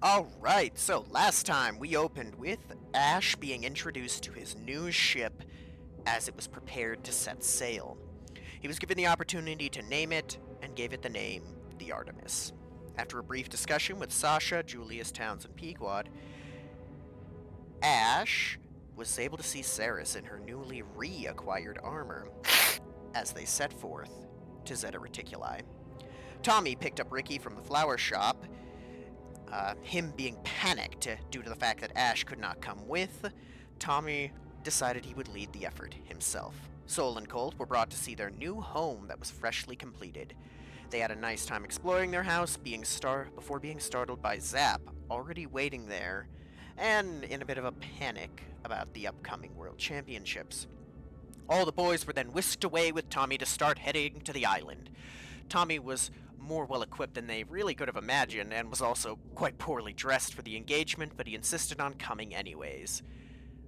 Alright, so last time we opened with Ash being introduced to his new ship as it was prepared to set sail. He was given the opportunity to name it and gave it the name the Artemis. After a brief discussion with Sasha, Julius, Towns, and Pequod, Ash was able to see Ceres in her newly reacquired armor as they set forth to Zeta Reticuli. Tommy picked up Ricky from the flower shop, him being panicked due to the fact that Ash could not come with. Tommy decided he would lead the effort himself. Sol and Colt were brought to see their new home that was freshly completed. They had a nice time exploring their house before being startled by Zap, already waiting there, and in a bit of a panic about the upcoming World Championships. All the boys were then whisked away with Tommy to start heading to the island. Tommy was more well equipped than they really could have imagined, and was also quite poorly dressed for the engagement, but he insisted on coming anyways.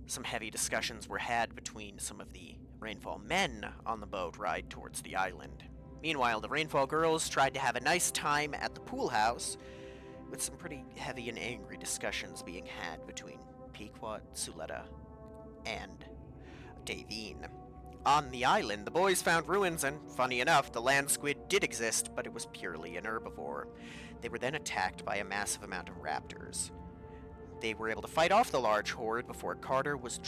Some heavy discussions were had between some of the Rainfall men on the boat ride towards the island. Meanwhile, the Rainfall girls tried to have a nice time at the pool house, with some pretty heavy and angry discussions being had between Pequod, Suletta, and Davine. On the island, the boys found ruins, and funny enough, the land squid did exist, but it was purely an herbivore. They were then attacked by a massive amount of raptors. They were able to fight off the large horde before Carter was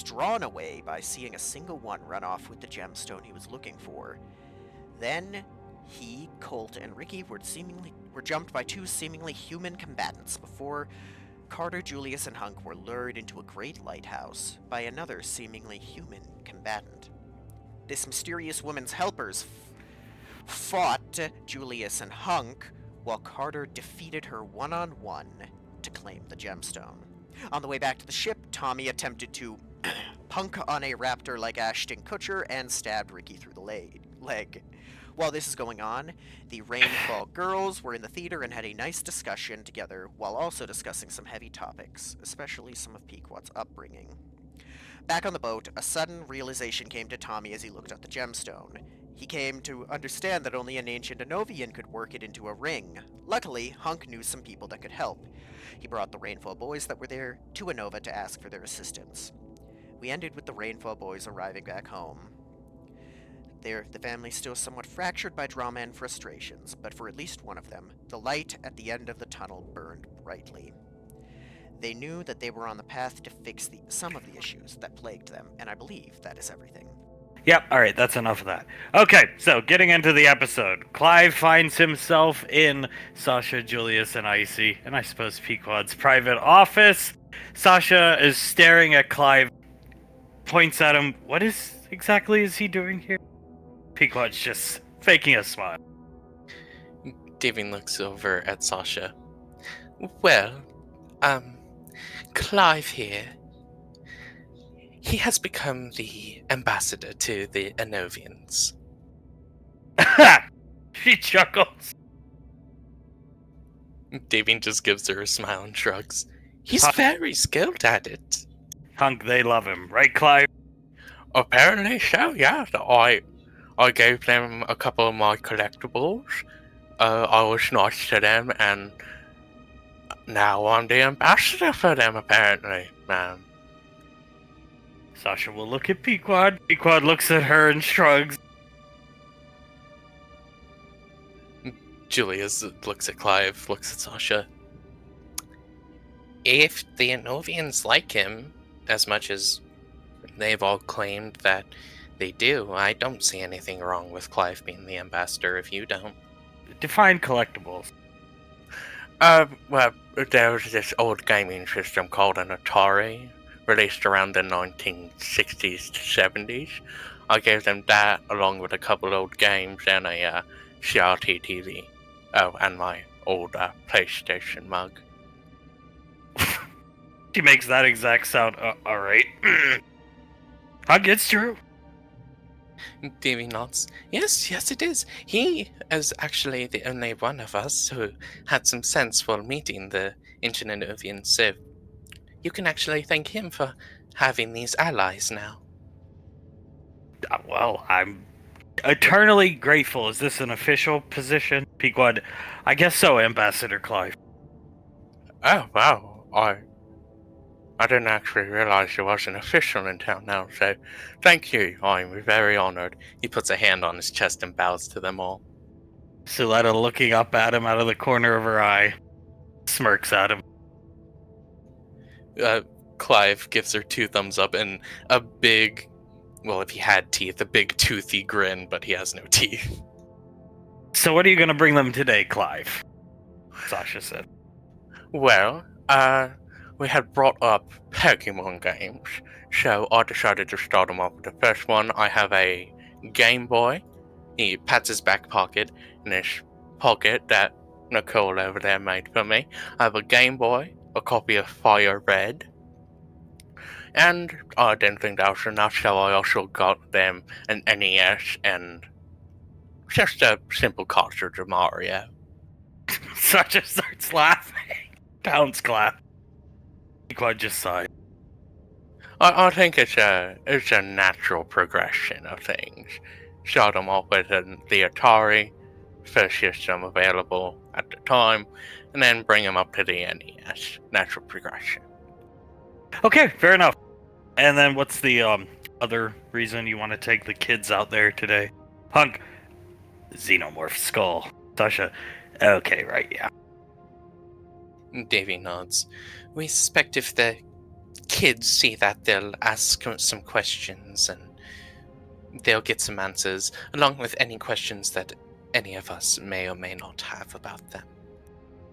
drawn away by seeing a single one run off with the gemstone he was looking for. Then he, Colt, and Ricky were jumped by two seemingly human combatants before Carter, Julius, and Hunk were lured into a great lighthouse by another seemingly human combatant. This mysterious woman's helpers fought Julius and Hunk, while Carter defeated her one-on-one to claim the gemstone. On the way back to the ship, Tommy attempted to punk on a raptor like Ashton Kutcher and stabbed Ricky through the leg. While this is going on, the Rainfall girls were in the theater and had a nice discussion together while also discussing some heavy topics, especially some of Pequod's upbringing. Back on the boat, a sudden realization came to Tommy as he looked at the gemstone. He came to understand that only an ancient Anovian could work it into a ring. Luckily, Hunk knew some people that could help. He brought the Rainfall boys that were there to Anova to ask for their assistance. We ended with the Rainfall boys arriving back home. The family still somewhat fractured by drama and frustrations, but for at least one of them, the light at the end of the tunnel burned brightly. They knew that they were on the path to fix some of the issues that plagued them, and I believe that is everything. Yep, alright, that's enough of that. Okay, so getting into the episode. Clive finds himself in Sasha, Julius, and Icy, and I suppose Pequod's private office. Sasha is staring at Clive, points at him. What exactly is he doing here? Pequod's just faking a smile. Davin looks over at Sasha. Well, Clive here. He has become the ambassador to the Anovians. She chuckles. Davin just gives her a smile and shrugs. He's very skilled at it. Hunk, they love him, right, Clive? Apparently so, yeah. I gave them a couple of my collectibles. I was nice to them, and now I'm the ambassador for them, apparently, man. Sasha will look at Pequod. Pequod looks at her and shrugs. Julius looks at Clive, looks at Sasha. If the Anovians like him as much as they've all claimed that they do, I don't see anything wrong with Clive being the ambassador if you don't. Define collectibles. Well, there was this old gaming system called an Atari, released around the 1960s to 70s. I gave them that along with a couple old games and a CRT TV. Oh, and my old PlayStation mug. She makes that exact sound. Alright. Hug, it's true. Davy nods. Yes, it is. He is actually the only one of us who had some sense while meeting the ancient Anovians, so you can actually thank him for having these allies now. Well, I'm eternally grateful. Is this an official position? Pequod, I guess so, Ambassador Clive. Oh, wow. I didn't actually realize there was an official in town now, so thank you. I'm very honored. He puts a hand on his chest and bows to them all. Suletta looking up at him out of the corner of her eye, smirks at him. Clive gives her 2 thumbs up and a big, well, if he had teeth, a big toothy grin, but he has no teeth. So what are you going to bring them today, Clive? Sasha said. Well, we had brought up Pokemon games, so I decided to start them off with the first one. I have a Game Boy. He pats his back pocket in his pocket that Nicole over there made for me. I have a Game Boy, a copy of Fire Red, and I didn't think that was enough, so I also got them an NES and just a simple cartridge of Mario. Sasha starts laughing. Pounds clap. Pequod just sighed. I think it's a natural progression of things. Start them off with the Atari, first system available at the time, and then bring them up to the NES. Natural progression. Okay, fair enough. And then what's the other reason you want to take the kids out there today? Hunk. Xenomorph skull. Sasha. Okay, right, yeah. Davy nods. We suspect if the kids see that, they'll ask some questions and they'll get some answers, along with any questions that any of us may or may not have about them.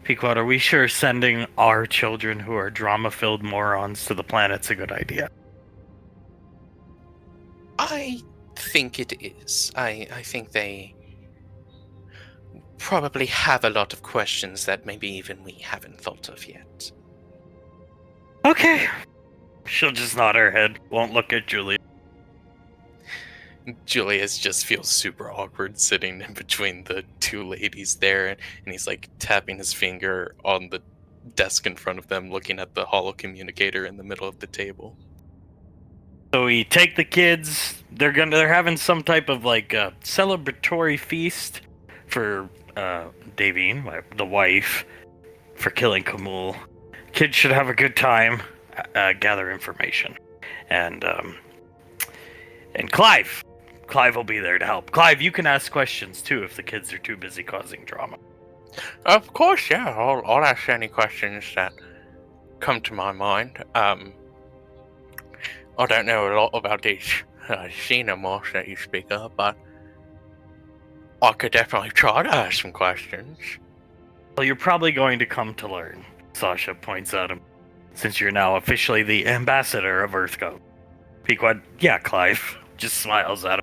Pequod, are we sure sending our children who are drama-filled morons to the planet's a good idea? I think it is. I think they probably have a lot of questions that maybe even we haven't thought of yet. Okay. She'll just nod her head, won't look at Julia. Julius just feels super awkward sitting in between the 2 ladies there, and he's like tapping his finger on the desk in front of them, looking at the holo communicator in the middle of the table. So we take the kids. They're having some type of like celebratory feast for Davine, the wife, for killing Kamul. Kids should have a good time, gather information, and Clive will be there to help. Clive, you can ask questions too if the kids are too busy causing drama. Of course, yeah. I'll ask any questions that come to my mind. I don't know a lot about these xenomorphs that you speak of, but I could definitely try to ask some questions. Well, you're probably going to come to learn, Sasha points at him, since you're now officially the ambassador of EarthGo. Pequod, yeah, Clive, just smiles at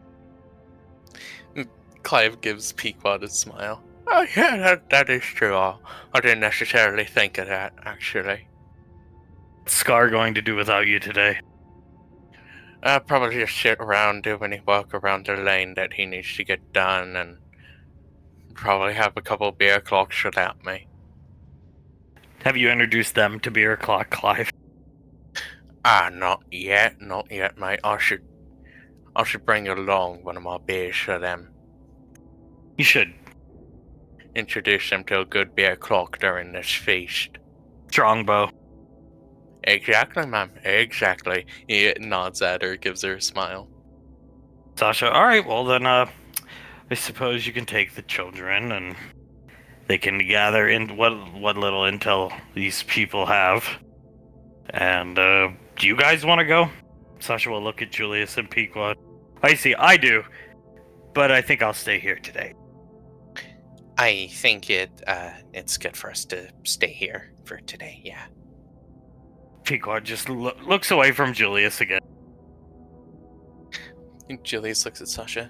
him. Clive gives Pequod a smile. Oh yeah, that is true. I didn't necessarily think of that, actually. What's Scar going to do without you today? Probably just sit around, do any work around the lane that he needs to get done, and probably have a couple beer clocks without me. Have you introduced them to Beer Clock, Clive? Not yet, mate. I should bring along one of my beers for them. You should. Introduce them to a good beer clock during this feast. Strongbow. Exactly, ma'am. Exactly. He nods at her, gives her a smile. Sasha, alright, well then, I suppose you can take the children and they can gather in what little intel these people have. And, do you guys want to go? Sasha will look at Julius and Pequod. I see, I do. But I think I'll stay here today. I think it's good for us to stay here for today, yeah. Pequod just looks away from Julius again. Julius looks at Sasha.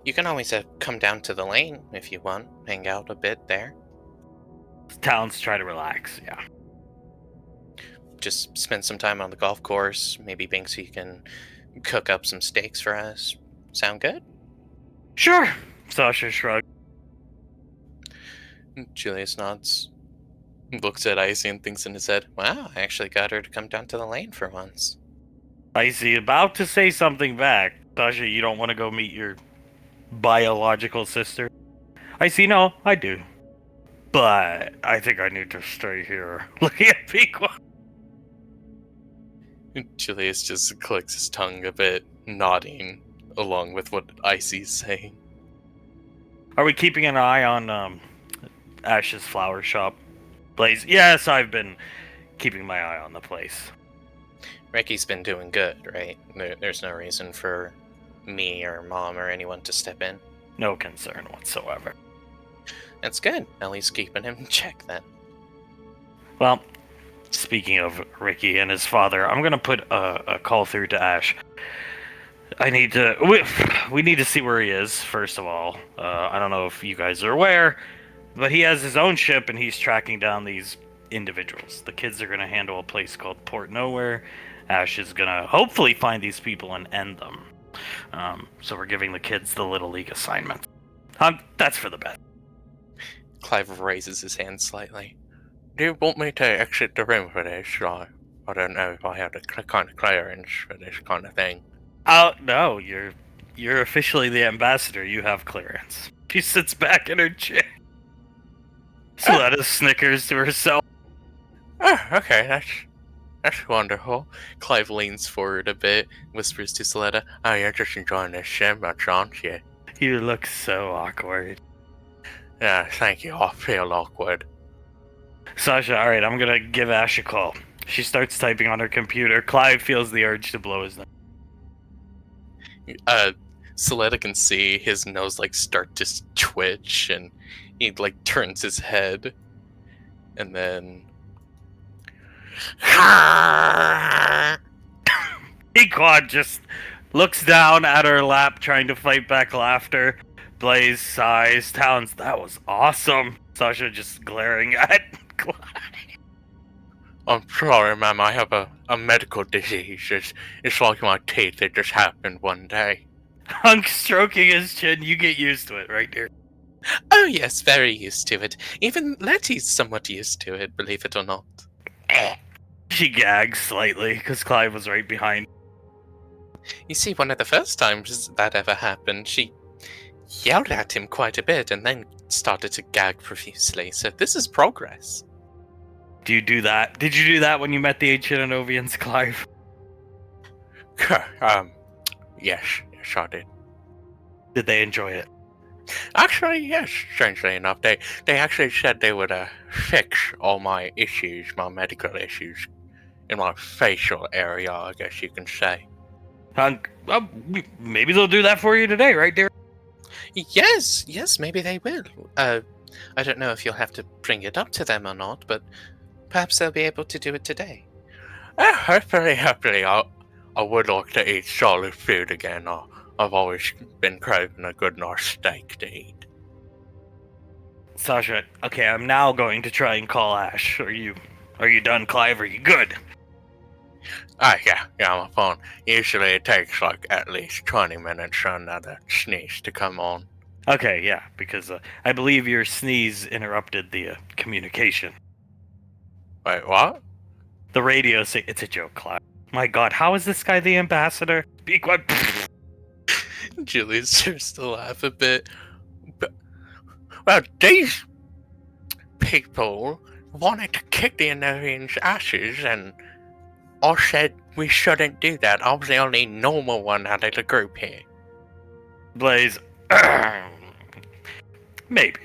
You can always come down to the lane if you want. Hang out a bit there. Towns try to relax, yeah. Just spend some time on the golf course. Maybe Binksy can cook up some steaks for us. Sound good? Sure, Sasha shrugged. Julius nods. Looks at Icy and thinks in his head, wow, I actually got her to come down to the lane for once. Icy about to say something back. Sasha, you don't want to go meet your biological sister? Icy, no, I do. but I think I need to stay here looking at Pequod. Julius just clicks his tongue a bit, nodding along with what Icy's saying. Are we keeping an eye on Ash's flower shop? Blaze? Yes, I've been keeping my eye on the place. Ricky's been doing good, right? There's no reason for me or Mom or anyone to step in. No concern whatsoever. That's good. At least keeping him in check then. Well, speaking of Ricky and his father, I'm gonna put a call through to Ash. We need to see where he is, first of all. I don't know if you guys are aware, but he has his own ship and he's tracking down these individuals. The kids are gonna handle a place called Port Nowhere. Ash is gonna hopefully find these people and end them. So we're giving the kids the Little League assignment. That's for the best. Clive raises his hand slightly. Do you want me to exit the room for this? I don't know if I have the kind of clearance for this kind of thing. Oh no, you're officially the ambassador. You have clearance. She sits back in her chair. Soletta snickers to herself. Oh, okay, that's wonderful. Clive leans forward a bit, whispers to Soletta, Oh, you're just enjoying this so much, aren't you? You look so awkward. Yeah, thank you. I feel awkward. Sasha, alright, I'm gonna give Ash a call. She starts typing on her computer. Clive feels the urge to blow his nose. Soletta can see his nose start to twitch, and he turns his head, and then Pequod just looks down at her lap, trying to fight back laughter. Blaze sighs. Talons, that was awesome. Sasha just glaring at Clive. I'm sorry, ma'am. I have a medical disease. It's like my teeth. It just happened one day. Hunk stroking his chin. You get used to it, right there. Oh yes, very used to it. Even Letty's somewhat used to it, believe it or not. She gags slightly, because Clive was right behind. You see, one of the first times that ever happened, she yelled at him quite a bit and then started to gag profusely, so this is progress. Do you do that? Did you do that when you met the ancient Anovians, Clive? Yes, I did. Did they enjoy it? Actually, yes, strangely enough. They actually said they would fix all my issues, my medical issues, in my facial area, I guess you can say. Well, maybe they'll do that for you today, right, dear? Yes, maybe they will. I don't know if you'll have to bring it up to them or not, but perhaps they'll be able to do it today. Hopefully, I would like to eat solid food again. I've always been craving a good nice steak to eat. Sasha, okay, I'm now going to try and call Ash. Are you done, Clive? Are you good? Yeah, I'm on phone. Usually it takes at least 20 minutes for another sneeze to come on. Okay, yeah, because I believe your sneeze interrupted the communication. Wait, what? The radio say it's a joke, Clive. My God, how is this guy the ambassador? Be quiet. Julius starts to laugh a bit. Well, these people wanted to kick the Anovians' asses, and I said we shouldn't do that. I was the only normal one out of the group here. Blaze. Maybe.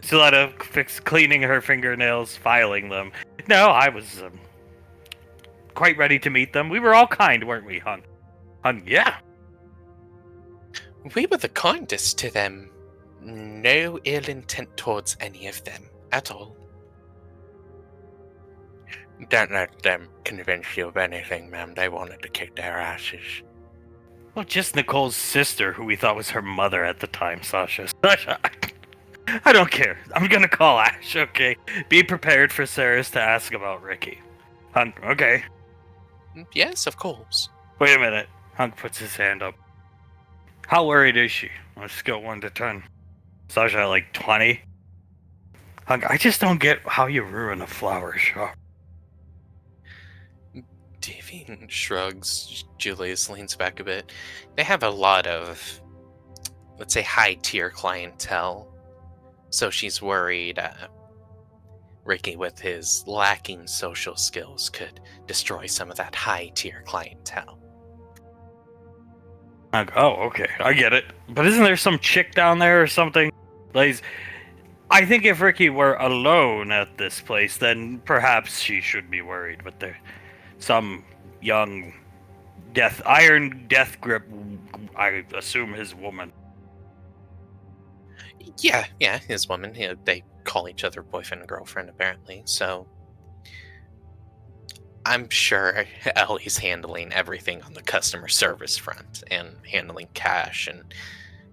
Soletta cleaning her fingernails, filing them. No, I was quite ready to meet them. We were all kind, weren't we, Hung? Hung, yeah. We were the kindest to them. No ill intent towards any of them, at all. Don't let them convince you of anything, ma'am. They wanted to kick their asses. Well, just Nicole's sister, who we thought was her mother at the time, Sasha. Sasha, I don't care. I'm gonna call Ash, okay? Be prepared for Saris to ask about Ricky. Hunk, okay. Yes, of course. Wait a minute. Hunk puts his hand up. How worried is she? On a scale 1 to 10. Sasha, 20? Hunk, I just don't get how you ruin a flower shop. Devian shrugs. Julius leans back a bit. They have a lot of, let's say, high-tier clientele. So she's worried Ricky, with his lacking social skills, could destroy some of that high-tier clientele. Oh, okay, I get it. But isn't there some chick down there or something? Like, I think if Ricky were alone at this place, then perhaps she should be worried. But there, some young iron death grip, I assume his woman. Yeah, his woman. They call each other boyfriend and girlfriend, apparently. So I'm sure Ellie's handling everything on the customer service front and handling cash and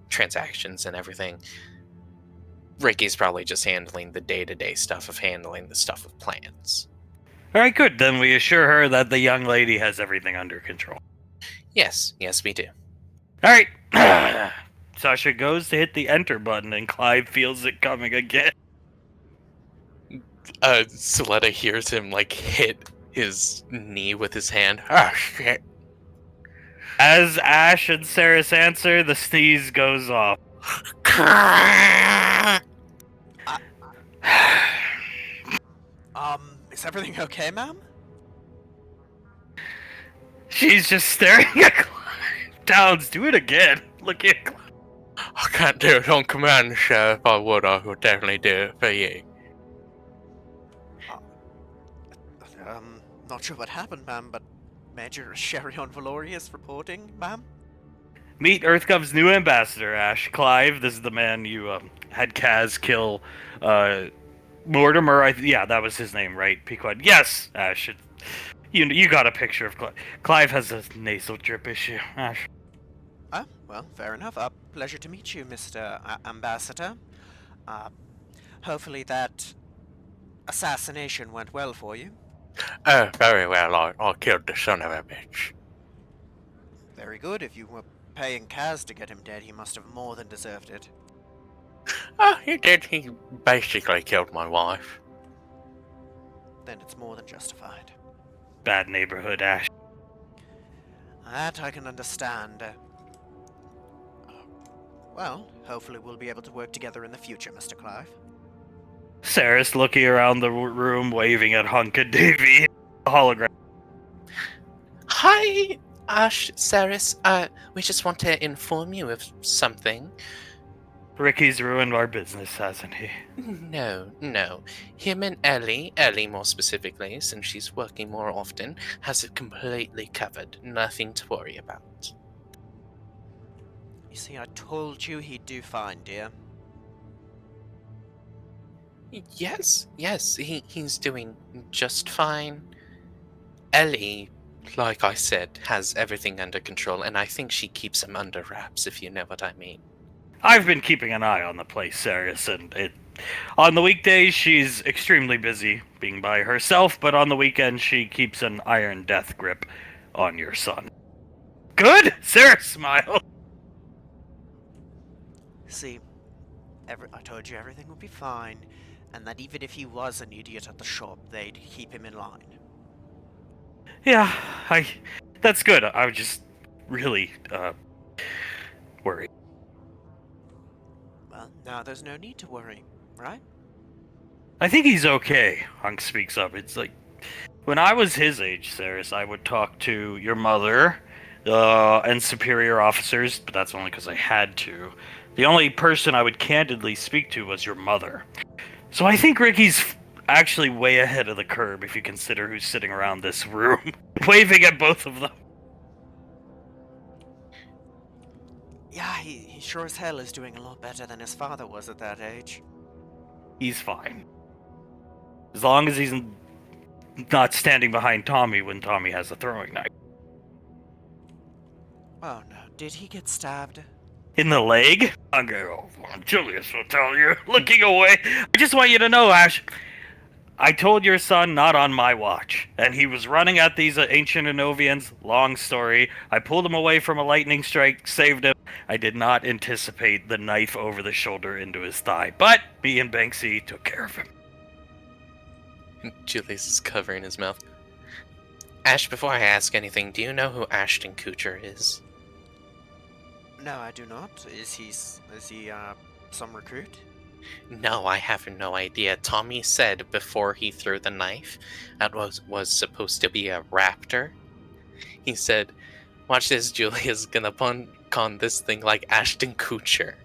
transactions and everything. Ricky's probably just handling the day-to-day stuff of handling the stuff with plans. All right, good. Then we assure her that the young lady has everything under control. Yes, we do. All right. Sasha goes to hit the enter button, and Clive feels it coming again. Soletta hears him, hit his knee with his hand. Oh, shit. As Ash and Saris answer, the sneeze goes off. Is everything okay, ma'am? She's just staring at Clive. Downs, do it again. Look at Clive. I can't do it on command, sir. If I would definitely do it for you. Not sure what happened, ma'am, but Major Sherion Valorius reporting, ma'am? Meet EarthGov's new ambassador, Ash. Clive, this is the man you had Kaz kill. Mortimer, yeah, that was his name, right? Pequod. Yes, Ash. You got a picture of Clive. Clive has a nasal drip issue, Ash. Well, fair enough. Pleasure to meet you, Mr. Ambassador. Hopefully that assassination went well for you. Oh, very well. I killed the son of a bitch. Very good. If you were paying Kaz to get him dead, he must have more than deserved it. Oh, he did. He basically killed my wife. Then it's more than justified. Bad neighborhood, Ash. That I can understand. Well, hopefully we'll be able to work together in the future, Mr. Clive. Saris looking around the room, waving at Hunk and Davy. Hologram. Hi, Ash, Saris. We just want to inform you of something. Ricky's ruined our business, hasn't he? No. Him and Ellie more specifically, since she's working more often, has it completely covered. Nothing to worry about. You see, I told you he'd do fine, dear. Yes, he's doing just fine. Ellie, like I said, has everything under control, and I think she keeps him under wraps, if you know what I mean. I've been keeping an eye on the place, Saris, and on the weekdays she's extremely busy being by herself, but on the weekends she keeps an iron death grip on your son. Good? Saris smiled. See, I told you everything would be fine, and that even if he was an idiot at the shop, they'd keep him in line. Yeah, that's good. I was just really, worried. Well, now there's no need to worry, right? I think he's okay, Hunk speaks up. It's like, when I was his age, Saris, I would talk to your mother, and superior officers, but that's only because I had to. The only person I would candidly speak to was your mother. So I think Ricky's actually way ahead of the curve if you consider who's sitting around this room, waving at both of them. Yeah, he sure as hell is doing a lot better than his father was at that age. He's fine. As long as he's not standing behind Tommy when Tommy has a throwing knife. Oh no, did he get stabbed? In the leg? Julius will tell you. Looking away. I just want you to know, Ash, I told your son not on my watch. And he was running at these ancient Anovians. Long story. I pulled him away from a lightning strike, saved him. I did not anticipate the knife over the shoulder into his thigh. But me and Banksy took care of him. Julius is covering his mouth. Ash, before I ask anything, do you know who Ashton Kutcher is? No, I do not. Is he some recruit? No, I have no idea. Tommy said before he threw the knife that was supposed to be a raptor. He said, "Watch this, Julia's gonna con this thing like Ashton Kutcher."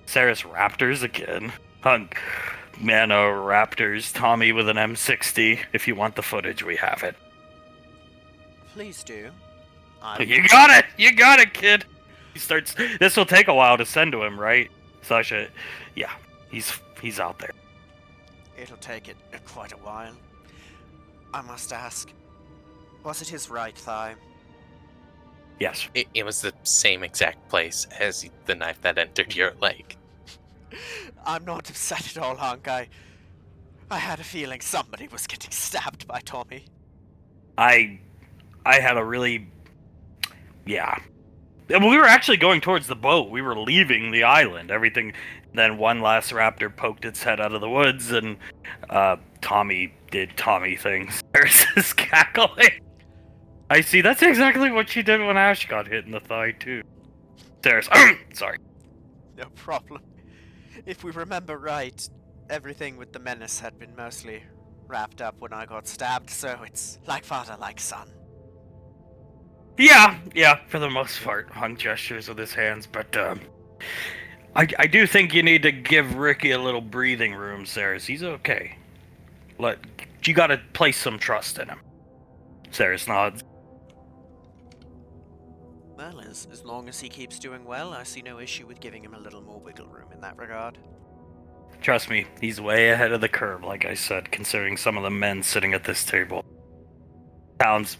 Ceres Raptors again. Hunk. Mano Raptors. Tommy with an M60. If you want the footage, we have it. Please do. You got it! You got it, kid! He starts. This will take a while to send to him, right? Sasha. Yeah, he's out there. It'll take it quite a while. I must ask, was it his right thigh? Yes. It was the same exact place as the knife that entered your leg. I'm not upset at all, Hunk. I had a feeling somebody was getting stabbed by Tommy. I had a really. Yeah. We were actually going towards the boat. We were leaving the island. Everything. Then one last raptor poked its head out of the woods, and Tommy did Tommy things. There's this cackling. I see. That's exactly what she did when Ash got hit in the thigh, too. There's. Sorry. No problem. If we remember right, everything with the menace had been mostly wrapped up when I got stabbed, so it's like father, like son. Yeah, for the most part. Hung gestures with his hands, but, I do think you need to give Ricky a little breathing room, Ceres. He's okay. You gotta place some trust in him. Ceres nods. Well, as long as he keeps doing well, I see no issue with giving him a little more wiggle room in that regard. Trust me, he's way ahead of the curve, like I said, considering some of the men sitting at this table. Sounds...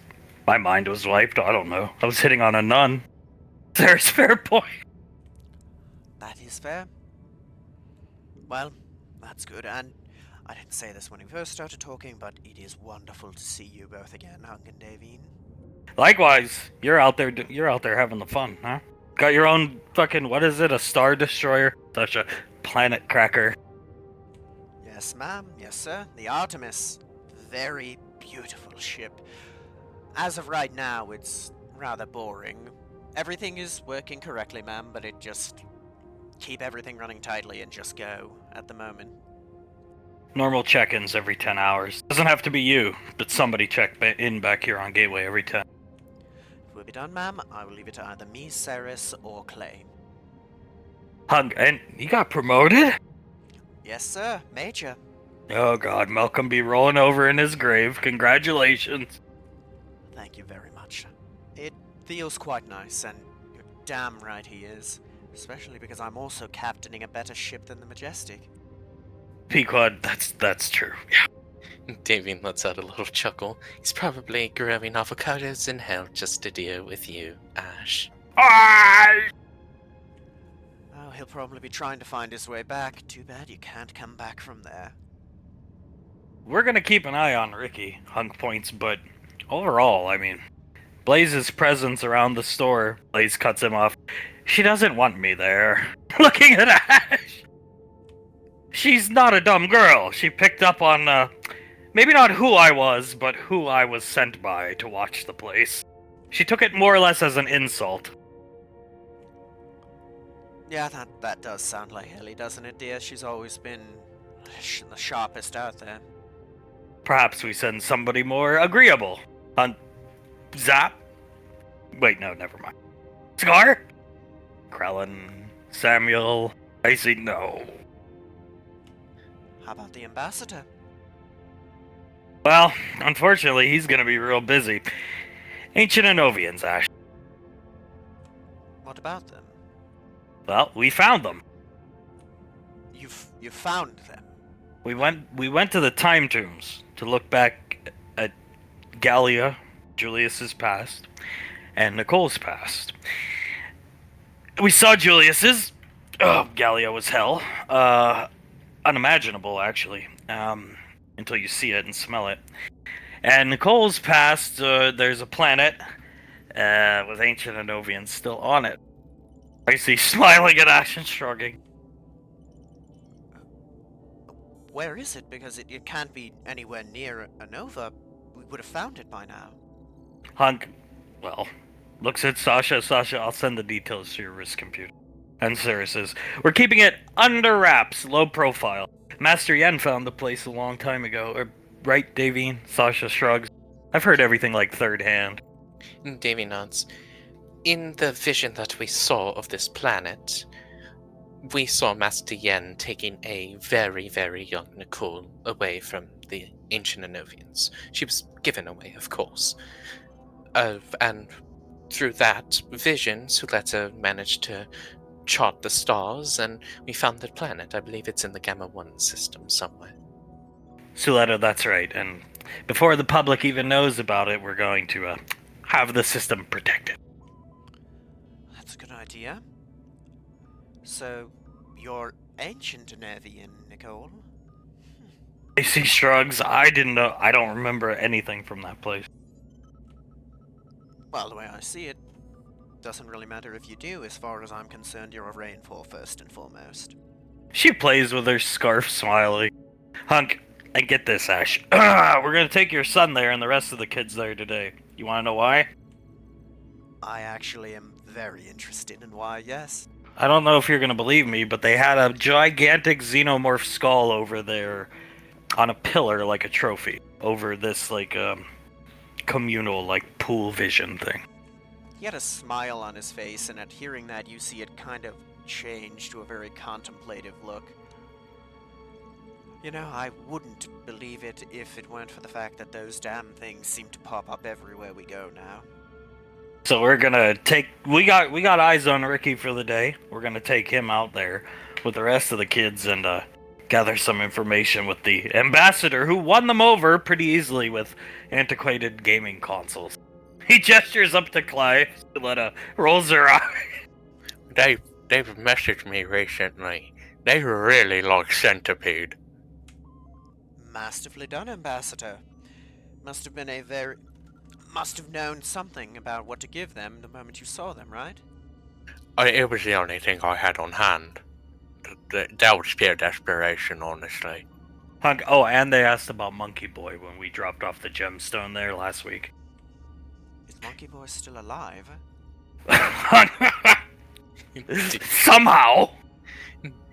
My mind was wiped, I don't know. I was hitting on a nun. There's fair point. That is fair. Well, that's good, and I didn't say this when we first started talking, but it is wonderful to see you both again, Hunk and Davine. Likewise, you're out there having the fun, huh? Got your own fucking, what is it, a Star Destroyer? Such a planet cracker. Yes, ma'am. Yes, sir. The Artemis. Very beautiful ship. As of right now, it's rather boring. Everything is working correctly, ma'am, but it just... keep everything running tightly and just go at the moment. Normal check-ins every 10 hours. Doesn't have to be you, but somebody check in back here on Gateway every 10. If we'll be done, ma'am, I will leave it to either me, Ceres, or Clay. Hug, and you got promoted? Yes, sir. Major. Oh god, Malcolm be rolling over in his grave. Congratulations. Thank you very much. It feels quite nice, and you're damn right he is. Especially because I'm also captaining a better ship than the Majestic. Pequod, that's true. Yeah. Davin lets out a little chuckle. He's probably growing avocados in hell just to deal with you, Ash. Oh, he'll probably be trying to find his way back. Too bad you can't come back from there. we're gonna keep an eye on Ricky, Hunk points, but overall, I mean, Blaze's presence around the store, Blaze cuts him off. She doesn't want me there. Looking at Ash! She's not a dumb girl. She picked up on, maybe not who I was, but who I was sent by to watch the place. She took it more or less as an insult. Yeah, that does sound like Ellie, doesn't it, dear? She's always been the sharpest out there. Perhaps we send somebody more agreeable. Zap? Wait, no, never mind. Scar? Krellin? Samuel? Icy? No. How about the ambassador? Well, unfortunately, he's gonna be real busy. Ancient Anovians, Ash. What about them? Well, we found them. You found them? We went to the time tombs to look back at Gallia, Julius's past, and Nicole's past. We saw Julius's. Oh, Gallia was hell. Unimaginable, actually. Until you see it and smell it. And Nicole's past, there's a planet with ancient Anovians still on it. I see smiling at Ash and shrugging. Where is it? Because it can't be anywhere near Anova. We would have found it by now. Hunk, well, looks at Sasha. Sasha, I'll send the details to your wrist computer. And Sarah says, "We're keeping it under wraps, low profile. Master Yen found the place a long time ago. Right, Davine?" Sasha shrugs. "I've heard everything like third hand." Davy nods. In the vision that we saw of this planet, we saw Master Yen taking a very, very young Nicole away from the ancient Anovians. She was given away, of course. And through that vision, Suletta managed to chart the stars, and we found the planet. I believe it's in the Gamma 1 system somewhere. Suletta, that's right. And before the public even knows about it, we're going to have the system protected. That's a good idea. So, you're ancient Anovian, Nicole? AC shrugs. I didn't know. I don't remember anything from that place. Well, the way I see it, doesn't really matter if you do. As far as I'm concerned, you're a Rainfall first and foremost. She plays with her scarf, smiling. Hunk, and get this, Ash. We're gonna take your son there and the rest of the kids there today. You wanna know why? I actually am very interested in why, yes. I don't know if you're gonna believe me, but they had a gigantic xenomorph skull over there on a pillar like a trophy over this, like, communal, like, pool vision thing. He had a smile on his face, and at hearing that, you see it kind of change to a very contemplative look. You know, I wouldn't believe it if it weren't for the fact that those damn things seem to pop up everywhere we go now. So we're gonna we got eyes on Ricky for the day. We're gonna take him out there with the rest of the kids and gather some information with the ambassador who won them over pretty easily with antiquated gaming consoles. He gestures up to Clive. Suletta rolls her eye. They've messaged me recently. They really like Centipede. Masterfully done, Ambassador. Must have known something about what to give them the moment you saw them, right? It was the only thing I had on hand. That was pure desperation, honestly. Hunk. Oh, and they asked about Monkey Boy when we dropped off the gemstone there last week. Is Monkey Boy still alive? Somehow.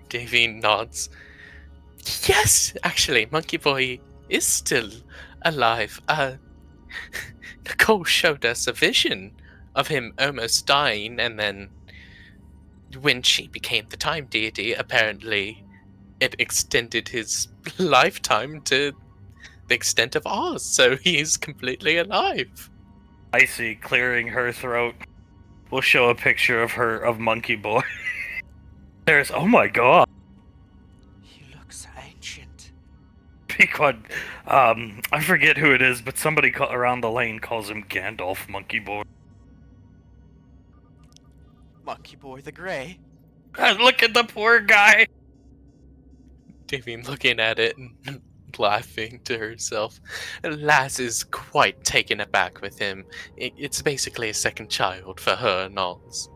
Davy nods. Yes, actually, Monkey Boy is still alive. Nicole showed us a vision of him almost dying, and then when she became the time deity, apparently it extended his lifetime to the extent of ours, so he's completely alive. Icy clearing her throat. We'll show a picture of Monkey Boy. There's, oh my god. He looks ancient. Pequod, I forget who it is, but somebody around the lane calls him Gandalf Monkey Boy. Monkey Boy the Grey? Look at the poor guy. Davy looking at it and laughing to herself. Laz is quite taken aback with him. It's basically a second child for her and alls.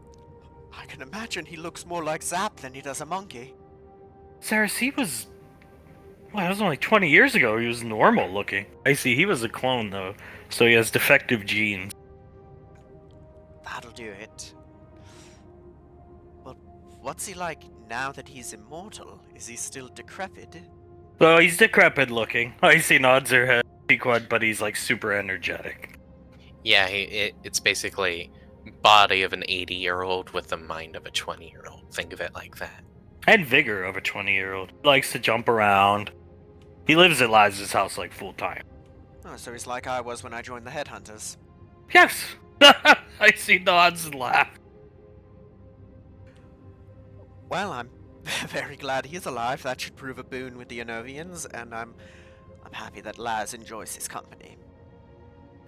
I can imagine he looks more like Zap than he does a monkey. Saris, he was... Well, that was only 20 years ago. He was normal looking. I see, he was a clone, though, so he has defective genes. That'll do it. But what's he like now that he's immortal? Is he still decrepit? Well, he's decrepit looking. Icy nods her head. Pequod, but he's like super energetic. Yeah, it's basically body of an 80-year-old with the mind of a 20-year-old. Think of it like that. And vigor of a 20-year-old. Likes to jump around. He lives at Laz's house like full time. Oh, so he's like I was when I joined the Headhunters. Yes! Icy nods and laughs. Well, I'm very glad he's alive. That should prove a boon with the Anovians, and I'm happy that Laz enjoys his company.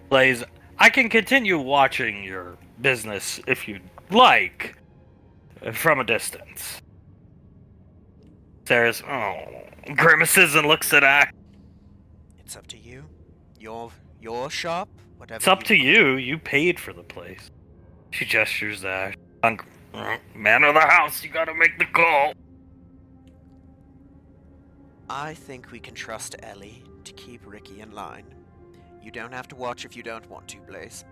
Blaze, I can continue watching your business if you'd like, from a distance. Sarah's, grimaces and looks at Ash. It's up to you. Your shop, whatever. It's up to you. You paid for the place. She gestures at Ash. Man of the house, you gotta make the call. I think we can trust Ellie to keep Ricky in line. You don't have to watch if you don't want to, Blaze.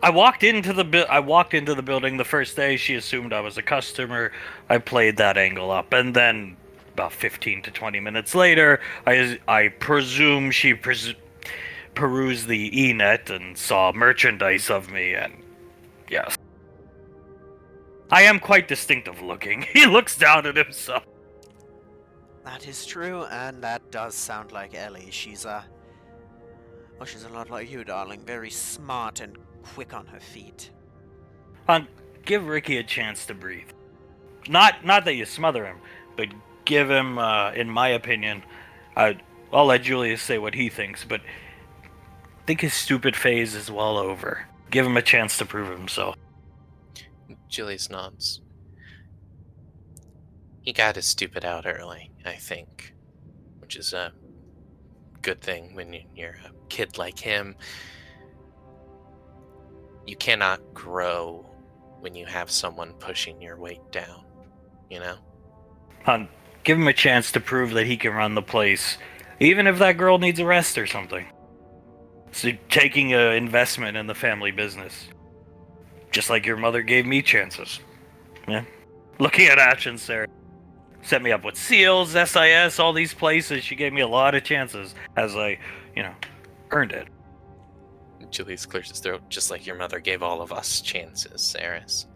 I walked into the building the first day. She assumed I was a customer. I played that angle up, and then about 15 to 20 minutes later, I presume she perused the e-net and saw merchandise of me, and yes. I am quite distinctive looking. He looks down at himself. That is true, and that does sound like Ellie. She's a lot like you, darling. Very smart and quick on her feet. Give Ricky a chance to breathe. Not that you smother him, but give him, in my opinion, I'll let Julius say what he thinks, but I think his stupid phase is well over. Give him a chance to prove himself. Julius nods. He got his stupid out early, I think, which is a good thing when you're a kid like him. You cannot grow when you have someone pushing your weight down, you know? Give him a chance to prove that he can run the place, even if that girl needs a rest or something. So taking an investment in the family business. Just like your mother gave me chances. Yeah. Looking at actions, Sarah. Set me up with SEALs, SIS, all these places. She gave me a lot of chances as I, earned it. Julius clears his throat, just like your mother gave all of us chances, Saris.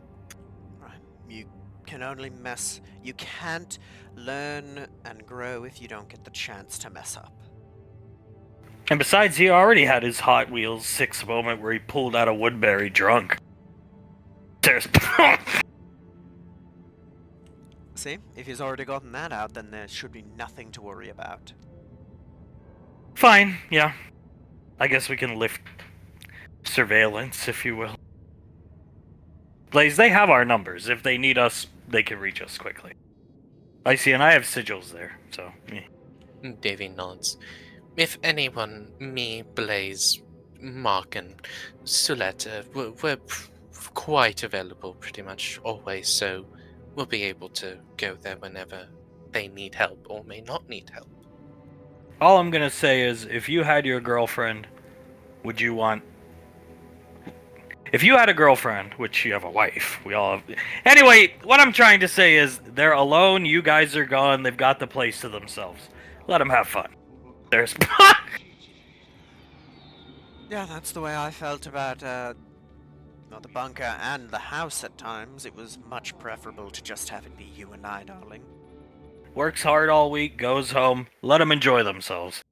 Right. You can't learn and grow if you don't get the chance to mess up. And besides, he already had his Hot Wheels 6 moment where he pulled out a Woodbury drunk. There's... See? If he's already gotten that out, then there should be nothing to worry about. Fine, yeah. I guess we can lift surveillance, if you will. Blaze, they have our numbers. If they need us, they can reach us quickly. I see, and I have sigils there, so... Yeah. Davy nods. If anyone, me, Blaze, Mark, and Suletta, we're quite available pretty much always, so we'll be able to go there whenever they need help or may not need help. All I'm gonna say is, if you had your girlfriend, would you want... If you had a girlfriend, which you have a wife, we all have... Anyway, what I'm trying to say is, they're alone, you guys are gone, they've got the place to themselves. Let them have fun. There's... Yeah, that's the way I felt about, the bunker and the house at times. It was much preferable to just have it be you and I, darling. Works hard all week, goes home, let them enjoy themselves.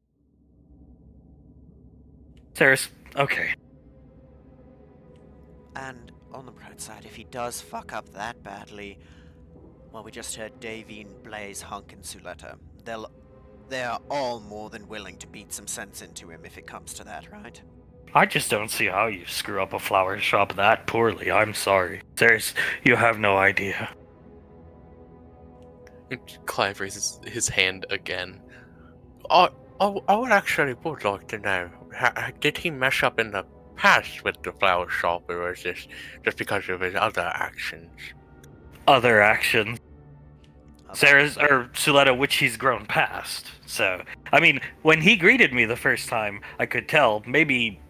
Saris, okay. And on the bright side, if he does fuck up that badly, well, we just heard Davine, Blaze, Hunk, and Suletta. They are all more than willing to beat some sense into him if it comes to that, right? I just don't see how you screw up a flower shop that poorly. I'm sorry. Saris, you have no idea. Clive raises his hand again. I would actually like to know, did he mess up in the past with the flower shop, or is this just because of his other actions? Other actions. Sarah's, or Suletta, which he's grown past. So, I mean, when he greeted me the first time, I could tell, maybe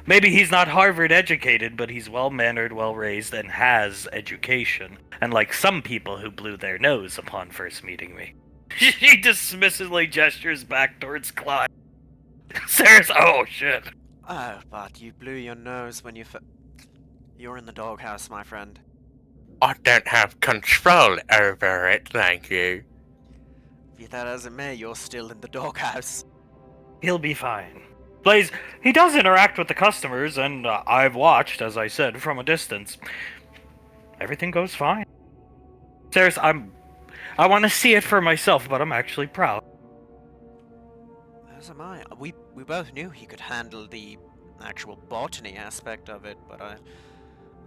he's not Harvard educated, but he's well-mannered, well-raised, and has education. Unlike some people who blew their nose upon first meeting me. She dismissively gestures back towards Clive. Sarah's, oh shit. Oh, but you blew your nose when you're in the doghouse, my friend. I don't have control over it, thank you. Be that as it may, you're still in the doghouse. He'll be fine. Blaze, he does interact with the customers, and I've watched, as I said, from a distance. Everything goes fine. Saris, I want to see it for myself, but I'm actually proud. As am I. We both knew he could handle the actual botany aspect of it, but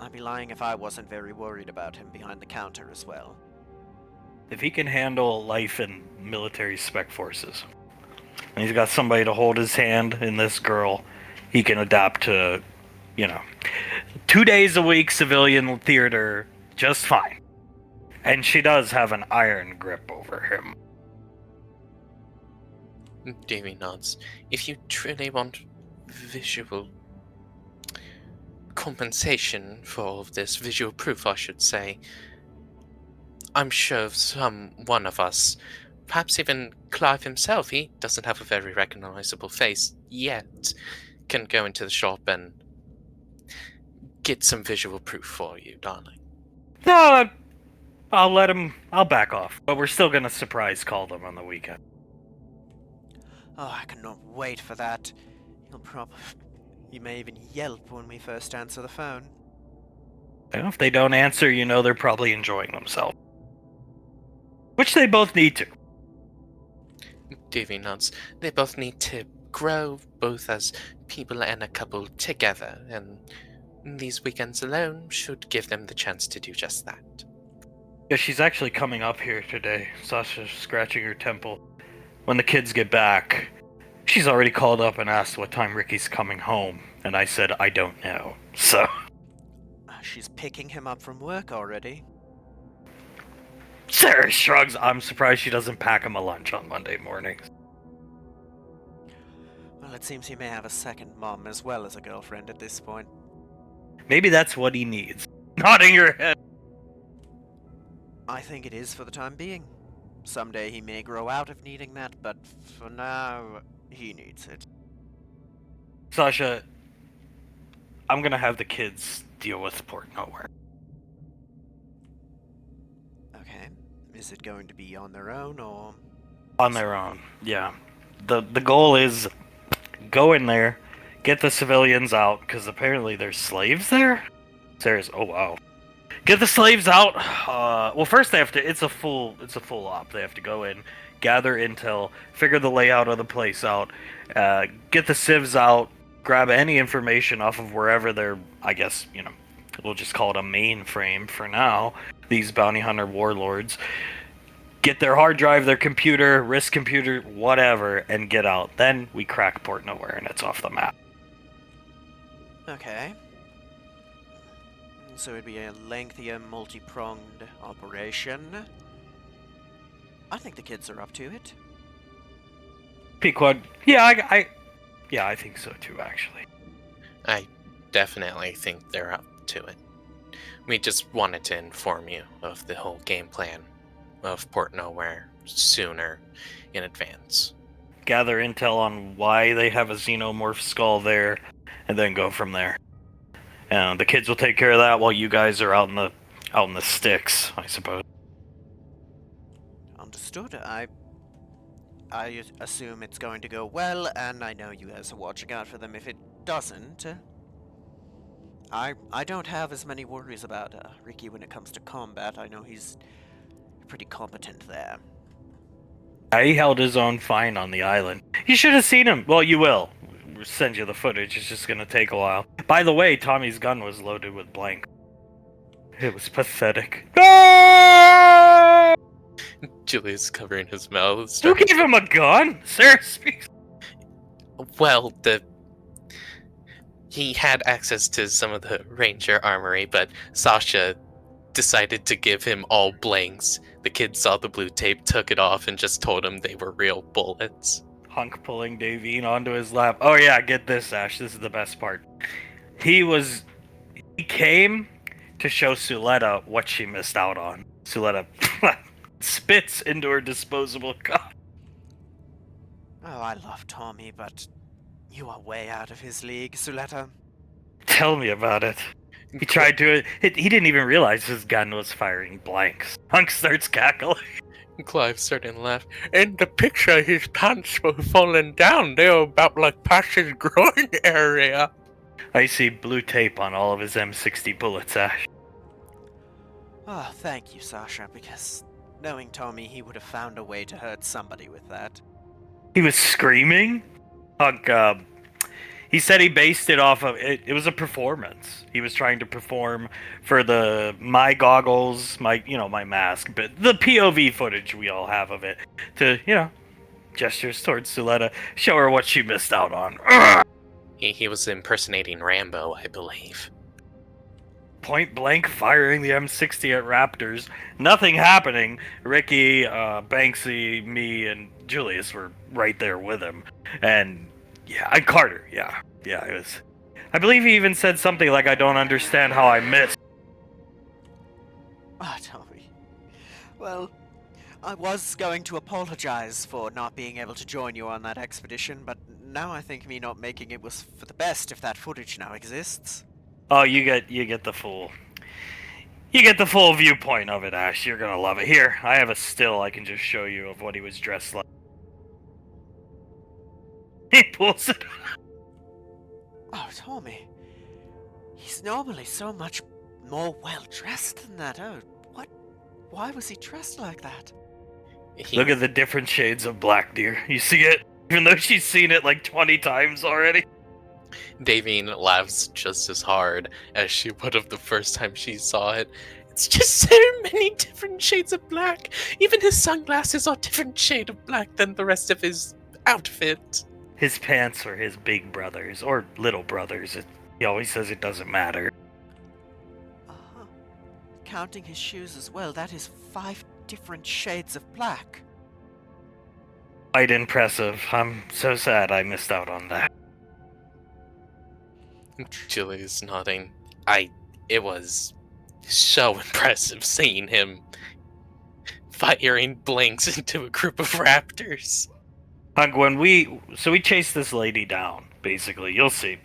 I'd be lying if I wasn't very worried about him behind the counter as well. If he can handle life in military spec forces, and he's got somebody to hold his hand in this girl, he can adapt to, 2 days a week civilian theater just fine. And she does have an iron grip over him. Davy nods. If you truly want visual compensation for all of this, visual proof, I should say, I'm sure one of us, perhaps even Clive himself, he doesn't have a very recognizable face yet, can go into the shop and get some visual proof for you, darling. No, I'll back off. But we're still gonna surprise call them on the weekend. Oh, I cannot wait for that. He may even yelp when we first answer the phone. And if they don't answer, you know they're probably enjoying themselves. Which they both need to. Davy nods. They both need to grow, both as people and a couple together, and these weekends alone should give them the chance to do just that. Yeah, she's actually coming up here today. Sasha's scratching her temple. When the kids get back, she's already called up and asked what time Ricky's coming home, and I said I don't know. So She's picking him up from work already. Sarah shrugs. I'm surprised she doesn't pack him a lunch on Monday mornings. Well, it seems he may have a second mom as well as a girlfriend at this point. Maybe that's what he needs. Nodding your head. I think it is for the time being. Someday he may grow out of needing that, but for now, he needs it. Sasha, I'm gonna have the kids deal with Port Nowhere. Okay. Is it going to be on their own, or...? On their own, yeah. The goal is go in there, get the civilians out, because apparently there's slaves there? Sarah's, oh wow. Get the slaves out. Well, first they have to. It's a full op. They have to go in, gather intel, figure the layout of the place out, get the civs out, grab any information off of wherever they're. I guess we'll just call it a mainframe for now. These bounty hunter warlords. Get their hard drive, their computer, risk computer, whatever, and get out. Then we crack Port Nowhere, and it's off the map. Okay. So it'd be a lengthier, multi-pronged operation. I think the kids are up to it. Pequod, yeah, I think so too, actually. I definitely think they're up to it. We just wanted to inform you of the whole game plan of Port Nowhere sooner in advance. Gather intel on why they have a xenomorph skull there, and then go from there. And the kids will take care of that while you guys are out in the sticks, I suppose. Understood. I assume it's going to go well, and I know you guys are watching out for them if it doesn't. I don't have as many worries about Ricky when it comes to combat. I know he's pretty competent there. He held his own fine on the island. You should have seen him. Well, you will. We'll send you the footage. It's just gonna take a while. By the way, Tommy's gun was loaded with blank. It was pathetic. No! Julius covering his mouth. Who gave him a gun? Sarah speaks. Well, he had access to some of the Ranger armory, but Sasha decided to give him all blanks. The kid saw the blue tape, took it off, and just told him they were real bullets. Hunk pulling Davine onto his lap. Oh yeah, get this, Ash. This is the best part. He came to show Suletta what she missed out on. Suletta spits into her disposable cup. Oh, I love Tommy, but you are way out of his league, Suletta. Tell me about it. He tried to. He didn't even realize his gun was firing blanks. Hunk starts cackling. Clive started to laugh. In the picture, his pants were falling down. They were about like past his groin area. I see blue tape on all of his M60 bullets, Ash. Oh, thank you, Sasha, because knowing Tommy, he would have found a way to hurt somebody with that. He was screaming? Hunk, he said he based it off of it was a performance. He was trying to perform for my goggles, my mask, but the POV footage we all have of it to, gestures towards Suletta, show her what she missed out on. He was impersonating Rambo, I believe. Point blank firing the M60 at Raptors. Nothing happening. Ricky, Banksy, me, and Julius were right there with him. And Carter, yeah, it I believe he even said something like, I don't understand how I missed. Ah, Tommy. Well, I was going to apologize for not being able to join you on that expedition, but now I think me not making it was for the best if that footage now exists. Oh, you get the full viewpoint of it, Ash. You're gonna love it. Here, I have a still I can just show you of what he was dressed like. He pulls it. Oh, Tommy. He's normally so much more well-dressed than that. Oh, what? Why was he dressed like that? Look at the different shades of black, dear. You see it? Even though she's seen it like 20 times already. Davine laughs just as hard as she would have the first time she saw it. It's just so many different shades of black. Even his sunglasses are different shade of black than the rest of his outfit. His pants are his big brothers, or little brothers. He always says it doesn't matter. Uh-huh. Counting his shoes as well, that is 5 different shades of black. Quite impressive. I'm so sad I missed out on that. Julia's nodding. It was so impressive seeing him firing blanks into a group of raptors. Hunk, we chased this lady down, basically. You'll see.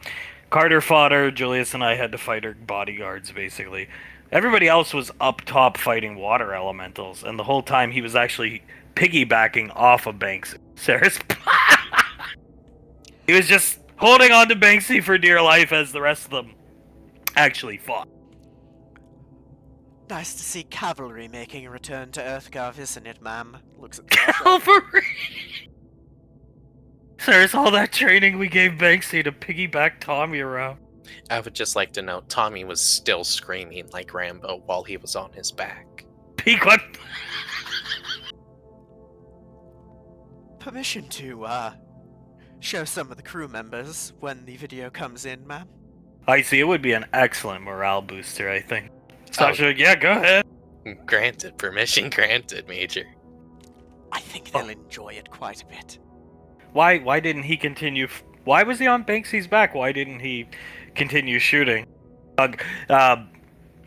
Carter fought her, Julius and I had to fight her bodyguards, basically. Everybody else was up top fighting water elementals, and the whole time he was actually piggybacking off of Banksy. Sarah's... He was just holding on to Banksy for dear life as the rest of them actually fought. Nice to see cavalry making a return to Earthgov, isn't it, ma'am? Looks at Cavalry! There's all that training we gave Banksy to piggyback Tommy around. I would just like to note Tommy was still screaming like Rambo while he was on his back. Peek what? Permission to, show some of the crew members when the video comes in, ma'am? I see, it would be an excellent morale booster, I think. Sasha, yeah, go ahead. Granted, permission granted, Major. I think they'll enjoy it quite a bit. Why didn't he continue? Why was he on Banksy's back? Why didn't he continue shooting?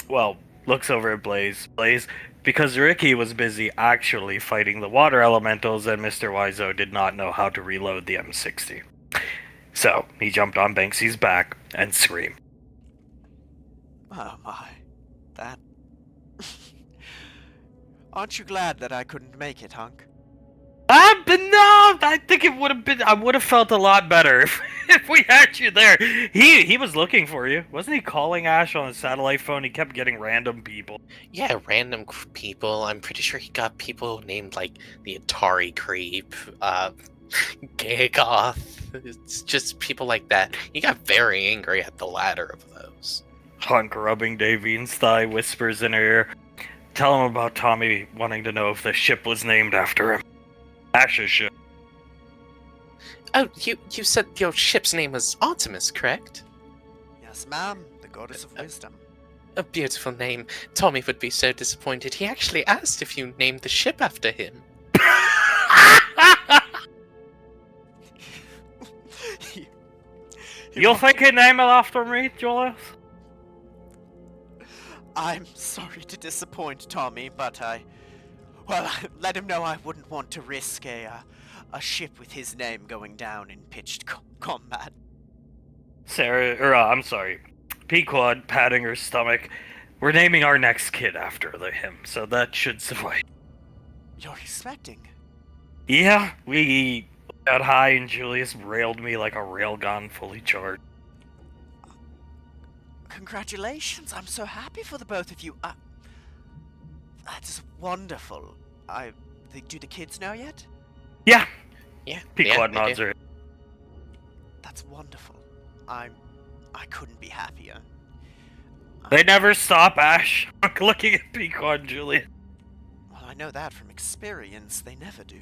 Well, looks over at Blaze. Blaze, because Ricky was busy actually fighting the water elementals, and Mr. Wiseau did not know how to reload the M60. So, he jumped on Banksy's back and screamed. Oh my. That... Aren't you glad that I couldn't make it, Hunk? But no! I think it would have been... I would have felt a lot better if we had you there. He was looking for you. Wasn't he calling Ash on his satellite phone? He kept getting random people. Yeah, random people. I'm pretty sure he got people named, like, the Atari Creep, Gagoth. It's just people like that. He got very angry at the latter of those. Hunk rubbing Davine's thigh, whispers in her ear. Tell him about Tommy wanting to know if the ship was named after him. Ash's ship. Oh, you said your ship's name was Artemis, correct? Yes, ma'am. The goddess of wisdom. A beautiful name. Tommy would be so disappointed. He actually asked if you named the ship after him. You'll think he'd name it after me, Julius? I'm sorry to disappoint Tommy, but well, let him know I wouldn't want to risk a ship with his name going down in pitched combat. I'm sorry. Pequod patting her stomach. We're naming our next kid after him, so that should suffice. You're expecting? Yeah, we got high and Julius railed me like a railgun fully charged. Congratulations, I'm so happy for the both of you. That's wonderful. Do the kids know yet? Yeah. Yeah. Pequod nods her. That's wonderful. I couldn't be happier. They never stop, Ash. Looking at Pequod and Julius. Well, I know that from experience. They never do.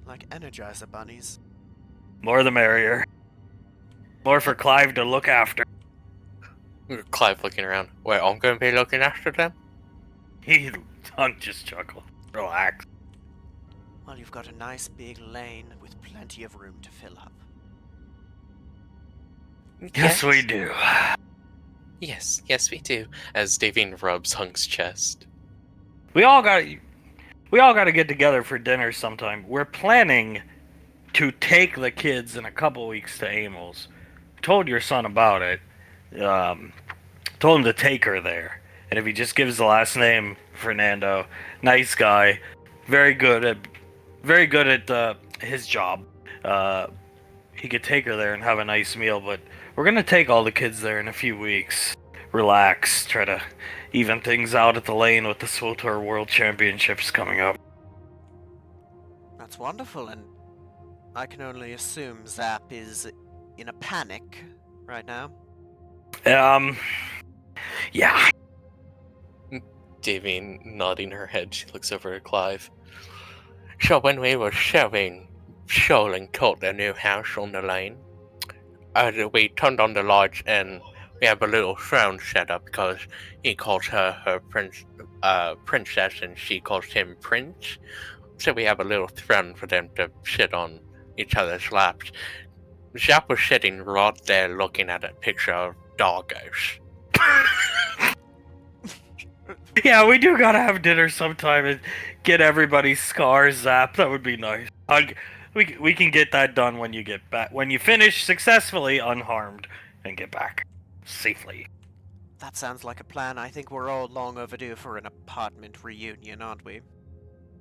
Like Energizer bunnies. More the merrier. More for Clive to look after. Clive looking around. Wait, I'm going to be looking after them? He just chuckled. Relax. Well, you've got a nice big lane with plenty of room to fill up. Yes, we do. Yes, we do. As Davine rubs Hunk's chest. We all got to get together for dinner sometime. We're planning to take the kids in a couple weeks to Amels. Told your son about it. Told him to take her there. And if he just gives the last name Fernando, nice guy, very good at his job. He could take her there and have a nice meal, but we're gonna take all the kids there in a few weeks. Relax, try to even things out at the lane with the SWTOR World Championships coming up. That's wonderful, and I can only assume Zap is in a panic right now. Yeah. Davine nodding her head, she looks over at Clive. So when we were showing Shoal caught their new house on the lane, we turned on the lights and we have a little throne set up because he calls her princess and she calls him prince. So we have a little throne for them to sit on each other's laps. Zap was sitting right there looking at a picture of doggos. Yeah, we do gotta have dinner sometime and get everybody's scars zapped. That would be nice. We can get that done when you get back. When you finish successfully, unharmed, and get back safely. That sounds like a plan. I think we're all long overdue for an apartment reunion, aren't we?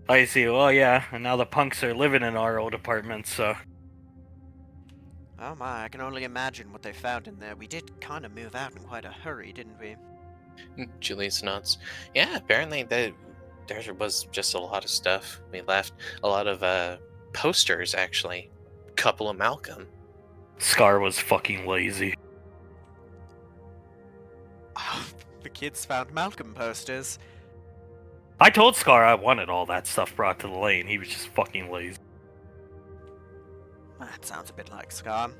I see. Well, yeah, and now the punks are living in our old apartment, so... Oh my, I can only imagine what they found in there. We did kind of move out in quite a hurry, didn't we? Julius nods. Yeah, apparently there was just a lot of stuff. We left a lot of posters, actually. Couple of Malcolm. Scar was fucking lazy. Oh, the kids found Malcolm posters. I told Scar I wanted all that stuff brought to the lane. He was just fucking lazy. That sounds a bit like Scar.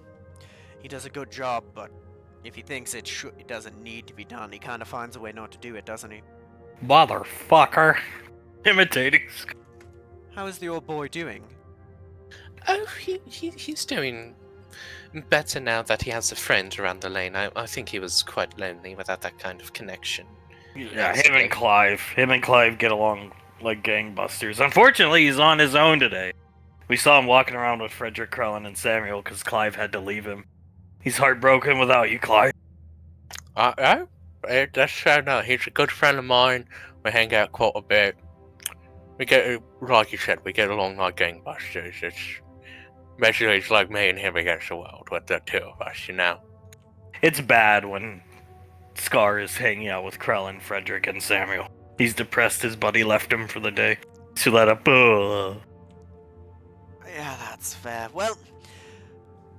He does a good job, but if he thinks it doesn't need to be done, he kind of finds a way not to do it, doesn't he? Motherfucker. Imitating Scar. How is the old boy doing? Oh, he's doing better now that he has a friend around the lane. I think he was quite lonely without that kind of connection. Yeah, him and Clive get along like gangbusters. Unfortunately, he's on his own today. We saw him walking around with Frederick, Krellin, and Samuel because Clive had to leave him. He's heartbroken without you, Clive. That's fair enough. He's a good friend of mine. We hang out quite a bit. We get, like you said, we get along like gangbusters. It's like me and him against the world with the two of us, you know? It's bad when Scar is hanging out with Krellin, Frederick, and Samuel. He's depressed his buddy left him for the day. So let up. Yeah, that's fair. Well,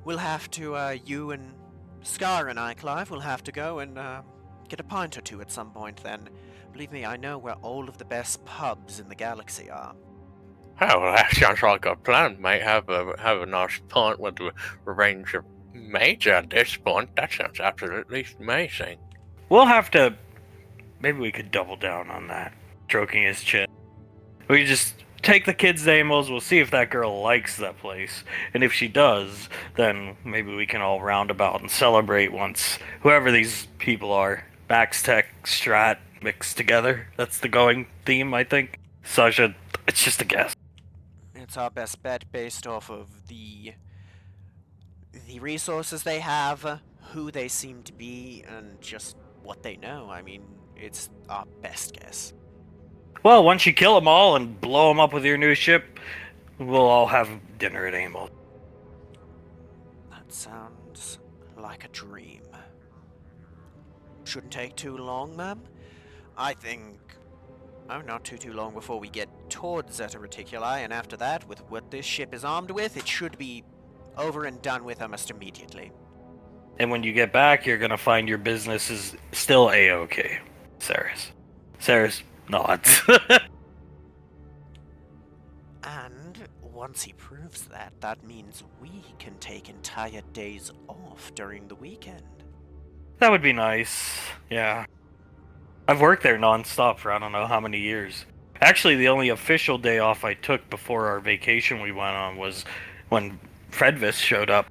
we'll have to, you and Scar and I, Clive, will have to go and get a pint or two at some point then. Believe me, I know where all of the best pubs in the galaxy are. Oh, well, that sounds like a plan, mate. Have a nice pint with the Ranger Major at this point. That sounds absolutely amazing. We'll have to... Maybe we could double down on that. Stroking his chin. We could just take the kids to Amels. We'll see if that girl likes that place. And if she does, then maybe we can all round about and celebrate once whoever these people are. Max Tech, Strat, mixed together. That's the going theme, I think. Sasha, it's just a guess. It's our best bet based off of the resources they have, who they seem to be, and just what they know. I mean, it's our best guess. Well, once you kill them all and blow them up with your new ship, we'll all have dinner at Amel. That sounds like a dream. Shouldn't take too long, ma'am. I think... Oh, not too long before we get towards Zeta Reticuli, and after that, with what this ship is armed with, it should be over and done with almost immediately. And when you get back, you're gonna find your business is still A-OK. Saris nods. And once he proves that, that means we can take entire days off during the weekend. That would be nice. Yeah. I've worked there non-stop for I don't know how many years. Actually, the only official day off I took before our vacation we went on was when Fredvis showed up.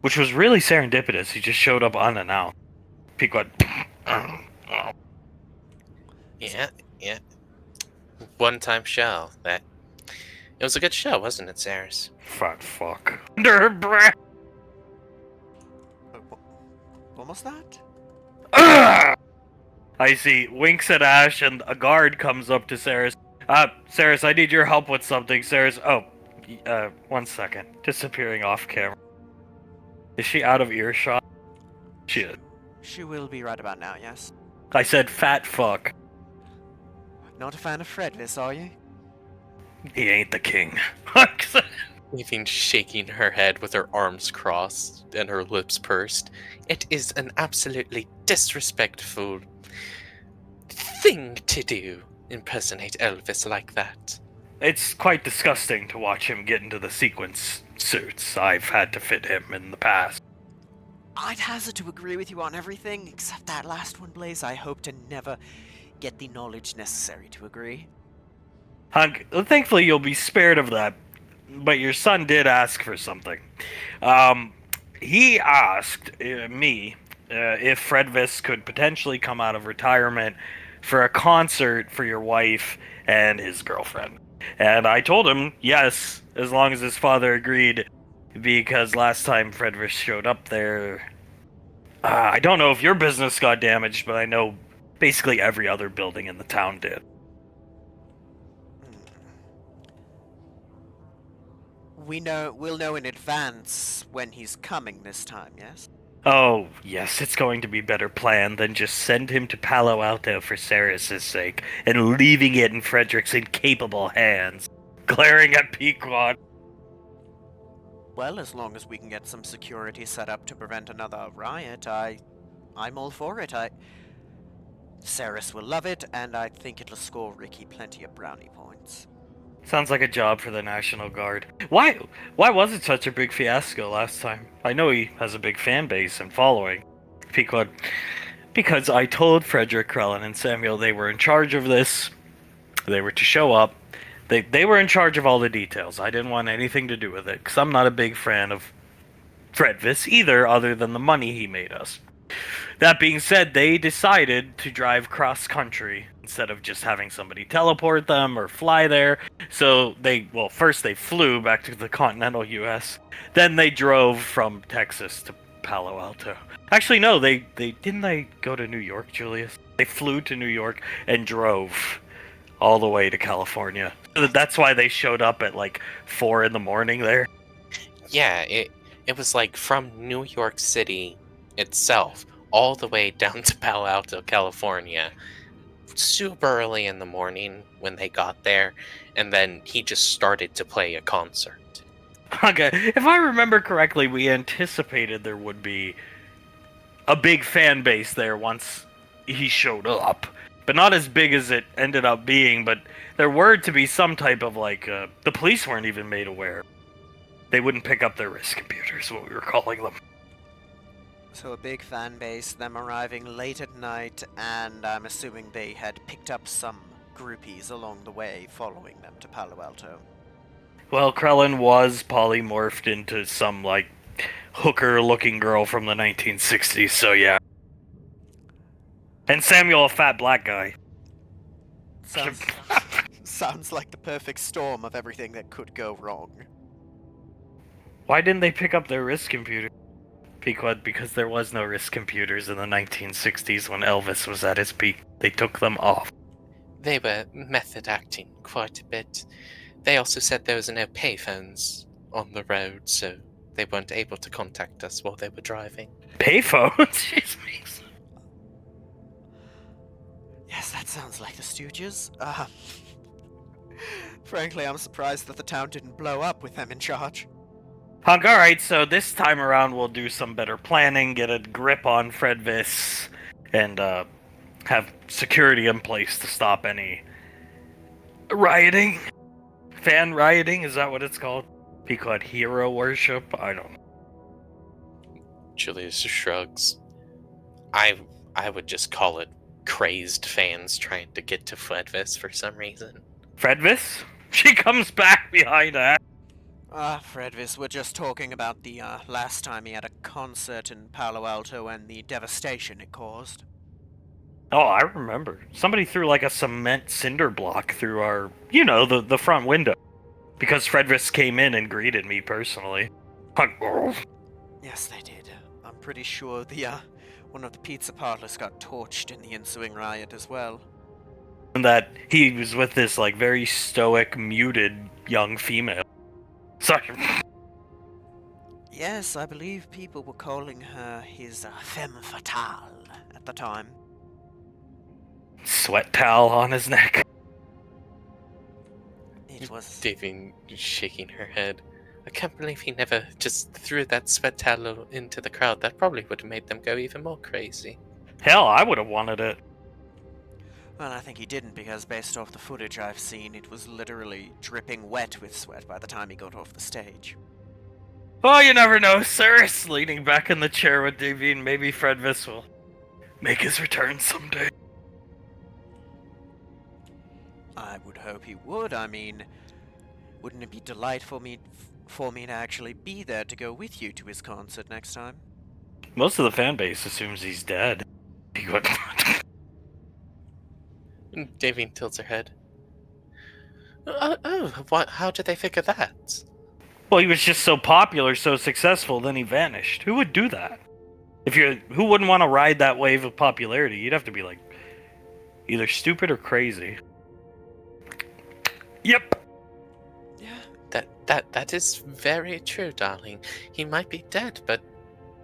which was really serendipitous. He just showed up unannounced. Pequod. Yeah. One-time show. It was a good show, wasn't it, Saris? Fat fuck. Under her breath. What was that? I see. Winks at Ash, and a guard comes up to Saris. Saris, I need your help with something. Saris, 1 second. Disappearing off camera. Is she out of earshot? She is. She will be right about now, yes. I said fat fuck. Not a fan of Fredvis, are you? He ain't the king. Leaving shaking her head with her arms crossed and her lips pursed. It is an absolutely disrespectful thing to do. Impersonate Elvis like that. It's quite disgusting to watch him get into the sequence suits. I've had to fit him in the past. I'd hazard to agree with you on everything, except that last one, Blaze. I hope to never get the knowledge necessary to agree. Hunk, thankfully you'll be spared of that, but your son did ask for something. He asked me if Fredvis could potentially come out of retirement for a concert for your wife and his girlfriend. And I told him yes, as long as his father agreed, because last time Fredvis showed up there, I don't know if your business got damaged, but I know basically every other building in the town did. We'll know in advance when he's coming this time, yes? Oh, yes, it's going to be better planned than just send him to Palo Alto for Saris's sake and leaving it in Frederick's incapable hands. Glaring at Pequod. Well, as long as we can get some security set up to prevent another riot, I'm all for it. Saris will love it, and I think it'll score Ricky plenty of brownie points. Sounds like a job for the National Guard. Why was it such a big fiasco last time? I know he has a big fan base and following. Pequod. Because I told Frederick, Krellin, and Samuel they were in charge of this. They were to show up. They were in charge of all the details. I didn't want anything to do with it, because I'm not a big fan of Fredvis either, other than the money he made us. That being said, they decided to drive cross-country instead of just having somebody teleport them or fly there. So first they flew back to the continental U.S. Then they drove from Texas to Palo Alto. Actually, no, they go to New York, Julius? They flew to New York and drove all the way to California. That's why they showed up at like 4 a.m. there. Yeah, it was like from New York City itself all the way down to Palo Alto, California, super early in the morning when they got there, and then he just started to play a concert. Okay, if I remember correctly, we anticipated there would be a big fan base there once he showed up, but not as big as it ended up being. But there were to be some type of the police weren't even made aware. They wouldn't pick up their wrist computers, what we were calling them. So a big fan base, them arriving late at night, and I'm assuming they had picked up some groupies along the way, following them to Palo Alto. Well, Krellin was polymorphed into some, hooker-looking girl from the 1960s, so yeah. And Samuel, a fat black guy. Sounds like the perfect storm of everything that could go wrong. Why didn't they pick up their wrist computer? Because there was no wrist computers in the 1960s when Elvis was at his peak. They took them off. They were method acting quite a bit. They also said there was no payphones on the road, so they weren't able to contact us while they were driving. Payphones? Jeez, makes... Yes, that sounds like the Stooges. Frankly, I'm surprised that the town didn't blow up with them in charge. Hunk, alright, so this time around we'll do some better planning, get a grip on Fredvis, and have security in place to stop any rioting. Fan rioting, is that what it's called? Pequod hero worship? I don't know. Julius shrugs. I would just call it crazed fans trying to get to Fredvis for some reason. Fredvis? She comes back behind us. Fredvis, we're just talking about the, last time he had a concert in Palo Alto and the devastation it caused. Oh, I remember. Somebody threw like a cement cinder block through our, the front window. Because Fredvis came in and greeted me personally. Yes, they did. I'm pretty sure the, one of the pizza parlors got torched in the ensuing riot as well. And that he was with this, like, very stoic, muted young female. Sorry. Yes, I believe people were calling her his femme fatale at the time. Sweat towel on his neck. It was... Davine shaking her head. I can't believe he never just threw that sweat towel into the crowd. That probably would have made them go even more crazy. Hell, I would have wanted it. Well, I think he didn't, because based off the footage I've seen, it was literally dripping wet with sweat by the time he got off the stage. Oh, you never know, Cyrus. Leaning back in the chair with Davine, maybe Fredvis will make his return someday. I would hope he would. I mean, wouldn't it be delightful for me to actually be there to go with you to his concert next time? Most of the fan base assumes he's dead. He would. Davine tilts her head. How did they figure that? Well, he was just so popular, so successful, then he vanished. Who would do that? Who wouldn't want to ride that wave of popularity? You'd have to be like either stupid or crazy. Yep. Yeah, that is very true, darling. He might be dead, but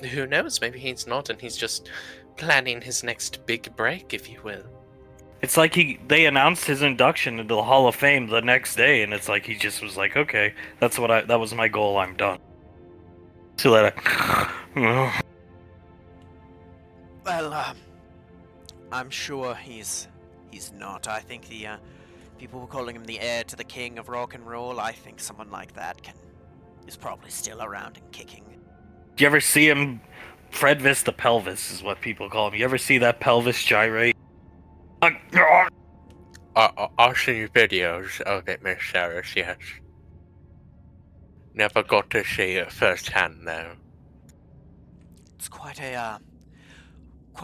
who knows? Maybe he's not, and he's just planning his next big break, if you will. It's like they announced his induction into the Hall of Fame the next day, and it's like he just was like, okay, that was my goal, I'm done. So that Well, I'm sure he's not. I think the, people were calling him the heir to the king of rock and roll. I think someone like that is probably still around and kicking. Do you ever see him? Fredvis the pelvis is what people call him. You ever see that pelvis gyrate? I've seen videos of it, Miss Cyrus, yes. Never got to see it firsthand, though. It's quite a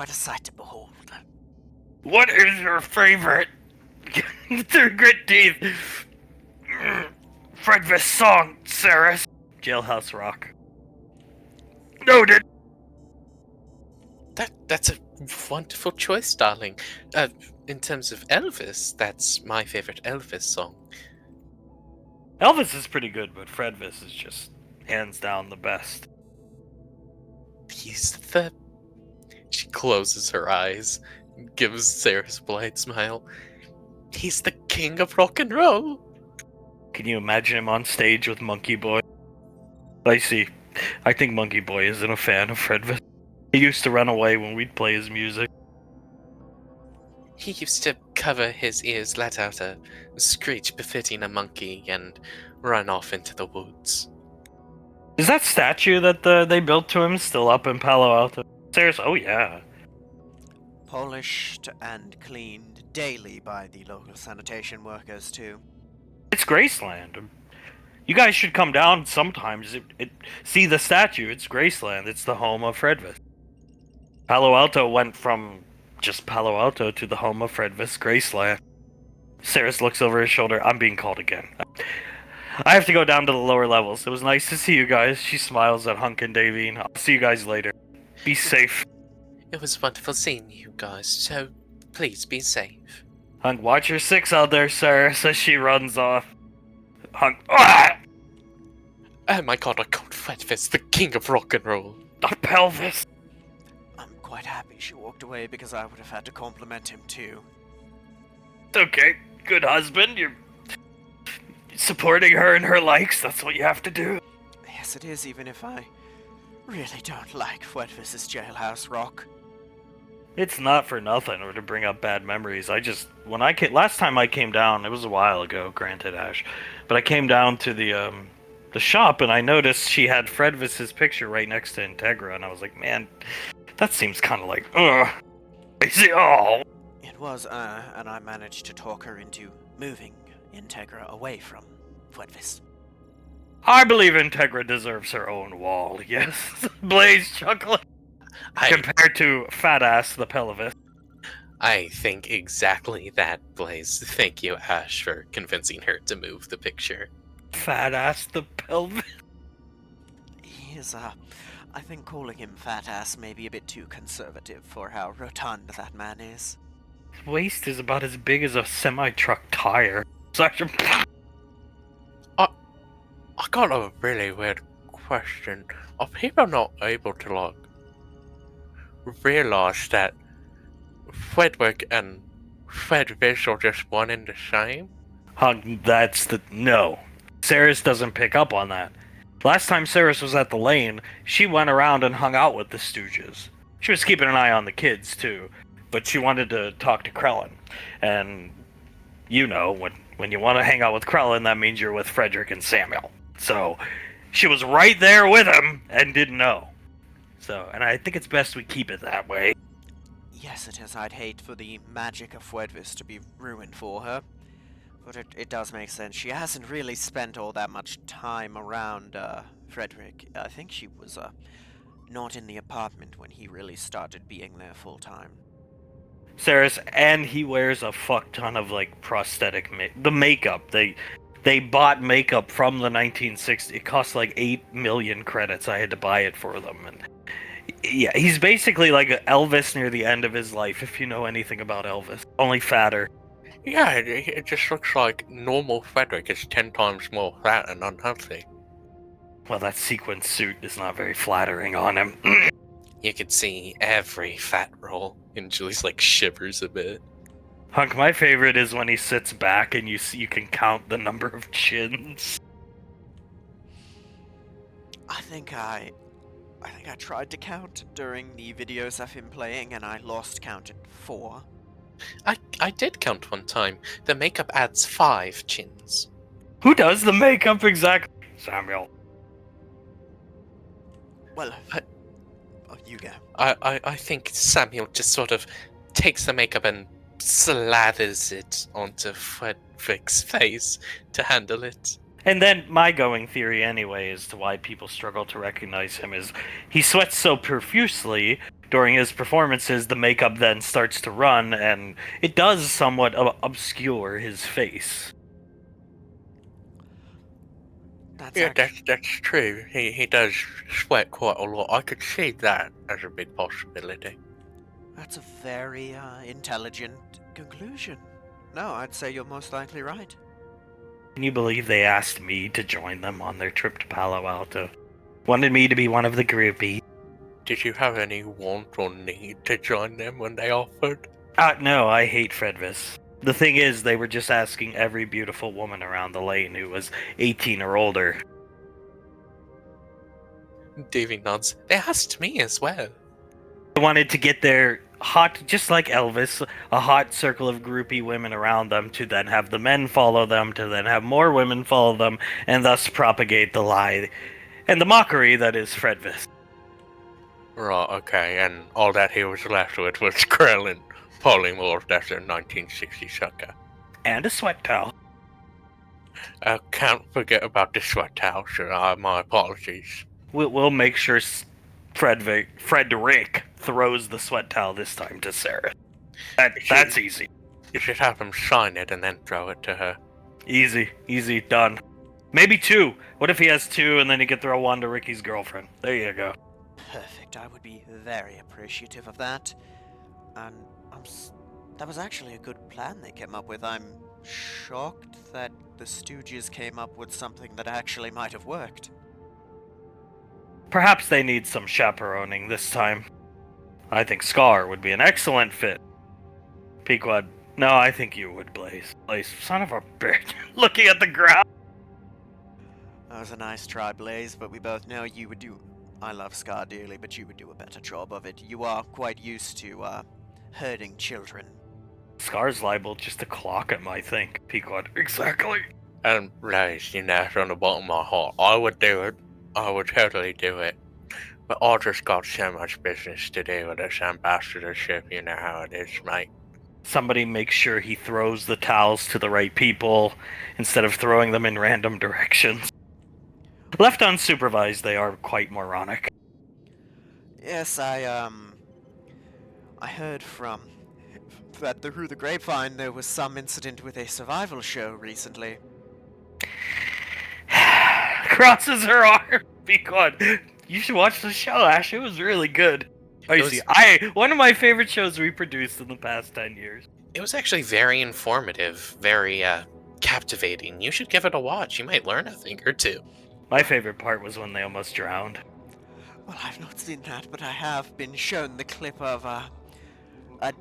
sight to behold. What is your favorite through grit teeth Fredvis song, Cyrus? Jailhouse Rock. Noted. That's a wonderful choice, darling. In terms of Elvis, that's my favorite Elvis song. Elvis is pretty good, but Fredvis is just hands down the best. He's the... She closes her eyes, gives Sarah's polite smile. He's the king of rock and roll. Can you imagine him on stage with Monkey Boy? I see. I think Monkey Boy isn't a fan of Fredvis. He used to run away when we'd play his music. He used to cover his ears, let out a screech befitting a monkey, and run off into the woods. Is that statue that they built to him still up in Palo Alto? Serious? Oh yeah. Polished and cleaned daily by the local sanitation workers, too. It's Graceland. You guys should come down sometimes. See the statue. It's Graceland. It's the home of Fredvis. Palo Alto went from just Palo Alto to the home of Fredvis, Graceland. Cyrus looks over his shoulder. I'm being called again. I have to go down to the lower levels. It was nice to see you guys. She smiles at Hunk and Davine. I'll see you guys later. Be safe. It was wonderful seeing you guys, so please be safe. Hunk, watch your six out there, Cyrus, as she runs off. Hunk, ah! Oh my god, I called Fredvis the king of rock and roll. The pelvis. I'm quite happy she walked away, because I would have had to compliment him, too. It's okay. Good husband. You're supporting her in her likes. That's what you have to do. Yes, it is, even if I really don't like Fredvis's Jailhouse Rock. It's not for nothing or to bring up bad memories. Last time I came down, it was a while ago, granted, Ash, but I came down to the shop and I noticed she had Fredvis's picture right next to Integra, and I was like, man, that seems kind of like, crazy. Oh. It was, and I managed to talk her into moving Integra away from Fredvis. I believe Integra deserves her own wall, yes. Blaze chuckling. Compared to Fat Ass the Pelvis. I think exactly that, Blaze. Thank you, Ash, for convincing her to move the picture. Fat Ass the Pelvis? He is, I think calling him fat ass may be a bit too conservative for how rotund that man is. His waist is about as big as a semi-truck tire. Such a... I got a really weird question. Are people not able to, like, realize that Frederick and Fredvish are just one and the same? That's the... No. Ceres doesn't pick up on that. Last time Ceres was at the lane, she went around and hung out with the Stooges. She was keeping an eye on the kids, too. But she wanted to talk to Krellin. And, you know, when you want to hang out with Krellin, that means you're with Frederick and Samuel. So, she was right there with him and didn't know. So, and I think it's best we keep it that way. Yes, it is. I'd hate for the magic of Fuedvis to be ruined for her. But it does make sense. She hasn't really spent all that much time around, Frederick. I think she was, not in the apartment when he really started being there full time. Ceres, and he wears a fuck ton of, like, prosthetic the makeup. They bought makeup from the 1960s. It cost like 8 million credits. I had to buy it for them. And yeah, he's basically like Elvis near the end of his life, if you know anything about Elvis. Only fatter. Yeah, it just looks like normal Frederick is 10 times more fat and unhealthy. Well, that sequin suit is not very flattering on him. You could see every fat roll, and Julie's like shivers a bit. Hunk, my favorite is when he sits back and you can count the number of chins. I think I tried to count during the videos of him playing, and I lost count at 4. I did count one time. The makeup adds 5 chins. Who does the makeup exactly? Samuel. Well, you go. I think Samuel just sort of takes the makeup and slathers it onto Frederick's face to handle it. And then my going theory anyway as to why people struggle to recognize him is he sweats so profusely during his performances, the makeup then starts to run, and it does somewhat obscure his face. That's true. He does sweat quite a lot. I could see that as a big possibility. That's a very, intelligent conclusion. No, I'd say you're most likely right. Can you believe they asked me to join them on their trip to Palo Alto? Wanted me to be one of the groupies. Did you have any want or need to join them when they offered? No, I hate Fredvis. The thing is, they were just asking every beautiful woman around the lane who was 18 or older. Davy nods. They asked me as well. They wanted to get their hot, just like Elvis, a hot circle of groupie women around them to then have the men follow them, to then have more women follow them, and thus propagate the lie and the mockery that is Fredvis. Right, okay, and all that he was left with was Krellin polymorphed as a 1960 sucker. And a sweat towel. I can't forget about the sweat towel, sir. My apologies. We'll make sure Frederick throws the sweat towel this time to Sarah. That's easy. You should have him sign it and then throw it to her. Easy, done. Maybe 2. What if he has 2 and then he could throw 1 to Ricky's girlfriend? There you go. Perfect. I would be very appreciative of that. And that was actually a good plan they came up with. I'm shocked that the Stooges came up with something that actually might have worked. Perhaps they need some chaperoning this time. I think Scar would be an excellent fit. Pequod, no, I think you would, Blaze. Blaze, son of a bitch. Looking at the ground. That was a nice try, Blaze, but we both know you would do... I love Scar dearly, but you would do a better job of it. You are quite used to, hurting children. Scar's liable just to clock him, I think. Pequod, exactly. And Blaze, you know, from the bottom of my heart, I would do it. I would totally do it. But I just got so much business to do with this ambassadorship, you know how it is, mate. Somebody make sure he throws the towels to the right people instead of throwing them in random directions. Left unsupervised, they are quite moronic. Yes, I heard from through the grapevine there was some incident with a survival show recently. Crosses her arm. Be good. You should watch the show, Ash. It was really good. One of my favorite shows we produced in the past 10 years. It was actually very informative, very captivating. You should give it a watch. You might learn a thing or two. My favorite part was when they almost drowned. Well, I've not seen that, but I have been shown the clip of a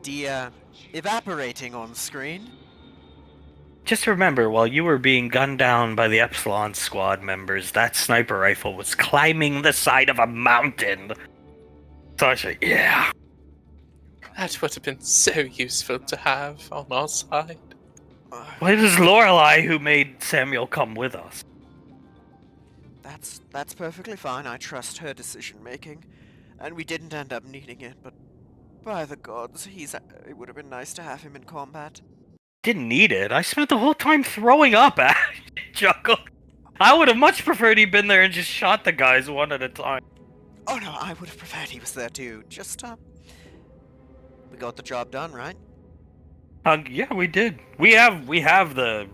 deer evaporating on screen. Just remember, while you were being gunned down by the Epsilon squad members, that sniper rifle was climbing the side of a mountain. Sasha, yeah. That would have been so useful to have on our side. Well, it was Lorelei who made Samuel come with us. That's perfectly fine. I trust her decision making, and we didn't end up needing it. But by the gods, it would have been nice to have him in combat. Didn't need it. I spent the whole time throwing up at Chuckle. I would have much preferred he'd been there and just shot the guys one at a time. Oh no, I would have preferred he was there too. Just we got the job done, right? Yeah, we did. We have the,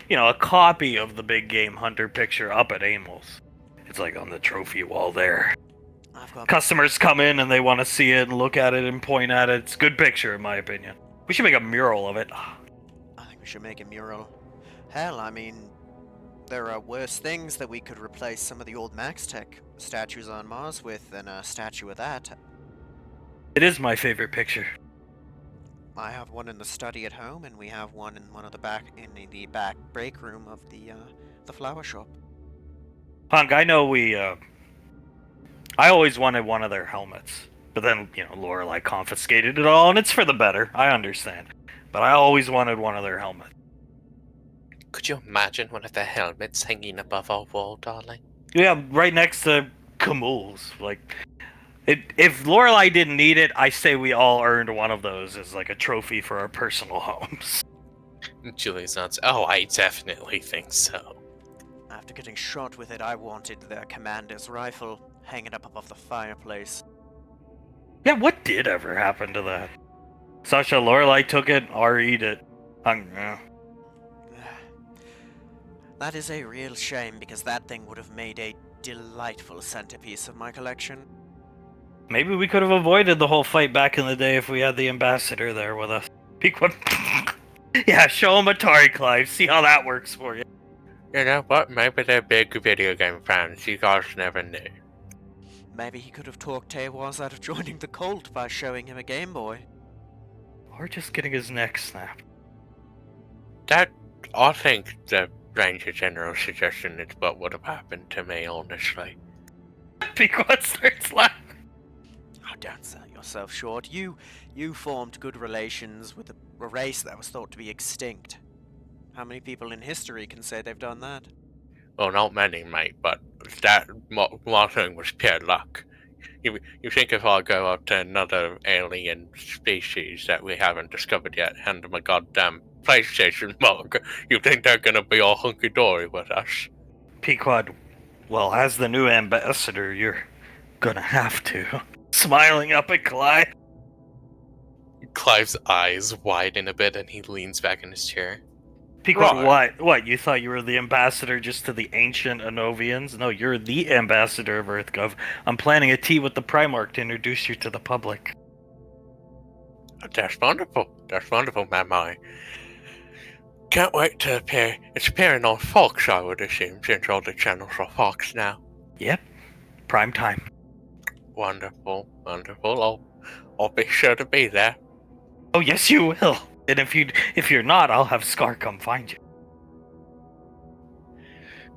a copy of the big game hunter picture up at Amels. It's like on the trophy wall there. Customers come in and they want to see it and look at it and point at it. It's a good picture, in my opinion. We should make a mural of it. I think we should make a mural. Hell, I mean, there are worse things that we could replace some of the old Max Tech statues on Mars with than a statue of that. It is my favorite picture. I have one in the study at home, and we have one in the back break room of the flower shop. Hunk, I know I always wanted one of their helmets, but then, Lorelei confiscated it all, and it's for the better. I understand. But I always wanted one of their helmets. Could you imagine one of the helmets hanging above our wall, darling? Yeah, right next to Camille's. If Lorelei didn't need it, I say we all earned one of those as like a trophy for our personal homes. Julie's nods. Oh, I definitely think so. After getting shot with it, I wanted the commander's rifle hanging up above the fireplace. Yeah, what did ever happen to that? Sasha, Lorelei took it, or eat it. That is a real shame, because that thing would have made a delightful centerpiece of my collection. Maybe we could have avoided the whole fight back in the day if we had the ambassador there with us. Yeah, show him Atari, Clive. See how that works for you. You know what? Maybe they're big video game fans. You guys never knew. Maybe he could have talked Tawaz out of joining the cult by showing him a Game Boy. Or just getting his neck snapped. I think the Ranger General's suggestion is what would have happened to me, honestly. Pequod starts laughing. Oh, don't sell yourself short. You formed good relations with a race that was thought to be extinct. How many people in history can say they've done that? Well, not many, mate, but that my thing was pure luck. You think if I go out to another alien species that we haven't discovered yet, hand them a goddamn PlayStation mug, you think they're gonna be all hunky-dory with us? Pequod, well, as the new ambassador, you're gonna have to. Smiling up at Clive. Clive's eyes widen a bit and he leans back in his chair. Pequod, what? You thought you were the ambassador just to the ancient Anovians? No, you're the ambassador of EarthGov. I'm planning a tea with the Primarch to introduce you to the public. That's wonderful. That's wonderful, Mamai. Can't wait to appear. It's appearing on Fox, I would assume, since all the channels are Fox now. Yep. Prime time. Wonderful, wonderful. I'll be sure to be there. Oh, yes, you will. And if you're not, I'll have Scar come find you.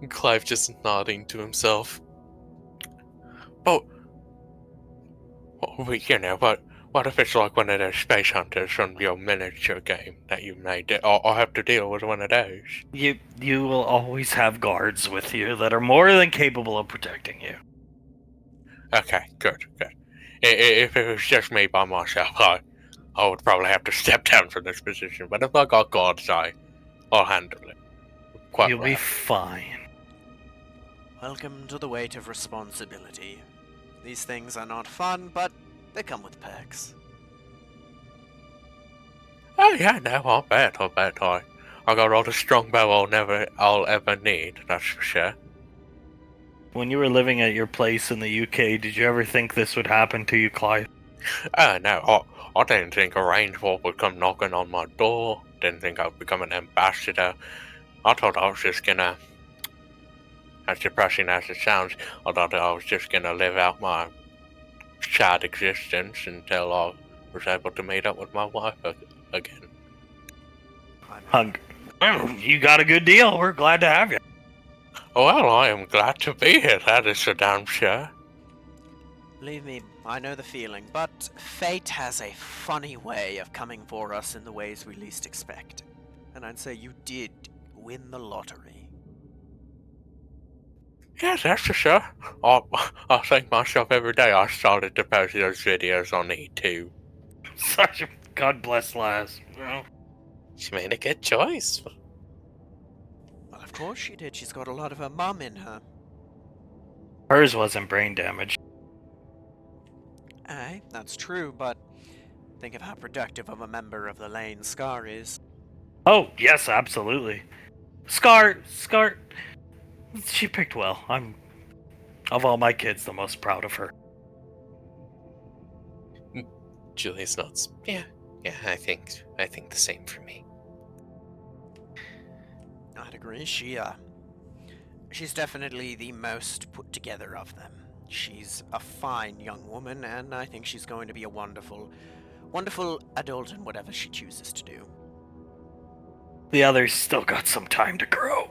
Clive just nodding to himself. But, what if it's like one of those space hunters from your miniature game that you made? I'll have to deal with one of those. You will always have guards with you that are more than capable of protecting you. Okay, good. If it was just me by myself, I would probably have to step down from this position. But if I got guards, I'll handle it. You'll be fine. Welcome to the weight of responsibility. These things are not fun, but they come with perks. Oh yeah, no, I bet I got all the strongbow I'll ever need, that's for sure. When you were living at your place in the UK, did you ever think this would happen to you, Clive? No, I didn't think a rainfall would come knocking on my door. Didn't think I'd become an ambassador. I thought I was just gonna, as depressing as it sounds, I thought I was just gonna live out my sad existence until I was able to meet up with my wife again. Hung. Well, you got a good deal. We're glad to have you. Well, I am glad to be here, that is for damn sure. Believe me, I know the feeling, but fate has a funny way of coming for us in the ways we least expect. And I'd say you did win the lottery. Yes, that's for sure. I thank myself every day I started to post those videos on YouTube. Such a God bless lass. Well, She made a good choice. Well, of course she did. She's got a lot of her mum in her. hers wasn't brain damage. Aye, that's true, but think of how productive of a member of the Lane Scar is. Oh, yes, absolutely. Scar, she picked well. I'm, of all my kids, the most proud of her. Julius nods. Yeah, I think the same for me. I'd agree. She's definitely the most put together of them. She's a fine young woman, and I think she's going to be a wonderful adult in whatever she chooses to do. The others still got some time to grow.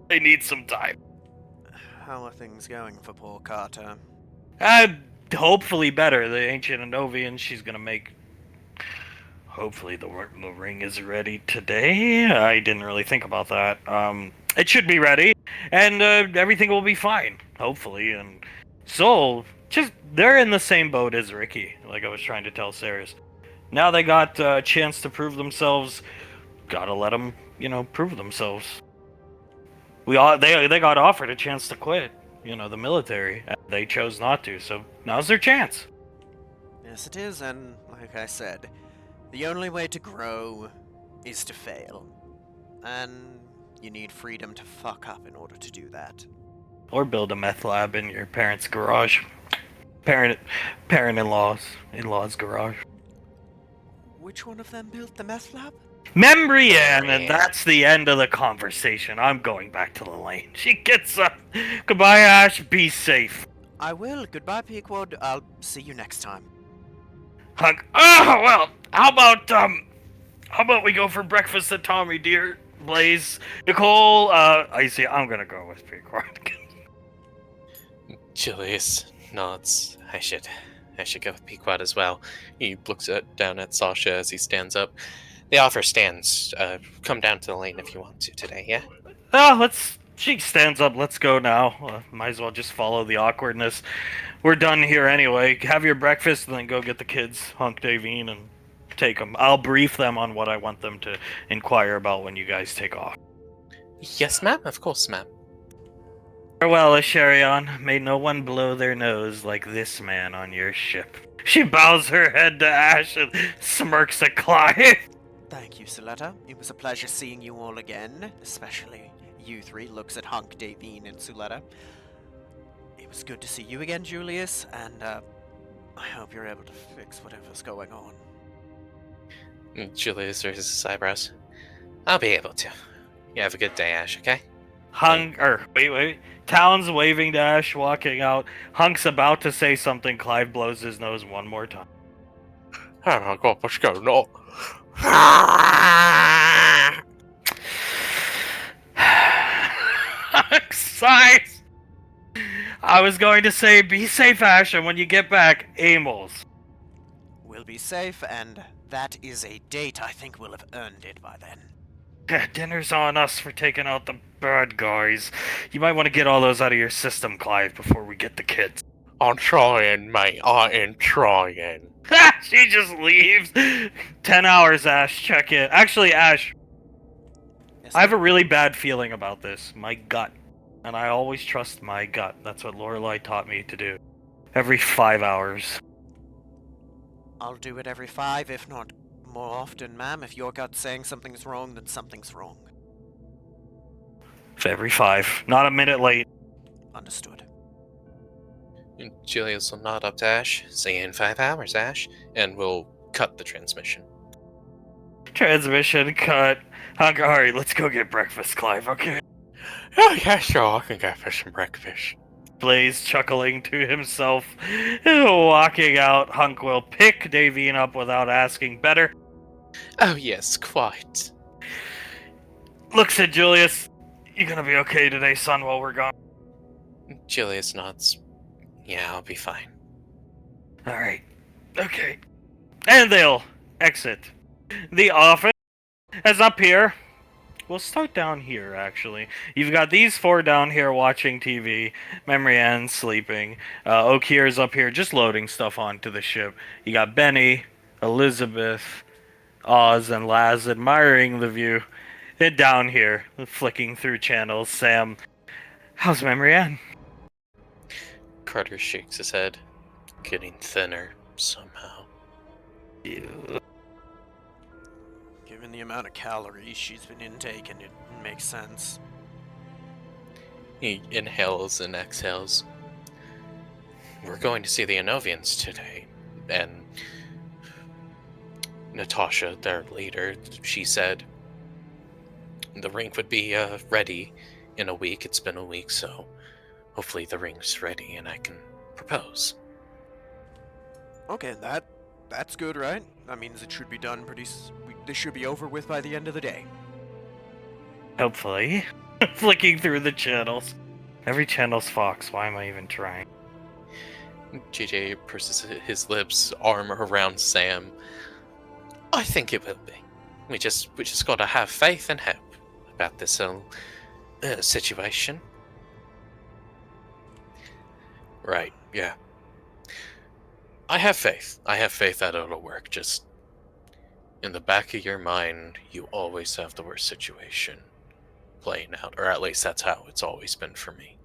They need some time. How are things going for poor Carter? Hopefully better. The ancient Anovian, she's gonna make. Hopefully the ring is ready today. I didn't really think about that. It should be ready, and everything will be fine. Hopefully, and Soul, they're in the same boat as Ricky. Like I was trying to tell Saris. Now they got a chance to prove themselves. Gotta let them, prove themselves. They got offered a chance to quit, the military, and they chose not to. So now's their chance. Yes, it is, and like I said, the only way to grow is to fail. And you need freedom to fuck up in order to do that. Or build a meth lab in your parents' garage. In-law's garage. Which one of them built the meth lab? Membrian, and that's the end of the conversation. I'm going back to the lane. She gets up. Goodbye, Ash. Be safe. I will. Goodbye, Pequod. I'll see you next time. Hug. Oh, well, how about we go for breakfast at Tommy, dear? Blaze, Nicole, Icy, I'm gonna go with Pequod. Julius nods. I should go with Pequod as well. He looks down at Sasha as he stands up. The offer stands. Come down to the lane if you want to today, yeah? Oh, she stands up. Let's go now. Might as well just follow the awkwardness. We're done here anyway. Have your breakfast and then go get the kids, Hunk Davine, and take them. I'll brief them on what I want them to inquire about when you guys take off. Yes, ma'am. Of course, ma'am. Farewell, Asherion. May no one blow their nose like this man on your ship. She bows her head to Ash and smirks at Clive. Thank you, Soletta. It was a pleasure seeing you all again, especially you three. Looks at Hunk, Davine, and Suletta. It was good to see you again, Julius, and I hope you're able to fix whatever's going on. Julius raises his eyebrows. I'll be able to. You have a good day, Ash, okay? Wait. Talon's waving to Ash, walking out. Hunk's about to say something. Clive blows his nose one more time. Oh my god, what's going on? Hunk sighs. I was going to say, be safe, Ash, and when you get back, Amos. We'll be safe, and that is a date I think we'll have earned it by then. Dinner's on us for taking out the bad guys. You might want to get all those out of your system, Clive, before we get the kids. I'm trying, mate. I am trying. She just leaves. 10 hours, Ash. Check it. Actually, Ash, Yes, I have a really bad feeling about this. My gut. And I always trust my gut. That's what Lorelai taught me to do. Every 5 hours. I'll do it every 5, if not more often, ma'am. If your gut's saying something's wrong, then something's wrong. Every 5. Not a minute late. Understood. Julius will nod up to Ash. See you in 5 hours, Ash. And we'll cut the transmission. Transmission cut. Alright, let's go get breakfast, Clive, okay? Oh, yeah, sure, I can go for some breakfast. Blaze chuckling to himself. Walking out, Hunk will pick Davine up without asking better. Oh, yes, quite. Looks at Julius. You gonna be okay today, son, while we're gone? Julius nods. Yeah, I'll be fine. Alright. Okay. And they'll exit the office. As up here, we'll start down here, actually. You've got these 4 down here watching TV. Memory Ann's sleeping. Okir's up here just loading stuff onto the ship. You got Benny, Elizabeth, Oz, and Laz admiring the view. And down here, flicking through channels, Sam. How's Memory Ann? Carter shakes his head. Getting thinner, somehow. Ew. Given the amount of calories she's been intaking, it makes sense. He inhales and exhales. We're going to see the Anovians today, and Natasha, their leader, she said the ring would be ready in a week. It's been a week, so hopefully the ring's ready and I can propose. Okay, that's good, right? That means it should be done this should be over with by the end of the day. Hopefully. Flicking through the channels. Every channel's Fox. Why am I even trying? JJ purses his lips, arm around Sam. I think it will be. We just gotta have faith and hope about this whole situation. Right, yeah. I have faith. I have faith that it'll work. Just in the back of your mind, you always have the worst situation playing out. Or at least that's how it's always been for me.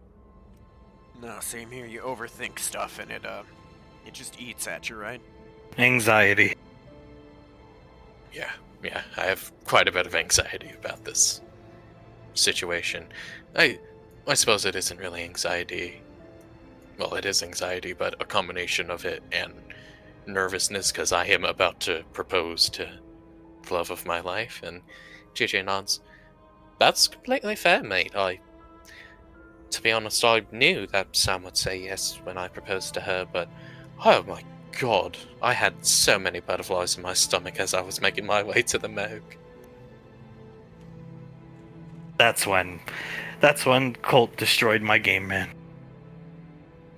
No, same here. You overthink stuff and it just eats at you, right? Anxiety. Yeah, I have quite a bit of anxiety about this situation. I suppose it isn't really anxiety. Well, it is anxiety, but a combination of it and nervousness because I am about to propose to the love of my life. And JJ nods. That's completely fair, mate. To be honest, I knew that Sam would say yes when I proposed to her, but oh my god, I had so many butterflies in my stomach as I was making my way to the Moog. That's when Colt destroyed my game, man.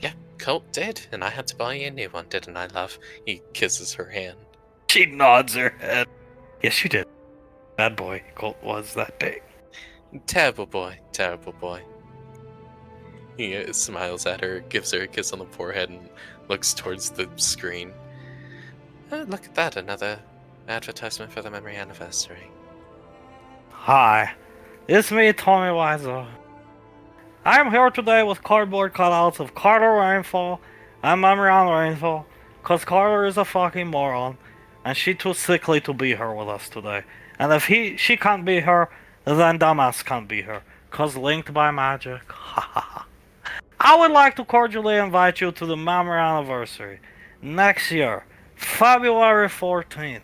Yeah, Colt did, and I had to buy you a new one, didn't I, love? He kisses her hand. She nods her head. Yes, you did. Bad boy Colt was that day. Terrible boy, terrible boy. He smiles at her, gives her a kiss on the forehead, and looks towards the screen. Look at that, another advertisement for the memory anniversary. Hi, it's me, Tommy Wiseau. I'm here today with cardboard cutouts of Carter Rainfall and Marianne Rainfall, cause Carter is a fucking moron, and she too sickly to be here with us today. And if she can't be here, then Dumbass can't be here, cause linked by magic. Ha ha ha. I would like to cordially invite you to the memory anniversary next year, February 14th.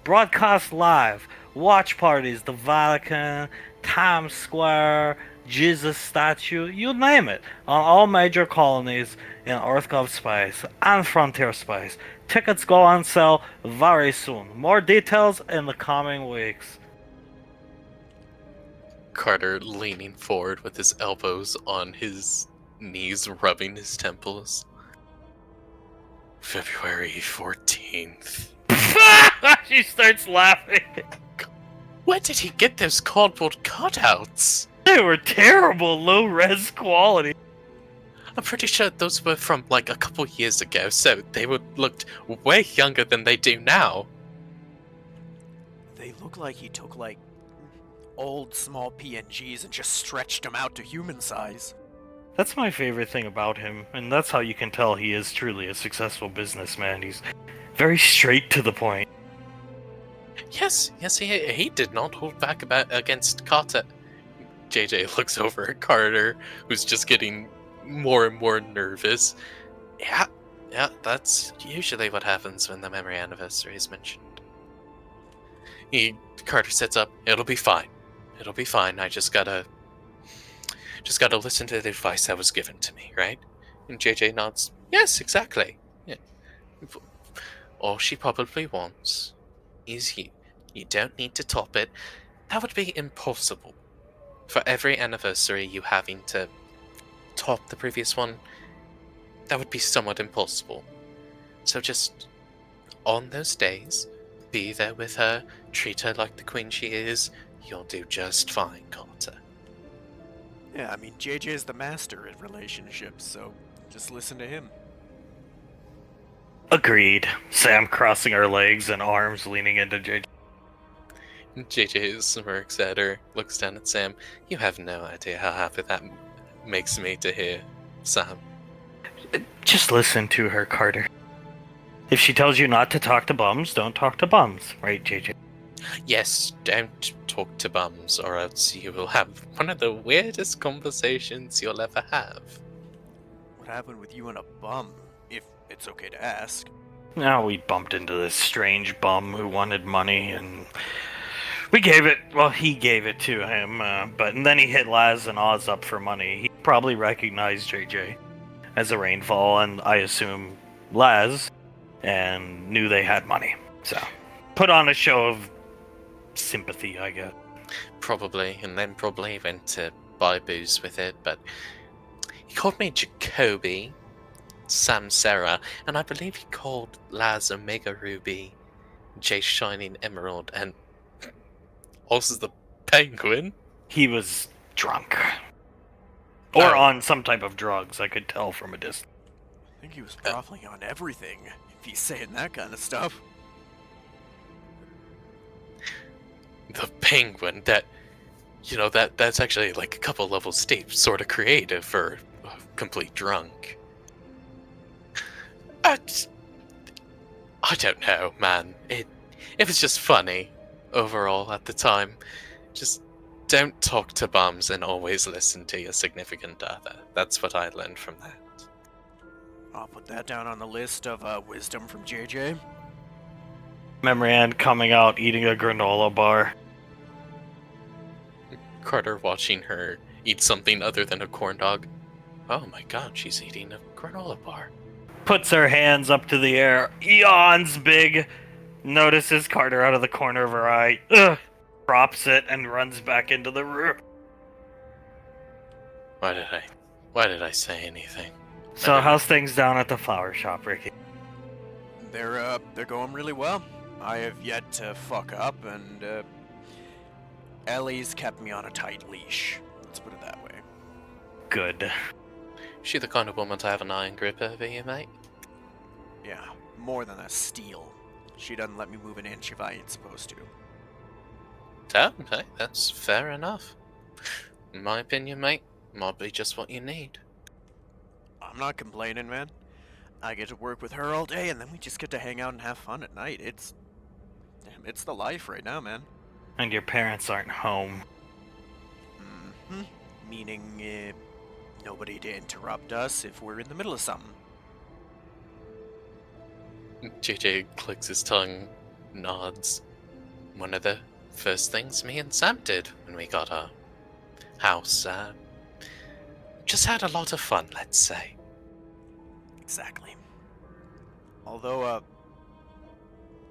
Broadcast live, watch parties, the Vatican, Times Square, Jesus statue, you name it, on all major colonies in EarthGov space and Frontier space. Tickets go on sale very soon. More details in the coming weeks. Carter leaning forward with his elbows on his knees, rubbing his temples. February 14th. She starts laughing. Where did he get those cardboard cutouts? They were terrible, low-res quality. I'm pretty sure those were from like a couple years ago, so they would looked way younger than they do now. They look like he took like old small PNGs and just stretched them out to human size. That's my favorite thing about him, and that's how you can tell he is truly a successful businessman. He's very straight to the point. Yes, he did not hold back against Carter. JJ looks over at Carter, who's just getting more and more nervous. Yeah, that's usually what happens when the memory anniversary is mentioned. Carter sits up. It'll be fine. I just gotta listen to the advice that was given to me, right? And JJ nods. Yes, exactly. Yeah. All she probably wants is you. You don't need to top it. That would be impossible. For every anniversary you having to top the previous one, that would be somewhat impossible. So just, on those days, be there with her, treat her like the queen she is, you'll do just fine, Carter. Yeah, I mean, JJ is the master at relationships, so just listen to him. Agreed. Sam crossing her legs and arms leaning into JJ. JJ smirks at her, looks down at Sam. You have no idea how happy that makes me to hear, Sam. Just listen to her, Carter. If she tells you not to talk to bums, don't talk to bums, right, JJ? Yes, don't talk to bums, or else you will have one of the weirdest conversations you'll ever have. What happened with you and a bum, if it's okay to ask? Now we bumped into this strange bum who wanted money, and we gave it, well, he gave it to him, and then he hit Laz and Oz up for money. He probably recognized JJ as a rainfall, and I assume Laz, and knew they had money. So, put on a show of sympathy, I guess. Probably, and then probably went to buy booze with it, but he called me Jacoby, Sam Sarah, and I believe he called Laz Omega Ruby, Jay Shining Emerald, and also the Penguin. He was drunk. Or on some type of drugs, I could tell from a distance. I think he was profiling on everything, if he's saying that kind of stuff. The Penguin, that's actually like a couple levels steep, sort of creative for a complete drunk. I don't know, man. It was just funny overall at the time. Just don't talk to bums and always listen to your significant other. That's what I learned from that. I'll put that down on the list of wisdom from JJ. Memory Ann coming out eating a granola bar. Carter watching her eat something other than a corn dog. Oh my god, she's eating a granola bar. Puts her hands up to the air, yawns big, notices Carter out of the corner of her eye, drops it, and runs back into the room. Why did I say anything? So how's things down at the flower shop, Ricky? They're going really well. I have yet to fuck up, and Ellie's kept me on a tight leash. Let's put it that way. Good. She the kind of woman to have an iron grip over you, mate? Yeah, more than a steal. She doesn't let me move an inch if I ain't supposed to. Okay, that's fair enough. In my opinion, mate, might be just what you need. I'm not complaining, man. I get to work with her all day, and then we just get to hang out and have fun at night. It's the life right now, man. And your parents aren't home. Mm-hmm. Meaning, nobody to interrupt us if we're in the middle of something. JJ clicks his tongue, nods. One of the first things me and Sam did when we got our house. Just had a lot of fun, let's say. Exactly. Although,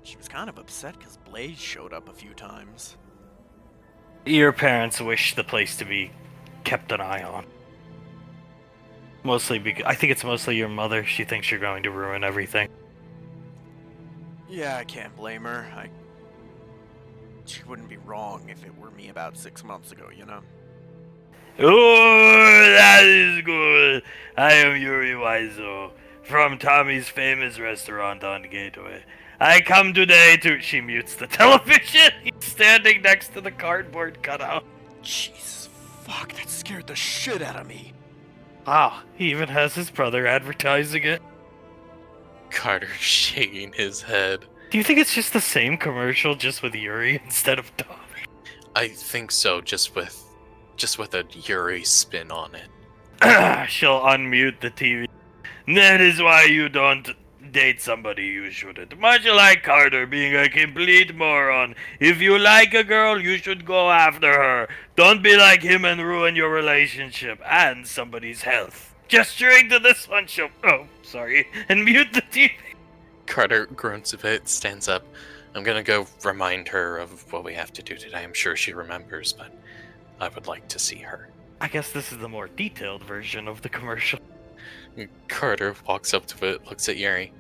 she was kind of upset because Blaze showed up a few times. Your parents wish the place to be kept an eye on. Mostly because I think it's mostly your mother. She thinks you're going to ruin everything. Yeah, I can't blame her. She wouldn't be wrong if it were me about 6 months ago, you know? Oh, that is good. I am Yuri Wiseau from Tommy's famous restaurant on Gateway. I come today to... She mutes the television. He's standing next to the cardboard cutout. Jesus fuck, that scared the shit out of me. Wow, he even has his brother advertising it. Carter shaking his head. Do you think it's just the same commercial, just with Yuri instead of Tommy? I think so, just with a Yuri spin on it. She'll unmute the TV. That is why you don't date somebody you shouldn't. Much like Carter being a complete moron. If you like a girl, you should go after her. Don't be like him and ruin your relationship and somebody's health. Gesturing to this one, she'll... Oh, sorry. And mute the TV. Carter grunts a bit, stands up. I'm gonna go remind her of what we have to do today. I'm sure she remembers, but I would like to see her. I guess this is the more detailed version of the commercial. Carter walks up to it, looks at Yuri.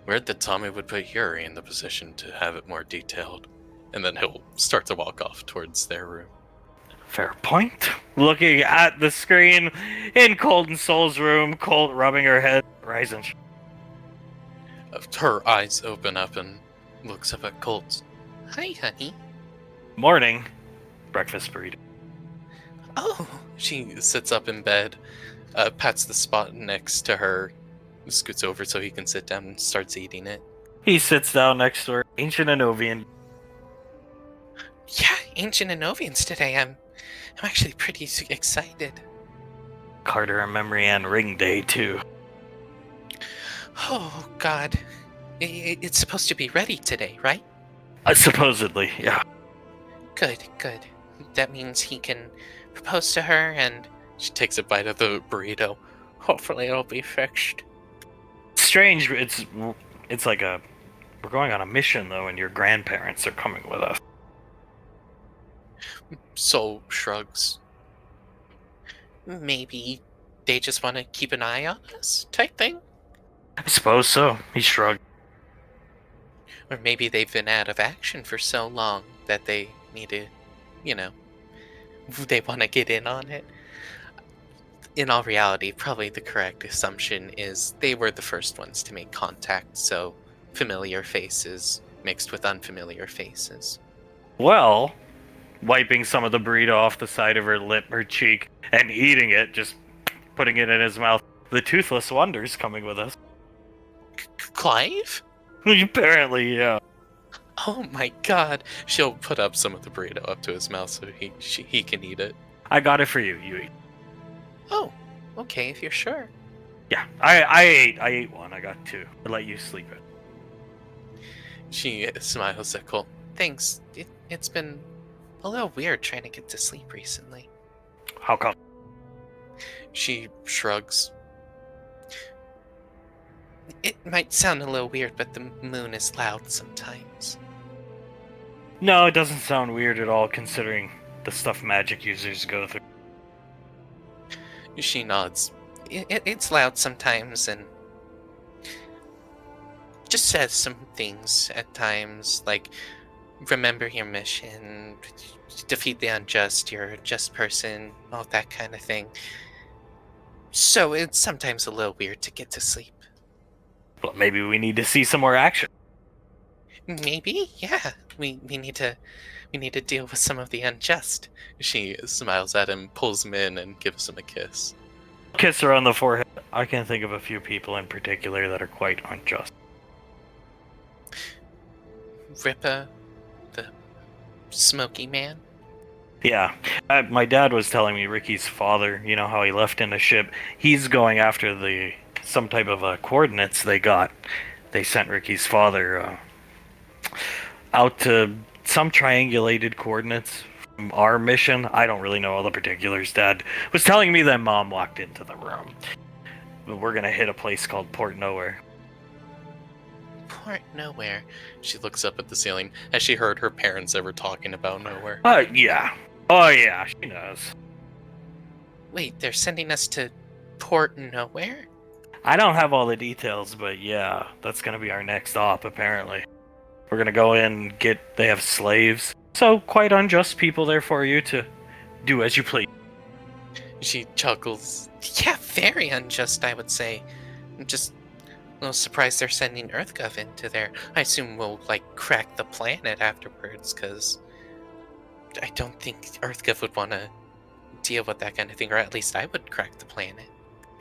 Weird that Tommy would put Yuri in the position to have it more detailed. And then he'll start to walk off towards their room. Fair point. Looking at the screen in Colt and Soul's room, Colt rubbing her head, rising. Her eyes open up and looks up at Colt. Hi, honey. Morning. Breakfast burrito. Oh. She sits up in bed, pats the spot next to her, scoots over so he can sit down and starts eating it. He sits down next to her. Ancient Anovian. Yeah, Ancient Anovians today. I'm actually pretty excited. Carter and Memory Ann Ring Day, too. Oh, God. It's supposed to be ready today, right? Supposedly, yeah. Good. That means he can propose to her, and she takes a bite of the burrito. Hopefully it'll be fixed. Strange, it's like we're going on a mission, though, and your grandparents are coming with us. Soul shrugs. Maybe they just want to keep an eye on us, type thing? I suppose so. He shrugged. Or maybe they've been out of action for so long that they need to, they want to get in on it. In all reality, probably the correct assumption is they were the first ones to make contact, so familiar faces mixed with unfamiliar faces. Well, wiping some of the burrito off the side of her lip, her cheek, and eating it, just putting it in his mouth. The Toothless Wonder's coming with us. Clive? Apparently, yeah. Oh my god. She'll put up some of the burrito up to his mouth so he can eat it. I got it for you, Yui. Oh, okay, if you're sure. Yeah, I ate one. I got two. I'll let you sleep it. She smiles at Cole. Thanks. It's been a little weird trying to get to sleep recently. How come? She shrugs. It might sound a little weird, but the moon is loud sometimes. No, it doesn't sound weird at all, considering the stuff magic users go through. She nods. It's loud sometimes, and just says some things at times, like, remember your mission, defeat the unjust, you're a just person, all that kind of thing. So it's sometimes a little weird to get to sleep. Well, maybe we need to see some more action. Maybe, yeah. We need to deal with some of the unjust. She smiles at him, pulls him in, and gives him a kiss. Kiss her on the forehead. I can think of a few people in particular that are quite unjust. Rippa, the smoky man? Yeah. My dad was telling me Ricky's father, you know how he left in the ship, he's going after some type of coordinates they got. They sent Ricky's father out to some triangulated coordinates from our mission. I don't really know all the particulars. Dad was telling me that Mom walked into the room. But we're gonna hit a place called Port Nowhere. Port Nowhere. She looks up at the ceiling. Has she heard her parents ever talking about Nowhere? Yeah. Oh yeah, she knows. Wait, they're sending us to Port Nowhere? I don't have all the details, but yeah, that's gonna be our next op, apparently. We're gonna go in, they have slaves. So, quite unjust people there for you to do as you please. She chuckles. Yeah, very unjust, I would say. I'm just a little surprised they're sending EarthGov into there. I assume we'll, crack the planet afterwards, because I don't think EarthGov would want to deal with that kind of thing, or at least I would crack the planet.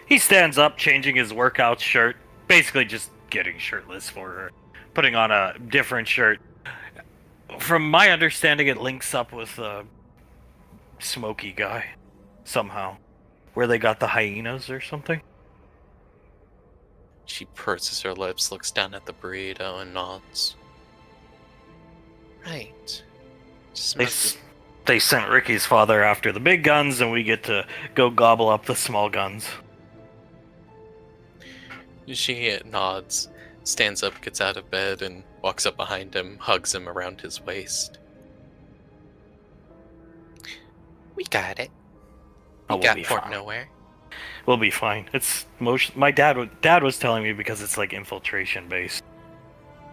He stands up, changing his workout shirt, basically just getting shirtless for her, putting on a different shirt. From my understanding, it links up with the Smoky guy, somehow. Where they got the hyenas or something. She purses her lips, looks down at the burrito, and nods. Right. Just must be- They sent Ricky's father after the big guns, and we get to go gobble up the small guns. She nods, stands up, gets out of bed, and walks up behind him, hugs him around his waist. We got it. Oh, We we'll got be Port fine. Nowhere. We'll be fine. It's my dad was telling me because it's like infiltration based.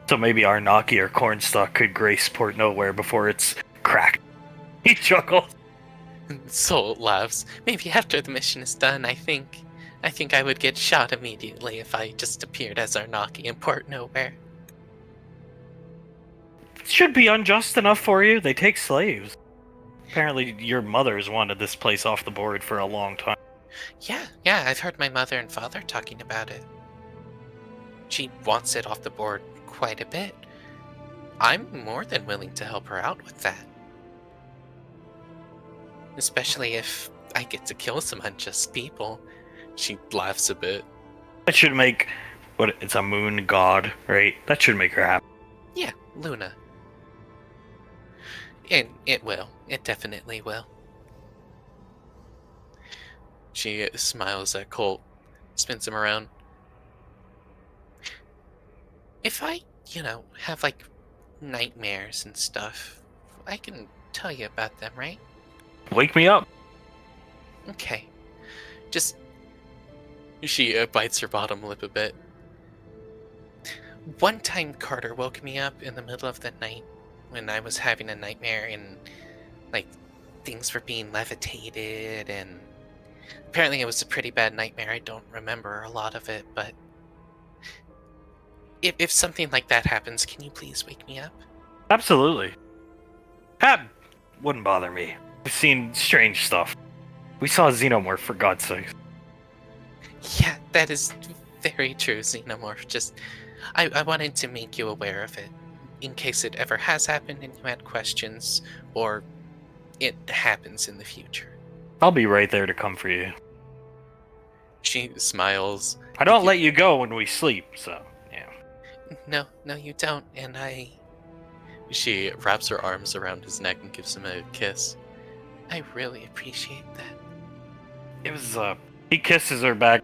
So maybe Arnaki or Cornstalk could grace Port Nowhere before it's cracked. He chuckles. Soul laughs. Maybe after the mission is done, I think I would get shot immediately if I just appeared as Arnaki in Port Nowhere. Should be unjust enough for you. They take slaves. Apparently your mother's wanted this place off the board for a long time. Yeah, I've heard my mother and father talking about it. She wants it off the board quite a bit. I'm more than willing to help her out with that. Especially if I get to kill some unjust people. She laughs a bit. That should make it's a moon god, right? That should make her happy. Yeah, Luna. And it will. It definitely will. She smiles at Colt, spins him around. If I, have like nightmares and stuff, I can tell you about them, right? Wake me up. Okay. Just. She bites her bottom lip a bit. One time Carter woke me up in the middle of the night when I was having a nightmare and, like, things were being levitated and. Apparently it was a pretty bad nightmare. I don't remember a lot of it, but. If something like that happens, can you please wake me up? Absolutely. That wouldn't bother me. We've seen strange stuff. We saw a xenomorph, for God's sake. Yeah, that is very true, Xenomorph. Just, I wanted to make you aware of it, in case it ever has happened and you had questions, or it happens in the future. I'll be right there to come for you. She smiles. I don't let you go when we sleep, so, yeah. No, you don't, and She wraps her arms around his neck and gives him a kiss. I really appreciate that. It was, he kisses her back.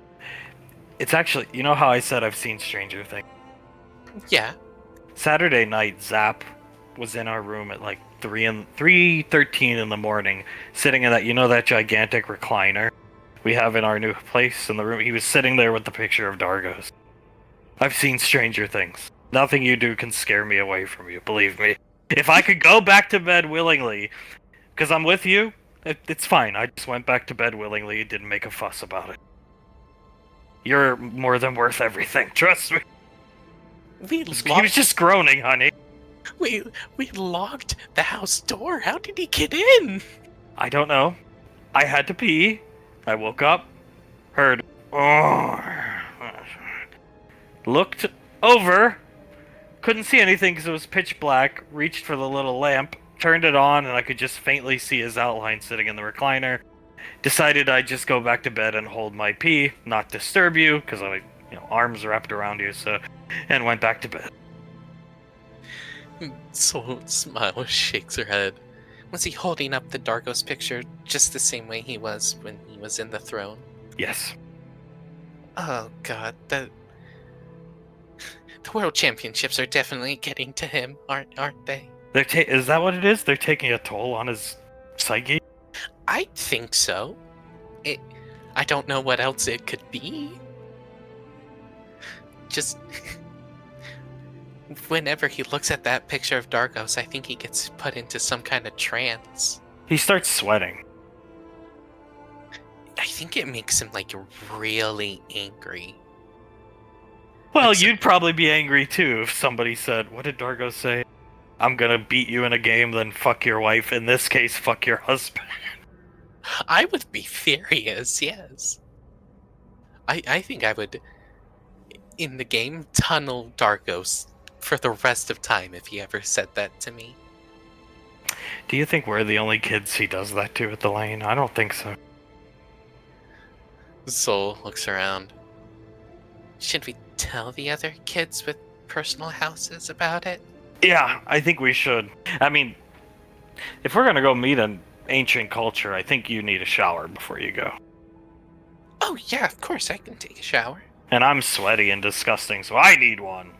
It's actually, you know how I said I've seen Stranger Things? Yeah. Saturday night, Zap was in our room at like 3:13 in the morning, sitting in that gigantic recliner we have in our new place in the room. He was sitting there with the picture of Dargos. I've seen Stranger Things. Nothing you do can scare me away from you, believe me. If I could go back to bed willingly, because I'm with you, it's fine. I just went back to bed willingly and didn't make a fuss about it. You're more than worth everything, trust me. He was just groaning, honey. We locked the house door. How did he get in? I don't know. I had to pee. I woke up, heard, oh, looked over, couldn't see anything because it was pitch black, reached for the little lamp, turned it on, and I could just faintly see his outline sitting in the recliner. Decided I'd just go back to bed and hold my pee, not disturb you, because I, arms wrapped around you, and went back to bed. Soul smiles, shakes her head. Was he holding up the Dargos picture just the same way he was when he was in the throne? Yes. Oh god, the World Championships are definitely getting to him, aren't they? Is that what it is? They're taking a toll on his psyche? I think so. I don't know what else it could be. Just whenever he looks at that picture of Dargos, I think he gets put into some kind of trance. He starts sweating. I think it makes him, really angry. Well, you'd probably be angry too if somebody said, what did Dargo say? I'm gonna beat you in a game, then fuck your wife. In this case, fuck your husband. I would be furious, yes. I think I would, in the game, tunnel Dargos for the rest of time if he ever said that to me. Do you think we're the only kids he does that to at the lane? I don't think so. Soul looks around. Should we tell the other kids with personal houses about it? Yeah, I think we should. I mean, if we're gonna go meet an ancient culture, I think you need a shower before you go. Oh yeah, of course I can take a shower. And I'm sweaty and disgusting, so I need one.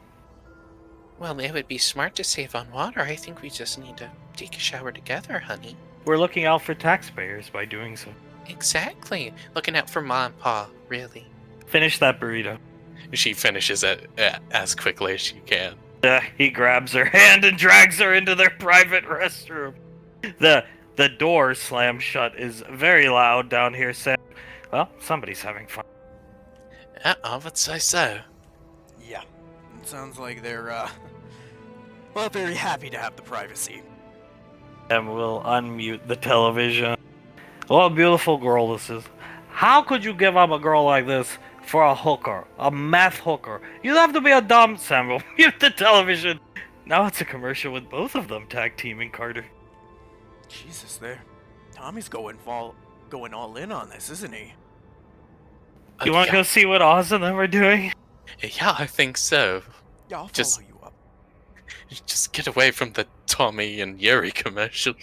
Well, it would be smart to save on water. I think we just need to take a shower together, honey. We're looking out for taxpayers by doing so. Exactly. Looking out for Ma and Pa, really. Finish that burrito. She finishes it as quickly as she can. He grabs her hand and drags her into their private restroom. The door slam shut is very loud down here, Sam. Well, somebody's having fun. I would say so. Yeah, it sounds like they're, well, very happy to have the privacy. And we'll unmute the television. What a beautiful girl this is. How could you give up a girl like this for a hooker? A meth hooker? You'd have to be a dumb Sam. We'll mute the television. Now it's a commercial with both of them tag teaming Carter. Jesus, Tommy's going all in on this, isn't he? You want to go see what Oz and them are doing? Yeah, I think so. Yeah, I'll Just- follow you up. Just get away from the Tommy and Yuri commercials.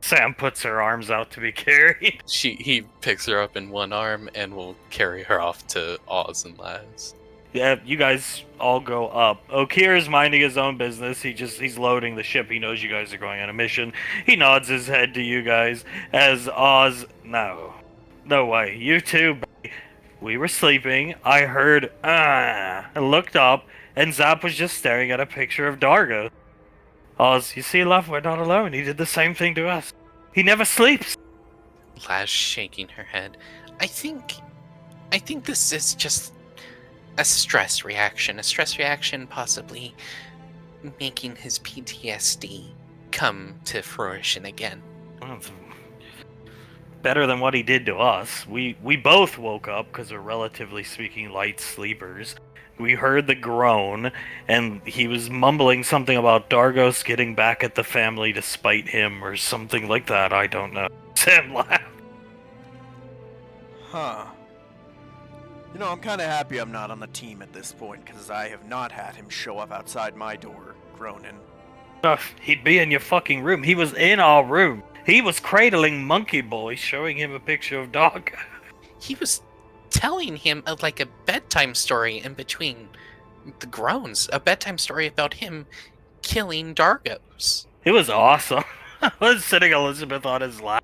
Sam puts her arms out to be carried. He picks her up in one arm and will carry her off to Oz and Laz. Yeah, you guys all go up. Okir's minding his own business. He's loading the ship. He knows you guys are going on a mission. He nods his head to you guys as Oz. No way. You two. We were sleeping. I heard and looked up, and Zap was just staring at a picture of Dargo. Oz, you see, love, we're not alone. He did the same thing to us. He never sleeps. Laz shaking her head. I think this is just a stress reaction. A stress reaction possibly making his PTSD come to fruition again. Well, it's better than what he did to us. We both woke up because we're relatively speaking light sleepers. We heard the groan, and he was mumbling something about Dargos getting back at the family to spite him, or something like that. I don't know. Sam laughed. Huh. You know, I'm kind of happy I'm not on the team at this point, because I have not had him show up outside my door, groaning. He'd be in your fucking room. He was in our room. He was cradling Monkey Boy, showing him a picture of Dargo. He was telling him like a bedtime story in between the groans. A bedtime story about him killing Dargos. It was awesome. I was sitting Elizabeth on his lap.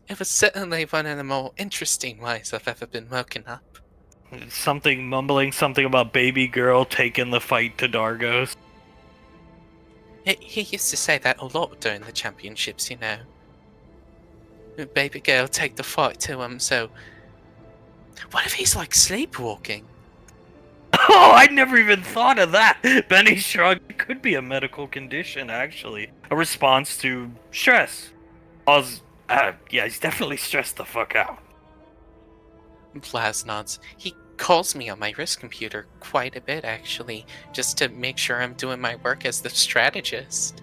It was certainly one of the more interesting ways I've ever been woken up. Mumbling something about baby girl taking the fight to Dargos. He used to say that a lot during the championships, you know. Baby girl, take the fight to him, so... What if he's like sleepwalking? Oh, I never even thought of that. Benny shrugged. It could be a medical condition, actually. A response to stress. Oz, yeah, he's definitely stressed the fuck out. Laz nods. He calls me on my wrist computer quite a bit, actually, just to make sure I'm doing my work as the strategist.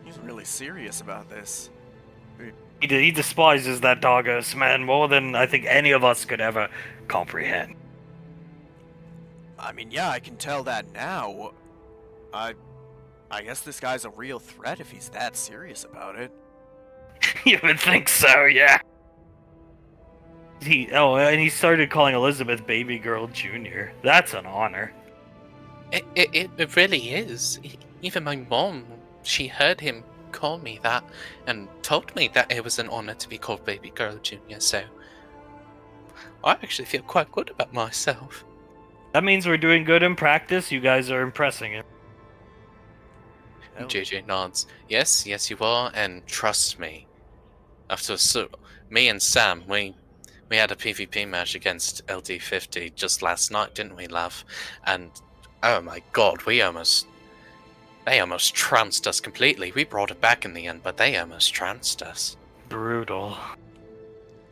He's really serious about this. He despises that Dargos man more than I think any of us could ever comprehend. I mean, yeah, I can tell that now. I guess this guy's a real threat if he's that serious about it. You would think so, yeah. And he started calling Elizabeth Baby Girl Jr. That's an honor. It really is. Even my mom, she heard him call me that and told me that it was an honor to be called Baby Girl Jr., so I actually feel quite good about myself. That means we're doing good in practice. You guys are impressing him. Hell, JJ nods. Yes, you are, and trust me. Me and Sam, we had a PvP match against LD50 just last night, didn't we, love? And Oh my god, they almost trounced us completely. We brought it back in the end, but they almost trounced us. Brutal.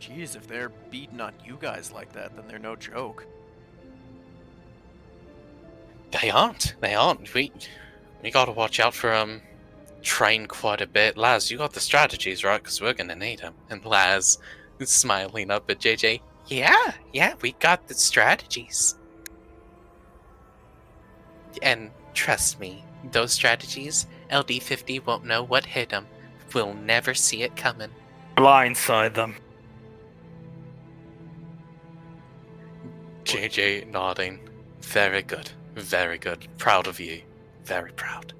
Jeez, if they're beating on you guys like that, then they're no joke. They aren't. We gotta watch out for train quite a bit. Laz, you got the strategies, right? Because we're gonna need them. And Laz is smiling up at JJ. Yeah, we got the strategies. And trust me, those strategies, LD50 won't know what hit them. We'll never see it coming. Blindside them. JJ nodding. Very good. Very good. Proud of you. Very proud.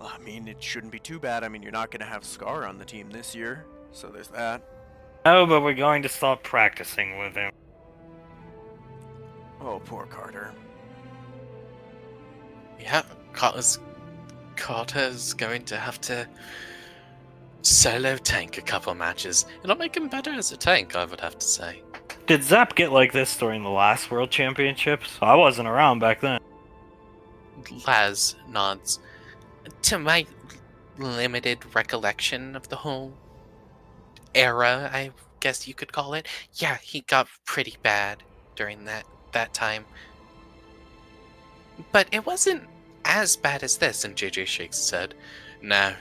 I mean, it shouldn't be too bad. I mean, you're not going to have Scar on the team this year, so there's that. Oh, but we're going to stop practicing with him. Oh, poor Carter. Yeah, Carter's going to have to solo tank a couple matches. It'll make him better as a tank, I would have to say. Did Zap get like this during the last World Championships? I wasn't around back then. Laz nods. To my limited recollection of the whole era, I guess you could call it, yeah, he got pretty bad during that time. But it wasn't as bad as this, and JJ shakes his head. No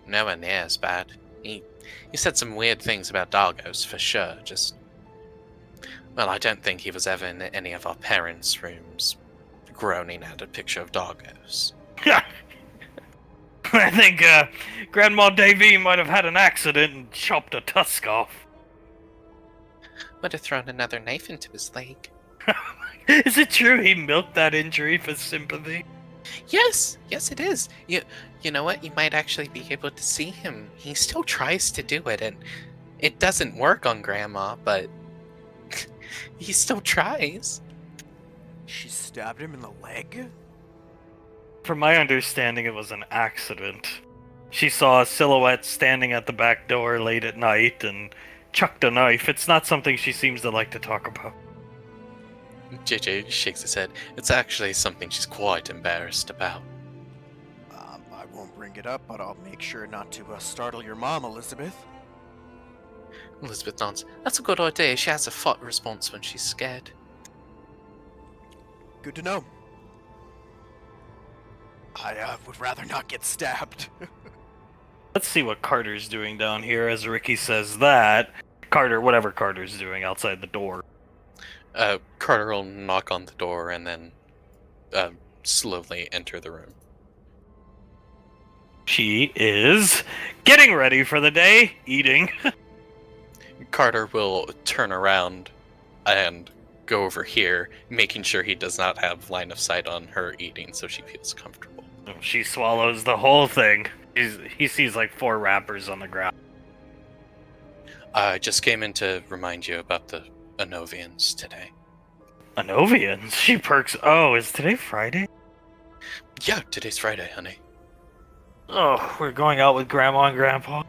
one near as bad. He said some weird things about doggos, for sure, just... Well, I don't think he was ever in any of our parents' rooms groaning at a picture of doggos. I think Grandma Davy might have had an accident and chopped a tusk off. Would have thrown another knife into his leg. Is it true he milked that injury for sympathy? Yes, it is. You know what? You might actually be able to see him. He still tries to do it, and it doesn't work on Grandma, but he still tries. She stabbed him in the leg? From my understanding, it was an accident. She saw a silhouette standing at the back door late at night and chucked a knife. It's not something she seems to like to talk about. JJ shakes his head. It's actually something she's quite embarrassed about. I won't bring it up, but I'll make sure not to startle your mom, Elizabeth. Elizabeth nods. That's a good idea. She has a fought response when she's scared. Good to know. I would rather not get stabbed. Let's see what Carter's doing down here as Ricky says that. Carter, whatever Carter's doing outside the door. Carter will knock on the door and then slowly enter the room. She is getting ready for the day, eating. Carter will turn around and go over here, making sure he does not have line of sight on her eating so she feels comfortable. She swallows the whole thing. He sees like 4 wrappers on the ground. I just came in to remind you about the Anovians today. Anovians? She perks. Oh, is today Friday? Yeah, today's Friday, honey. Oh, we're going out with Grandma and Grandpa?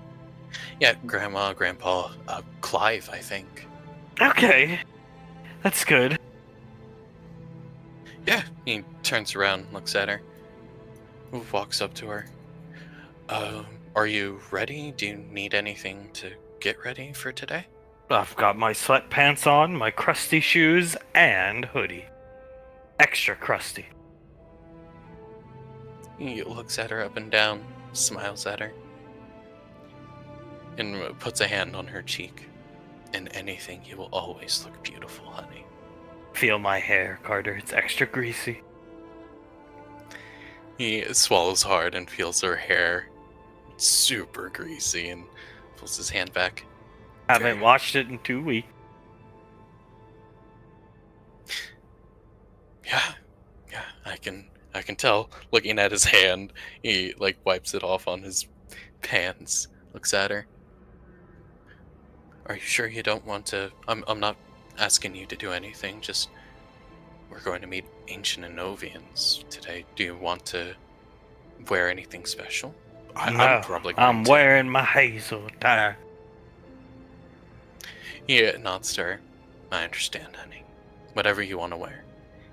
Yeah, Grandma, Grandpa, Clive, I think. Okay. That's good. Yeah, he turns around, looks at her, walks up to her. Are you ready? Do you need anything to get ready for today? I've got my sweatpants on, my crusty shoes, and hoodie. Extra crusty. He looks at her up and down, smiles at her, and puts a hand on her cheek. In anything, you will always look beautiful, honey. Feel my hair, Carter. It's extra greasy. He swallows hard and feels her hair super greasy and pulls his hand back. Haven't washed it in 2 weeks. Yeah, I can tell. Looking at his hand, he wipes it off on his pants. Looks at her. Are you sure you don't want to? I'm not asking you to do anything. Just we're going to meet ancient Anovians today. Do you want to wear anything special? I'm probably going I'm to. wearing my hazel tie. He nods to her. I understand, honey. Whatever you want to wear.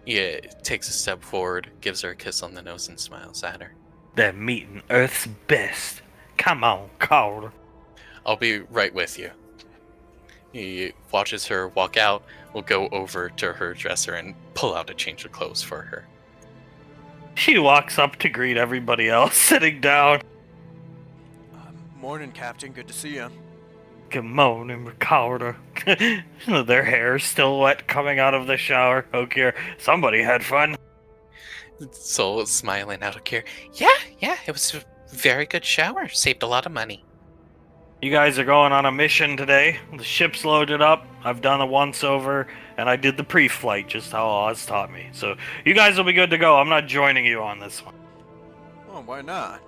He takes a step forward, gives her a kiss on the nose, and smiles at her. They're meeting Earth's best. Come on, Calder. I'll be right with you. He watches her walk out, will go over to her dresser and pull out a change of clothes for her. She walks up to greet everybody else sitting down. Morning, Captain. Good to see you. Good morning, Calder. Their hair's still wet coming out of the shower. Okay, somebody had fun. Soul is smiling out of care. Yeah, it was a very good shower. Saved a lot of money. You guys are going on a mission today. The ship's loaded up. I've done a once-over, and I did the pre-flight, just how Oz taught me. So you guys will be good to go. I'm not joining you on this one. Well, why not?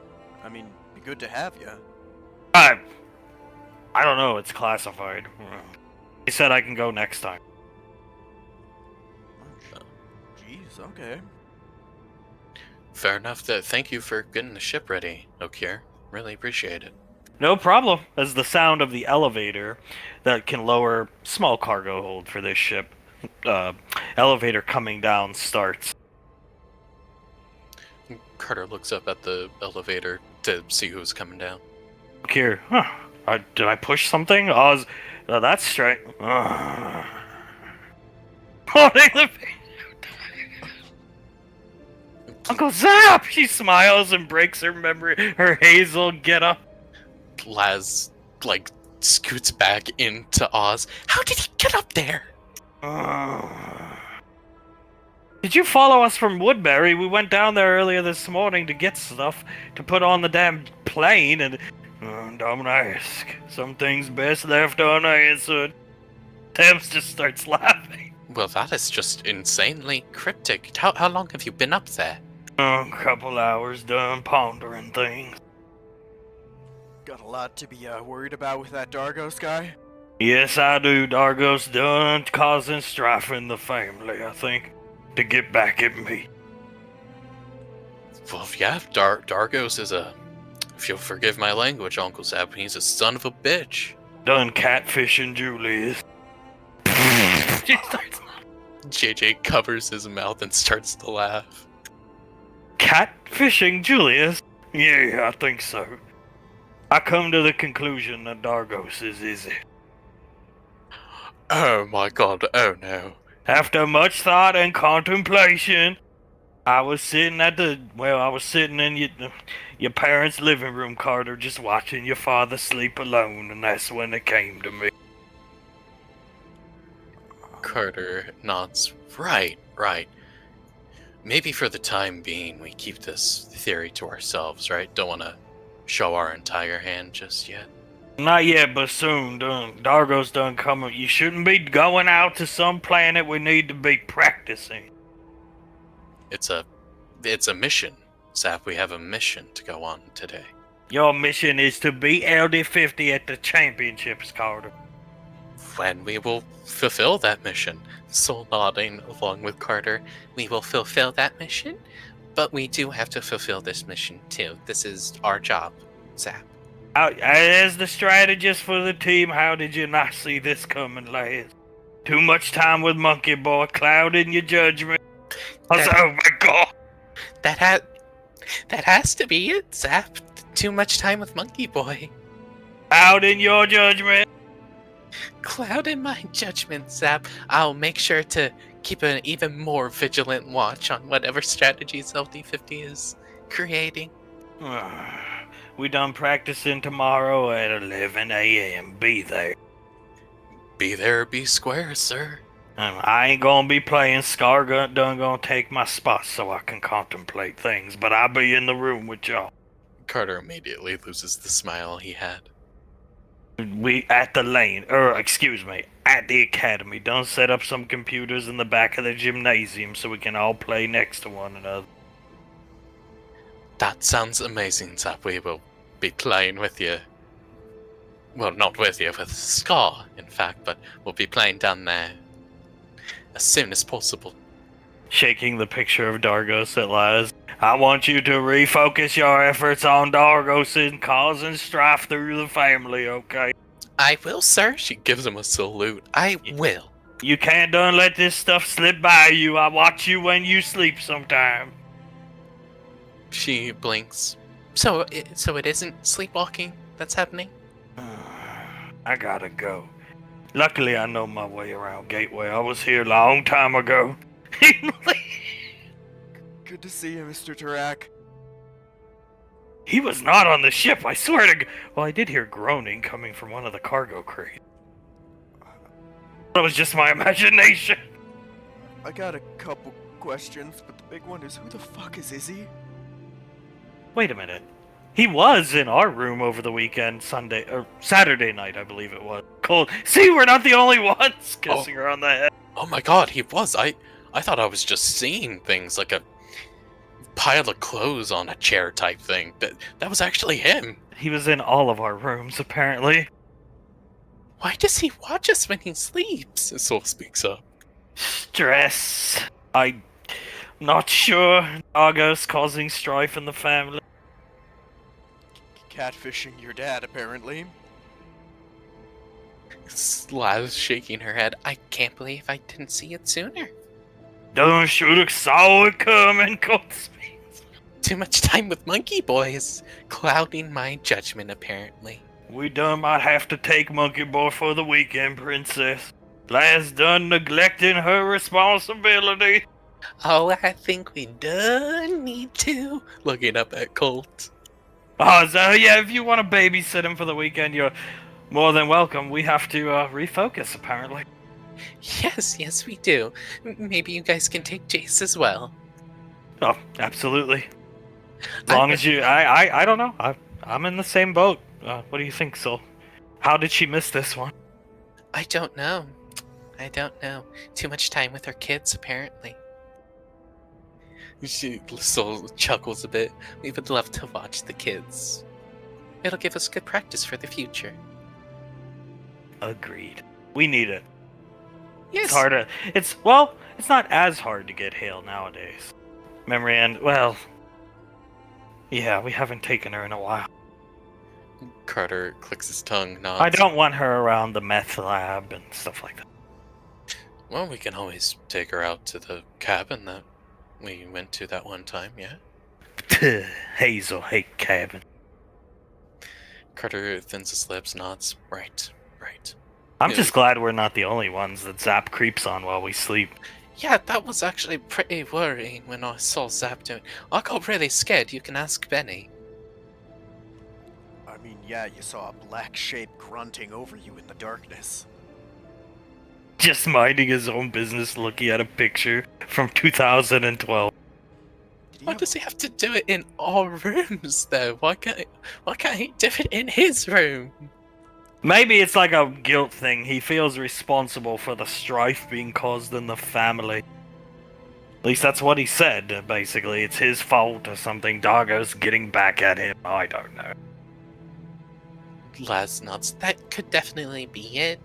I mean, be good to have you. I don't know. It's classified. He said I can go next time. Jeez, okay. Fair enough. Thank you for getting the ship ready, Okir. Really appreciate it. No problem. As the sound of the elevator that can lower small cargo hold for this ship, elevator coming down starts. Carter looks up at the elevator to see who's coming down. Here, did I push something? Oz, that's straight. Holding the Uncle Zap! She smiles and breaks her hazel get-up. Laz, scoots back into Oz. How did he get up there? Did you follow us from Woodbury? We went down there earlier this morning to get stuff to put on the damn plane, and don't ask. Some things best left unanswered. Thames just starts laughing. Well, that is just insanely cryptic. How long have you been up there? A couple hours done pondering things. Got a lot to be worried about with that Dargos guy? Yes, I do. Dargos done causing strife in the family, I think, to get back at me. Well, yeah, Dargos is if you'll forgive my language, Uncle Zap, he's a son of a bitch. Done catfishing Julius. She starts JJ covers his mouth and starts to laugh. Catfishing Julius? Yeah, I think so. I come to the conclusion that Dargos is easy. Oh my god, oh no. After much thought and contemplation, I was sitting in your parents' living room, Carter, just watching your father sleep alone, and that's when it came to me. Carter nods. Right. Maybe for the time being, we keep this theory to ourselves, right? Don't want to show our entire hand just yet. Not yet, but soon. Dargos done coming. You shouldn't be going out to some planet we need to be practicing. It's a mission, Zap. We have a mission to go on today. Your mission is to beat LD50 at the championships, Carter. When we will fulfill that mission. Soul nodding along with Carter. We will fulfill that mission, but we do have to fulfill this mission too. This is our job, Zap. As the strategist for the team, how did you not see this coming, last? Too much time with Monkey Boy, clouding your judgment. Oh my god! That has to be it, Zap. Too much time with Monkey Boy. Clouding your judgment. Clouding my judgment, Zap. I'll make sure to keep an even more vigilant watch on whatever strategies LD50 is creating. We done practicing tomorrow at 11 a.m. Be there. Be there or be square, sir. I ain't gonna be playing Scargun, done gonna take my spot so I can contemplate things, but I'll be in the room with y'all. Carter immediately loses the smile he had. We at the at the academy. Don't set up some computers in the back of the gymnasium so we can all play next to one another. That sounds amazing, Zap. We will be playing with you. Well, not with you, with Scar, in fact, but we'll be playing down there as soon as possible. Shaking the picture of Dargos at last. I want you to refocus your efforts on Dargos and causing strife through the family, okay? I will, sir. She gives him a salute. I will. You can't done let this stuff slip by you. I watch you when you sleep sometime. She blinks. So it isn't sleepwalking that's happening? I gotta go. Luckily, I know my way around Gateway. I was here a long time ago. Good to see you, Mr. Tarak. He was not on the ship, I swear to Well, I did hear groaning coming from one of the cargo crates. That was just my imagination. I got a couple questions, but the big one is, who the fuck is Izzy? Wait a minute. He was in our room over the weekend, Saturday night, I believe it was. Cold. See, we're not the only ones kissing her on the head. Oh my god, he was. I thought I was just seeing things like a pile of clothes on a chair type thing. That was actually him. He was in all of our rooms, apparently. Why does he watch us when he sleeps? Soul speaks up. Stress. I'm not sure. Argos causing strife in the family. Catfishing your dad, apparently. Laz shaking her head. I can't believe I didn't see it sooner. Don't shoot a saw it coming, Goldsmith. Too much time with monkey boys, clouding my judgment apparently. We done might have to take Monkey Boy for the weekend, princess. Last done neglecting her responsibility. Oh, I think we done need to. Looking up at Colt. Oh, so yeah, if you want to babysit him for the weekend, you're more than welcome. We have to refocus, apparently. Yes, we do. Maybe you guys can take Jace as well. Oh, absolutely. As long as you, I don't know. I'm in the same boat. What do you think, Sol? How did she miss this one? I don't know. Too much time with her kids, apparently. Sol chuckles a bit. We would love to watch the kids. It'll give us good practice for the future. Agreed. We need it. Yes. It's hard to, it's not as hard to get Hale nowadays. Memory and, well, yeah, we haven't taken her in a while. Carter clicks his tongue, nods. I don't want her around the meth lab and stuff like that. Well, we can always take her out to the cabin that we went to that one time, yeah? Hazel hate cabin. Carter thins his lips, nods. Right. I'm Yeah. just glad we're not the only ones that Zap creeps on while we sleep. Yeah, that was actually pretty worrying when I saw Zap doing. I got really scared. You can ask Benny. I mean, yeah, you saw a black shape grunting over you in the darkness. Just minding his own business looking at a picture from 2012. Why does he have to do it in our rooms, though? Why can't he do it in his room? Maybe it's like a guilt thing. He feels responsible for the strife being caused in the family. At least that's what he said, basically. It's his fault or something. Dargo's getting back at him. I don't know. Laz nods. That could definitely be it.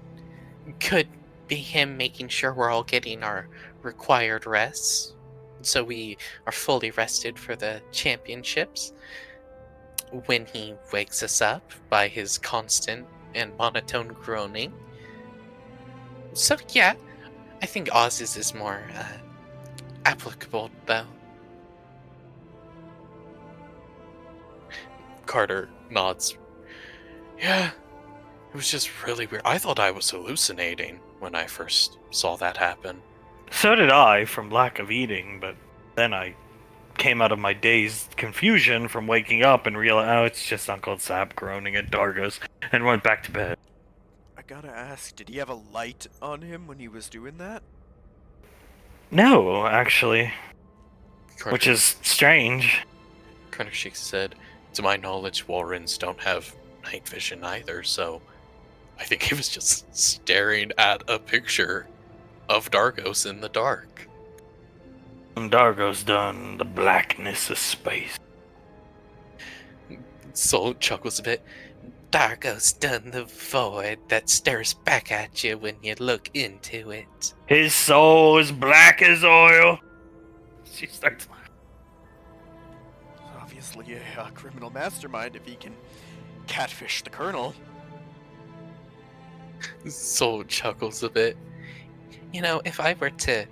Could be him making sure we're all getting our required rests, so we are fully rested for the championships. When he wakes us up by his constant and monotone groaning. So yeah, I think Oz's is more applicable, though. Carter nods. Yeah, it was just really weird. I thought I was hallucinating when I first saw that happen. So did I, from lack of eating, but then I came out of my dazed confusion from waking up and realized, oh, it's just Uncle Zap groaning at Dargo's, and went back to bed. I gotta ask, did he have a light on him when he was doing that? No, actually. Carter, Which is strange. Carter shakes his head. To my knowledge, Warrens don't have night vision either, so I think he was just staring at a picture of Dargos in the dark. And Dargo's done the blackness of space. Soul chuckles a bit. Dargo's done the void that stares back at you when you look into it. His soul is black as oil. She starts laughing. Obviously a criminal mastermind if he can catfish the colonel. Soul chuckles a bit. If I were to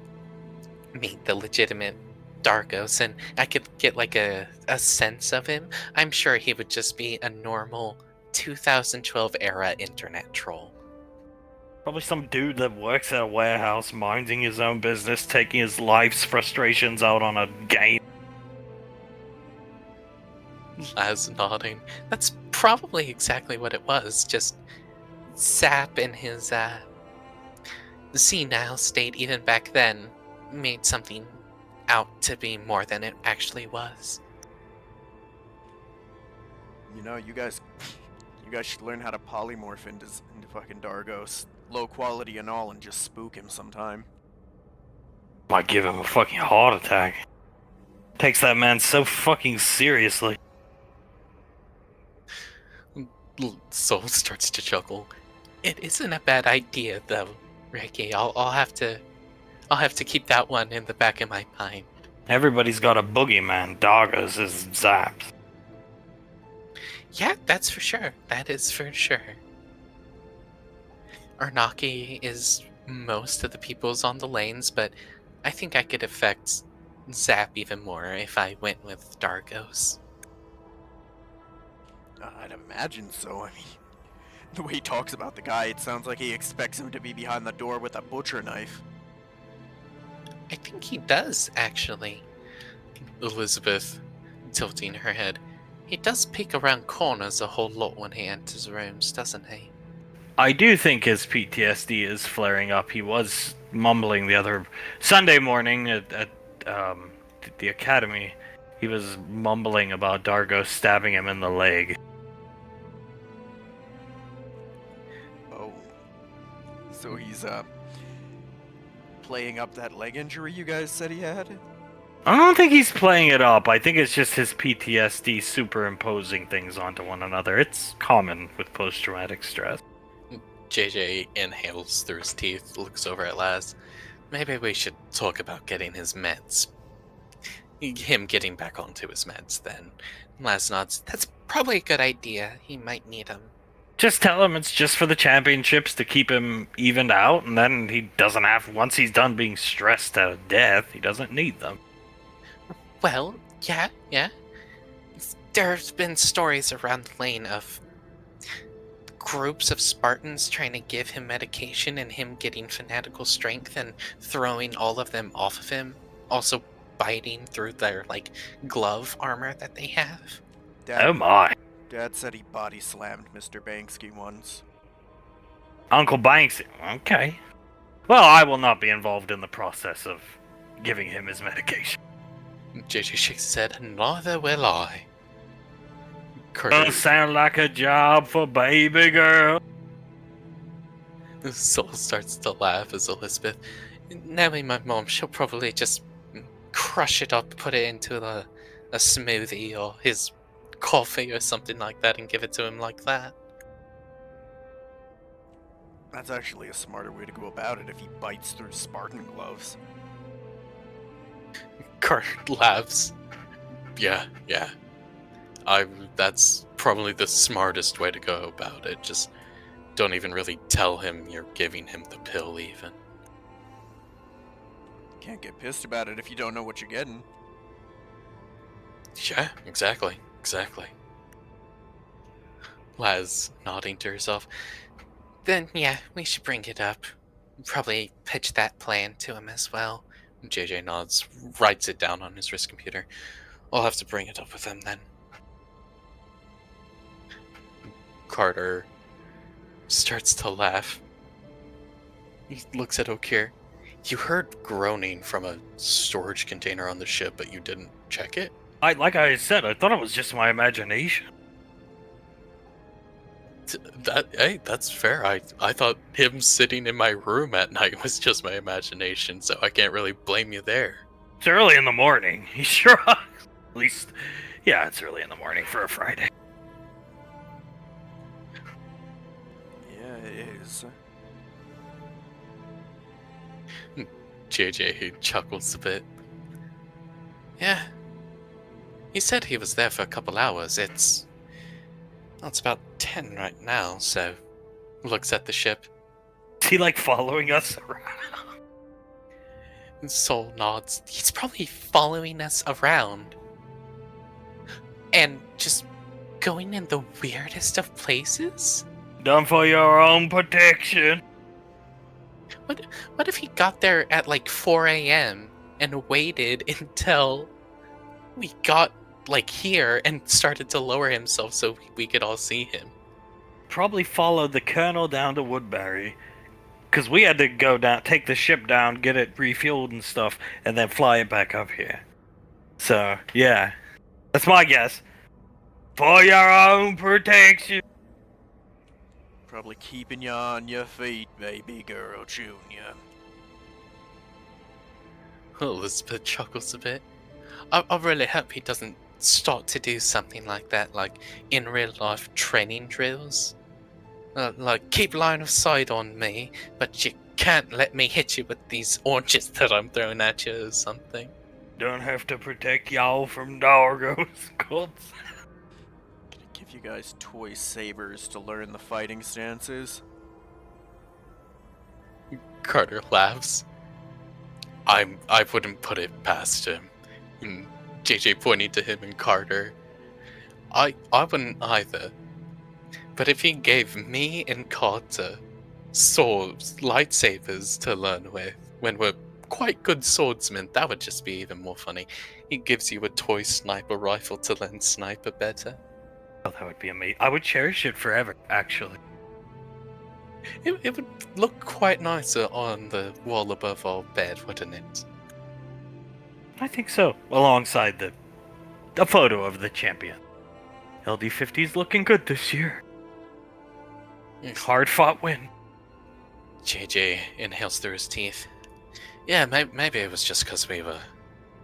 meet the legitimate Dargos and I could get like a sense of him, I'm sure he would just be a normal 2012 era internet troll. Probably some dude that works at a warehouse, minding his own business, taking his life's frustrations out on a game. Laz nodding. That's probably exactly what it was. Just Zap in his senile state even back then made something out to be more than it actually was. You guys should learn how to polymorph into fucking Dargos. Low quality and all, and just spook him sometime. Might give him a fucking heart attack. Takes that man so fucking seriously. Soul starts to chuckle. It isn't a bad idea, though, Ricky. I'll have to keep that one in the back of my mind. Everybody's got a boogeyman. Dargos is Zaps. Yeah, that's for sure. That is for sure. Arnaki is most of the people's on the lanes, but I think I could affect Zap even more if I went with Dargos. I'd imagine so. I mean, the way he talks about the guy, it sounds like he expects him to be behind the door with a butcher knife. I think he does, actually. Elizabeth, tilting her head. He does peek around corners a whole lot when he enters rooms, doesn't he? I do think his PTSD is flaring up. He was mumbling the other Sunday morning at the academy. He was mumbling about Dargos stabbing him in the leg. Oh. So he's, playing up that leg injury you guys said he had? I don't think he's playing it up. I think it's just his PTSD superimposing things onto one another. It's common with post-traumatic stress. JJ inhales through his teeth, looks over at Laz. Maybe we should talk about getting his meds. Him getting back onto his meds, then. Laz nods. That's probably a good idea. He might need them. Just tell him it's just for the championships to keep him evened out, and then he doesn't have, once he's done being stressed to death, he doesn't need them. Well, yeah. There's been stories around the lane of groups of Spartans trying to give him medication and him getting fanatical strength and throwing all of them off of him. Also biting through their, glove armor that they have. Oh my. Dad said he body slammed Mr. Banksy once. Uncle Banksy. Okay. Well, I will not be involved in the process of giving him his medication. JJ shakes his head. Neither will I. Doesn't sound like a job for baby girl. Soul starts to laugh as Elizabeth. Knowing my mom, she'll probably just crush it up, put it into a smoothie or his coffee or something like that and give it to him like that. That's actually a smarter way to go about it if he bites through Spartan gloves. Kurt laughs. Yeah. That's probably the smartest way to go about it. Just don't even really tell him you're giving him the pill even. Can't get pissed about it if you don't know what you're getting. Yeah, exactly. Laz nodding to herself. Then yeah, we should bring it up. Probably pitch that plan to him as well. JJ nods, writes it down on his wrist computer. I'll have to bring it up with him then. Carter starts to laugh. He looks at Okir. You heard groaning from a storage container on the ship, but you didn't check it? Like I said, I thought it was just my imagination. Hey, that's fair. I thought him sitting in my room at night was just my imagination, so I can't really blame you there. It's early in the morning. He sure. At least, yeah, it's early in the morning for a Friday. Yeah, it is. JJ chuckles a bit. Yeah. He said he was there for a couple hours. It's about 10 right now, so looks at the ship. Is he following us around? Soul nods. He's probably following us around. And just going in the weirdest of places? Done for your own protection. What if he got there at like 4 a.m. and waited until we got like here and started to lower himself so we could all see him? Probably followed the colonel down to Woodbury. Because we had to go down, take the ship down, get it refueled and stuff, and then fly it back up here. So, yeah. That's my guess. For your own protection. Probably keeping you on your feet, baby girl, Junior. Elizabeth chuckles a bit. I really hope he doesn't start to do something like that, like in real life training drills. Like, keep line of sight on me, but you can't let me hit you with these oranges that I'm throwing at you or something. Don't have to protect y'all from doggos, Colts. Gonna give you guys toy sabers to learn the fighting stances. Carter laughs. I wouldn't put it past him. And JJ pointing to him and Carter. I wouldn't either. But if he gave me and Carter swords, lightsabers to learn with, when we're quite good swordsmen, that would just be even more funny. He gives you a toy sniper rifle to learn sniper better. Oh, that would be amazing. I would cherish it forever, actually. It would look quite nicer on the wall above our bed, wouldn't it? I think so. Alongside the photo of the champion. LD50's looking good this year. Hard fought win. JJ inhales through his teeth. Yeah, maybe it was just because we were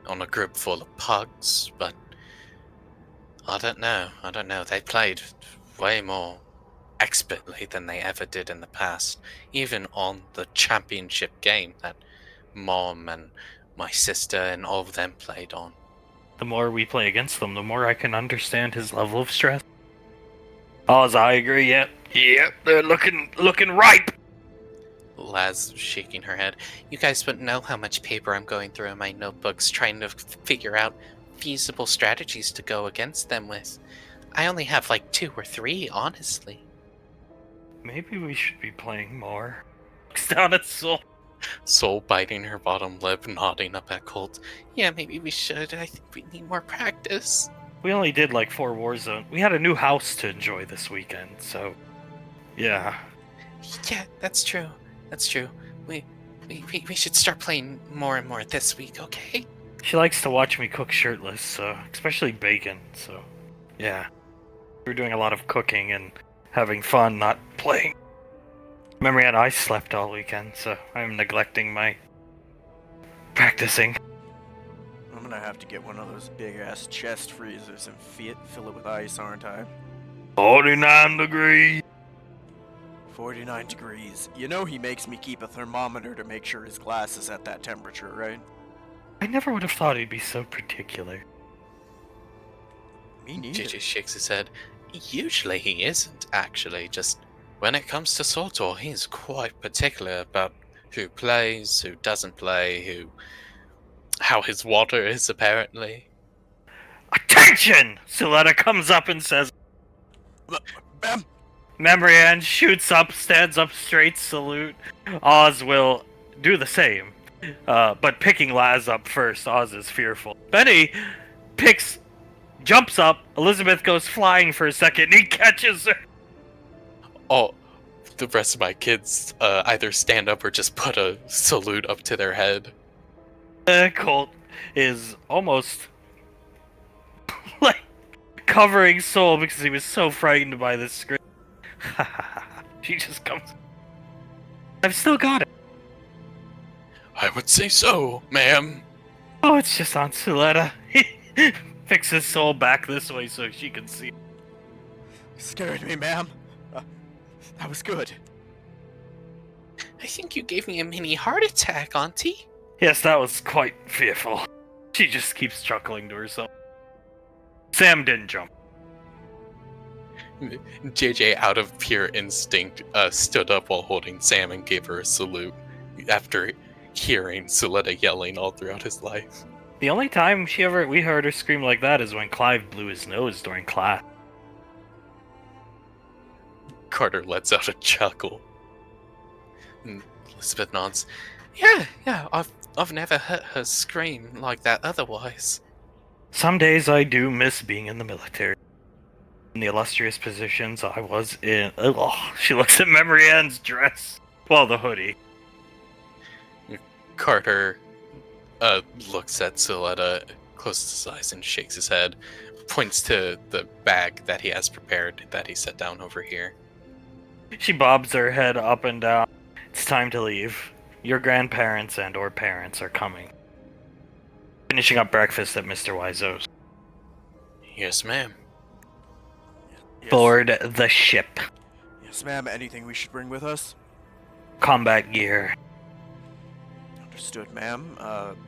on a group full of pugs, but I don't know. They played way more expertly than they ever did in the past, even on the championship game that Mom and my sister and all of them played on. The more we play against them, the more I can understand his level of stress. Oz, I agree, yep, they're looking ripe. Laz shaking her head. You guys wouldn't know how much paper I'm going through in my notebooks trying to figure out feasible strategies to go against them with. I only have like 2 or 3, honestly. Maybe we should be playing more. Looks down at Soul. Soul biting her bottom lip, nodding up at Colt. Yeah, maybe we should. I think we need more practice. We only did like 4 Warzone. We had a new house to enjoy this weekend, so yeah. Yeah, that's true. We should start playing more and more this week, okay? She likes to watch me cook shirtless, so especially bacon, so yeah. We're doing a lot of cooking and having fun, not playing. Memory and I slept all weekend, so I'm neglecting my practicing. I'm gonna have to get one of those big-ass chest freezers and fill it with ice, aren't I? 49 degrees. 49 degrees. You know he makes me keep a thermometer to make sure his glass is at that temperature, right? I never would have thought he'd be so particular. Me neither. JJ shakes his head. Usually he isn't, actually. Just when it comes to SWTOR, he's quite particular about who plays, who doesn't play, how his water is, apparently. Attention! Suletta comes up and says, Ma'am! Memory Ann shoots up, stands up straight, salute. Oz will do the same. But picking Laz up first, Oz is fearful. Benny jumps up, Elizabeth goes flying for a second, and he catches her. Oh, the rest of my kids either stand up or just put a salute up to their head. Colt is almost like covering Soul because he was so frightened by this scream. She just comes. I've still got it. I would say so, ma'am. Oh, it's just on Suletta. He fixes Soul back this way so she can see. Scared me, ma'am. That was good. I think you gave me a mini heart attack, Auntie. Yes, that was quite fearful. She just keeps chuckling to herself. Sam didn't jump. JJ, out of pure instinct, stood up while holding Sam and gave her a salute. After hearing Suletta yelling all throughout his life. The only time we heard her scream like that is when Clive blew his nose during class. Carter lets out a chuckle. And Elizabeth nods. Yeah, I've never heard her scream like that otherwise. Some days I do miss being in the military. In the illustrious positions I was in. Oh, she looks at Memory Ann's dress. Well, the hoodie. Carter looks at Suletta, closes his eyes, and shakes his head. Points to the bag that he has prepared that he set down over here. She bobs her head up and down. It's time to leave. Your grandparents and or parents are coming. Finishing up breakfast at Mr. Wiseau's. Yes, ma'am. Yes. Board the ship. Yes, ma'am. Anything we should bring with us? Combat gear. Understood, ma'am.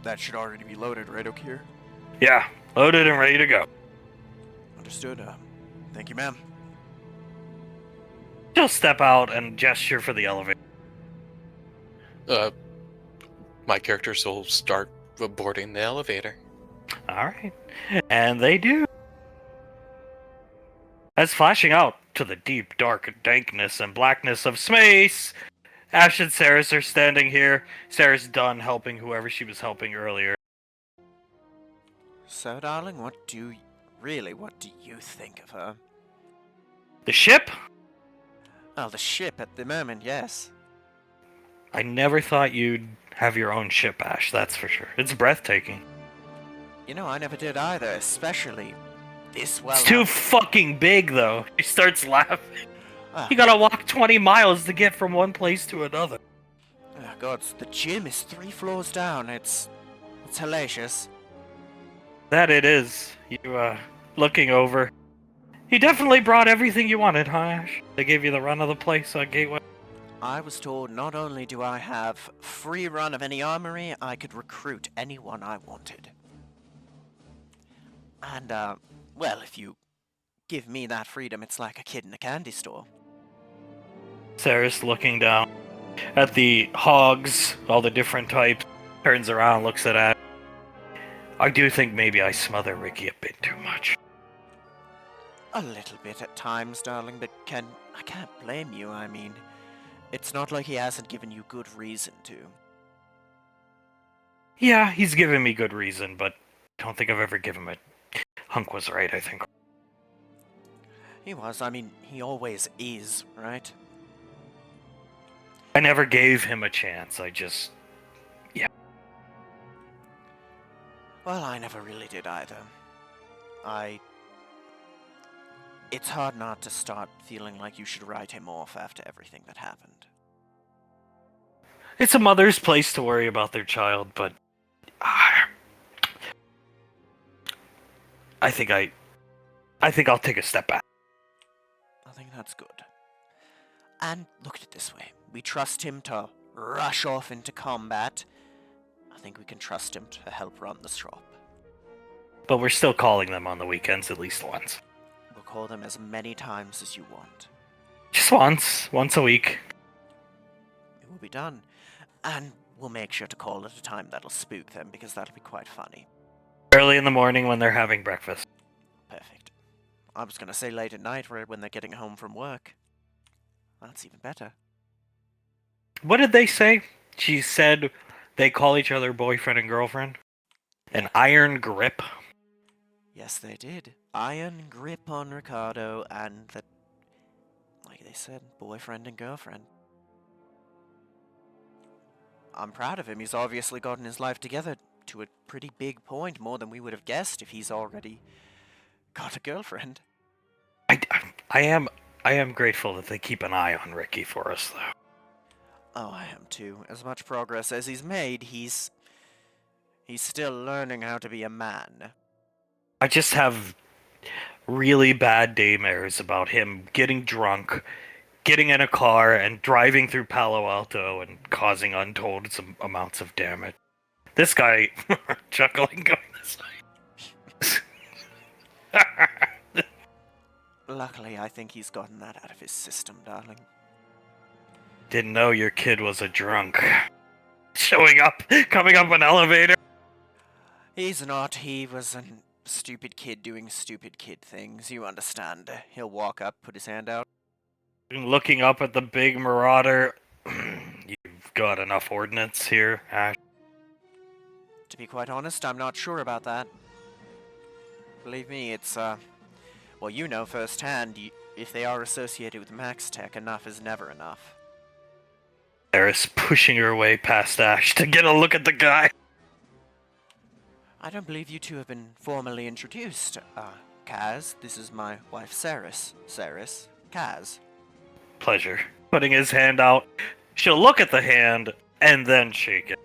That should already be loaded, right, Okir? Yeah, loaded and ready to go. Understood. Thank you, ma'am. She'll step out and gesture for the elevator. My characters will start boarding the elevator. Alright. And they do. As flashing out to the deep, dark dankness and blackness of space, Ash and Saris are standing here. Saris done helping whoever she was helping earlier. So, darling, what do you think of her? The ship? Well, the ship at the moment, yes. I never thought you'd have your own ship, Ash, that's for sure. It's breathtaking. You know, I never did either, especially this well. It's too fucking big, though. She starts laughing. Ah, You gotta walk 20 miles to get from one place to another. oh, God, the gym is 3 floors down. It's hellacious. That it is. You, looking over. You definitely brought everything you wanted, huh, Ash? They gave you the run of the place on Gateway? I was told not only do I have free run of any armory, I could recruit anyone I wanted. And, well, if you give me that freedom, it's like a kid in a candy store. Saris looking down at the hogs, all the different types, turns around, looks at Ash. I do think maybe I smother Ricky a bit too much. A little bit at times, darling, but I can't blame you. I mean, it's not like he hasn't given you good reason to. Yeah, he's given me good reason, but I don't think I've ever given him a... Hunk was right, I think. He was. I mean, he always is, right? I never gave him a chance, I just... Well, I never really did either. It's hard not to start feeling like you should write him off after everything that happened. It's a mother's place to worry about their child, but... I think I'll take a step back. I think that's good. And look at it this way. We trust him to rush off into combat. I think we can trust him to help run the shop. But we're still calling them on the weekends at least once. We'll call them as many times as you want. Just once a week. It will be done. And we'll make sure to call at a time that'll spook them, because that'll be quite funny. Early in the morning when they're having breakfast. Perfect. I was gonna say late at night when they're getting home from work. That's even better. What did they say? She said they call each other boyfriend and girlfriend? An iron grip? Yes, they did. Iron grip on Ricardo, and that, like they said, boyfriend and girlfriend. I'm proud of him. He's obviously gotten his life together to a pretty big point, more than we would have guessed if he's already got a girlfriend. I am grateful that they keep an eye on Ricky for us, though. Oh, I am too. As much progress as he's made, he's still learning how to be a man. I just have really bad daymares about him getting drunk, getting in a car, and driving through Palo Alto and causing untold amounts of damage. This guy, chuckling, going this way. Luckily, I think he's gotten that out of his system, darling. Didn't know your kid was a drunk. Showing up, coming up an elevator. He's not. He was a stupid kid doing stupid kid things. You understand. He'll walk up, put his hand out. Looking up at the big marauder. You've got enough ordnance here, Ash. To be quite honest, I'm not sure about that. Believe me, it's, well, you know firsthand, if they are associated with Max Tech, enough is never enough. Eris pushing her way past Ash to get a look at the guy. I don't believe you two have been formally introduced. Kaz, this is my wife, Saris. Saris, Kaz. Pleasure. Putting his hand out. She'll look at the hand and then shake it.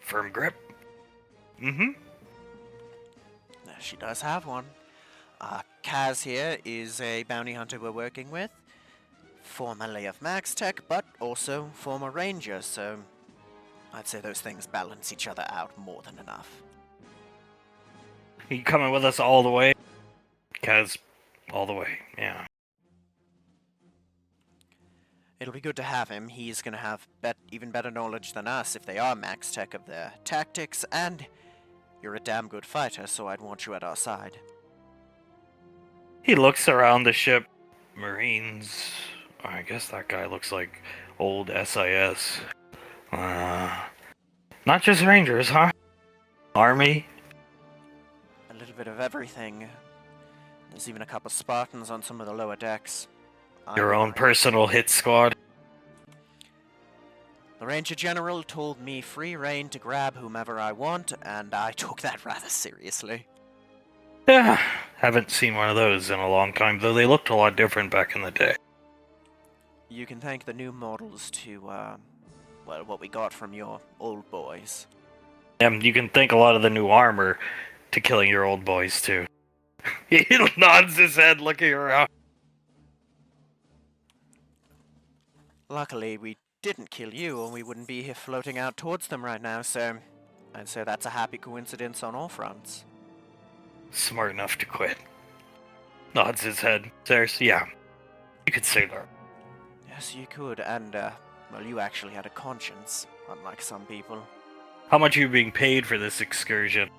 Firm grip. Mm-hmm. She does have one. Kaz here is a bounty hunter we're working with. Formerly of Max Tech, but also former ranger, so I'd say those things balance each other out more than enough. You coming with us all the way? Kaz, all the way, yeah. It'll be good to have him. He's gonna have even better knowledge than us if they are Max Tech of their tactics, and you're a damn good fighter, so I'd want you at our side. He looks around the ship. Marines. I guess that guy looks like old SIS. Not just Rangers, huh? Army? A little bit of everything. There's even a couple Spartans on some of the lower decks. Your own personal hit squad? The Ranger General told me free reign to grab whomever I want, and I took that rather seriously. Yeah, haven't seen one of those in a long time, though they looked a lot different back in the day. You can thank the new models to, well, what we got from your old boys. And you can thank a lot of the new armor to killing your old boys, too. He nods his head looking around. Luckily, we didn't kill you, or we wouldn't be here floating out towards them right now, so I'd say that's a happy coincidence on all fronts. Smart enough to quit. Nods his head. Says, yeah, you could say that. Yes, you could, and, well, you actually had a conscience, unlike some people. How much are you being paid for this excursion?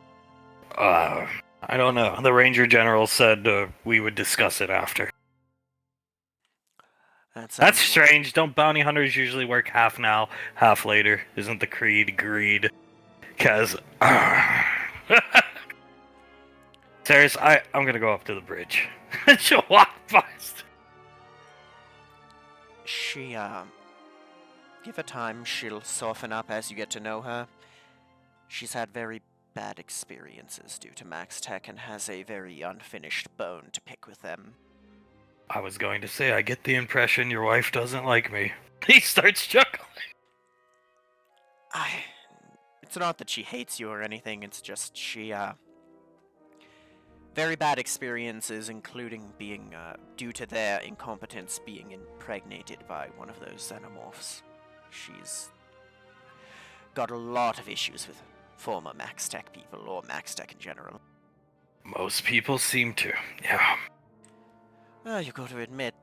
I don't know. The Ranger General said we would discuss it after. That's strange. Don't bounty hunters usually work half now, half later? Isn't the creed greed? Cause, Saris, I'm gonna go up to the bridge. She'll walk past. She, give her time, she'll soften up as you get to know her. She's had very bad experiences due to Max Tech and has a very unfinished bone to pick with them. I was going to say, I get the impression your wife doesn't like me. He starts chuckling. It's not that she hates you or anything, it's just she, very bad experiences, including being, due to their incompetence, being impregnated by one of those xenomorphs. She's got a lot of issues with former Max Tech people, or Max Tech in general. Most people seem to, yeah. You got to admit,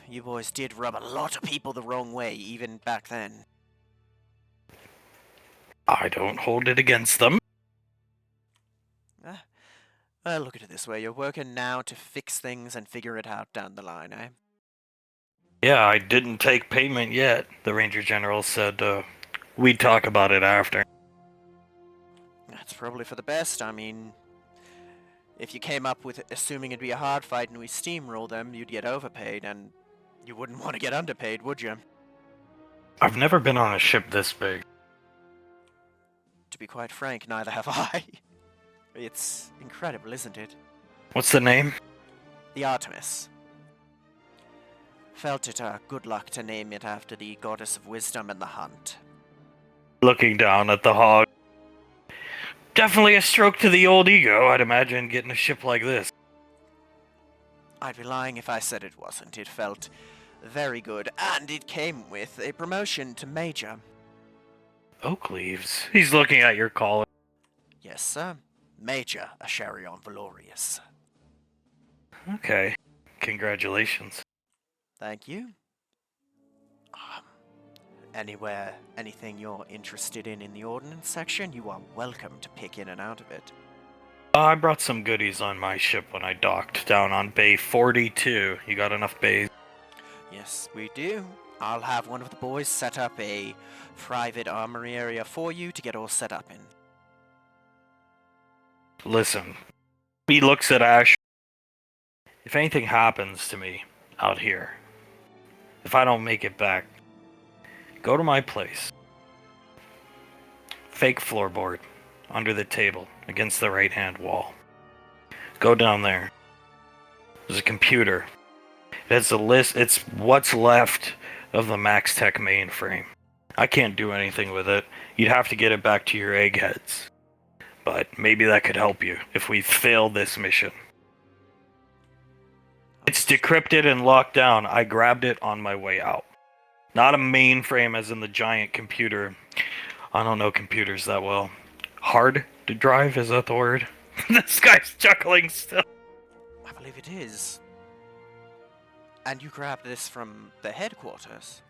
you boys did rub a lot of people the wrong way, even back then. I don't hold it against them. Look at it this way, you're working now to fix things and figure it out down the line, eh? Yeah, I didn't take payment yet. The Ranger General said, we'd talk about it after. That's probably for the best. I mean, if you came up with assuming it'd be a hard fight and we steamroll them, you'd get overpaid, and you wouldn't want to get underpaid, would you? I've never been on a ship this big. To be quite frank, neither have I. It's incredible, isn't it? What's the name? The Artemis. Felt it good luck to name it after the goddess of wisdom and the hunt. Looking down at the hog. Definitely a stroke to the old ego, I'd imagine, getting a ship like this. I'd be lying if I said it wasn't. It felt very good, and it came with a promotion to Major. Oak leaves. He's looking at your collar. Yes, sir. Major Asharion Valorius. Okay. Congratulations. Thank you. anything you're interested in the ordnance section, you are welcome to pick in and out of it. I brought some goodies on my ship when I docked down on Bay 42. You got enough bays? Yes, we do. I'll have one of the boys set up a private armory area for you to get all set up in. Listen, he looks at Ash. If anything happens to me out here, if I don't make it back, go to my place. Fake floorboard under the table against the right-hand wall. Go down there. There's a computer. It has a list. It's what's left of the Max Tech mainframe. I can't do anything with it. You'd have to get it back to your eggheads. But maybe that could help you if we fail this mission. It's decrypted and locked down. I grabbed it on my way out. Not a mainframe as in the giant computer. I don't know computers that well. Hard to drive, is that the word? This guy's chuckling still. I believe it is. And you grabbed this from the headquarters?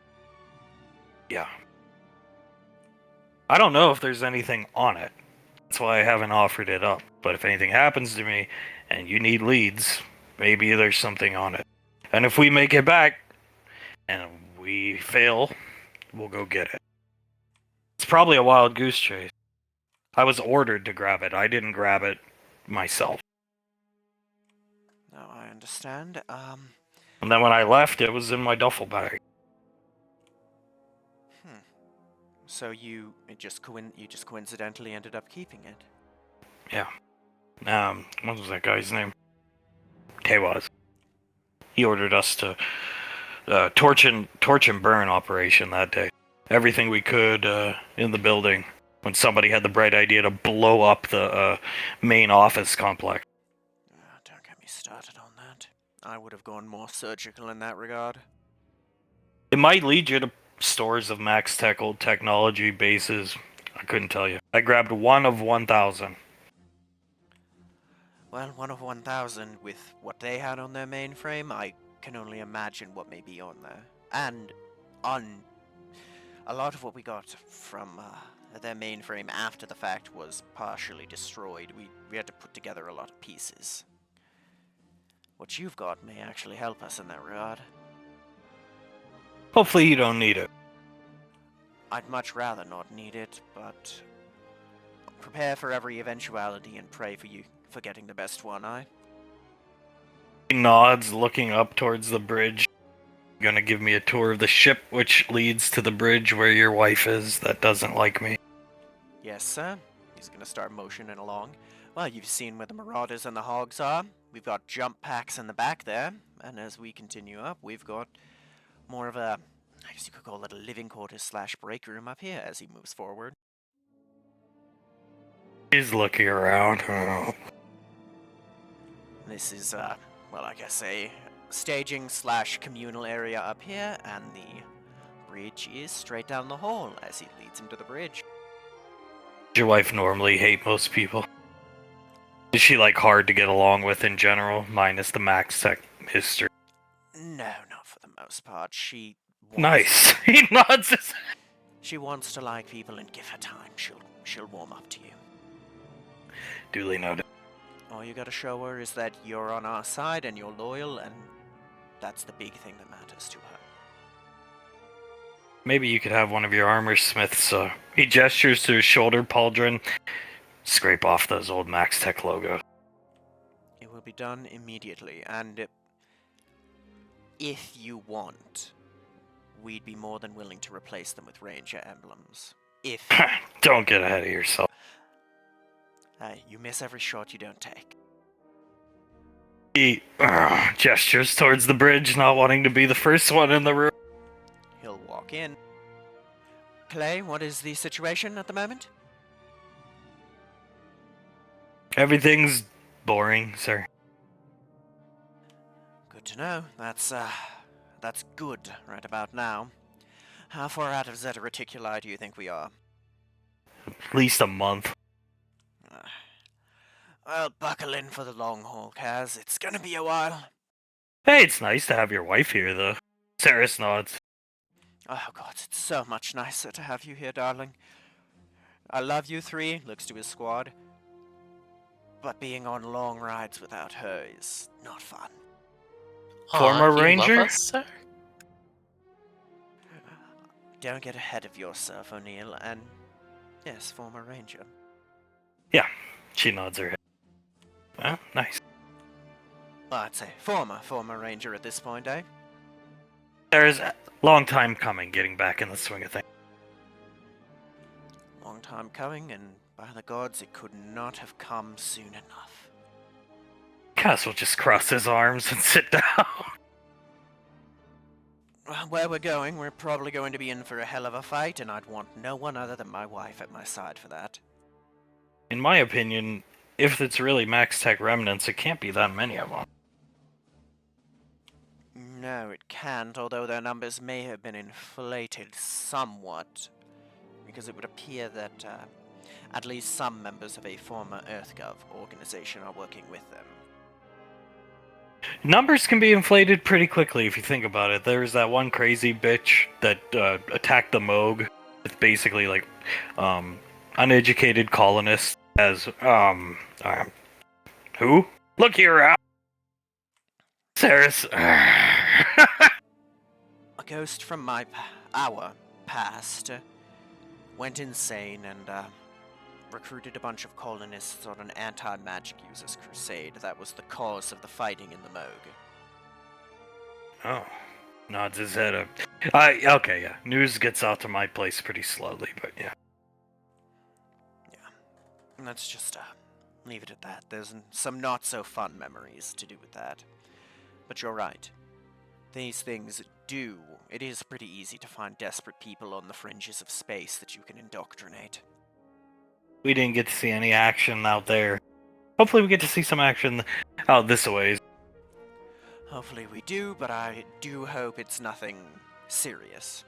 Yeah. I don't know if there's anything on it. That's why I haven't offered it up. But if anything happens to me and you need leads, maybe there's something on it. And if we make it back and we fail, we'll go get it. It's probably a wild goose chase. I was ordered to grab it. I didn't grab it myself. No, I understand. And then when I left, it was in my duffel bag. So you just coincidentally ended up keeping it? Yeah. What was that guy's name? Tewaz. He ordered us to torch and burn operation that day. Everything we could in the building. When somebody had the bright idea to blow up the main office complex. Don't get me started on that. I would have gone more surgical in that regard. It might lead you to stores of Max Tech old technology bases. I couldn't tell you. I grabbed one of 1,000. Well, one of 1,000 with what they had on their mainframe, I can only imagine what may be on there. And on a lot of what we got from their mainframe after the fact was partially destroyed. We had to put together a lot of pieces. What you've got may actually help us in that regard. Hopefully you don't need it. I'd much rather not need it, but prepare for every eventuality and pray for getting the best one, aye? He nods, looking up towards the bridge. Gonna give me a tour of the ship which leads to the bridge where your wife is that doesn't like me. Yes, sir. He's gonna start motioning along. Well, you've seen where the Marauders and the Hogs are. We've got jump packs in the back there, and as we continue up, we've got more of a, I guess you could call it a living quarters / break room up here as he moves forward. He's looking around. This is, well, I guess a staging / communal area up here, and the bridge is straight down the hall as he leads him to the bridge. Does your wife normally hate most people? Is she like hard to get along with in general, minus the Max Tech history? No, not for the most part. She wants, Nice. He nods his head. She wants to like people and give her time. She'll warm up to you. Duly noted. All you gotta show her is that you're on our side and you're loyal, and that's the big thing that matters to her. Maybe you could have one of your armor smiths, he gestures to his shoulder pauldron, scrape off those old Max Tech logos. It will be done immediately, and if you want, we'd be more than willing to replace them with Ranger emblems. If Don't get ahead of yourself. you miss every shot you don't take. He gestures towards the bridge, not wanting to be the first one in the room. He'll walk in. Clay, what is the situation at the moment? Everything's boring, sir. Good to know. That's good right about now. How far out of Zeta Reticuli do you think we are? At least a month. Well, buckle in for the long haul, Kaz. It's gonna be a while. Hey, it's nice to have your wife here, though. Saris nods. Oh god, it's so much nicer to have you here, darling. I love you three, looks to his squad. But being on long rides without her is not fun. Former You Ranger? love us, sir? Don't get ahead of yourself, O'Neill, and yes, former ranger. Yeah, she nods her head. Well, nice. Well, I'd say former ranger at this point, eh? There's a long time coming getting back in the swing of things. Long time coming, and by the gods, it could not have come soon enough. Cass will just cross his arms and sit down. Well, where we're going, we're probably going to be in for a hell of a fight, and I'd want no one other than my wife at my side for that. In my opinion, if it's really Max Tech remnants, it can't be that many of them. No, it can't, although their numbers may have been inflated somewhat, because it would appear that at least some members of a former EarthGov organization are working with them. Numbers can be inflated pretty quickly if you think about it. There was that one crazy bitch that attacked the Moog. It's basically like uneducated colonists as who? Look here, Saris. A ghost from our past went insane and recruited a bunch of colonists on an anti-magic users crusade. That was the cause of the fighting in the Moog. Oh, nods his head up. Okay, yeah. News gets out to my place pretty slowly, but yeah. And let's just leave it at that. There's some not so fun memories to do with that. But you're right. These things it is pretty easy to find desperate people on the fringes of space that you can indoctrinate. We didn't get to see any action out there. Hopefully we get to see some action out this ways. Hopefully we do, but I do hope it's nothing serious.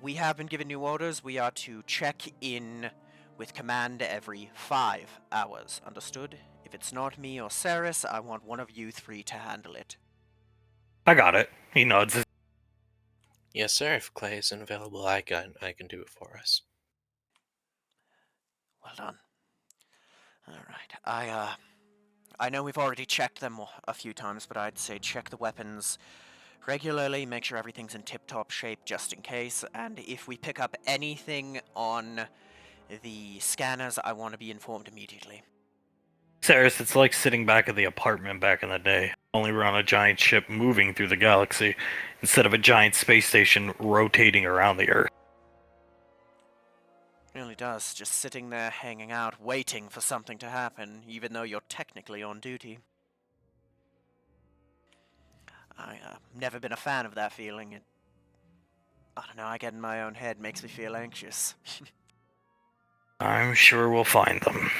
We have been given new orders. We are to check in with command every 5 hours. Understood? If it's not me or Saris, I want one of you three to handle it. I got it. He nods. Yes, sir. If Clay isn't available, I can do it for us. Well done. Alright, I know we've already checked them a few times, but I'd say check the weapons regularly, make sure everything's in tip-top shape just in case, and if we pick up anything on the scanners, I want to be informed immediately. Saris, it's like sitting back at the apartment back in the day. Only we're on a giant ship moving through the galaxy, instead of a giant space station rotating around the Earth. It really does, just sitting there hanging out, waiting for something to happen, even though you're technically on duty. I've never been a fan of that feeling. I don't know, I get in my own head, makes me feel anxious. I'm sure we'll find them.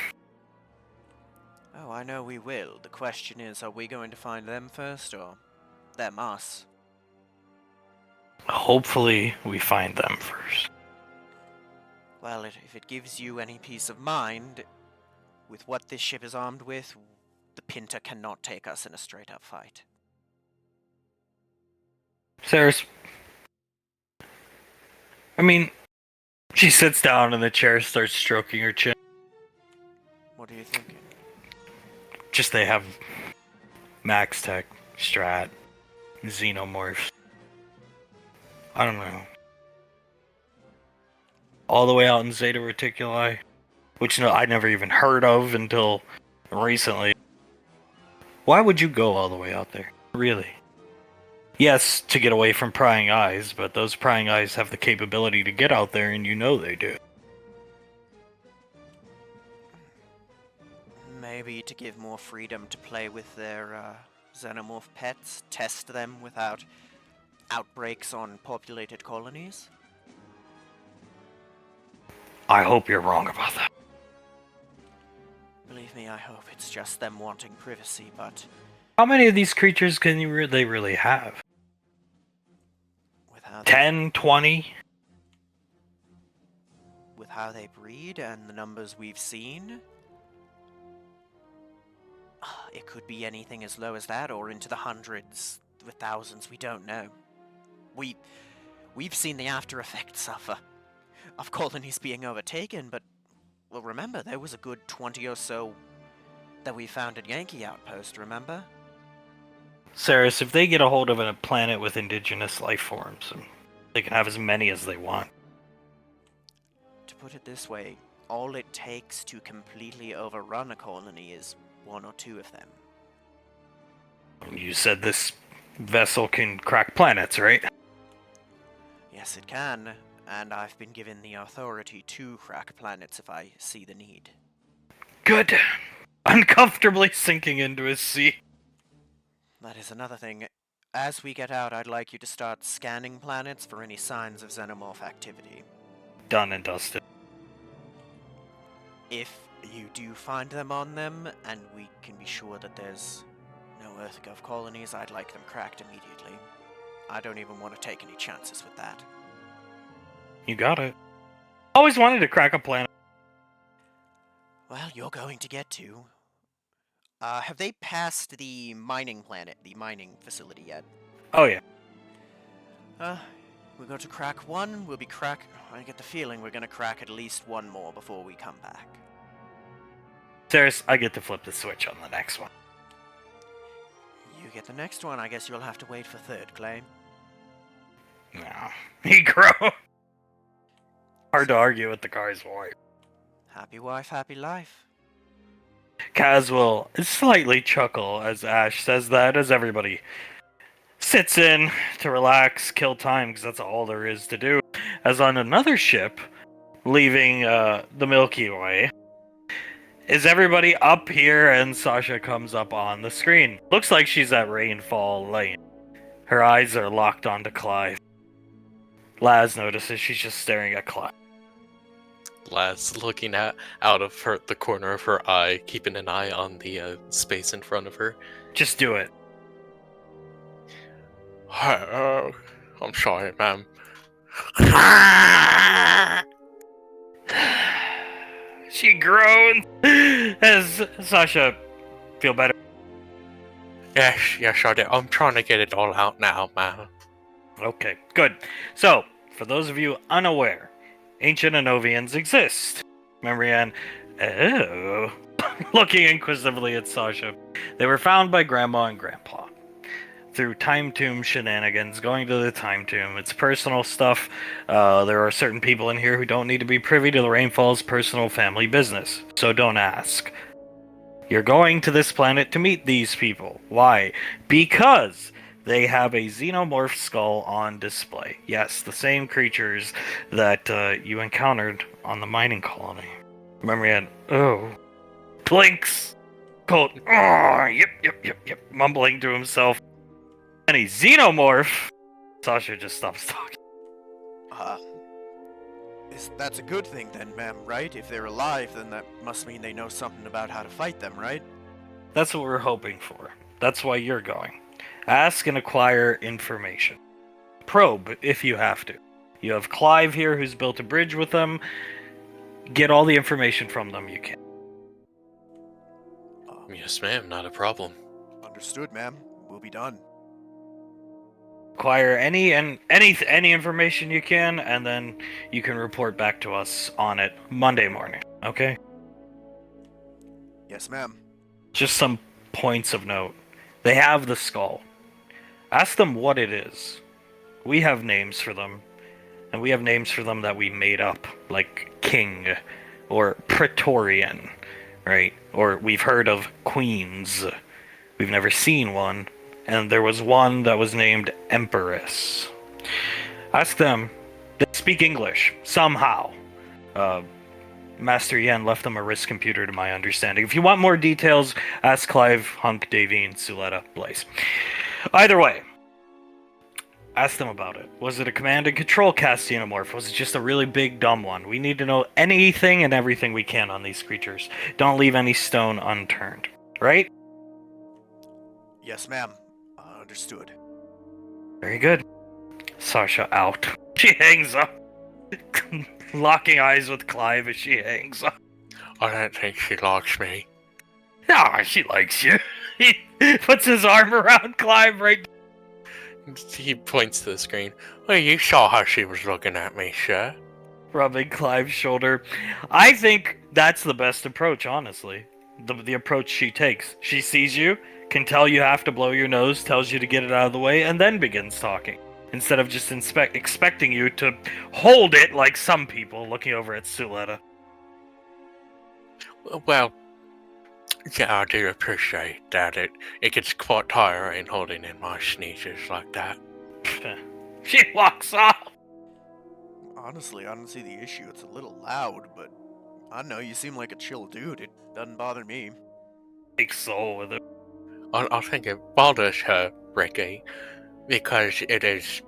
Oh, I know we will. The question is, are we going to find them first, or them us? Hopefully we find them first. Well, if it gives you any peace of mind, with what this ship is armed with, the Pinta cannot take us in a straight-up fight. Saris, I mean, she sits down in the chair, starts stroking her chin. What are you thinking? Just they have Max Tech, Strat, Xenomorphs. I don't know. All the way out in Zeta Reticuli, which I never even heard of until recently. Why would you go all the way out there? Really? Yes, to get away from prying eyes, but those prying eyes have the capability to get out there, and you know they do. Maybe to give more freedom to play with their xenomorph pets, test them without outbreaks on populated colonies? I hope you're wrong about that. Believe me, I hope it's just them wanting privacy, but How many of these creatures can they really have? with how 10, 20? with how they breed and the numbers we've seen, it could be anything as low as that or into the hundreds, with thousands we don't know. We've seen the after effects of colonies being overtaken, but, well, remember, there was a good 20 or so that we found at Yankee Outpost, remember? Saris, if they get a hold of a planet with indigenous life forms, they can have as many as they want. To put it this way, all it takes to completely overrun a colony is one or two of them. You said this vessel can crack planets, right? Yes, it can, and I've been given the authority to crack planets if I see the need. Good. Uncomfortably sinking into his seat. That is another thing. As we get out, I'd like you to start scanning planets for any signs of xenomorph activity. Done and dusted. If you do find them on them, and we can be sure that there's no EarthGov colonies, I'd like them cracked immediately. I don't even want to take any chances with that. You got it. Always wanted to crack a planet. Well, you're going to get to. Have they passed the mining planet, the mining facility yet? Oh yeah. We're going to crack one, I get the feeling we're gonna crack at least one more before we come back. Saris, I get to flip the switch on the next one. You get the next one, I guess you'll have to wait for third, Clay. No. Negro. Hard to argue with the car's wife. Happy wife, happy life. Kaz will slightly chuckle as Ash says that, as everybody sits in to relax, kill time, because that's all there is to do. As on another ship, leaving the Milky Way, is everybody up here, and Sasha comes up on the screen. Looks like she's at Rainfall Lane. Her eyes are locked onto Clive. Laz notices she's just staring at Clive. Laz looking out of the corner of her eye, keeping an eye on the space in front of her. Just do it. Hi, I'm sorry, ma'am. She groans as Sasha feel better. Yes, I did. I'm trying to get it all out now, ma'am. Okay, good. So, for those of you unaware, ancient Anovians exist. Marianne, looking inquisitively at Sasha. They were found by Grandma and Grandpa through time tomb shenanigans, going to the time tomb. It's personal stuff. There are certain people in here who don't need to be privy to the Rainfall's personal family business, so don't ask. You're going to this planet to meet these people. Why? Because they have a xenomorph skull on display. Yes, the same creatures that you encountered on the mining colony. Marianne, blinks. Colt, yep, mumbling to himself. Any xenomorph? Sasha just stops talking. That's a good thing then, ma'am, right? If they're alive, then that must mean they know something about how to fight them, right? That's what we're hoping for. That's why you're going. Ask and acquire information. Probe, if you have to. You have Clive here, who's built a bridge with them. Get all the information from them you can. Yes, ma'am, not a problem. Understood, ma'am. We'll be done. Acquire any information you can, and then you can report back to us on it Monday morning, okay? Yes, ma'am. Just some points of note. They have the skull. Ask them what it is. We have names for them, and we have names for them that we made up, like King, or Praetorian, right? Or we've heard of Queens. We've never seen one. And there was one that was named Empress. Ask them. They speak English, somehow. Master Yen left them a wrist computer to my understanding. If you want more details, ask Clive, Hunk, Davine, Suletta, Blaze. Either way, ask them about it. Was it a command and control cast xenomorph? Was it just a really big dumb one? We need to know anything and everything we can on these creatures. Don't leave any stone unturned. Right? Yes, ma'am. Understood. Very good. Sasha out. She hangs up. Locking eyes with Clive as she hangs up. I don't think she likes me. Ah, she likes you. He puts his arm around Clive right. He points to the screen. Well, you saw how she was looking at me, sir. Rubbing Clive's shoulder. I think that's the best approach, honestly. The approach she takes. She sees you, can tell you have to blow your nose, tells you to get it out of the way, and then begins talking. Instead of just expecting you to hold it like some people looking over at Suletta. Well, yeah, I do appreciate that. It gets quite tiring holding in my sneezes like that. She walks off. Honestly, I don't see the issue. It's a little loud, but I don't know, you seem like a chill dude. It doesn't bother me. Big soul with it. I think it bothers her, Ricky, because it is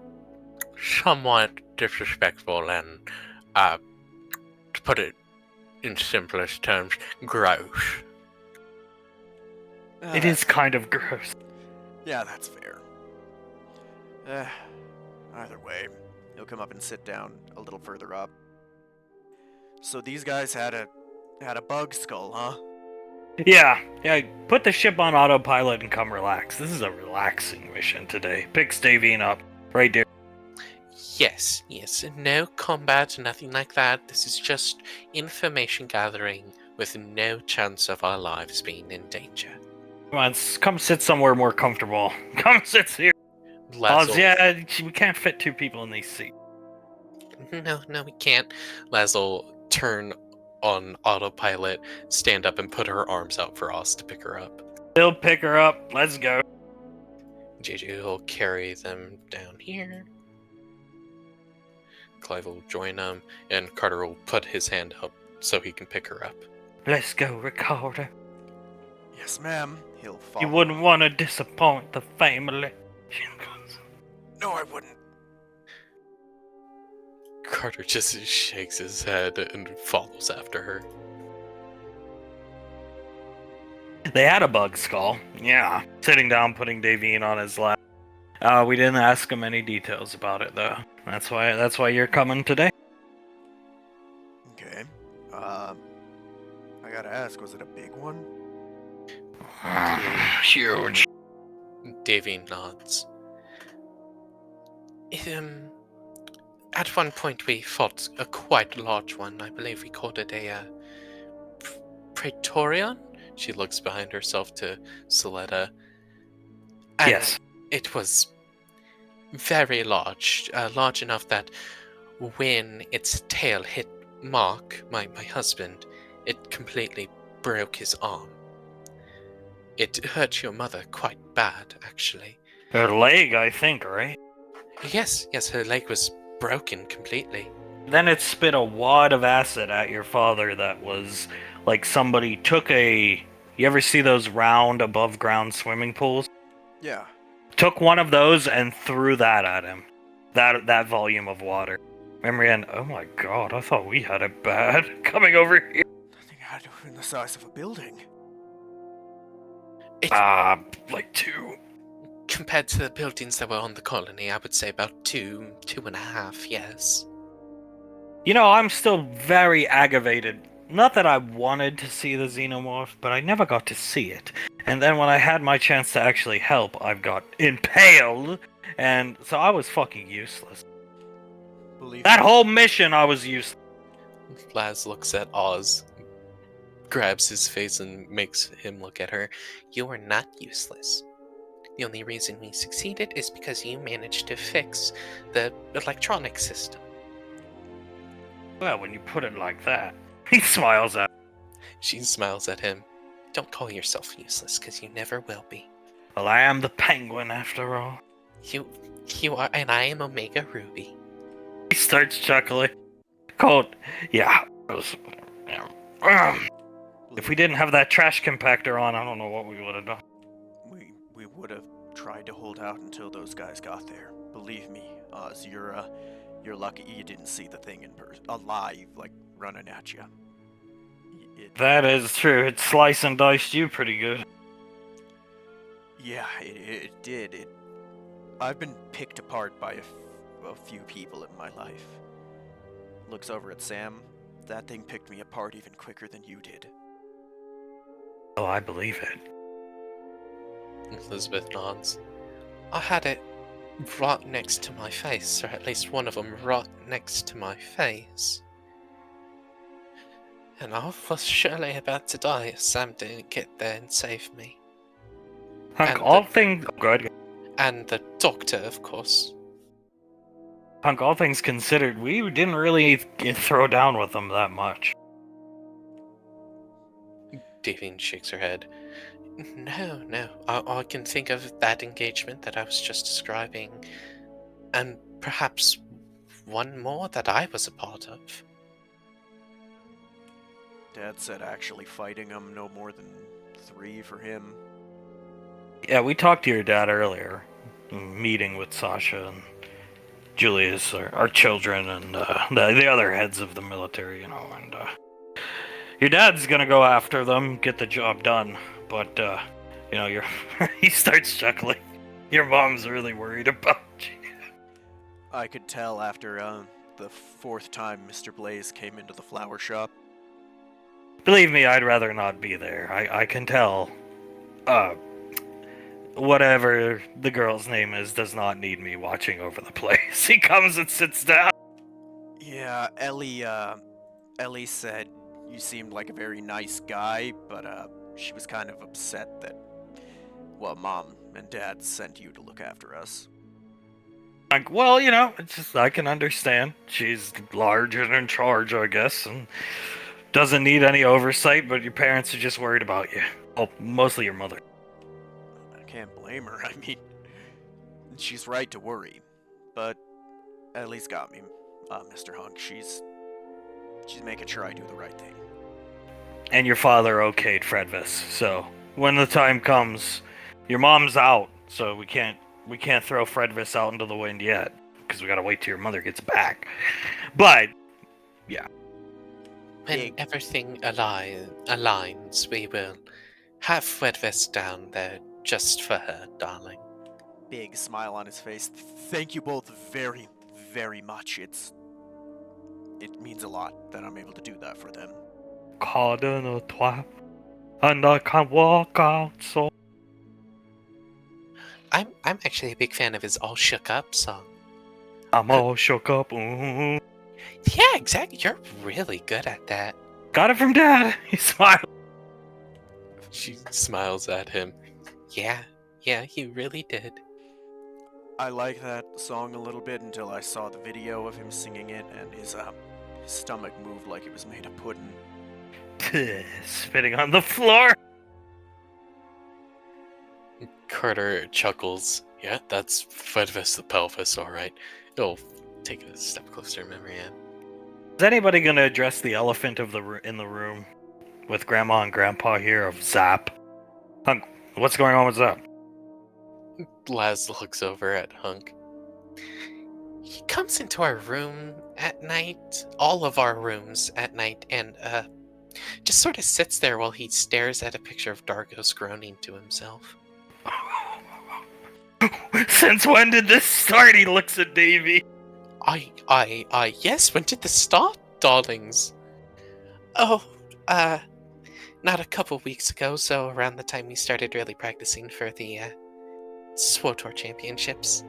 somewhat disrespectful and, to put it in simplest terms, gross. It is kind of gross. Yeah, that's fair. Either way, he'll come up and sit down a little further up. So these guys had a bug skull, huh? Yeah, put the ship on autopilot and come relax. This is a relaxing mission today. Pick Stavine up. Right there. Yes, no combat, nothing like that. This is just information gathering with no chance of our lives being in danger. Come on, come sit somewhere more comfortable. Come sit here. Lazel, Yeah, we can't fit two people in these seats. No, we can't. Lazel turn on autopilot, stand up, and put her arms out for Oz to pick her up. He'll pick her up. Let's go. JJ will carry them down here. Clive will join them, and Carter will put his hand up so he can pick her up. Let's go, Ricardo. Yes, ma'am. He'll follow. You wouldn't want to disappoint the family. No, I wouldn't. Carter just shakes his head and follows after her. They had a bug skull. Yeah. Sitting down, putting Davine on his lap. We didn't ask him any details about it, though. That's why you're coming today. Okay. I gotta ask, was it a big one? Huge. Davy nods. At one point we fought a quite large one. I believe we called it a Praetorian? She looks behind herself to Suletta. And Yes. it was very large. Large enough that when its tail hit Mark, my husband, it completely broke his arm. It hurt your mother quite bad, actually. Her leg, I think, right? Yes, her leg was broken completely. Then it spit a wad of acid at your father that was like somebody took a... You ever see those round above ground swimming pools? Yeah. Took one of those and threw that at him. That volume of water. Memory and oh my god, I thought we had it bad. Coming over here. I think I had it in the size of a building. Like two. Compared to the buildings that were on the colony, I would say about 2.5, yes. You know, I'm still very aggravated. Not that I wanted to see the xenomorph, but I never got to see it. And then when I had my chance to actually help, I've got impaled. And so I was fucking useless. Believe That me. whole mission, I was useless. Laz looks at Oz, grabs his face and makes him look at her. You are not useless. The only reason we succeeded is because you managed to fix the electronic system. Well, when you put it like that. He smiles at She smiles at him. Don't call yourself useless, because you never will be. Well, I am the penguin after all. You are, and I am Omega Ruby. He starts chuckling. Cold. Yeah. If we didn't have that trash compactor on, I don't know what we would have done. We would have tried to hold out until those guys got there. Believe me, Oz, you're lucky you didn't see the thing in person, alive, like running at you. That is true. It sliced and diced you pretty good. Yeah, it did. I've been picked apart by a few people in my life. Looks over at Sam. That thing picked me apart even quicker than you did. Oh, I believe it. Elizabeth nods. I had it right next to my face, or at least one of them right next to my face. And I was surely about to die if Sam didn't get there and save me. Hunk, And all the- things... Good. And the doctor, of course. Hunk, all things considered, we didn't really throw down with them that much. Davine shakes her head. No. I can think of that engagement that I was just describing, and perhaps one more that I was a part of. Dad said actually fighting them no more than 3 for him. Yeah, we talked to your dad earlier. Meeting with Sasha and Julius, our children, and the other heads of the military, and your dad's gonna go after them, get the job done, but, he starts chuckling. Your mom's really worried about you. I could tell after the 4th time Mr. Blaze came into the flower shop. Believe me, I'd rather not be there. I can tell. Whatever the girl's name is does not need me watching over the place. He comes and sits down. Yeah, Ellie said you seemed like a very nice guy, but she was kind of upset that, well, Mom and Dad sent you to look after us. Like, well, it's just, I can understand. She's large and in charge, I guess, and doesn't need any oversight, but your parents are just worried about you. Oh, mostly your mother. I can't blame her. I mean, she's right to worry, but Ellie's got me, Mr. Hunk. She's making sure I do the right thing. And your father okayed Fredvis, so when the time comes, your mom's out, so we can't throw Fredvis out into the wind yet, because we gotta wait till your mother gets back. But, yeah. When everything aligns, we will have Fredvis down there just for her, darling. Big smile on his face. Thank you both very, very much. It means a lot that I'm able to do that for them. Cardinal twat, and I can walk out, so... I'm actually a big fan of his All Shook Up song. I'm all shook up. Ooh. Yeah, exactly. You're really good at that. Got it from Dad. He smiled. She smiles at him. Yeah, he really did. I like that song a little bit until I saw the video of him singing it, and his stomach moved like it was made of pudding. Spitting on the floor. Carter chuckles. Yeah, that's Fredvis the pelvis, alright. He'll take a step closer, memory in. Is anybody gonna address the elephant in the room with Grandma and Grandpa here of Zap? Hunk, what's going on with Zap? Laz looks over at Hunk. He comes into our room at night, all of our rooms at night, and just sort of sits there while he stares at a picture of Dargos groaning to himself. Since when did this start? He looks at Davy. Yes, when did this start, darlings? Oh, not a couple weeks ago, so around the time we started really practicing for the, SWTOR championships.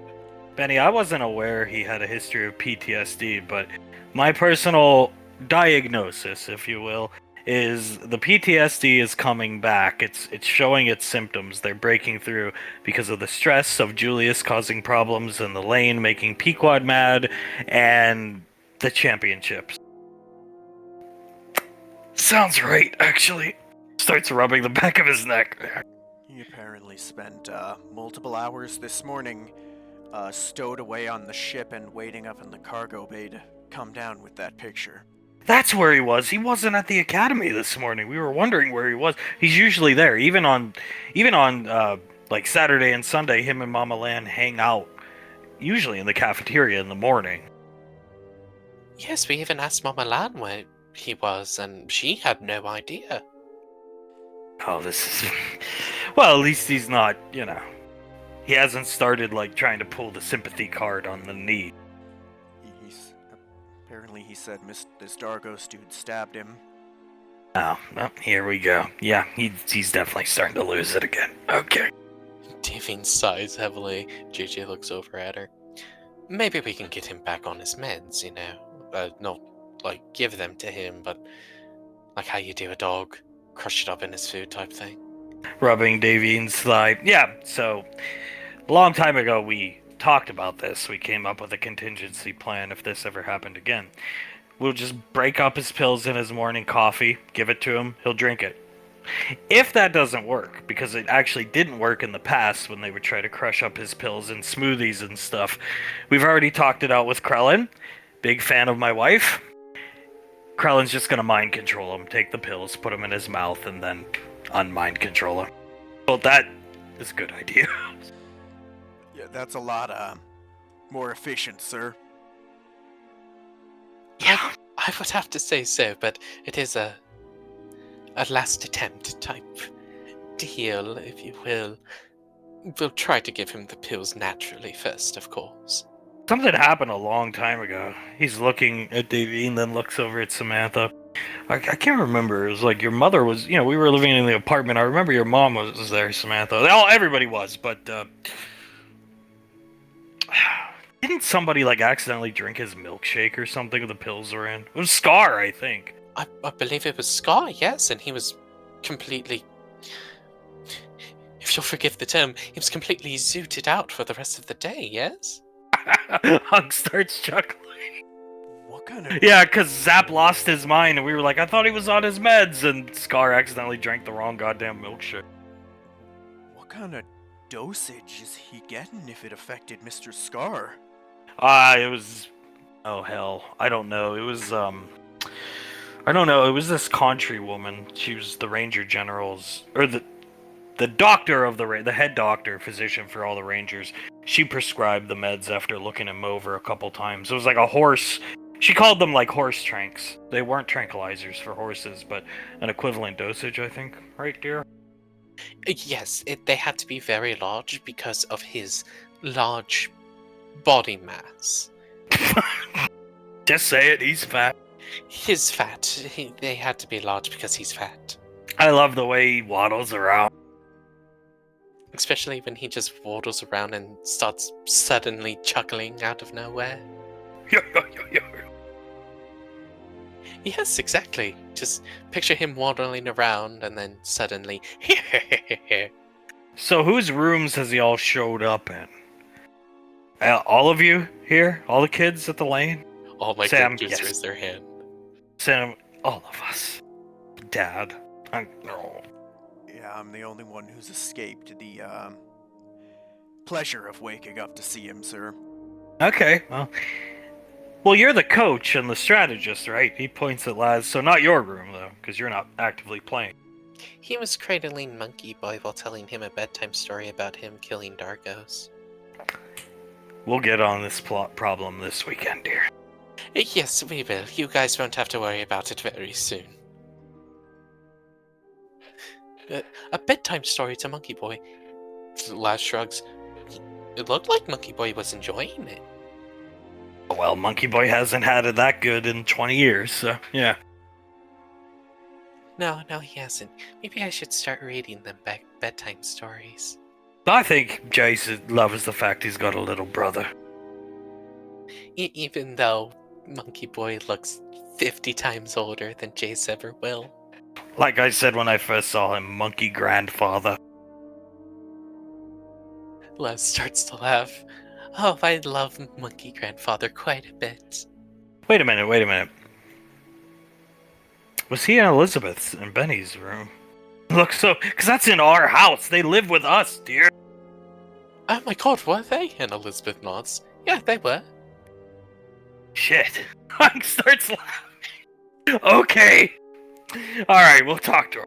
Benny, I wasn't aware he had a history of PTSD, but my personal diagnosis, if you will, is the PTSD is coming back. It's showing its symptoms. They're breaking through because of the stress of Julius causing problems in the lane, making Pequod mad, and the championships. Sounds right, actually. Starts rubbing the back of his neck. He apparently spent multiple hours this morning stowed away on the ship and waiting up in the cargo bay to come down with that picture. That's where he was. He wasn't at the academy this morning. We were wondering where he was. He's usually there. Even on like Saturday and Sunday, him and Mama Lan hang out. Usually in the cafeteria in the morning. Yes, we even asked Mama Lan where he was, and she had no idea. Oh, this is... Well, at least he's not, He hasn't started, trying to pull the sympathy card on the knee. Apparently he said this Dargos dude stabbed him. Oh, well, here we go. Yeah, he's definitely starting to lose it again. Okay. Davine sighs heavily. JJ looks over at her. Maybe we can get him back on his meds, you know? Not, like, give them to him, but like how you do a dog. Crush it up in his food type thing. Rubbing Davine's thigh. Yeah, so a long time ago we talked about this. We came up with a contingency plan if this ever happened again. We'll just break up his pills in his morning coffee, give it to him, he'll drink it. If that doesn't work, because it actually didn't work in the past when they would try to crush up his pills in smoothies and stuff, we've already talked it out with Krellin. Big fan of my wife. Krellin's just gonna mind control him, take the pills, put them in his mouth, and then unmind control him. Well, that is a good idea. Yeah, that's a lot more efficient, sir. Yeah, I would have to say so, but it is a last attempt type deal, if you will. We'll try to give him the pills naturally first, of course. Something happened a long time ago. He's looking at Davine, then looks over at Samantha. I can't remember. It was like your mother was, we were living in the apartment. I remember your mom was there, Samantha. Everybody was, but didn't somebody accidentally drink his milkshake or something the pills were in? It was Scar, I think. I believe it was Scar, yes, and he was completely, if you'll forgive the term, he was completely zooted out for the rest of the day, yes? Hunk starts chuckling. What kind of... Yeah, because Zap lost his mind, and we were like, I thought he was on his meds, and Scar accidentally drank the wrong goddamn milkshake. What kind of dosage is he getting if it affected Mr. Scar? It was... Oh, hell. I don't know. It was, I don't know. It was this country woman. She was the Ranger General's... Or the doctor of the head doctor, physician for all the Rangers. She prescribed the meds after looking him over a couple times. It was like a horse... She called them horse tranks. They weren't tranquilizers for horses, but an equivalent dosage, I think. Right, dear? Yes, they had to be very large because of his large body mass. Just say it, he's fat. His fat. They had to be large because he's fat. I love the way he waddles around. Especially when he just waddles around and starts suddenly chuckling out of nowhere. Yo, yo, yo, yo. Yes, exactly. Just picture him waddling around and then suddenly... So whose rooms has he all showed up in? All of you here? All the kids at the lane? All my Sam, kids yes. raise their hand. Sam, all of us. Dad. No. Yeah, I'm the only one who's escaped the pleasure of waking up to see him, sir. Okay, well, you're the coach and the strategist, right? He points at Laz, so not your room, though, because you're not actively playing. He was cradling Monkey Boy while telling him a bedtime story about him killing Dargos. We'll get on this plot problem this weekend, dear. Yes, we will. You guys won't have to worry about it very soon. A bedtime story to Monkey Boy. Laz shrugs. It looked like Monkey Boy was enjoying it. Well, Monkey Boy hasn't had it that good in 20 years, so, yeah. No, he hasn't. Maybe I should start reading them bedtime stories. I think Jace loves the fact he's got a little brother. Even though Monkey Boy looks 50 times older than Jace ever will. Like I said when I first saw him, monkey grandfather. Les starts to laugh. Oh, I love Monkey Grandfather quite a bit. Wait a minute. Was he in Elizabeth's and Benny's room? Look, because that's in our house. They live with us, dear. Oh my god, were they? And Elizabeth nods. Yeah, they were. Shit. Hank starts laughing. Okay. Alright, we'll talk to her.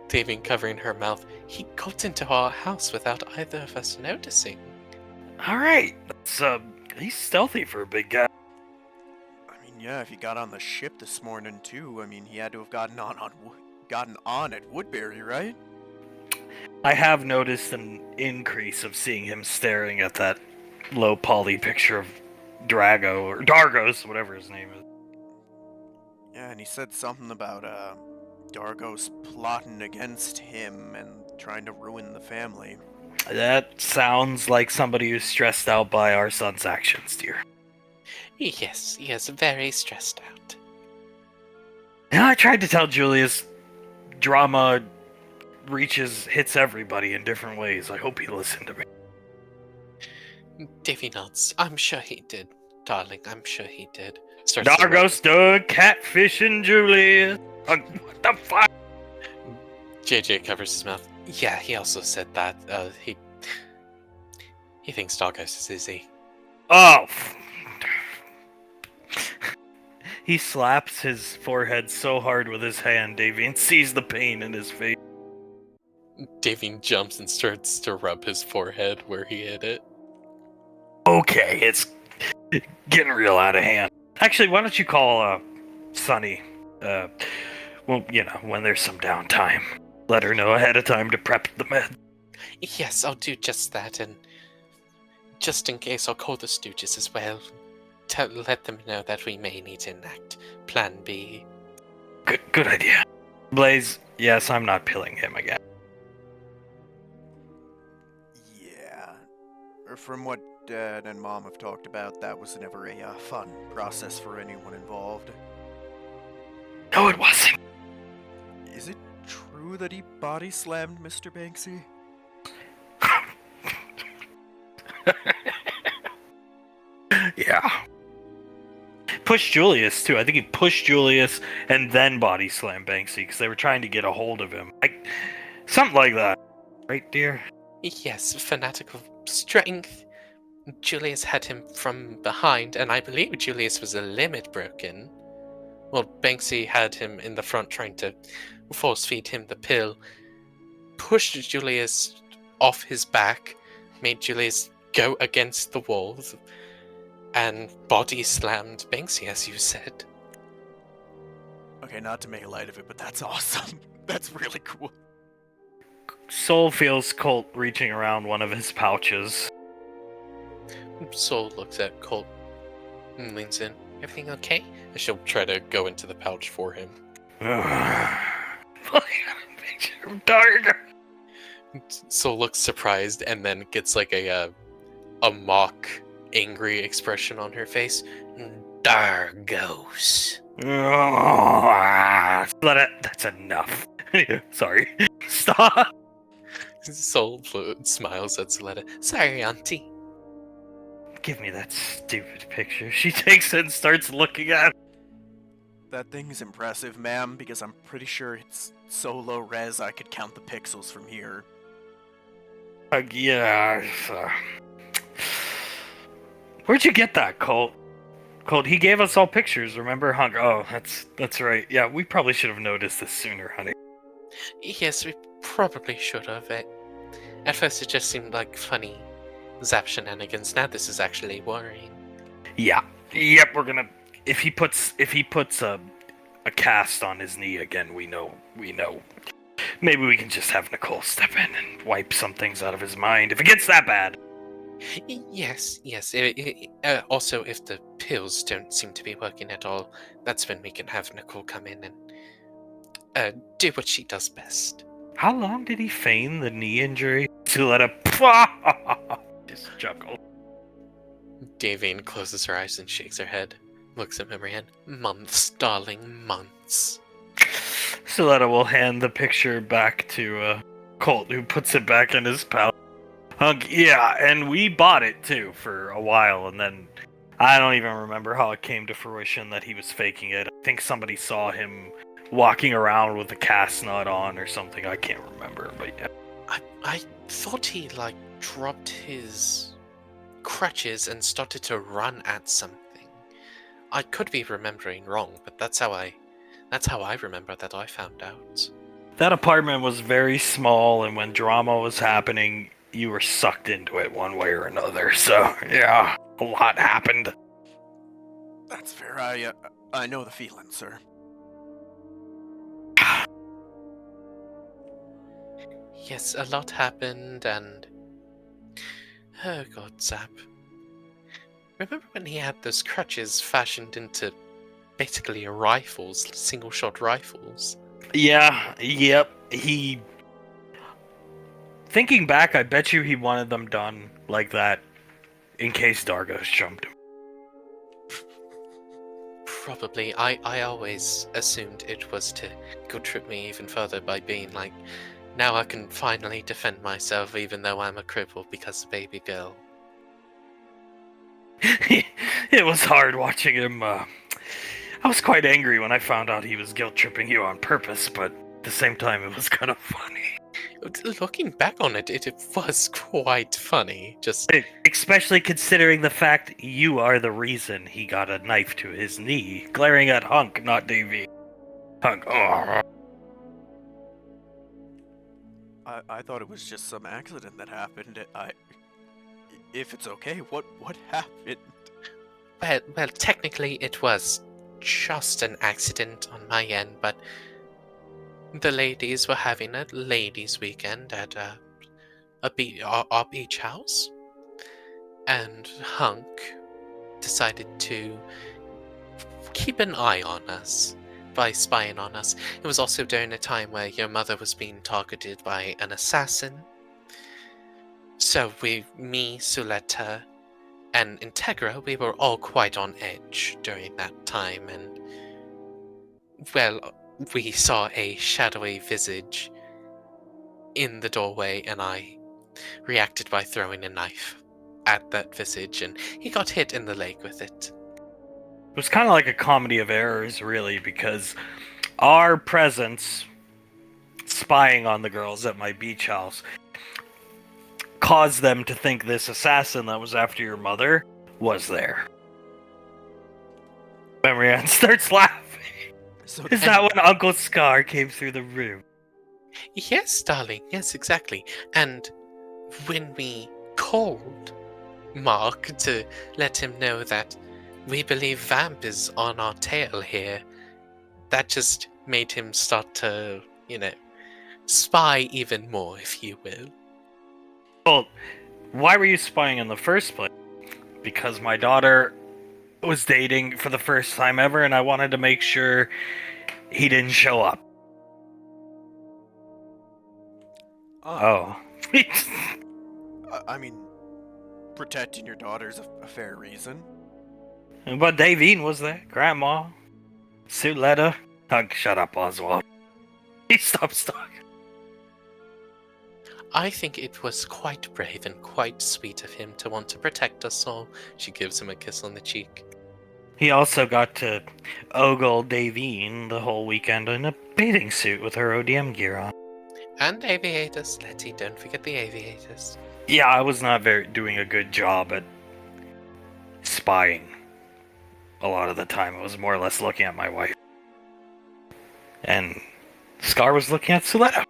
Davine covering her mouth. He got into our house without either of us noticing. Alright. That's, he's stealthy for a big guy. I mean, yeah, if he got on the ship this morning, too, I mean, he had to have gotten on at Woodbury, right? I have noticed an increase of seeing him staring at that low poly picture of Drago, or Dargos, whatever his name is. Yeah, and he said something about, Dargos plotting against him and trying to ruin the family. That sounds like somebody who's stressed out by our son's actions, dear. Yes, he is very stressed out. And I tried to tell Julius drama hits everybody in different ways. I hope he listened to me. Davy nods. I'm sure he did, darling. I'm sure he did. Starts to Dargo stood catfishing Julius. What the fuck? JJ covers his mouth. Yeah, he also said that. He thinks Doghouse is easy. Oh. He slaps his forehead so hard with his hand, Davian sees the pain in his face. Davy jumps and starts to rub his forehead where he hit it. Okay, it's getting real out of hand. Actually, why don't you call Sunny? Well, when there's some downtime. Let her know ahead of time to prep the med. Yes, I'll do just that, and just in case, I'll call the Stooges as well. Let them know that we may need to enact Plan B. Good idea. Blaze, yes, I'm not pilling him again. Yeah. From what Dad and Mom have talked about, that was never a fun process for anyone involved. No, it wasn't. Is it true that he body slammed Mr. Banksy? Yeah. Pushed Julius, too. I think he pushed Julius and then body slammed Banksy because they were trying to get a hold of him. Something like that. Right, dear? Yes, fanatic of strength. Julius had him from behind, and I believe Julius was a limit broken. Well, Banksy had him in the front trying to force feed him the pill, pushed Julius off his back, made Julius go against the walls, and body slammed Banksy, as you said. Okay, not to make light of it, but that's awesome. That's really cool. Soul feels Colt reaching around one of his pouches. Soul looks at Colt and leans in. Everything okay? And she'll try to go into the pouch for him. Picture of Dargo. Soul looks surprised and then gets like a mock angry expression on her face. Dargos. That's enough. Sorry. Stop. Soul smiles at Soletta. Sorry, Auntie. Give me that stupid picture. She takes it and starts looking at it. That thing's impressive, ma'am, because I'm pretty sure it's so low res I could count the pixels from here. Yeah. Where'd you get that, Colt? Colt, he gave us all pictures, remember? Oh, that's right. Yeah, we probably should have noticed this sooner, honey. Yes, we probably should have. At first it just seemed like funny Zap shenanigans. Now this is actually worrying. Yeah. Yep, we're gonna... If he puts a cast on his knee again, we know. Maybe we can just have Nicole step in and wipe some things out of his mind if it gets that bad. Yes. Also, if the pills don't seem to be working at all, that's when we can have Nicole come in and do what she does best. How long did he feign the knee injury? To let a just chuckle. Davine closes her eyes and shakes her head. Looks at Marianne. Months, darling, months. Soletta will hand the picture back to Colt, who puts it back in his pouch. Yeah, and we bought it too for a while, and then I don't even remember how it came to fruition that he was faking it. I think somebody saw him walking around with the cast nut on or something. I can't remember, but yeah. I thought he dropped his crutches and started to run at something. I could be remembering wrong, but that's how I remember that I found out. That apartment was very small, and when drama was happening, you were sucked into it one way or another. So yeah, a lot happened. That's fair. I know the feeling, sir. Yes, a lot happened, and oh god, Zap. Remember when he had those crutches fashioned into basically rifles, single-shot rifles? Yeah, yep. thinking back, I bet you he wanted them done like that in case Dargos jumped him. Probably. I always assumed it was to guilt trip me even further by being like, now I can finally defend myself even though I'm a cripple because of baby girl. It was hard watching him. I was quite angry when I found out he was guilt tripping you on purpose, but at the same time, it was kind of funny. Looking back on it, it was quite funny. Just Especially considering the fact you are the reason he got a knife to his knee, glaring at Hunk, not Davy. Hunk, oh. I thought it was just some accident that happened. If it's okay, what happened? well, technically it was just an accident on my end, but the ladies were having a ladies' weekend at our beach house, and Hunk decided to keep an eye on us by spying on us. It was also during a time where your mother was being targeted by an assassin. So me, Suletta, and Integra, we were all quite on edge during that time, and, well, we saw a shadowy visage in the doorway, and I reacted by throwing a knife at that visage, and he got hit in the leg with it. It was kind of like a comedy of errors, really, because our presence, spying on the girls at my beach house, caused them to think this assassin that was after your mother was there. Memory Ann starts laughing. So Is that when Uncle Scar came through the room? Yes, darling, yes, exactly. And when we called Mark to let him know that we believe Vamp is on our tail here, that just made him start to, spy even more, if you will. Well, why were you spying in the first place? Because my daughter was dating for the first time ever, and I wanted to make sure he didn't show up. Oh. I mean, protecting your daughter's a fair reason. But Davine was there. Grandma. Suletta. Shut up, Oswald. He stops talking. I think it was quite brave and quite sweet of him to want to protect us all. She gives him a kiss on the cheek. He also got to ogle Davine the whole weekend in a bathing suit with her ODM gear on. And aviators, Letty, don't forget the aviators. Yeah, I was not doing a good job at spying. A lot of the time, it was more or less looking at my wife. And Scar was looking at Suletta.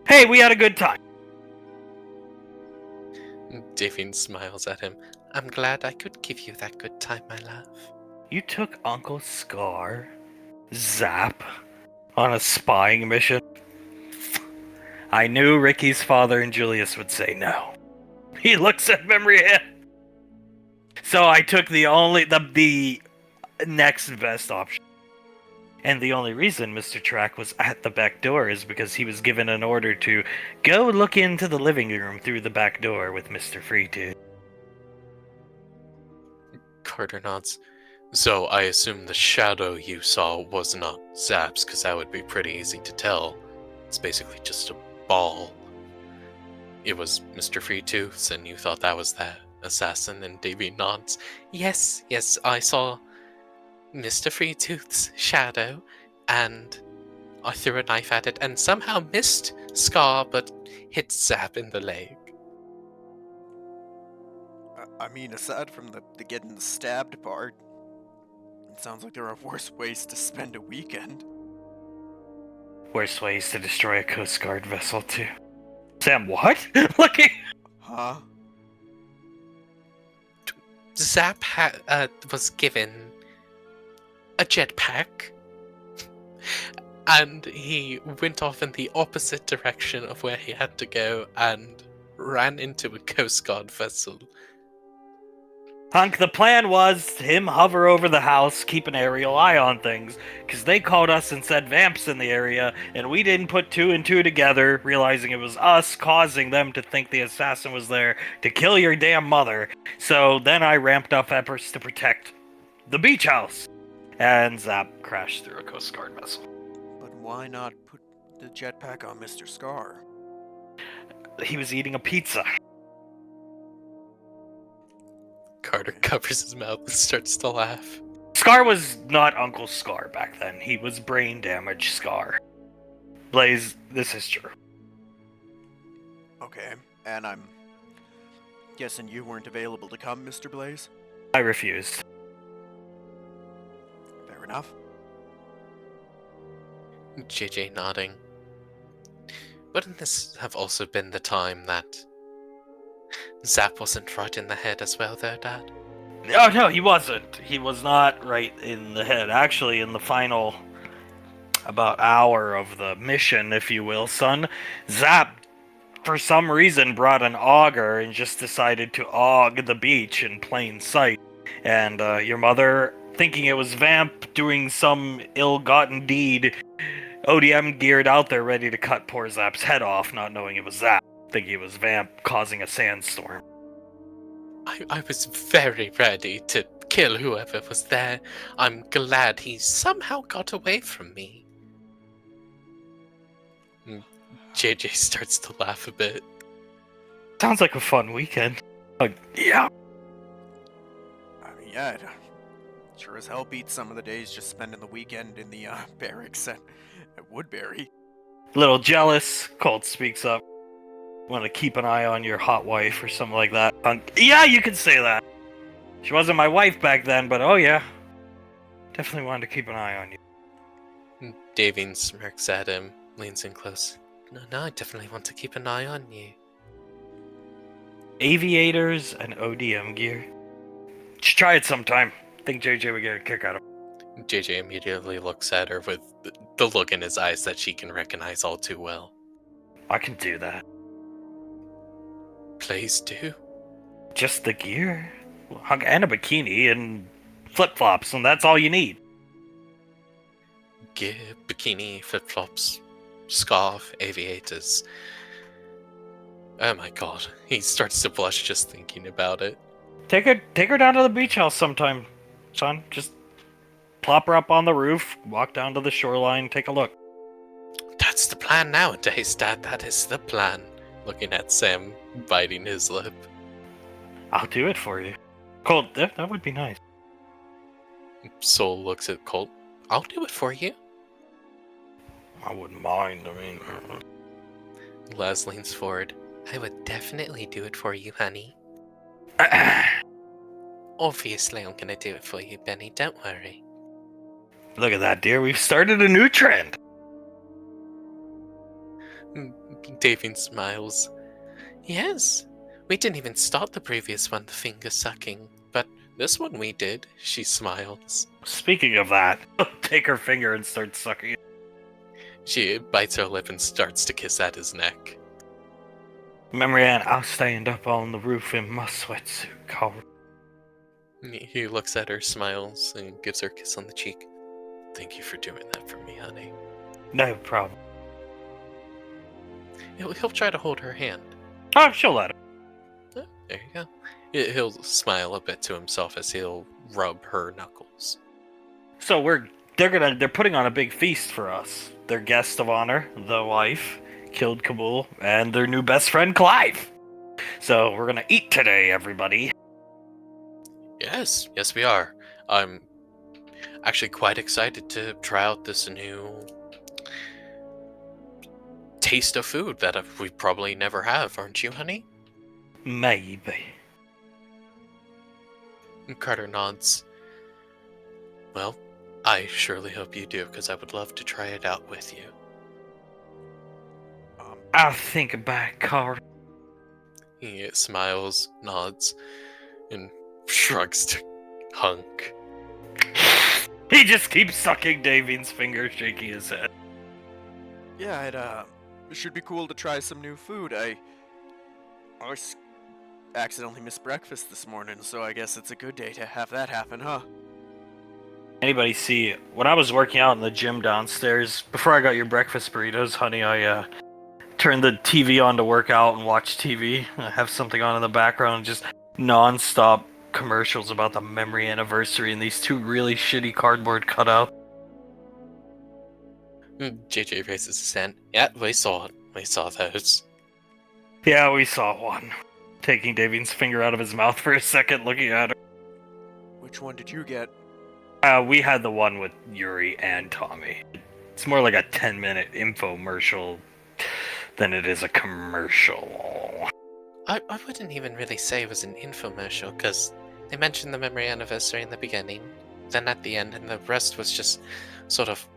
Hey, we had a good time. Davine smiles at him. I'm glad I could give you that good time, my love. You took Uncle Scar, Zap, on a spying mission? I knew Ricky's father and Julius would say no. He looks at Memory Head. So I took the next best option. And the only reason Mr. Track was at the back door is because he was given an order to go look into the living room through the back door with Mr. Freetooth. Carter nods. So I assume the shadow you saw was not Zap's, because that would be pretty easy to tell. It's basically just a ball. It was Mr. Freetooth's, and you thought that was that assassin, and Davy nods. Yes, I saw Mr. Freetooth's shadow, and I threw a knife at it, and somehow missed Scar, but hit Zap in the leg. I mean, aside from the getting stabbed part, it sounds like there are worse ways to spend a weekend. Worst ways to destroy a Coast Guard vessel, too. Sam, what? Looking. Huh? Zap was given a jetpack, and he went off in the opposite direction of where he had to go and ran into a Coast Guard vessel. Hunk, the plan was him hover over the house, keep an aerial eye on things, because they called us and said vamps in the area, and we didn't put two and two together, realizing it was us causing them to think the assassin was there to kill your damn mother. So then I ramped up efforts to protect the beach house, and Zap crashed through a Coast Guard vessel. But why not put the jetpack on Mr. Scar? He was eating a pizza. Carter covers his mouth and starts to laugh. Scar was not Uncle Scar back then. He was brain damage Scar. Blaze, this is true. Okay, and I'm guessing you weren't available to come, Mr. Blaze? I refused. Fair enough. JJ nodding. Wouldn't this have also been the time that Zap wasn't right in the head as well, though, Dad? Oh, no, he wasn't. He was not right in the head. Actually, in the final about hour of the mission, if you will, son, Zap, for some reason, brought an auger and just decided to aug the beach in plain sight. And your mother, thinking it was Vamp doing some ill-gotten deed, ODM geared out there ready to cut poor Zap's head off, not knowing it was Zap, thinking it was Vamp causing a sandstorm. I was very ready to kill whoever was there. I'm glad he somehow got away from me. JJ starts to laugh a bit. Sounds like a fun weekend. Yeah. I mean, yeah, it sure as hell beats some of the days just spending the weekend in the barracks at Woodbury. Little jealous, Colt speaks up. Want to keep an eye on your hot wife or something like that. Yeah, you can say that. She wasn't my wife back then, but oh yeah. Definitely wanted to keep an eye on you. Davine smirks at him, leans in close. No, I definitely want to keep an eye on you. Aviators and ODM gear. Just try it sometime. Think JJ would get a kick out of it. JJ immediately looks at her with the look in his eyes that she can recognize all too well. I can do that. Please do. Just the gear? And a bikini and flip-flops, and that's all you need. Gear, bikini, flip-flops, scarf, aviators. Oh my god. He starts to blush just thinking about it. Take her down to the beach house sometime, son. Just plop her up on the roof, walk down to the shoreline, take a look. That's the plan nowadays, Dad. That is the plan. Looking at Sam, biting his lip. I'll do it for you. Colt, that would be nice. Soul looks at Colt. I'll do it for you. I wouldn't mind, I mean... Laz leans forward. I would definitely do it for you, honey. Obviously, I'm gonna do it for you, Benny. Don't worry. Look at that, dear. We've started a new trend. Davin smiles. Yes, we didn't even start the previous one, the finger sucking, but this one we did. She smiles. Speaking of that, take her finger and start sucking it. She bites her lip and starts to kiss at his neck. Memory Ann, I'll stand up on the roof in my sweatsuit, Carl. He looks at her, smiles, and gives her a kiss on the cheek. Thank you for doing that for me, honey. No problem. He'll try to hold her hand. Oh, she'll let him. Oh, there you go. He'll smile a bit to himself as he'll rub her knuckles. So they're putting on a big feast for us. Their guest of honor, the wife, killed Kabul, and their new best friend, Clive. So we're gonna eat today, everybody. Yes, we are. I'm actually quite excited to try out this new taste of food that we probably never have, aren't you, honey? Maybe. Carter nods. Well, I surely hope you do, because I would love to try it out with you. I'll think about it, Carl. He smiles, nods, and shrugs to Hunk. He just keeps sucking Davine's finger, shaking his head. Yeah, it should be cool to try some new food. accidentally missed breakfast this morning, so I guess it's a good day to have that happen, huh? Anybody see, when I was working out in the gym downstairs, before I got your breakfast burritos, honey, I turned the TV on to work out and watch TV. I have something on in the background, just non-stop commercials about the memory anniversary and these two really shitty cardboard cutouts. JJ raises his hand. Yeah, we saw it. We saw those. Yeah, we saw one. Taking Davian's finger out of his mouth for a second, looking at her. Which one did you get? We had the one with Yuri and Tommy. It's more like a 10-minute infomercial than it is a commercial. I wouldn't even really say it was an infomercial, because they mentioned the memory anniversary in the beginning, then at the end, and the rest was just sort of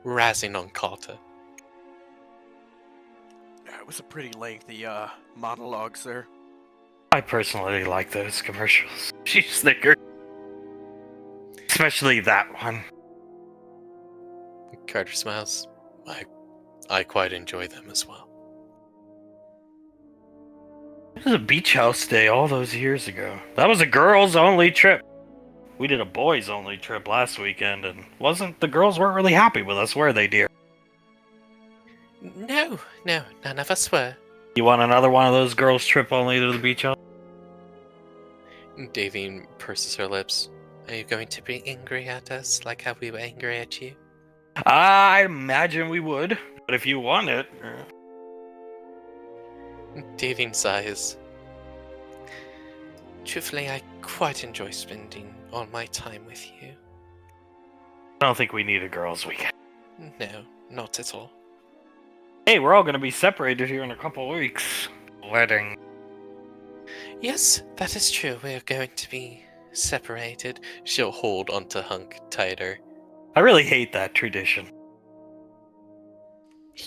razzing on Carter. It was a pretty lengthy, monologue, sir. I personally like those commercials. She snickered. Especially that one. Carter smiles. I quite enjoy them as well. It was a beach house day all those years ago. That was a girls-only trip. We did a boys-only trip last weekend, and the girls weren't really happy with us, were they, dear? No, none of us were. You want another one of those girls trip only to the beach house? Davine purses her lips. Are you going to be angry at us, like how we were angry at you? I imagine we would, but if you want it... Davine sighs. Truthfully, I quite enjoy spending all my time with you. I don't think we need a girls' weekend. No, not at all. Hey, we're all going to be separated here in a couple of weeks. Wedding. Yes, that is true. We are going to be separated. She'll hold onto Hunk tighter. I really hate that tradition.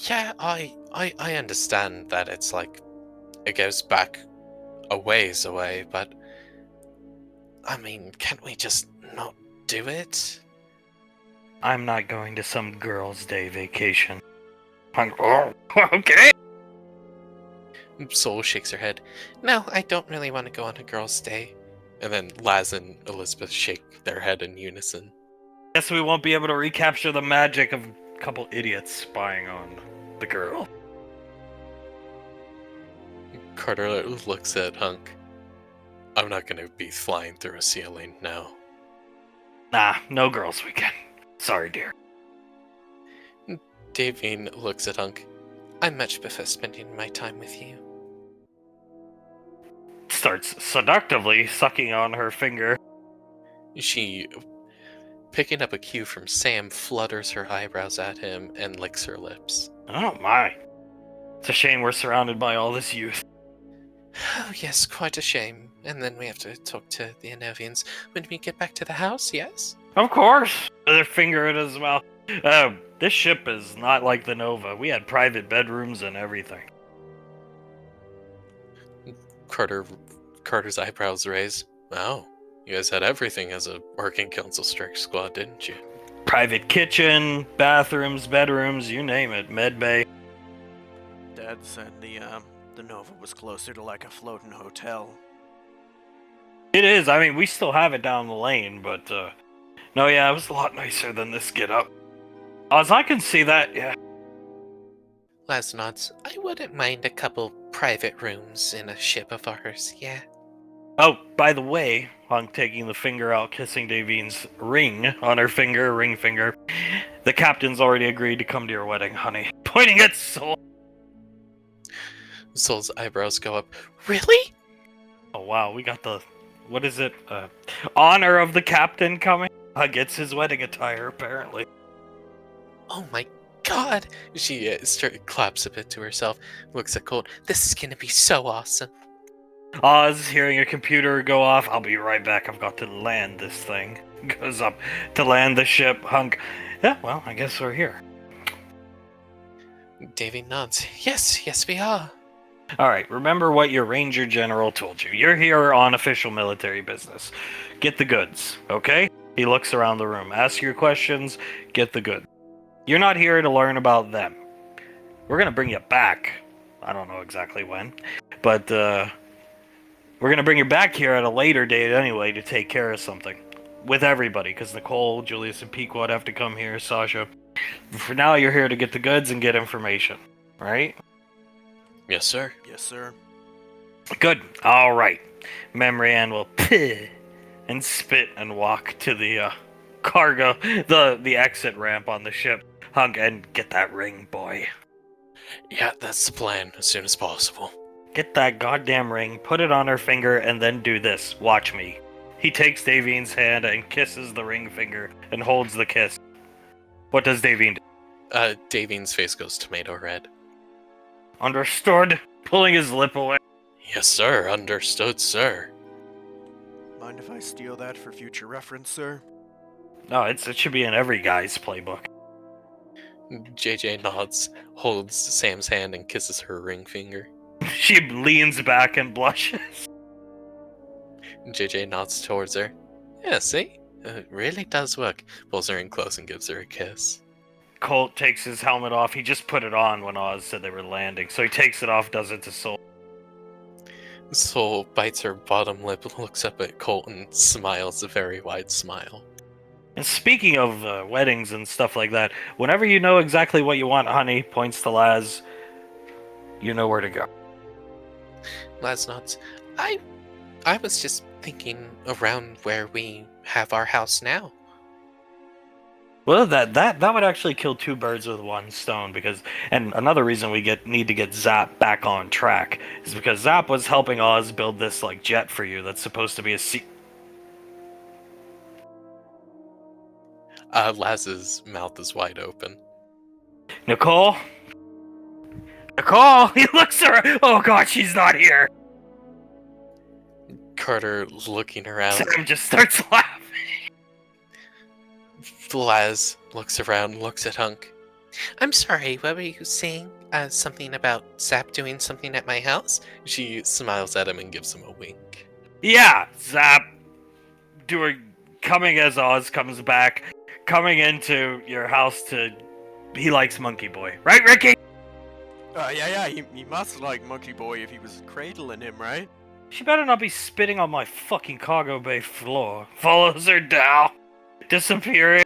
Yeah, I understand that it's like it goes back a ways away, but I mean, can't we just not do it? I'm not going to some girls' day vacation. Oh, okay. Soul shakes her head. No, I don't really want to go on a girls' day. And then Laz and Elizabeth shake their head in unison. Guess we won't be able to recapture the magic of a couple idiots spying on the girl. Carter looks at Hunk. I'm not going to be flying through a ceiling now. Nah, no girls' weekend. Sorry, dear. Davine looks at Hunk. I much prefer spending my time with you. Starts seductively sucking on her finger. She, picking up a cue from Sam, flutters her eyebrows at him and licks her lips. Oh my. It's a shame we're surrounded by all this youth. Oh yes, quite a shame. And then we have to talk to the Anovians when we get back to the house, yes? Of course! Their finger in his mouth. This ship is not like the Nova. We had private bedrooms and everything. Carter's eyebrows raise. Wow, you guys had everything as a working council strike squad, didn't you? Private kitchen, bathrooms, bedrooms, you name it. Med bay. Dad said the Nova was closer to like a floating hotel. It is. I mean, we still have it down the lane, but, no, yeah, it was a lot nicer than this get-up. As I can see that, yeah. Laz nods. I wouldn't mind a couple private rooms in a ship of ours, yeah. Oh, by the way, Hunk taking the finger out, kissing Davine's ring on her finger, ring finger. The captain's already agreed to come to your wedding, honey. Pointing at Soul. Soul's eyebrows go up. Really? Oh, wow, we got the... What is it? Honor of the captain coming? Gets his wedding attire, apparently. Oh my god! She claps a bit to herself, looks at Colt. This is gonna be so awesome. Oz, hearing a computer go off, I'll be right back, I've got to land this thing. Goes up to land the ship. Hunk, yeah, well, I guess we're here. Davy nods. Yes, we are. Alright, remember what your Ranger General told you. You're here on official military business. Get the goods, okay? He looks around the room. Ask your questions, get the goods. You're not here to learn about them. We're gonna bring you back. I don't know exactly when. But, We're going to bring you back here at a later date anyway to take care of something. With everybody, because Nicole, Julius, and Pequod have to come here, Sasha. For now, you're here to get the goods and get information, right? Yes, sir. Yes, sir. Good. All right. Memory Ann will and spit and walk to the cargo, the exit ramp on the ship. Hunk, and get that ring, boy. Yeah, that's the plan, as soon as possible. Get that goddamn ring, put it on her finger, and then do this. Watch me. He takes Davine's hand and kisses the ring finger and holds the kiss. What does Davine do? Davine's face goes tomato red. Understood. Pulling his lip away. Yes, sir. Understood, sir. Mind if I steal that for future reference, sir? No, it should be in every guy's playbook. JJ nods, holds Sam's hand, and kisses her ring finger. She leans back and blushes. JJ nods towards her. Yeah, see? It really does work. Pulls her in close and gives her a kiss. Colt takes his helmet off. He just put it on when Oz said they were landing. So he takes it off, does it to Soul. Soul bites her bottom lip, looks up at Colt, and smiles a very wide smile. And speaking of weddings and stuff like that, whenever you know exactly what you want, honey, points to Laz, you know where to go. Laz nods. I was just thinking around where we have our house now. Well, that would actually kill two birds with one stone, because, and another reason we need to get Zap back on track is because Zap was helping Oz build this like jet for you that's supposed to be a Laz's mouth is wide open. Nicole? Nicole! He looks around. Oh god, she's not here. Carter looking around. Sam just starts laughing. Laz looks around, looks at Hunk. I'm sorry, what were you saying? Something about Zap doing something at my house? She smiles at him and gives him a wink. Yeah, Zap coming as Oz comes back, coming into your house to... He likes Monkey Boy. Right, Ricky? Yeah, he must like Monkey Boy if he was cradling him, right? She better not be spitting on my fucking cargo bay floor. Follows her down. Disappearing.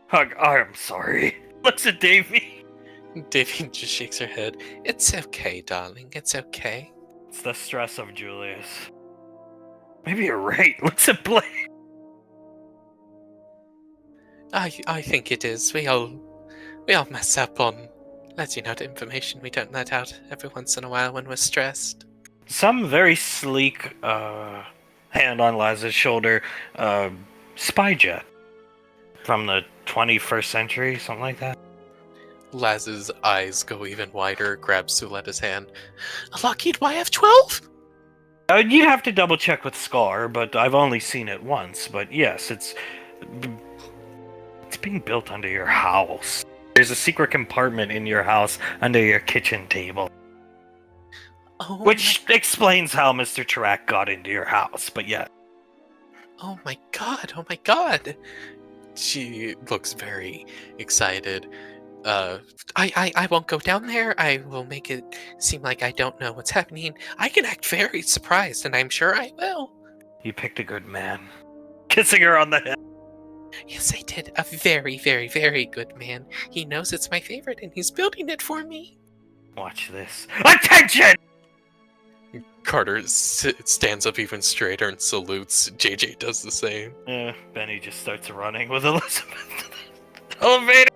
Hug, I'm sorry. Looks at Davy. Davy just shakes her head. It's okay, darling. It's okay. It's the stress of Julius. Maybe you're right. Looks at Blake. I think it is. We all mess up on letting out information we don't let out every once in a while when we're stressed. Some very sleek hand on Laz's shoulder, spy jet from the 21st century, something like that. Laz's eyes go even wider, grabs Suletta's hand. A Lockheed YF-12? You'd have to double check with Scar, but I've only seen it once. But yes, it's being built under your house. There's a secret compartment in your house under your kitchen table. Oh, Which explains how Mr. Tarak got into your house, but yeah. Oh my god. She looks very excited. I won't go down there. I will make it seem like I don't know what's happening. I can act very surprised, and I'm sure I will. You picked a good man. Kissing her on the head. Yes, I did. A very, very, very good man. He knows it's my favorite, and he's building it for me. Watch this. Attention! Carter stands up even straighter and salutes. JJ does the same. Benny just starts running with Elizabeth. Elevator!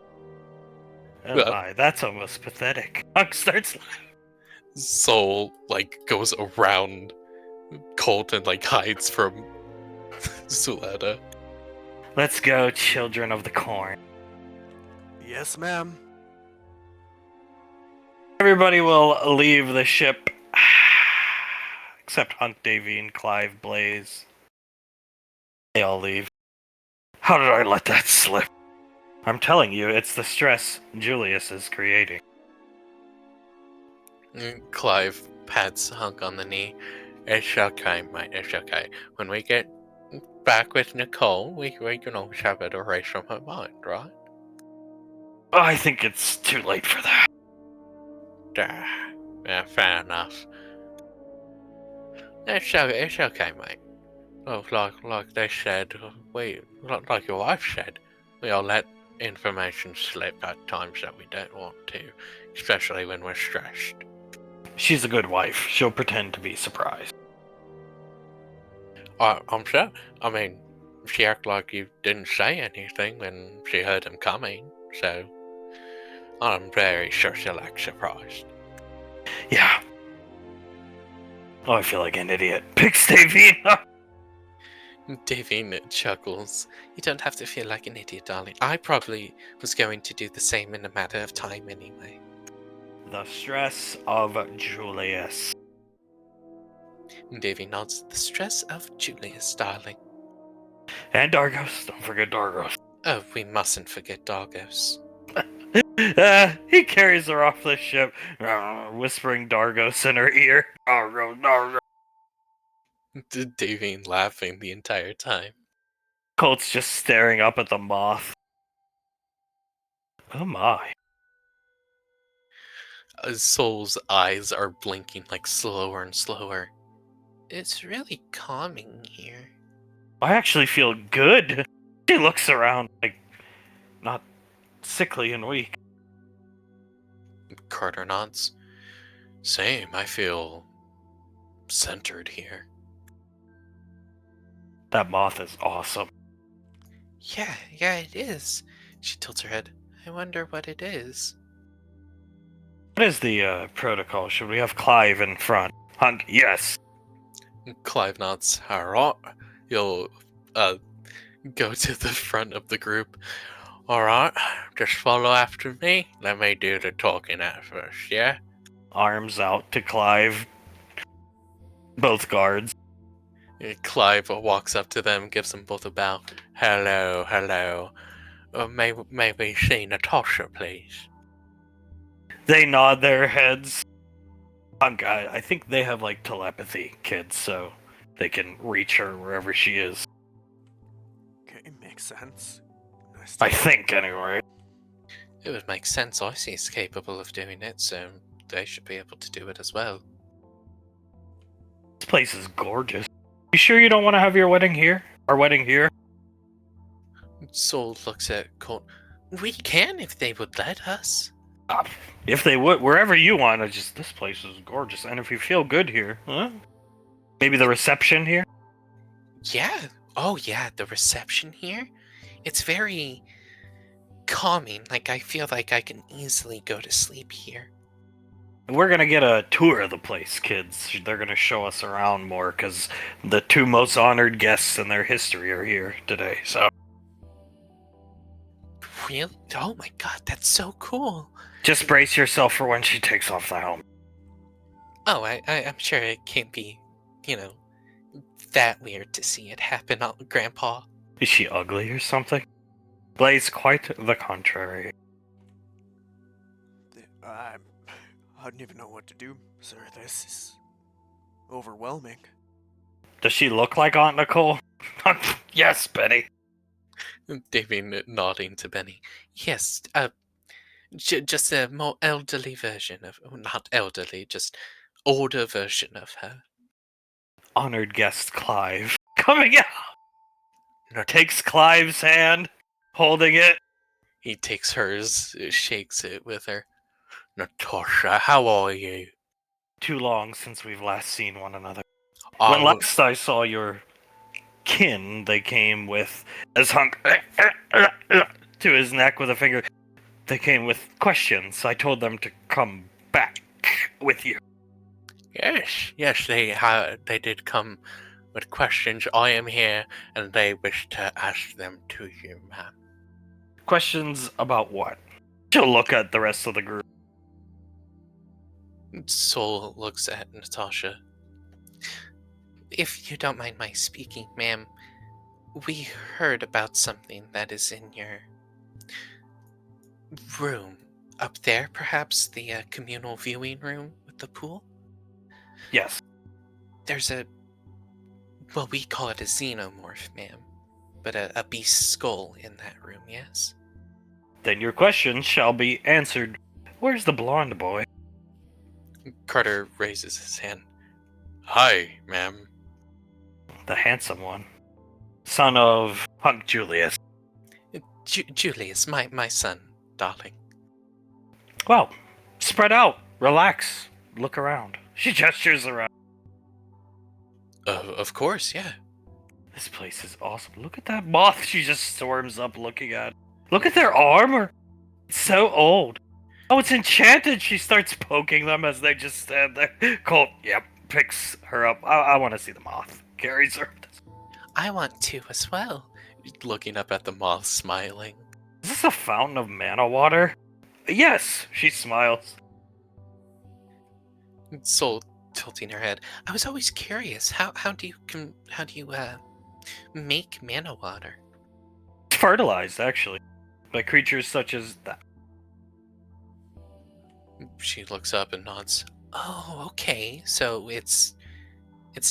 Oh my, that's almost pathetic. Huck starts laughing. Soul, goes around Colt and, hides from Suletta. Let's go, children of the corn. Yes, ma'am. Everybody will leave the ship. Except Hunk, Davy, and Clive, Blaze. They all leave. How did I let that slip? I'm telling you, it's the stress Julius is creating. Clive pats Hunk on the knee. It's okay, mate, it's okay. When we get back with Nicole, we can always have it erased from her mind, right? I think it's too late for that. Yeah, fair enough. It's okay, mate. Oh, like they said, like your wife said, we all let information slip at times that we don't want to, especially when we're stressed. She's a good wife. She'll pretend to be surprised. I'm sure. I mean, she acted like you didn't say anything when she heard him coming, so I'm very sure she'll act surprised. Yeah. Oh, I feel like an idiot. Pick Stavina! Davine chuckles. You don't have to feel like an idiot, darling. I probably was going to do the same in a matter of time anyway. The stress of Julius. Davy nods. The stress of Julius, darling. And Dargos. Don't forget Dargos. Oh, we mustn't forget Dargos. He carries her off the ship, whispering Dargos in her ear. Dargos, Dargos. Davine laughing the entire time. Colt's just staring up at the moth. Oh my. Soul's eyes are blinking like slower and slower. It's really calming here. I actually feel good. She looks around, like, not sickly and weak. Carter nods. Same, I feel centered here. That moth is awesome. Yeah, it is. She tilts her head. I wonder what it is. What is the protocol? Should we have Clive in front? Hunk, yes. Clive nods. Alright. You'll go to the front of the group. Alright, just follow after me. Let me do the talking at first, yeah? Arms out to Clive. Both guards. Clive walks up to them, gives them both a bow. Hello. May we see Natasha, please? They nod their heads. Hunk, I think they have, like, telepathy, kids, so they can reach her wherever she is. Okay, makes sense. Nice I think, anyway. It would make sense. Icy's capable of doing it, so they should be able to do it as well. This place is gorgeous. You sure you don't want to have your wedding here? Our wedding here? Soul looks at Colt. We can if they would let us. If they would, wherever you want. This place is gorgeous, and if you feel good here, huh? Maybe the reception here. Yeah. Oh, yeah. The reception here. It's very calming. Like I feel like I can easily go to sleep here. We're gonna get a tour of the place, kids. They're gonna show us around more, because the two most honored guests in their history are here today, so. Really? Oh my god, that's so cool. Just brace yourself for when she takes off the helmet. Oh, I'm sure it can't be, that weird to see it happen, Grandpa. Is she ugly or something? Blaze, quite the contrary. I don't even know what to do, sir. This is overwhelming. Does she look like Aunt Nicole? Yes, Benny. Davy nodding to Benny. Yes, just a more elderly version of, not elderly, just older version of her. Honored guest Clive. Coming out! Takes Clive's hand, holding it. He takes hers, shakes it with her. Natasha, how are you? Too long since we've last seen one another. When last I saw your kin, they came with, as Hunk to his neck with a finger, they came with questions. I told them to come back with you. Yes, they did come with questions. I am here, and they wish to ask them to you, ma'am. Questions about what? She'll look at the rest of the group. Soul looks at Natasha. If you don't mind my speaking, ma'am, we heard about something that is in your room. Up there, perhaps? The communal viewing room with the pool? Yes. There's we call it a xenomorph, ma'am. But a beast skull in that room, yes? Then your questions shall be answered. Where's the blonde boy? Carter raises his hand. Hi, ma'am. The handsome one. Son of Hunk Julius. Julius, my son, darling. Well, spread out. Relax. Look around. She gestures around. Of course, yeah. This place is awesome. Look at that moth. She just storms up looking at. Look at their armor. It's so old. Oh, it's enchanted. She starts poking them as they just stand there. Colt, yep, picks her up. I want to see the moth. Carries her. I want to as well. Looking up at the moth, smiling. Is this a fountain of mana water? Yes, she smiles. Soul tilting her head. I was always curious. How do you make mana water? It's fertilized, actually, by creatures such as that. She looks up and nods. Oh, okay. So it's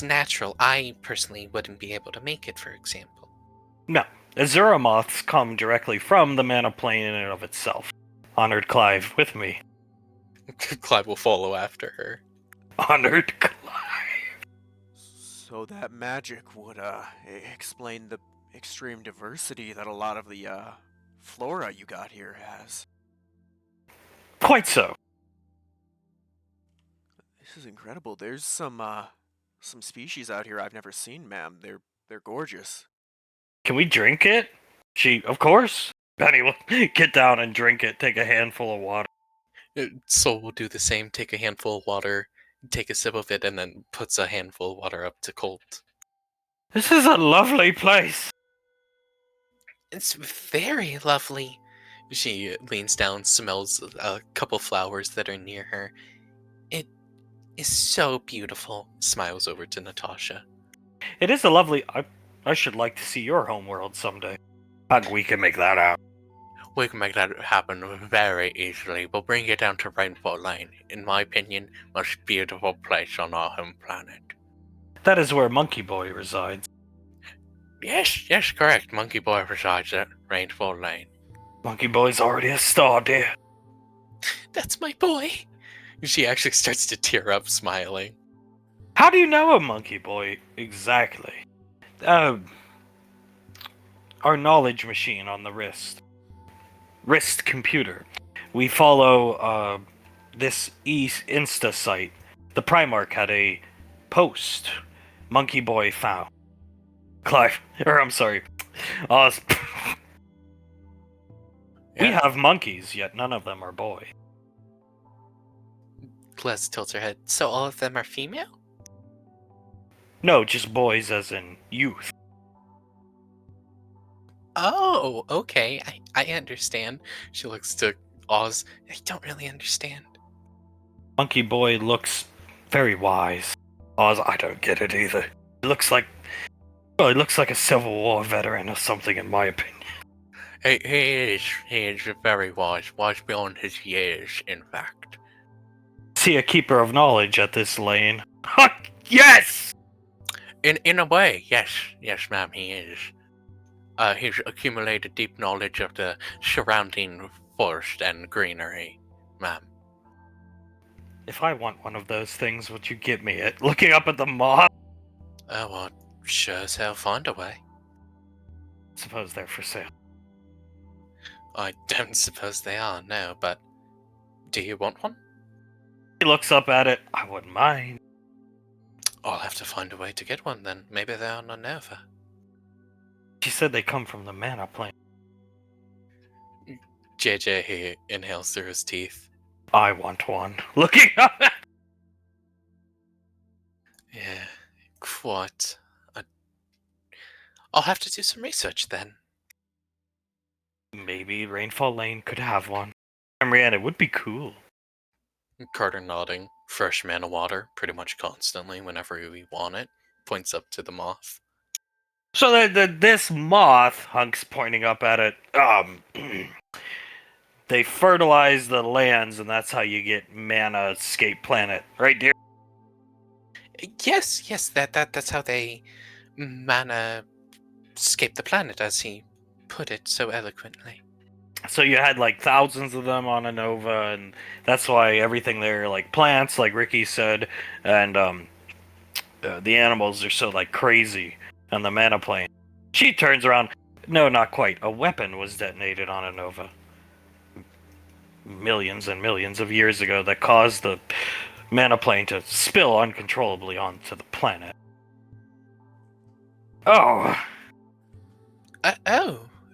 natural. I personally wouldn't be able to make it, for example. No, Azura moths come directly from the mana plane in and of itself. Honored Clive with me. Clive will follow after her. Honored Clive. So that magic would explain the extreme diversity that a lot of the flora you got here has. Quite so. This is incredible. There's some species out here I've never seen, ma'am. They're gorgeous. Can we drink it? She, of course. Benny will get down and drink it, take a handful of water. Soul will do the same, take a handful of water, take a sip of it, and then puts a handful of water up to Colt. This is a lovely place. It's very lovely. She leans down, smells a couple flowers that are near her. It is so beautiful. Smiles over to Natasha. It is a lovely... I should like to see your homeworld someday. And we can make that out. We can make that happen very easily. We'll bring you down to Rainbow Lane. In my opinion, most beautiful place on our home planet. That is where Monkey Boy resides. Yes, correct. Monkey Boy resides at Rainbow Lane. Monkey Boy's already a star, dear. That's my boy. She actually starts to tear up, smiling. How do you know a Monkey Boy exactly? Our knowledge machine on the wrist. Wrist computer. We follow this Insta site. The Primarch had a post. Monkey Boy found. Clive, or I'm sorry. We have monkeys, yet none of them are boy. Les tilts her head. So all of them are female? No, just boys as in youth. Oh, okay. I understand. She looks to Oz. I don't really understand. Monkey Boy looks very wise. Oz, I don't get it either. He looks like a Civil War veteran or something, in my opinion. He is very wise beyond his years, in fact. See a keeper of knowledge at this lane. Yes! In a way, yes, ma'am, he is. He's accumulated deep knowledge of the surrounding forest and greenery, ma'am. If I want one of those things, would you give me it? Looking up at the moth. Oh, well, sure as hell find a way. Suppose they're for sale. I don't suppose they are, no, but do you want one? He looks up at it. I wouldn't mind. I'll have to find a way to get one then. Maybe they're on Anova. She said they come from the mana plane. JJ here inhales through his teeth. I want one. Looking up at... Yeah, quite. I'll have to do some research then. Maybe Rainfall Lane could have one. Marianne, it would be cool. Carter nodding. Fresh mana water, pretty much constantly whenever we want it. Points up to the moth. So this moth, Hunk's pointing up at it, they fertilize the lands, and that's how you get mana escape planet, right, dear? Yes, that's how they mana escape the planet, as he put it so eloquently. So you had like thousands of them on Anova, and that's why everything there, like plants, like Ricky said, and the animals are so like crazy on the mana plane. She turns around. No, not quite. A weapon was detonated on Anova millions and millions of years ago that caused the mana plane to spill uncontrollably onto the planet. Oh,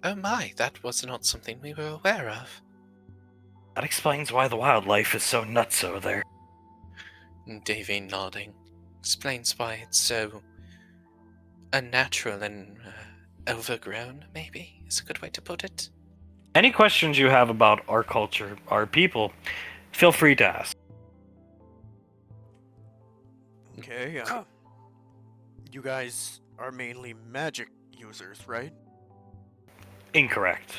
Oh my, that was not something we were aware of. that explains why the wildlife is so nutso there. Davy nodding. Explains why it's so unnatural and overgrown, maybe, is a good way to put it. Any questions you have about our culture, our people, feel free to ask. Okay, you guys are mainly magic users, right? Incorrect.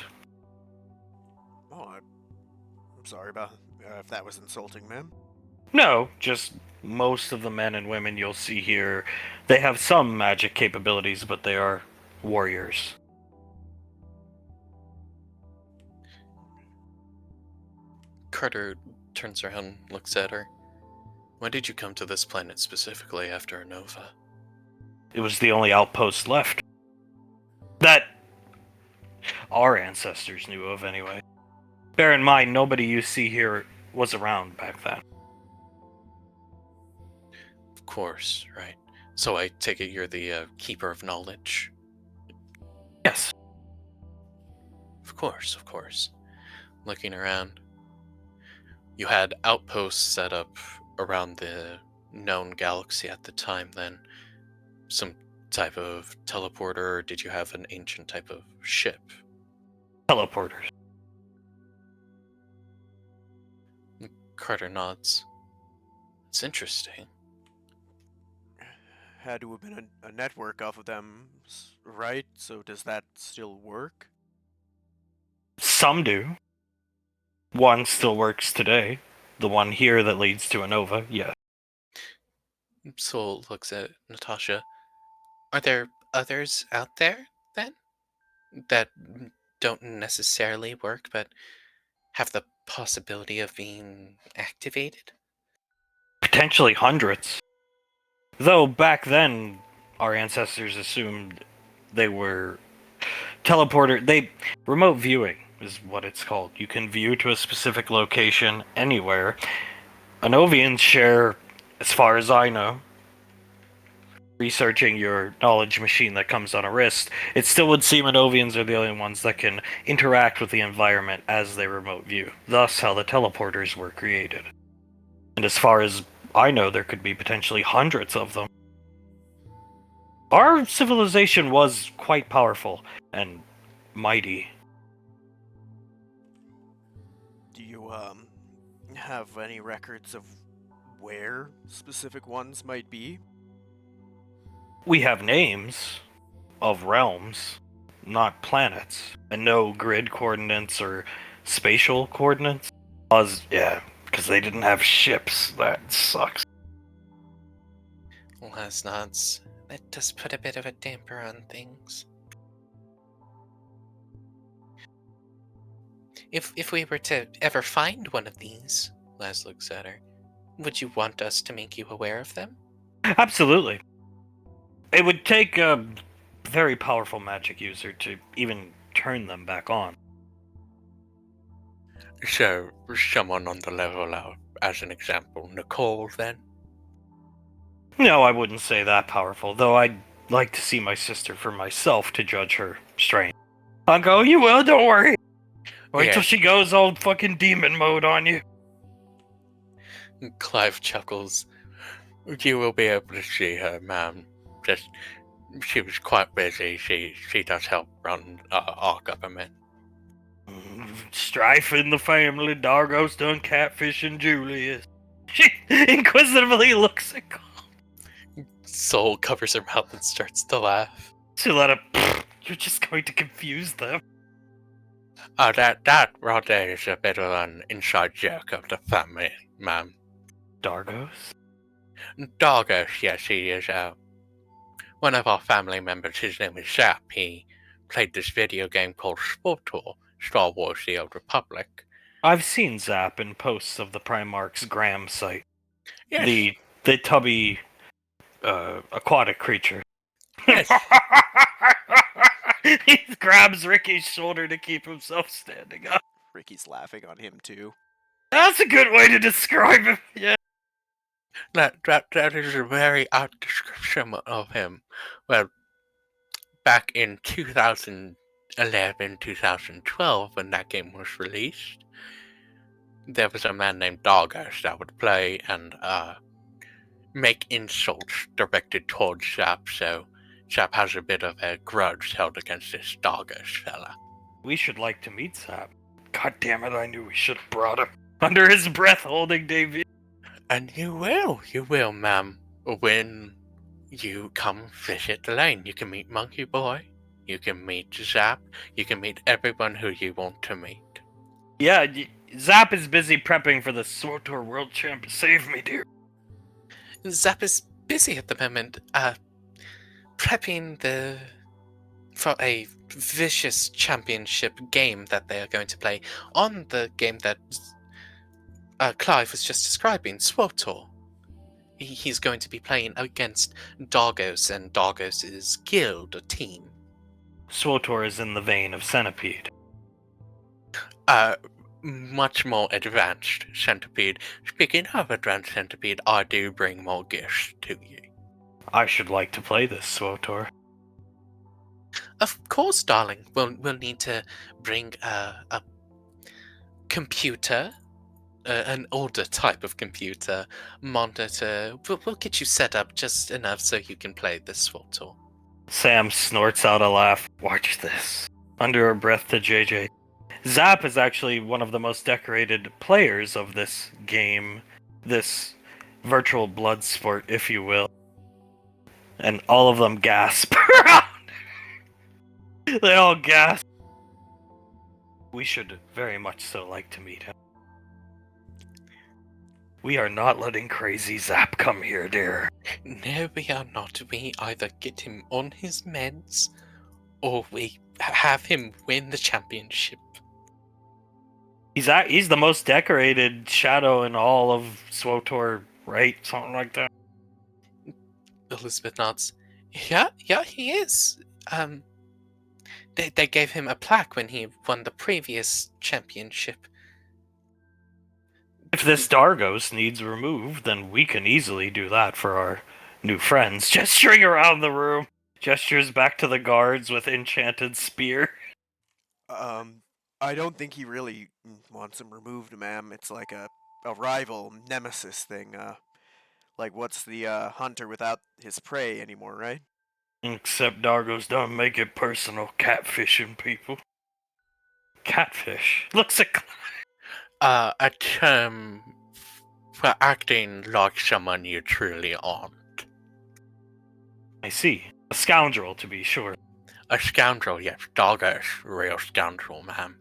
Oh, I'm sorry about if that was insulting, ma'am. No, just most of the men and women you'll see here, they have some magic capabilities, but they are warriors. Carter turns around, looks at her. When did you come to this planet specifically after Anova? It was the only outpost left. That our ancestors knew of, anyway. Bear in mind, nobody you see here was around back then. Of course, right. So I take it you're the keeper of knowledge? Yes. Of course, of course. Looking around. You had outposts set up around the known galaxy at the time, then? Some type of teleporter, or did you have an ancient type of ship? Teleporters. Carter nods. It's interesting. Had to have been a network off of them, right? So does that still work? Some do. One still works today. The one here that leads to Anova, yes. Soul looks at Natasha. Are there others out there, then? That don't necessarily work, but have the possibility of being activated? Potentially hundreds. Though back then, our ancestors assumed they were remote viewing is what it's called. You can view to a specific location anywhere. Anovians share, as far as I know, researching your knowledge machine that comes on a wrist, it still would seem Anovians are the only ones that can interact with the environment as they remote view. Thus, how the teleporters were created. And as far as I know, there could be potentially hundreds of them. Our civilization was quite powerful and mighty. Do you have any records of where specific ones might be? We have names of realms, not planets, and no grid coordinates or spatial coordinates. Because they didn't have ships. That sucks. Les nods. That does put a bit of a damper on things. If we were to ever find one of these, Les looks at her, would you want us to make you aware of them? Absolutely. It would take a very powerful magic user to even turn them back on. So, someone on the level of, as an example, Nicole, then? No, I wouldn't say that powerful, though I'd like to see my sister for myself to judge her strength. I'll go, you will, don't worry. Wait till she goes all fucking demon mode on you. Clive chuckles. You will be able to see her, ma'am. She was quite busy. She does help run our government. Strife in the family, Dargos done catfishing Julius. She inquisitively looks at Cole. Soul covers her mouth and starts to laugh. She let up. You're just going to confuse them. That right there is a bit of an inside joke of the family, ma'am. Dargos? Dargos, yes, he is one of our family members. His name is Zap. He played this video game called SWTOR, Star Wars The Old Republic. I've seen Zap in posts of the Primarch's Graham site. Yes. The tubby aquatic creature. Yes. He grabs Ricky's shoulder to keep himself standing up. Ricky's laughing on him too. That's a good way to describe him. Yeah. That is a very apt description of him. Well, back in 2011, 2012, when that game was released, there was a man named Doggers that would play and make insults directed towards Zap, so Zap has a bit of a grudge held against this Doggers fella. We should like to meet Zap. God damn it, I knew we should have brought him. Under his breath holding Davy. And you will, ma'am. When you come visit the lane, you can meet Monkey Boy, you can meet Zap, you can meet everyone who you want to meet. Yeah, Zap is busy prepping for the SWTOR World Champ. Save me, dear. Zap is busy at the moment, prepping for a vicious championship game that they are going to play on the game that Clive was just describing, SWTOR. He's going to be playing against Dargos and Dargos' guild, a team. SWTOR is in the vein of Centipede. Much more advanced Centipede. Speaking of advanced Centipede, I do bring more gifts to you. I should like to play this, SWTOR. Of course, darling. We'll need to bring a computer, an older type of computer, monitor. We'll get you set up just enough so you can play this SWTOR. Sam snorts out a laugh. Watch this. Under her breath to JJ. Zap is actually one of the most decorated players of this game, this virtual blood sport, if you will. And all of them gasp. They all gasp. We should very much so like to meet him. We are not letting crazy Zap come here, dear. No, we are not. We either get him on his meds, or we have him win the championship. He's the most decorated shadow in all of SWTOR, right? Something like that. Elizabeth nods. Yeah, he is. They gave him a plaque when he won the previous championship. If this Dargos needs removed, then we can easily do that for our new friends. Gesturing around the room. Gestures back to the guards with enchanted spear. I don't think he really wants him removed, ma'am. It's like a rival nemesis thing. Like what's the hunter without his prey anymore, right? Except Dargos don't make it personal, catfishing people. Catfish? Looks like... A term for acting like someone you truly aren't. I see. A scoundrel, to be sure. A scoundrel, yes. Doggers, real scoundrel, ma'am.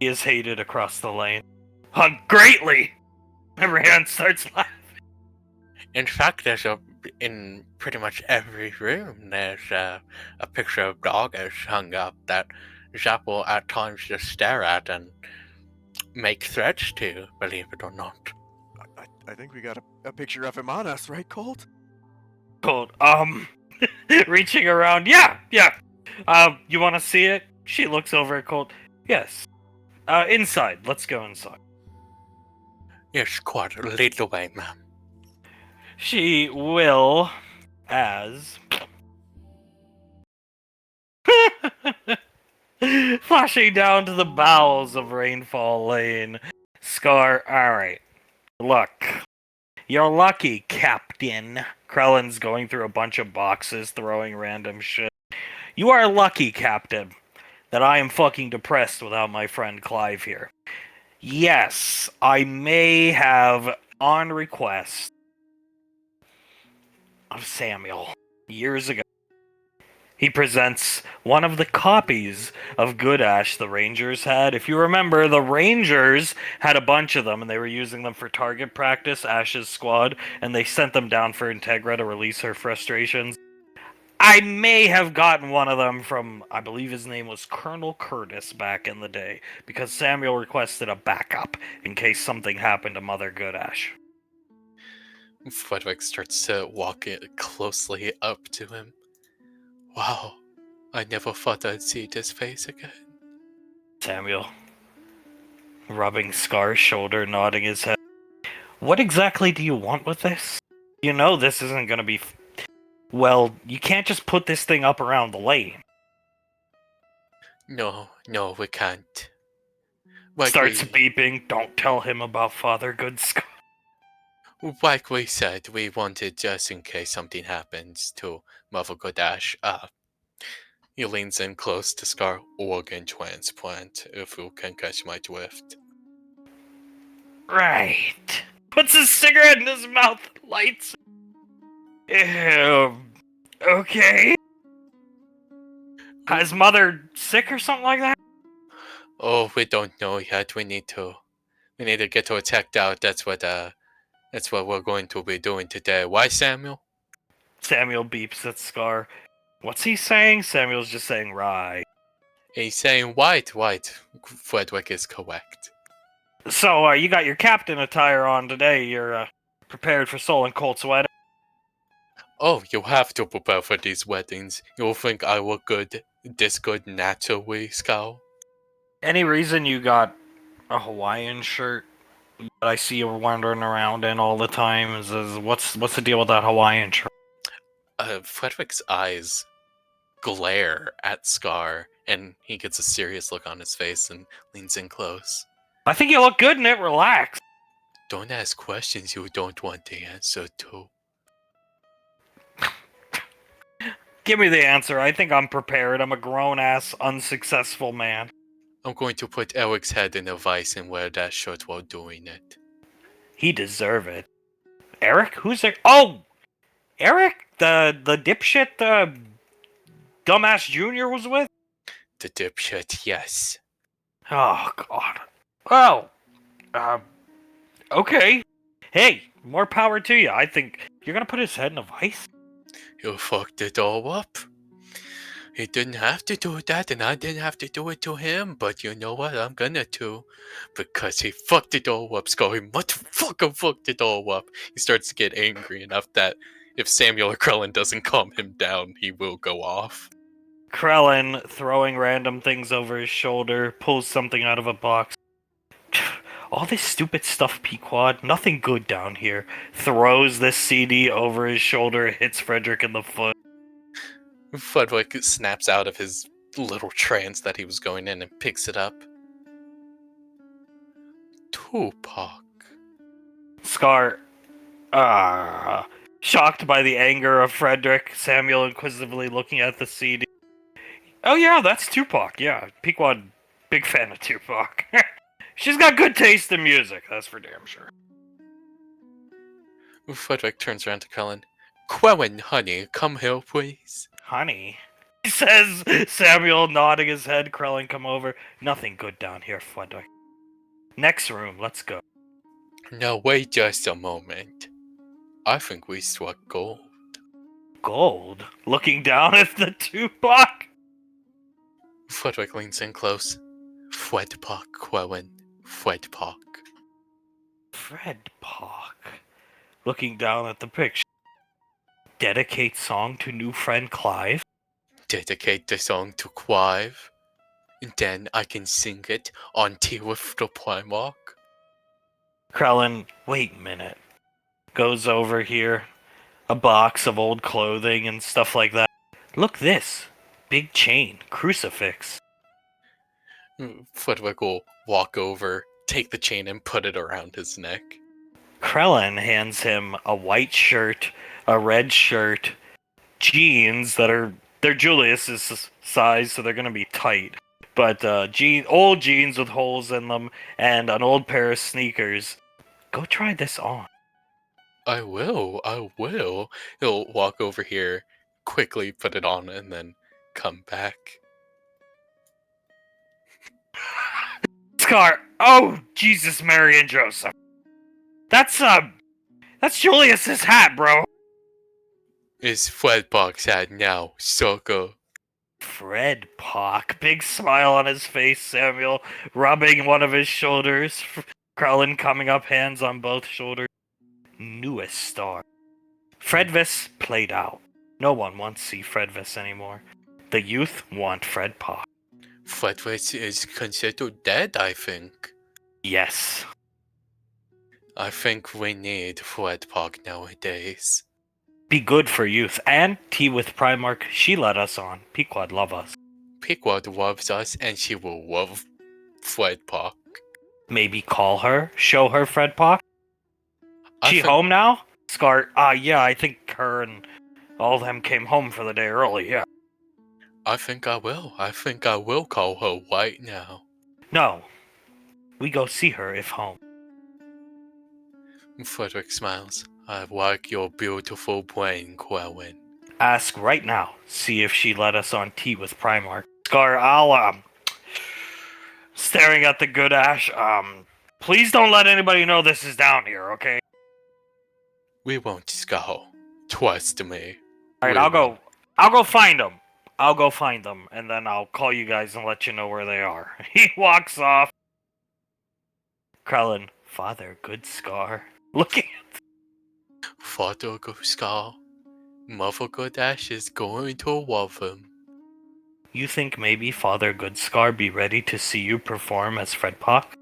He is hated across the lane. Greatly! Everyone starts laughing. In fact, in pretty much every room, there's a picture of Doggers hung up that Zap will at times just stare at and make threats to, believe it or not. I think we got a picture of him on us, right, Colt? Cold. Reaching around. Yeah. You want to see it? She looks over at Colt. Yes. Inside. Let's go inside. Yes, quite. Lead the way, ma'am. She will, as... flashing down to the bowels of Rainfall Lane. Scar, alright. Look. You're lucky, Captain. Krellin's going through a bunch of boxes, throwing random shit. You are lucky, Captain, that I am fucking depressed without my friend Clive here. Yes, I may have, on request of Samuel, years ago, he presents one of the copies of Good Ash the Rangers had. If you remember, the Rangers had a bunch of them, and they were using them for target practice, Ash's squad, and they sent them down for Integra to release her frustrations. I may have gotten one of them from, I believe his name was Colonel Curtis back in the day, because Samuel requested a backup in case something happened to Mother Good Ash. Frederick starts to walk closely up to him. Wow, I never thought I'd see this face again. Samuel, rubbing Scar's shoulder, nodding his head. What exactly do you want with this? You know this isn't gonna be... Well, you can't just put this thing up around the lane. No, we can't. Like Starts we, beeping. Don't tell him about Father Good Scar. like we said, we wanted just in case something happens to Mother Godash. He leans in close to Scar. Organ transplant, if you can catch my drift. Right. Puts his cigarette in his mouth, lights. Okay. Is mother sick or something like that? Oh, we don't know yet. We need to get her checked out. That's what we're going to be doing today. Why, Samuel? Samuel beeps at Scar. What's he saying? Samuel's just saying right. He's saying white. Frederick is correct. So, you got your captain attire on today. You're, prepared for Soul and Colt's wedding? Oh, you have to prepare for these weddings. You'll think I look good, this good naturally, Scout? Any reason you got a Hawaiian shirt that I see you wandering around in all the time? What's the deal with that Hawaiian shirt? Frederick's eyes glare at Scar, and he gets a serious look on his face and leans in close. I think you look good in it. Relax. Don't ask questions you don't want the answer to. Give me the answer. I think I'm prepared. I'm a grown-ass, unsuccessful man. I'm going to put Eric's head in a vice and wear that shirt while doing it. He deserve it. Eric? Who's there? Oh! Eric? The dipshit dumbass junior was with? The dipshit, yes. Oh, God. Well, okay. Hey, more power to you. I think you're gonna put his head in a vice? You fucked it all up. He didn't have to do that, and I didn't have to do it to him, but you know what? I'm gonna do. Because he fucked it all up, Scully. Motherfucker fucked it all up. He starts to get angry enough that if Samuel or Krellin doesn't calm him down, he will go off. Krellin, throwing random things over his shoulder, pulls something out of a box. All this stupid stuff, Pequod. Nothing good down here. Throws this CD over his shoulder, hits Frederick in the foot. Frederick snaps out of his little trance that he was going in and picks it up. Tupac. Scar, shocked by the anger of Frederick, Samuel inquisitively looking at the CD. Oh yeah, that's Tupac, yeah. Pequod, big fan of Tupac. She's got good taste in music, that's for damn sure. Frederick turns around to Krellin. Quellen, honey, come here, please. Honey? He says, Samuel nodding his head. Krellin, come over. Nothing good down here, Frederick. Next room, let's go. Now wait just a moment. I think we struck gold. Gold? Looking down at the Tupac? Frederick leans in close. Fredpak, Quellen. Fredpak. Fredpak. Looking down at the picture. Dedicate song to new friend Clive? Dedicate the song to Clive. And then I can sing it on Tea with the Primarch. Krellin, wait a minute. Goes over here. A box of old clothing and stuff like that. Look this. Big chain. Crucifix. Frederick will walk over, take the chain, and put it around his neck. Krellin hands him a white shirt, a red shirt, jeans that are... They're Julius's size, so they're gonna be tight. But old jeans with holes in them, and an old pair of sneakers. Go try this on. I will. He'll walk over here, quickly put it on, and then come back. Scar! Oh, Jesus, Mary, and Joseph. That's Julius's hat, bro. It's Fredbach's hat now, sucker. Fredpak. Big smile on his face, Samuel, rubbing one of his shoulders. Krellin coming up, hands on both shoulders. newest star. Fredvis played out. No one wants to see Fredvis anymore. The youth want Fred Park. Fredwitz is considered dead, I think. Yes. I think we need Fred Park nowadays. Be good for youth. And tea with Primarch, she let us on. Pequod love us. Pequod loves us, and she will love Fred Park. Maybe call her, show her Fred Park. I She think- home now? Scar, yeah, I think her and all of them came home for the day early, yeah. I think I will. I think I will call her right now. No. We go see her if home. Frederick smiles. I like your beautiful brain, Quellen. Ask right now. See if she let us on tea with Primarch. Scar, I'll, staring at the good Ash, please don't let anybody know this is down here, okay? We won't, Skull. Trust me. Alright, We I'll go find them. I'll go find them, and then I'll call you guys and let you know where they are. He walks off. Krellin, Father, good Scar. Looking at Father good Skull. Mother good Ash is going to love him. you think maybe Father Good Scar be ready to see you perform as Fred Pock?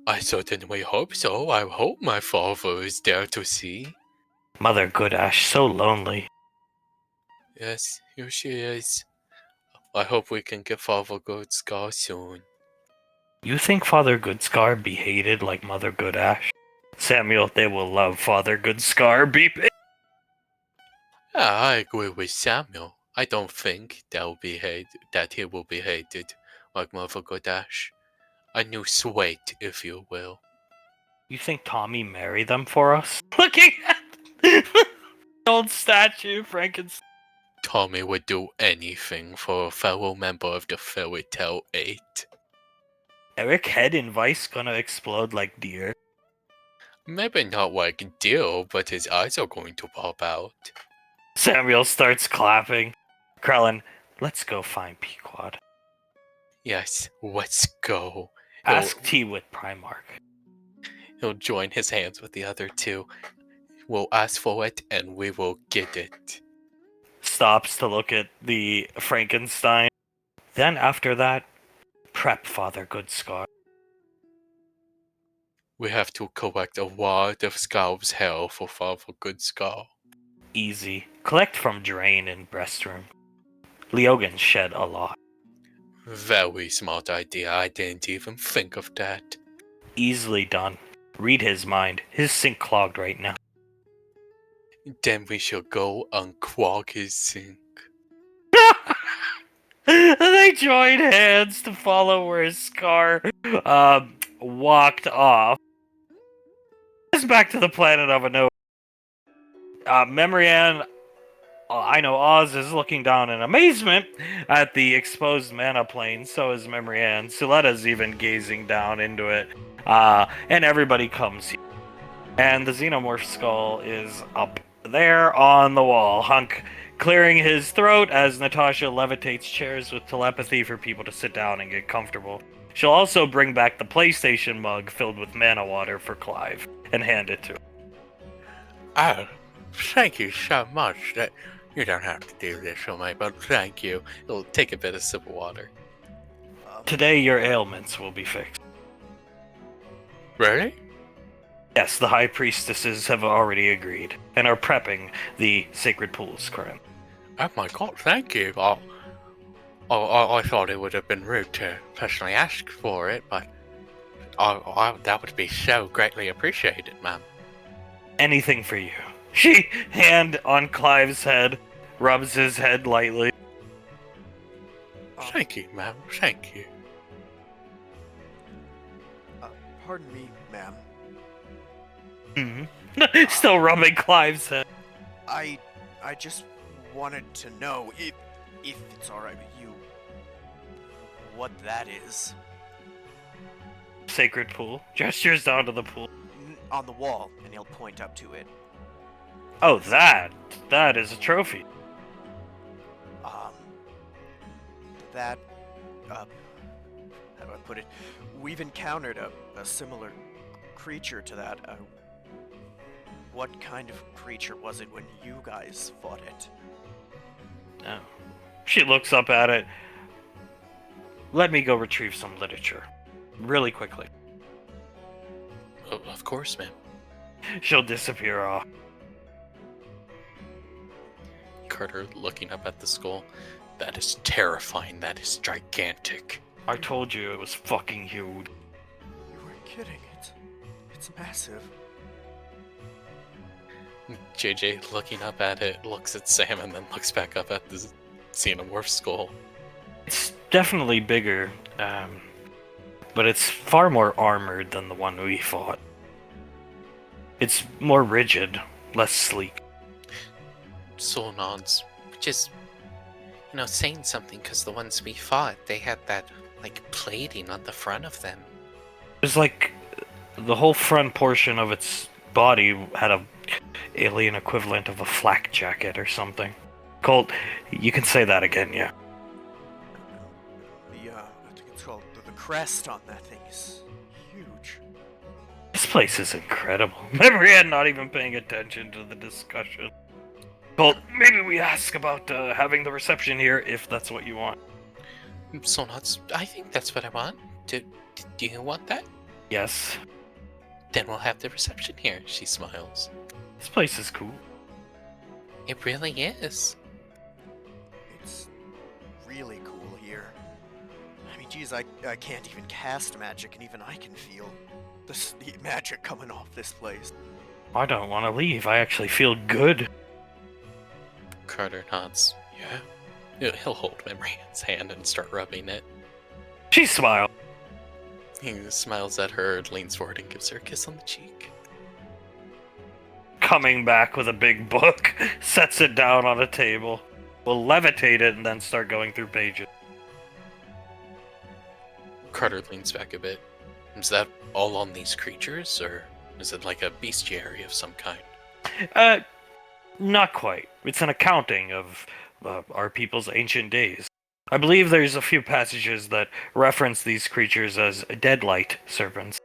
I certainly hope so. I hope my father is there to see. Mother Good Ash, so lonely. Yes, here she is. I hope we can get Father Good Skull soon. You think Father Good Scar be hated like Mother Good Ash? Samuel, they will love Father Good Scar. Beep. Yeah, I agree with Samuel. I don't think that he will be hated like Mother Good Ash. A new Swait, if you will. You think Tommy marry them for us? Looking at the old statue, Frankenstein. Tommy would do anything for a fellow member of the Fairy Tale 8. Eric head in Vice gonna explode like deer. Maybe not like Dio, but his eyes are going to pop out. Samuel starts clapping. Krellin, let's go find Pequod. Yes, let's go. Ask T with Primarch. He'll join his hands with the other two. We'll ask for it and we will get it. Stops to look at the Frankenstein. Then after that, prep Father Good Scar. We have to collect a wad of Skull's hair for Father Good Skull. Easy. Collect from drain and breast room. Leogan shed a lot. Very smart idea. I didn't even think of that. Easily done. Read his mind. His sink clogged right now. Then we shall go unclog his sink. They joined hands to follow where Scar walked off. It's back to the planet of Anova. Memorian, I know Oz is looking down in amazement at the exposed mana plane. So is Memorian. Suletta's even gazing down into it. And everybody comes here. And the Xenomorph skull is up there on the wall. Hunk clearing his throat as Natasha levitates chairs with telepathy for people to sit down and get comfortable. She'll also bring back the PlayStation mug filled with mana water for Clive and hand it to him. Oh, thank you so much. That you don't have to do this for me, but thank you. It'll take a bit of sip of water. Today your ailments will be fixed. Really? Yes, the High Priestesses have already agreed and are prepping the Sacred Pools currently. Oh my god, thank you. I thought it would have been rude to personally ask for it, but that would be so greatly appreciated, ma'am. Anything for you. She, hand on Clive's head, rubs his head lightly. Thank you, ma'am. Thank you. Pardon me, ma'am. Still rubbing Clive's head. I just wanted to know if it's all right with you, what that is. Sacred Pool. Gestures down to the pool. On the wall, and he'll point up to it. Oh, that is a trophy. That, how do I put it? We've encountered a similar creature to that, what kind of creature was it when you guys fought it? Oh. She looks up at it. Let me go retrieve some literature. Really quickly. Oh, of course, ma'am. She'll disappear off. Carter looking up at the skull. That is terrifying. That is gigantic. I told you it was fucking huge. You weren't kidding. It's massive. JJ looking up at it, looks at Sam, and then looks back up at the xenomorph skull. It's definitely bigger, but it's far more armored than the one we fought. It's more rigid, less sleek. Soul nods, which is, saying something, because the ones we fought, they had that, plating on the front of them. It was like the whole front portion of its body had a alien equivalent of a flak jacket or something. Colt, you can say that again, yeah. I think it's called the crest on that thing is huge. This place is incredible. Marianne not even paying attention to the discussion. Colt, maybe we ask about having the reception here if that's what you want. Soul nods, I think that's what I want. Do you want that? Yes. Then we'll have the reception here, she smiles. This place is cool. It really is. It's really cool here. I mean, geez, I can't even cast magic, and even I can feel the magic coming off this place. I don't want to leave. I actually feel good. Carter nods. Yeah. He'll hold Marianne's hand and start rubbing it. She smiled. He smiles at her, leans forward, and gives her a kiss on the cheek. Coming back with a big book, sets it down on a table. We'll levitate it and then start going through pages. Carter leans back a bit. Is that all on these creatures, or is it like a bestiary of some kind? Not quite. It's an accounting of our people's ancient days. I believe there's a few passages that reference these creatures as deadlight serpents.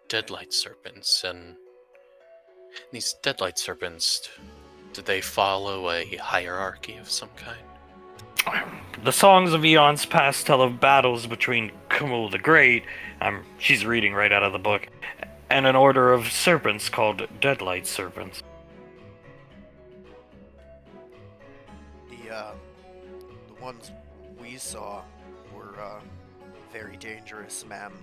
Deadlight serpents, and these deadlight serpents, do they follow a hierarchy of some kind? The songs of eons past tell of battles between Kumul the Great, she's reading right out of the book, and an order of serpents called deadlight serpents. The ones we saw were very dangerous, ma'am.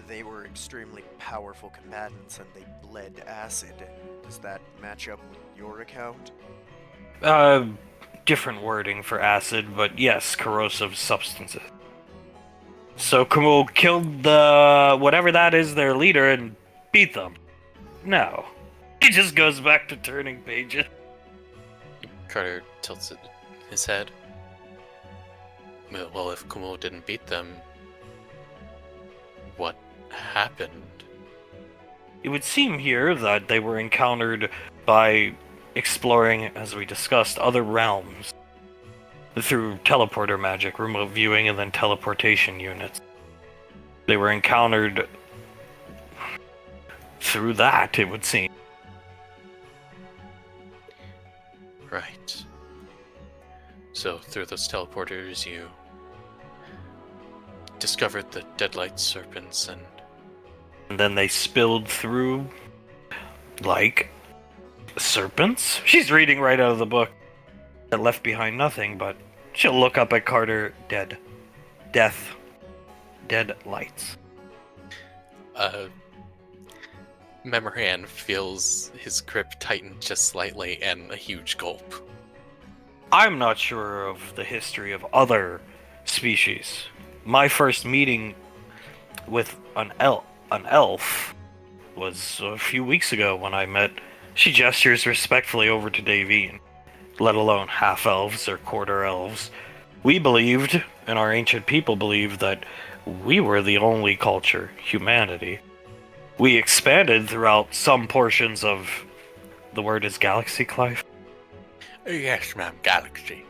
They were extremely powerful combatants, and they bled acid. Does that match up with your account? Different wording for acid, but yes, corrosive substances. So Kumul killed whatever that is, their leader, and beat them. No. He just goes back to turning pages. Carter tilts his head. Well, if Kumul didn't beat them, what happened? It would seem here that they were encountered by exploring, as we discussed, other realms through teleporter magic, remote viewing, and then teleportation units. They were encountered through that, it would seem. Right. So, through those teleporters, you discovered the deadlight serpents, and then they spilled through like serpents? She's reading right out of the book. That left behind nothing, but she'll look up at Carter, dead. Death. Dead lights. Memorian feels his grip tighten just slightly and a huge gulp. I'm not sure of the history of other species. My first meeting with an elf was a few weeks ago when I met. She gestures respectfully over to Davine, let alone half-elves or quarter-elves. We believed, and our ancient people believed, that we were the only culture, humanity. We expanded throughout some portions of... The word is galaxy, Clive? Yes, ma'am, galaxy.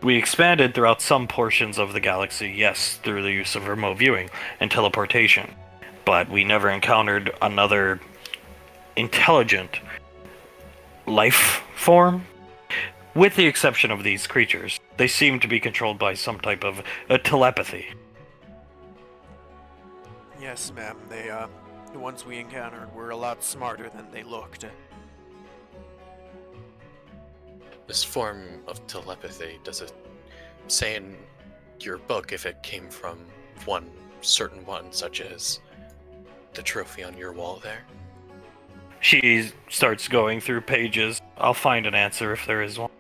We expanded throughout some portions of the galaxy, yes, through the use of remote viewing and teleportation. but we never encountered another intelligent life form. With the exception of these creatures, they seem to be controlled by some type of telepathy. Yes, ma'am. The ones we encountered were a lot smarter than they looked. This form of telepathy, does it say in your book if it came from one certain one, such as the trophy on your wall there? She starts going through pages. I'll find an answer if there is one.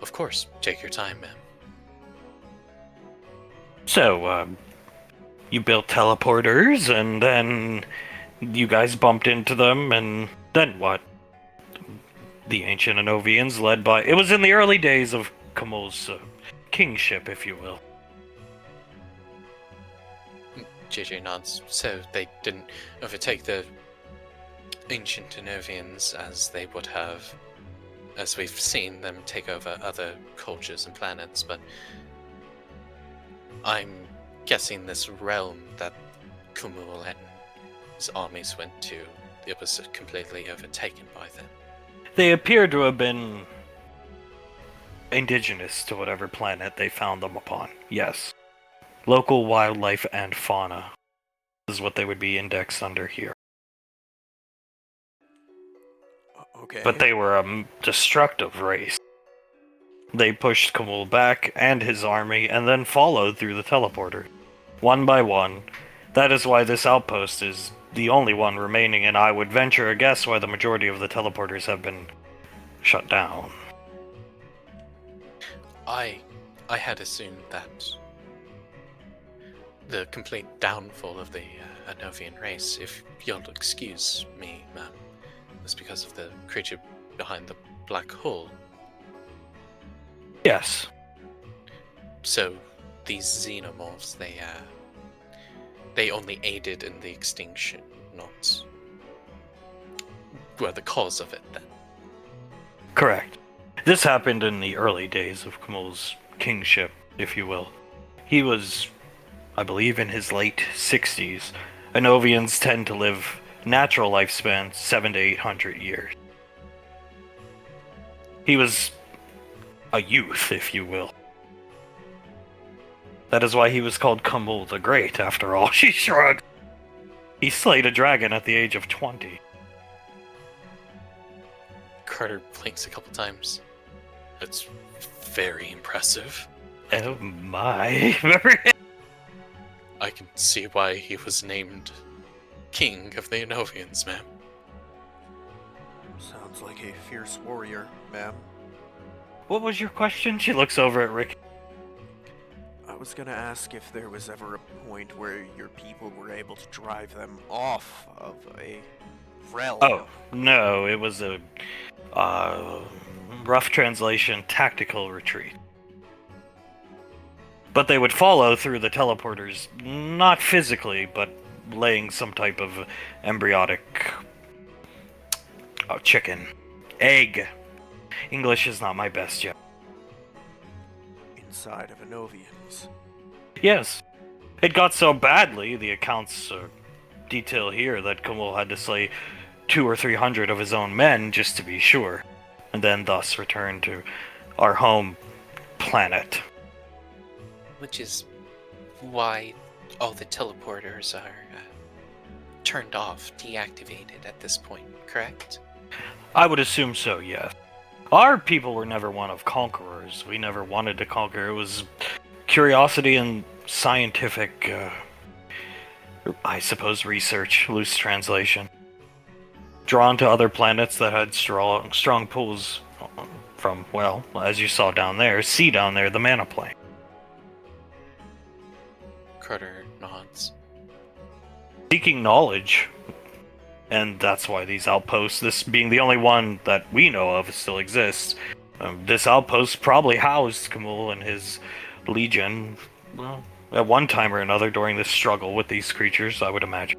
Of course, take your time, ma'am. So, you built teleporters, and then you guys bumped into them, and then what? The ancient Anovians, led by... It was in the early days of Kamul's kingship, if you will. JJ nods. So they didn't overtake the ancient Anovians as they would have, as we've seen them take over other cultures and planets, but I'm guessing this realm that Kumul and his armies went to, it was completely overtaken by them. They appear to have been indigenous to whatever planet they found them upon. Yes. Local wildlife and fauna is what they would be indexed under here. Okay. But they were a destructive race. They pushed Kamul back and his army, and then followed through the teleporter. One by one. That is why this outpost is the only one remaining, and I would venture a guess why the majority of the teleporters have been shut down. I had assumed that the complete downfall of the Anovian race, if you'll excuse me, ma'am, was because of the creature behind the black hole. Yes. So these xenomorphs, they only aided in the extinction, not were the cause of it then. Correct. This happened in the early days of Kamul's kingship, if you will. He was, I believe, in his late 60s. Anovians tend to live natural lifespans 700 to 800 years. He was a youth, if you will. That is why he was called Kamul the Great, after all. She shrugged. He slayed a dragon at the age of 20. Carter blinks a couple times. That's very impressive. Oh my. I can see why he was named King of the Anovians, ma'am. Sounds like a fierce warrior, ma'am. What was your question? She looks over at Rick. I was gonna ask if there was ever a point where your people were able to drive them off of a realm. Oh, no, it was a rough translation, tactical retreat. But they would follow through the teleporters, not physically, but laying some type of embryonic chicken. Egg. English is not my best yet. Inside of Anovians. Yes. It got so badly, the accounts detail here, that Kamul had to slay 200 or 300 of his own men just to be sure, and then thus return to our home planet. Which is why all the teleporters are turned off, deactivated at this point, correct? I would assume so, yes. Our people were never one of conquerors. We never wanted to conquer. It was curiosity and scientific, I suppose, research, loose translation. Drawn to other planets that had strong pulls from, well, as you saw down there, see down there, the mana plane. Carter nods. Seeking knowledge. And that's why these outposts, this being the only one that we know of, still exists. This outpost probably housed Kamul and his legion, well, at one time or another during this struggle with these creatures, I would imagine.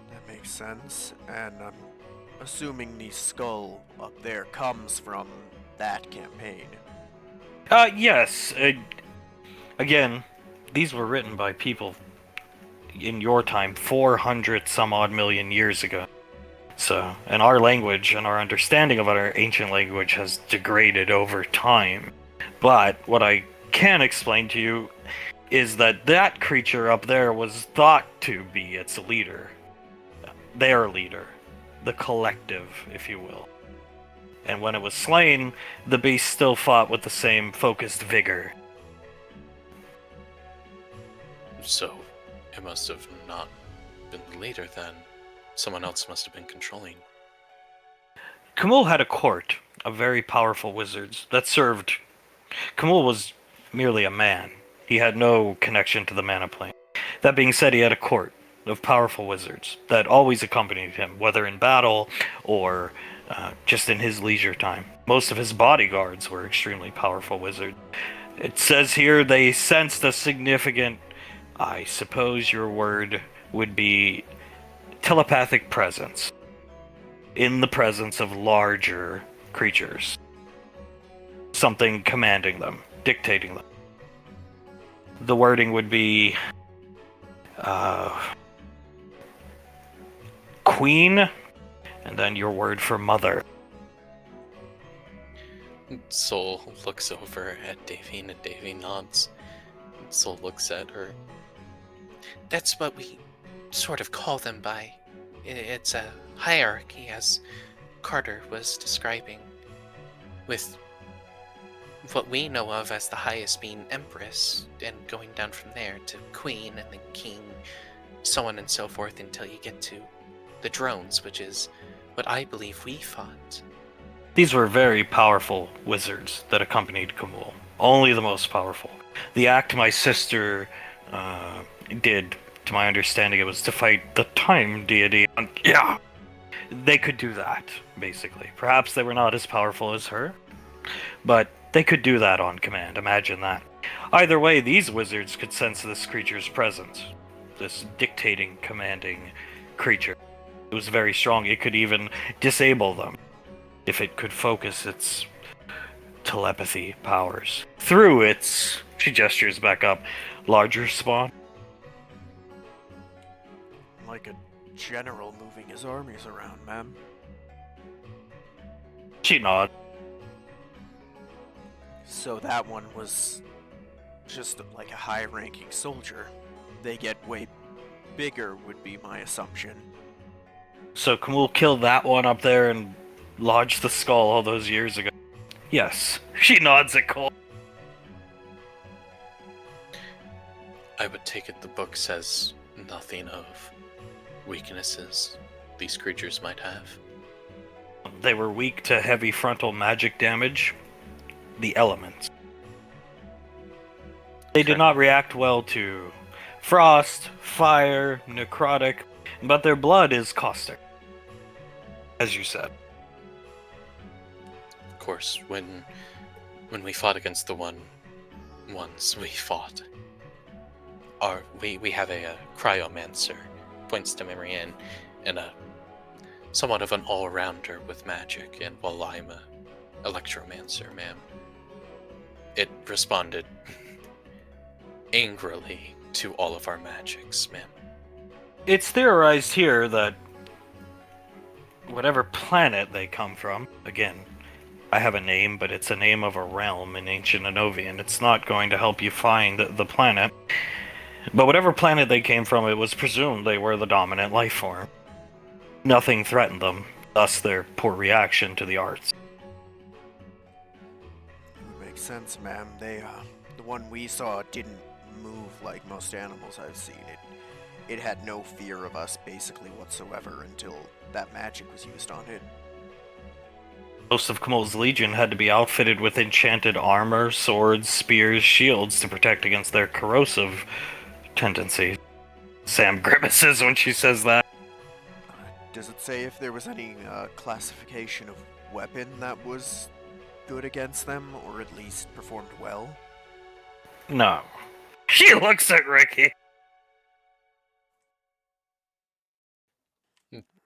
That makes sense, and I'm assuming the skull up there comes from that campaign. Yes. Again, these were written by people in your time 400 some odd million years ago. So, and our language and our understanding of our ancient language has degraded over time. But what I can explain to you is that that creature up there was thought to be its leader. Their leader. The collective, if you will. And when it was slain, the beast still fought with the same focused vigor. So, it must have not been the leader then. Someone else must have been controlling. Kamul had a court of very powerful wizards that served. Kamul was merely a man. He had no connection to the mana plane. That being said, he had a court of powerful wizards that always accompanied him, whether in battle or just in his leisure time. Most of his bodyguards were extremely powerful wizards. It says here they sensed a significant, I suppose your word would be, telepathic presence in the presence of larger creatures. Something commanding them, dictating them. The wording would be queen, and then your word for mother. Soul looks over at Davy and Davy nods. Soul looks at her. That's what we sort of call them by. It's a hierarchy, as Carter was describing, with what we know of as the highest being Empress, and going down from there to Queen and then King, so on and so forth until you get to the drones, which is what I believe we fought. These were very powerful wizards that accompanied Kamul. Only the most powerful. The act my sister did, to my understanding, it was to fight the time deity. Yeah! They could do that, basically. Perhaps they were not as powerful as her, but they could do that on command. Imagine that. Either way, these wizards could sense this creature's presence. This dictating, commanding creature. It was very strong. It could even disable them if it could focus its telepathy powers through its, she gestures back up, larger spawn. Like a general moving his armies around, ma'am. She nods. So that one was just like a high-ranking soldier. They get way bigger, would be my assumption. So Kamul killed that one up there and lodged the skull all those years ago. Yes. She nods at Cole. I would take it the book says nothing of weaknesses these creatures might have. They were weak to heavy frontal magic damage. The elements. They did not react well to frost, fire, necrotic, but their blood is caustic. As you said. Of course, when we fought against the ones we fought, we have a cryomancer, points to Marianne, and a somewhat of an all-rounder with magic, and while I'm a electromancer, ma'am. It responded angrily to all of our magics, ma'am. It's theorized here that whatever planet they come from, again, I have a name, but it's a name of a realm in ancient Anovian. It's not going to help you find the planet. But whatever planet they came from, it was presumed they were the dominant life form. Nothing threatened them, thus their poor reaction to the arts. It makes sense, ma'am. They, the one we saw didn't move like most animals I've seen. It had no fear of us, basically, whatsoever, until that magic was used on it. Most of Kamul's legion had to be outfitted with enchanted armor, swords, spears, shields to protect against their corrosive tendencies. Sam grimaces when she says that. Does it say if there was any classification of weapon that was good against them, or at least performed well? No. She looks at Ricky.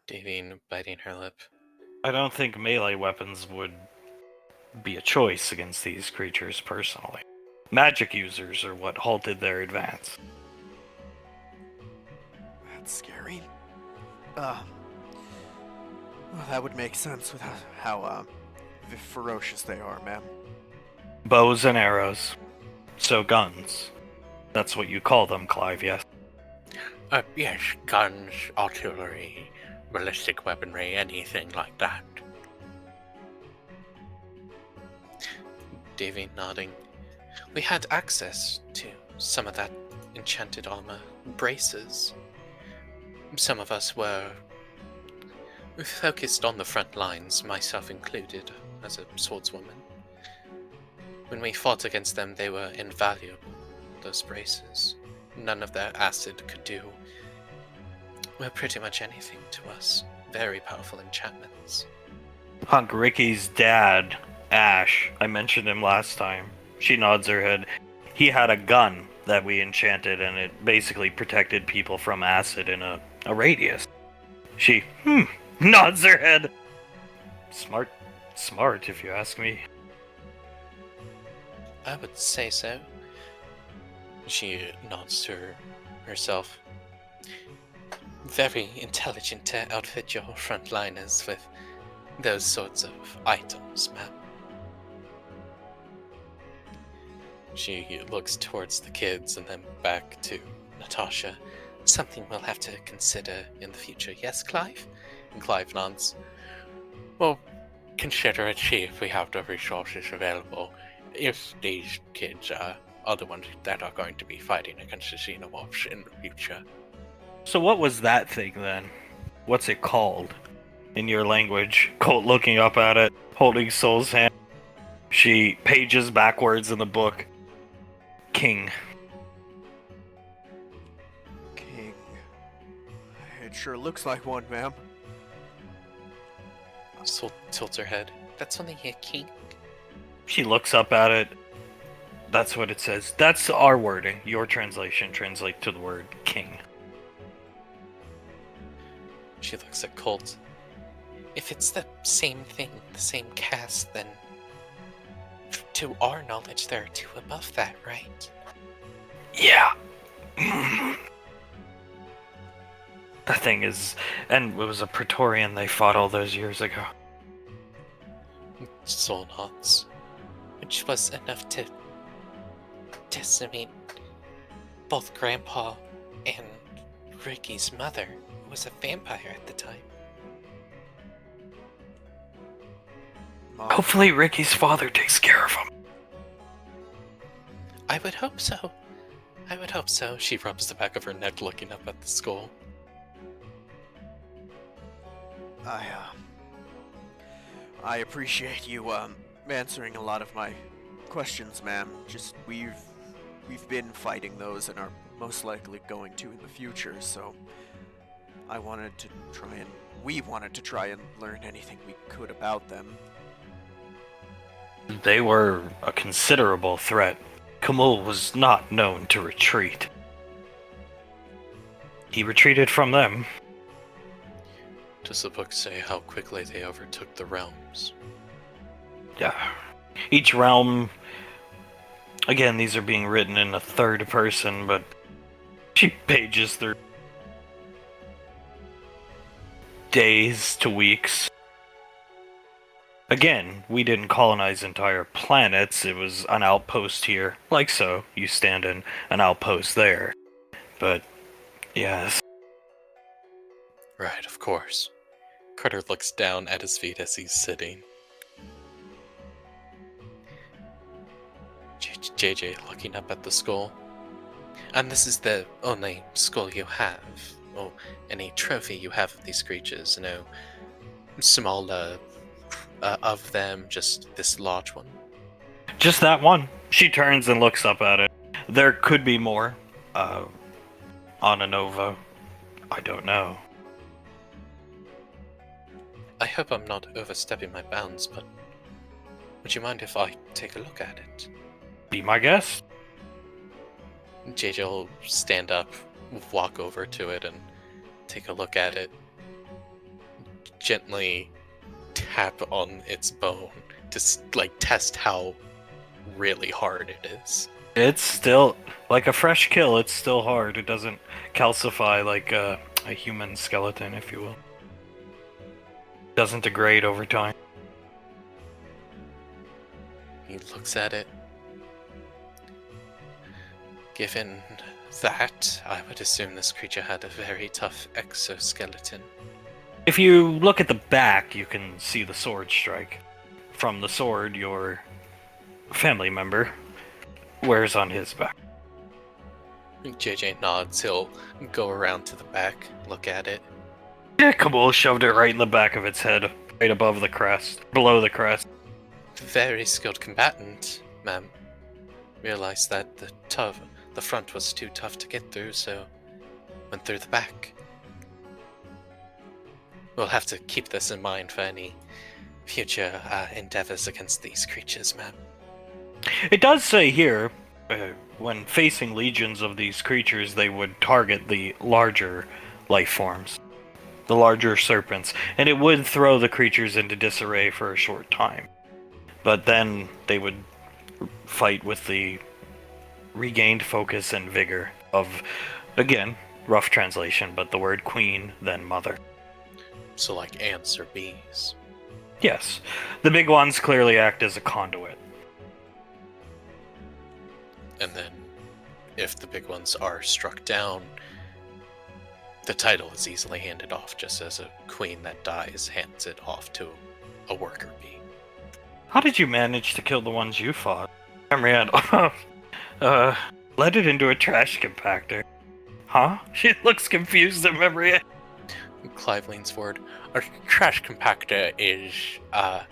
Davine biting her lip. I don't think melee weapons would be a choice against these creatures personally. Magic users are what halted their advance. That's scary. Well, that would make sense with how ferocious they are, ma'am. Bows and arrows. So guns. That's what you call them, Clive, yes? Yes, guns, artillery, ballistic weaponry, anything like that. Davy nodding. We had access to some of that enchanted armor. Braces. Some of us were focused on the front lines, myself included, as a swordswoman. When we fought against them, they were invaluable, those braces. None of their acid could do, well, pretty much anything to us. Very powerful enchantments. Hunk Ricky's dad, Ash, I mentioned him last time. She nods her head. He had a gun that we enchanted, and it basically protected people from acid in a radius. She, nods her head. Smart, if you ask me. I would say so. She nods to herself. Very intelligent to outfit your frontliners with those sorts of items, ma'am. She looks towards the kids and then back to Natasha. Something we'll have to consider in the future. Yes, Clive? And Clive nods. Well, consider it, see if we have the resources available. If these kids are the ones that are going to be fighting against the xenomorphs in the future. So what was that thing then? What's it called? In your language. Colt looking up at it, holding Soul's hand. She pages backwards in the book. King. King. It sure looks like one, ma'am. Soul tilts her head. That's only a king. She looks up at it. That's what it says. That's our wording. Your translation translate to the word king. She looks at Colt. If it's the same thing, the same caste, then to our knowledge there are two above that, right? Yeah. The thing is, and it was a Praetorian they fought all those years ago. Soul nods. Which was enough to decimate both Grandpa and Ricky's mother, who was a vampire at the time. Hopefully Ricky's father takes care of him. I would hope so. I would hope so. She rubs the back of her neck looking up at the skull. I appreciate you answering a lot of my questions, ma'am. Just we've been fighting those and are most likely going to in the future, so we wanted to try and learn anything we could about them. They were a considerable threat. Kamul was not known to retreat. He retreated from them. Does the book say how quickly they overtook the realms? Yeah. Each realm... Again, these are being written in a third person, but she pages through days to weeks. Again, we didn't colonize entire planets, it was an outpost here. Like so, you stand in an outpost there. But, yes. Right, of course. Carter looks down at his feet as he's sitting. JJ looking up at the skull. And this is the only skull you have, or any trophy you have of these creatures. No smaller of them, just this large one. Just that one. She turns and looks up at it. There could be more. On Anova. I don't know. I hope I'm not overstepping my bounds, but would you mind if I take a look at it? Be my guest. JJ will stand up, walk over to it, and take a look at it. Gently tap on its bone to test how really hard it is. It's still, like a fresh kill, it's still hard. It doesn't calcify like a human skeleton, if you will. Doesn't degrade over time. He looks at it. Given that, I would assume this creature had a very tough exoskeleton. If you look at the back, you can see the sword strike. From the sword, your family member wears on his back. JJ nods. He'll go around to the back, look at it. Yeah, Kabul shoved it right in the back of its head, right above the crest, below the crest. Very skilled combatant, ma'am. Realized that the front was too tough to get through, so went through the back. We'll have to keep this in mind for any future endeavors against these creatures, ma'am. It does say here, when facing legions of these creatures, they would target the larger life forms, the larger serpents, and it would throw the creatures into disarray for a short time. But then they would fight with the regained focus and vigor of, again, rough translation, but the word queen, then mother. So like ants or bees. Yes, the big ones clearly act as a conduit. And then, if the big ones are struck down, the title is easily handed off, just as a queen that dies hands it off to a worker bee. How did you manage to kill the ones you fought? Marianne, let it into a trash compactor. Huh? She looks confused at Marianne. Clive leans forward. A trash compactor is a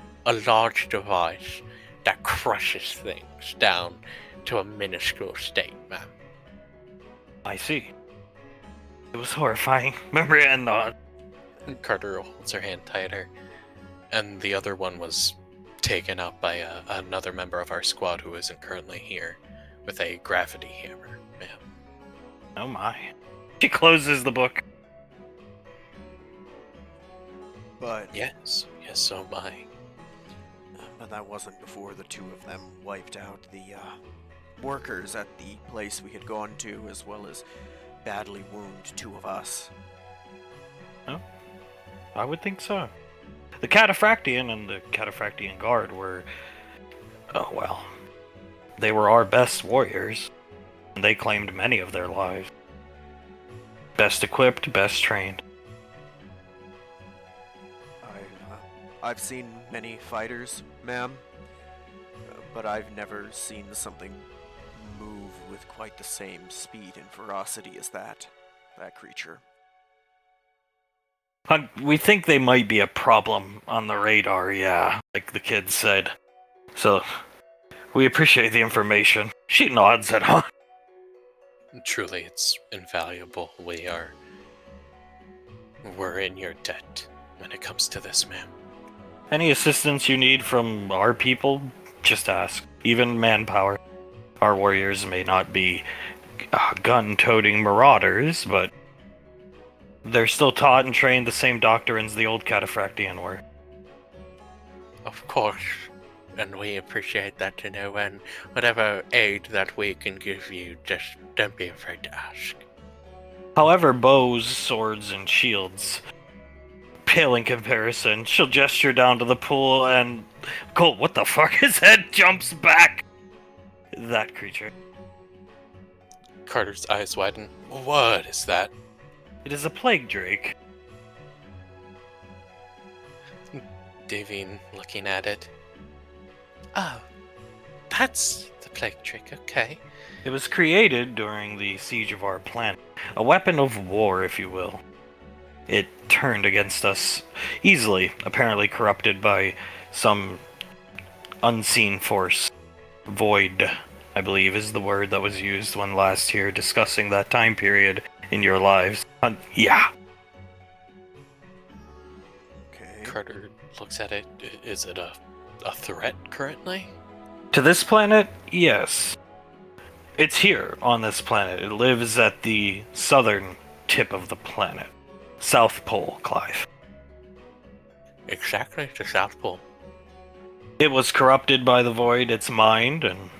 large device that crushes things down to a minuscule state, ma'am. I see. It was horrifying. Marianne nodded. Carter holds her hand tighter, and the other one was taken up by another member of our squad who isn't currently here, with a gravity hammer, ma'am. Oh my. She closes the book. But Yes, so am I. but that wasn't before the two of them wiped out the workers at the place we had gone to, as well as badly wound two of us. I would think so. The Cataphractian and the Cataphractian Guard were, oh well, they were our best warriors, and they claimed many of their lives. Best equipped, best trained. I've seen many fighters, ma'am, but I've never seen something move with quite the same speed and ferocity as that creature. We think they might be a problem on the radar, yeah, like the kid said. So, we appreciate the information. She nods at us. Truly, it's invaluable. We're in your debt when it comes to this, ma'am. Any assistance you need from our people, just ask. Even manpower. Our warriors may not be gun-toting marauders, but they're still taught and trained the same doctrines the old Cataphractian were. Of course. And we appreciate that, and whatever aid that we can give you, just don't be afraid to ask. However, bows, swords, and shields pale in comparison. She'll gesture down to the pool and Colt, what the fuck? His head jumps back. That creature. Carter's eyes widen. What is that? It is a plague drake. Davine looking at it. Oh, that's the plague trick, okay. It was created during the siege of our planet. A weapon of war, if you will. It turned against us easily, apparently corrupted by some unseen force. Void, I believe, is the word that was used when last here discussing that time period in your lives. Yeah. Okay. Carter looks at it. Is it a threat currently? To this planet, yes. It's here on this planet. It lives at the southern tip of the planet. South Pole, Clive. Exactly, the South Pole. It was corrupted by the void, its mind, and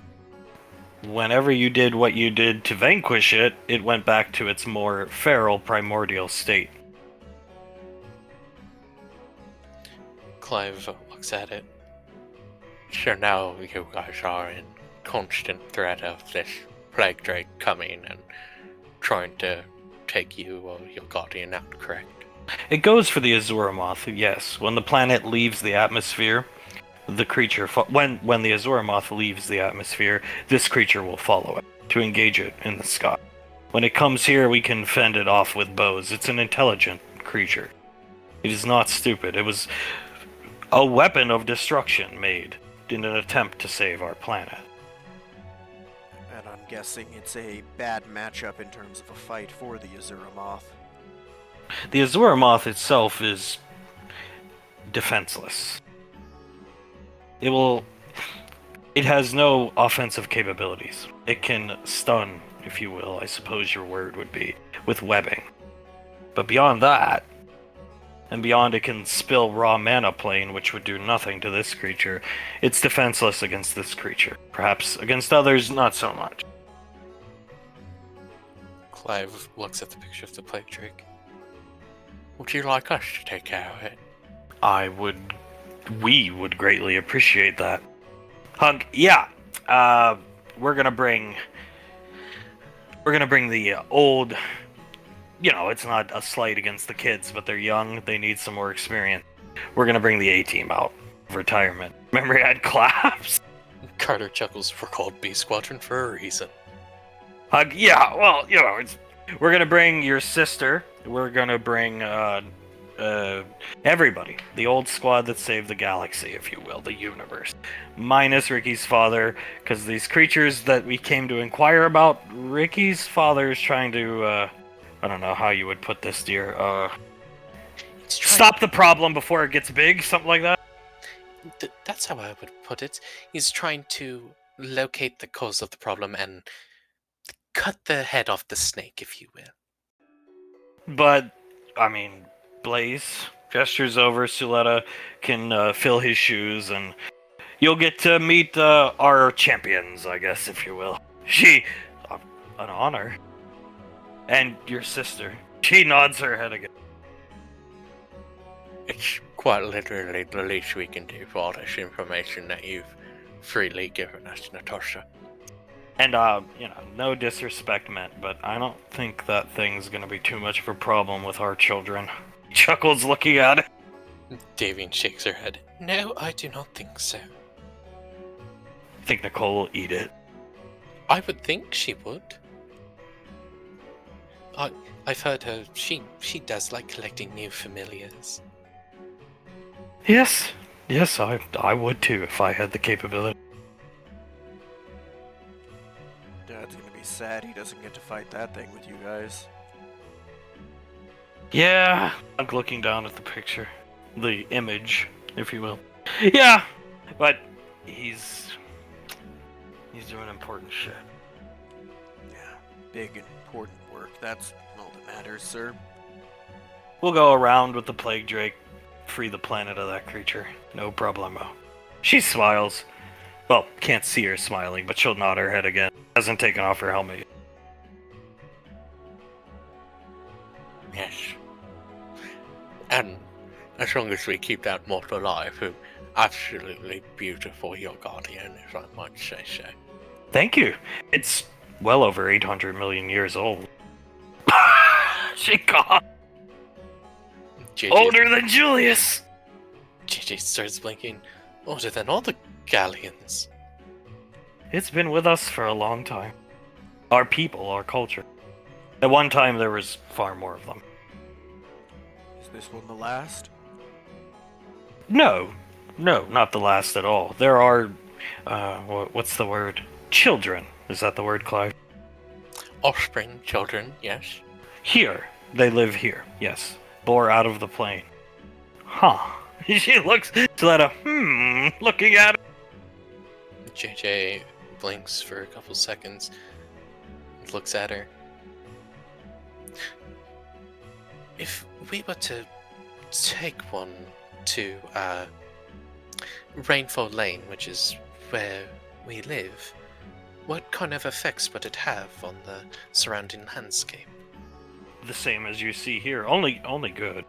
whenever you did what you did to vanquish it, it went back to its more feral primordial state. Clive looks at it. So now you guys are in constant threat of this plague drake coming and trying to take you or your guardian out, correct? It goes for the Azuramoth, yes. When the planet leaves the atmosphere, the creature when the Azuramoth leaves the atmosphere, this creature will follow it to engage it in the sky. When it comes here, we can fend it off with bows. It's an intelligent creature. It is not stupid. It was a weapon of destruction made in an attempt to save our planet. And I'm guessing it's a bad matchup in terms of a fight for the Azuramoth. The Azuramoth itself is defenseless. It has no offensive capabilities. It can stun, if you will, I suppose your word would be, with webbing. But beyond that, and beyond it can spill raw mana plane, which would do nothing to this creature, it's defenseless against this creature. Perhaps against others, not so much. Clive looks at the picture of the plague drake. Would you like us to take care of it? We would greatly appreciate that. Hunk, yeah. We're gonna bring the old. You know, it's not a slight against the kids, but they're young. They need some more experience. We're gonna bring the A-team out of retirement. Remember, he had claps. Carter chuckles. We're called B Squadron for a reason. Hunk, yeah. Well, you know, we're gonna bring your sister. We're gonna bring everybody. The old squad that saved the galaxy, if you will, the universe. Minus Ricky's father, because these creatures that we came to inquire about, Ricky's father is trying to, I don't know how you would put this, dear, stop the problem before it gets big, something like that? That's how I would put it. He's trying to locate the cause of the problem and cut the head off the snake, if you will. But, I mean, Blaze, gestures over, Suletta can fill his shoes, and you'll get to meet our champions, I guess, if you will. An honor. And your sister. She nods her head again. It's quite literally the least we can do for all this information that you've freely given us, Natasha. And, no disrespect meant, but I don't think that thing's gonna be too much of a problem with our children. He chuckles looking at it. Davian shakes her head. No, I do not think so. I think Nicole will eat it. I would think she would. I've heard her. She does like collecting new familiars. Yes, I would too if I had the capability. Dad's gonna be sad he doesn't get to fight that thing with you guys. Yeah, I'm looking down at the picture. The image, if you will. Yeah, but he's doing important shit. Yeah, big, important work. That's all that matters, sir. We'll go around with the plague drake, free the planet of that creature. No problemo. She smiles. Well, can't see her smiling, but she'll nod her head again. Hasn't taken off her helmet yet. Yes. And as long as we keep that mortal alive, who absolutely beautiful your guardian, if I might say so. Thank you. It's well over 800 million years old. She coughed. Older than Julius. JJ starts blinking. Older than all the Galleons. It's been with us for a long time. Our people, our culture. At one time, there was far more of them. Is this one the last? No, not the last at all. There are, what's the word? Children. Is that the word, Clive? Offspring, children, yes. Here. They live here, yes. Bore out of the plane. Huh. She looks at looking at it. JJ blinks for a couple seconds. Looks at her. If we were to take one to Rainfall Lane, which is where we live, What kind of effects would it have on the surrounding landscape? The same as you see here, only good.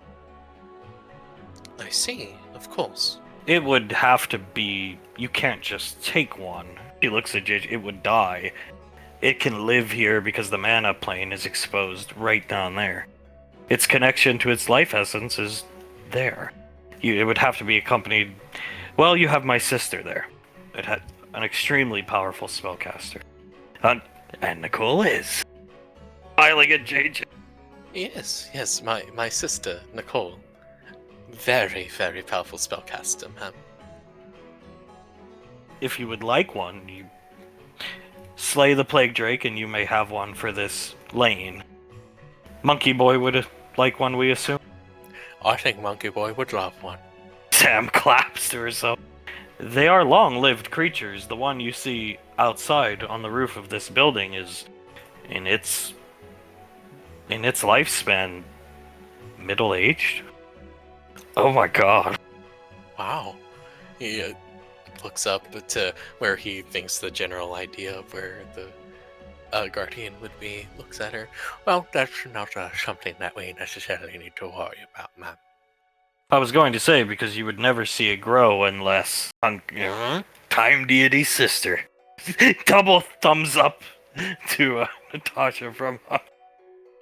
I see, of course. It would have to be. You can't just take one. He looks at JJ. It would die. It can live here because the mana plane is exposed right down there. Its connection to its life essence is there. It would have to be accompanied. Well, you have my sister there. It had an extremely powerful spellcaster. And Nicole is. Smiling at JJ. Yes, my sister, Nicole. Very, very powerful spellcaster, ma'am. If you would like one, you slay the Plague Drake and you may have one for this lane. Monkey Boy would like one, we assume? I think Monkey Boy would love one. Sam claps to herself. They are long-lived creatures. The one you see outside on the roof of this building is, in its lifespan, middle-aged. Oh my god. Wow. He looks up to where he thinks the general idea of where the guardian would be. Looks at her. Well, that's not something that we necessarily need to worry about, ma'am. I was going to say, because you would never see it grow unless... Time Deity Sister. Double thumbs up to Natasha from...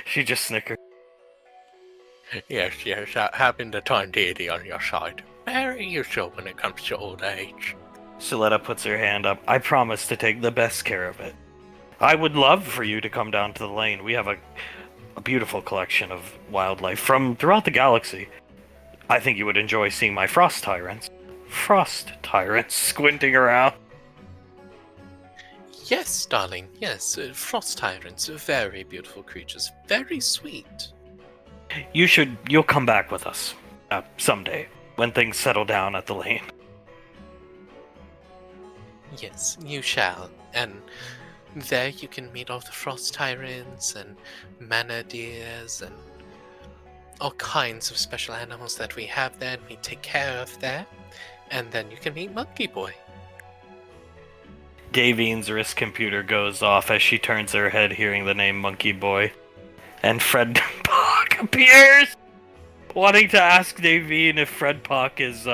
She just snickered. Yes, having the time deity on your side. Very useful when it comes to old age. Siletta puts her hand up. I promise to take the best care of it. I would love for you to come down to the lane. We have a beautiful collection of wildlife from throughout the galaxy. I think you would enjoy seeing my frost tyrants. Frost tyrants squinting around. Yes, darling, yes. Frost tyrants, very beautiful creatures. Very sweet. You'll come back with us. Someday. When things settle down at the lane. Yes, you shall. And there you can meet all the frost tyrants and mana deers and all kinds of special animals that we have there and we take care of there. And then you can meet Monkey Boy. Davine's wrist computer goes off as she turns her head hearing the name Monkey Boy. And Fred Pock appears! Wanting to ask Davine if Fred Pock is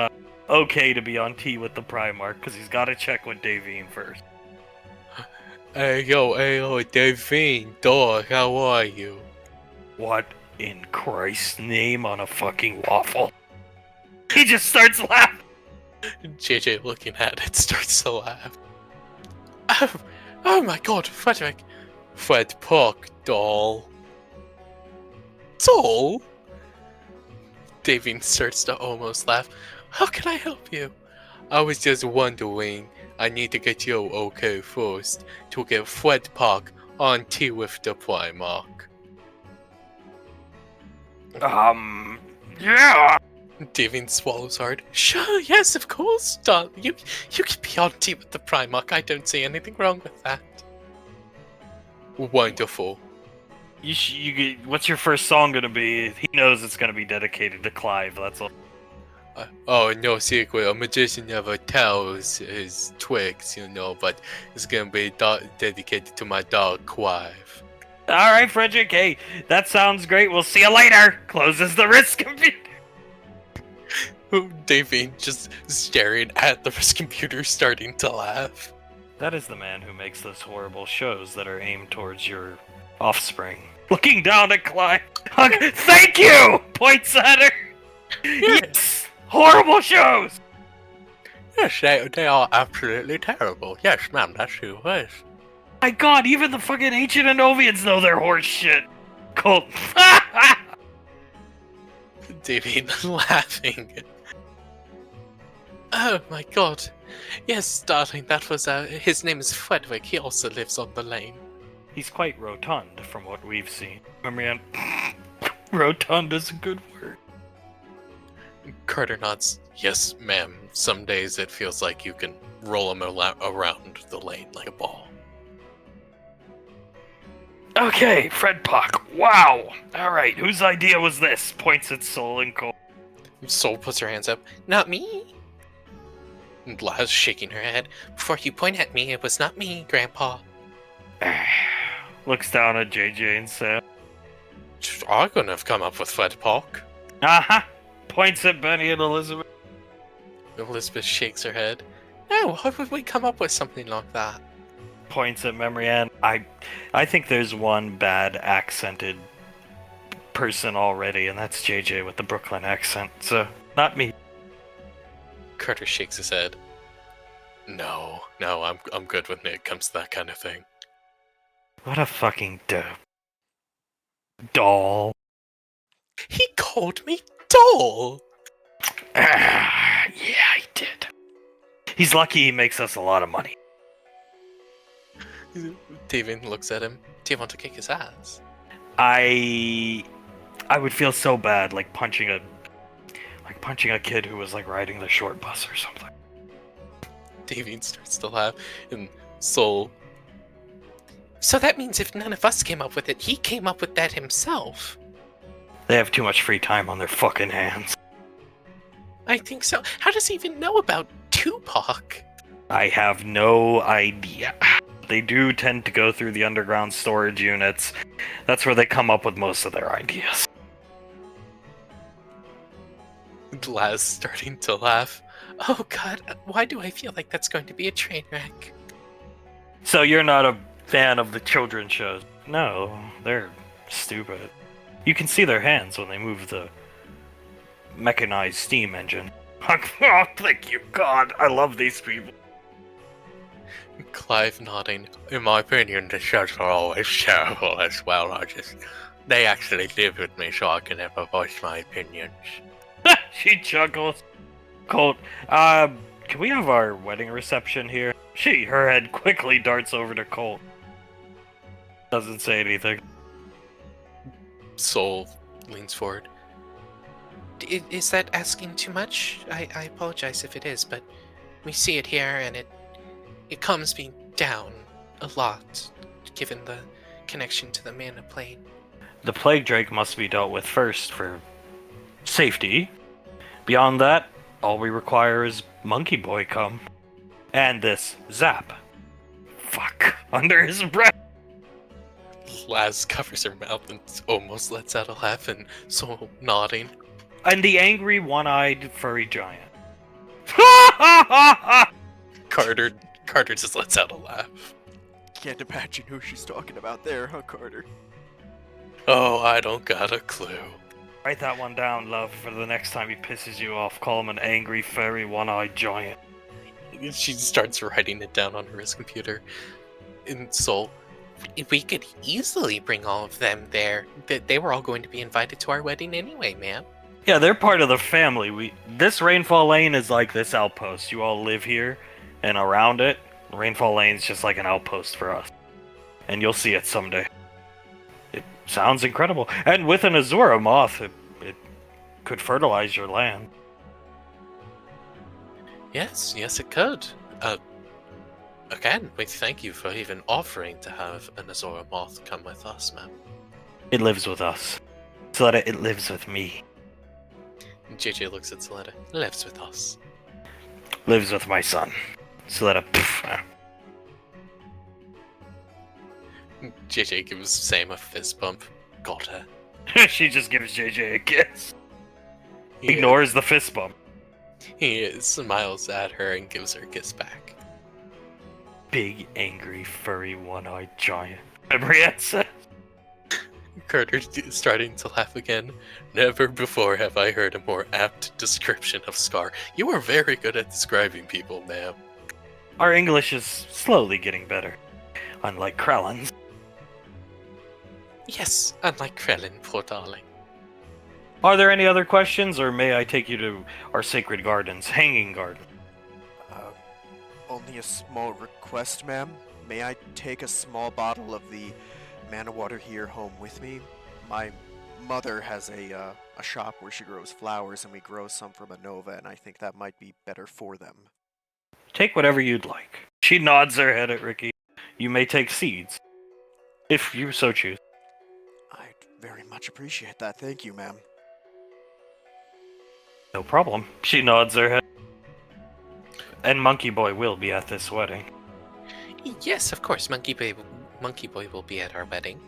okay to be on T with the Primarch, because he's got to check with Davine first. Hey yo, Davine, dog, how are you? What in Christ's name on a fucking waffle? He just starts laughing! JJ, looking at it, starts to laugh. Oh my god, Frederick! Fred Pock, doll. Doll? Davine starts to almost laugh. How can I help you? I was just wondering, I need to get you okay first to get Fred Pock on tea with the Primarch. Yeah! Davine swallows hard. Sure, yes, of course, darling. You can be on tea with the Primarch. I don't see anything wrong with that. Wonderful. What's your first song gonna be? He knows it's gonna be dedicated to Clive, that's all. Oh, no secret. A magician never tells his tricks, but it's gonna be dedicated to my dog, Clive. Alright, Frederick, hey, that sounds great. We'll see you later! Closes the wrist computer. Davine just staring at the wrist computer, starting to laugh. That is the man who makes those horrible shows that are aimed towards your offspring. Looking down at Clive. Thank you! Points at her. Yes! Horrible shows! Yes, they are absolutely terrible. Yes, ma'am, that's who it is. My god, even the fucking ancient Anovians know their horse shit. Colt. Davine laughing. Oh my god. Yes, darling, that was, his name is Frederick. He also lives on the lane. He's quite rotund from what we've seen. Remember, rotund is a good word. Carter nods. Yes, ma'am. Some days it feels like you can roll him around the lane like a ball. Okay, Fred Pock. Wow. Alright, whose idea was this? Points at Soul and Cole. Soul puts her hands up. Not me. And La's shaking her head. Before you point at me, it was not me, Grandpa. Looks down at JJ and says, I couldn't have come up with Fred Park. "Aha!" Points at Benny and Elizabeth. Elizabeth shakes her head. No, how would we come up with something like that? Points at Memory Ann. I think there's one bad accented person already, and that's JJ with the Brooklyn accent. So not me. Carter shakes his head. No, I'm good when it comes to that kind of thing. What a fucking doll. He called me doll. Yeah, he did. He's lucky he makes us a lot of money. David looks at him. Do you want to kick his ass? I would feel so bad, like punching a kid who was like riding the short bus or something. David starts to laugh, and Soul. So that means if none of us came up with it, he came up with that himself. They have too much free time on their fucking hands. I think so. How does he even know about Tupac? I have no idea. They do tend to go through the underground storage units. That's where they come up with most of their ideas. Laz starting to laugh. Oh god, why do I feel like that's going to be a train wreck? So you're not a fan of the children's shows? No, they're stupid. You can see their hands when they move the mechanized steam engine. Oh, thank you, God. I love these people. Clive nodding. In my opinion, the shows are always terrible as well. They actually live with me so I can never voice my opinions. She chuckles. Colt, can we have our wedding reception here? Her head quickly darts over to Colt. Doesn't say anything. Soul leans forward. Is that asking too much? I apologize if it is, but we see it here and it calms me down a lot, given the connection to the mana plane. The plague drake must be dealt with first for safety. Beyond that, all we require is Monkey Boy come. And this zap. Fuck. Under his breath. Laz covers her mouth and almost lets out a laugh, and Soul nodding. And the angry one-eyed furry giant. Carter just lets out a laugh. Can't imagine who she's talking about there, huh, Carter? Oh, I don't got a clue. Write that one down, love, for the next time he pisses you off. Call him an angry furry one-eyed giant. She starts writing it down on her computer. And Soul, we could easily bring all of them there. They were all going to be invited to our wedding anyway, man. Yeah, they're part of the family. This Rainfall Lane is like this outpost. You all live here, and around it, Rainfall Lane's just like an outpost for us. And you'll see it someday. It sounds incredible. And with an Azura moth, it could fertilize your land. Yes, it could. Again, we thank you for even offering to have an Azora moth come with us, ma'am. It lives with us. Soletta, it lives with me. JJ looks at Soletta. Lives with us. Lives with my son. Soletta, JJ gives Sam a fist bump. Got her. She just gives JJ a kiss. He Ignores the fist bump. He smiles at her and gives her a kiss back. Big, angry, furry, one-eyed giant. Brienne says. Carter's starting to laugh again. Never before have I heard a more apt description of Scar. You are very good at describing people, ma'am. Our English is slowly getting better. Unlike Krellin's. Yes, unlike Krellin, poor darling. Are there any other questions, or may I take you to our sacred gardens, Hanging Garden? Only a small request, ma'am. May I take a small bottle of the mana water here home with me? My mother has a shop where she grows flowers, and we grow some from Anova, and I think that might be better for them. Take whatever you'd like. She nods her head at Ricky. You may take seeds, if you so choose. I'd very much appreciate that. Thank you, ma'am. No problem. She nods her head. And Monkey Boy will be at this wedding. Yes, of course, Monkey Boy Monkey Boy will be at our wedding.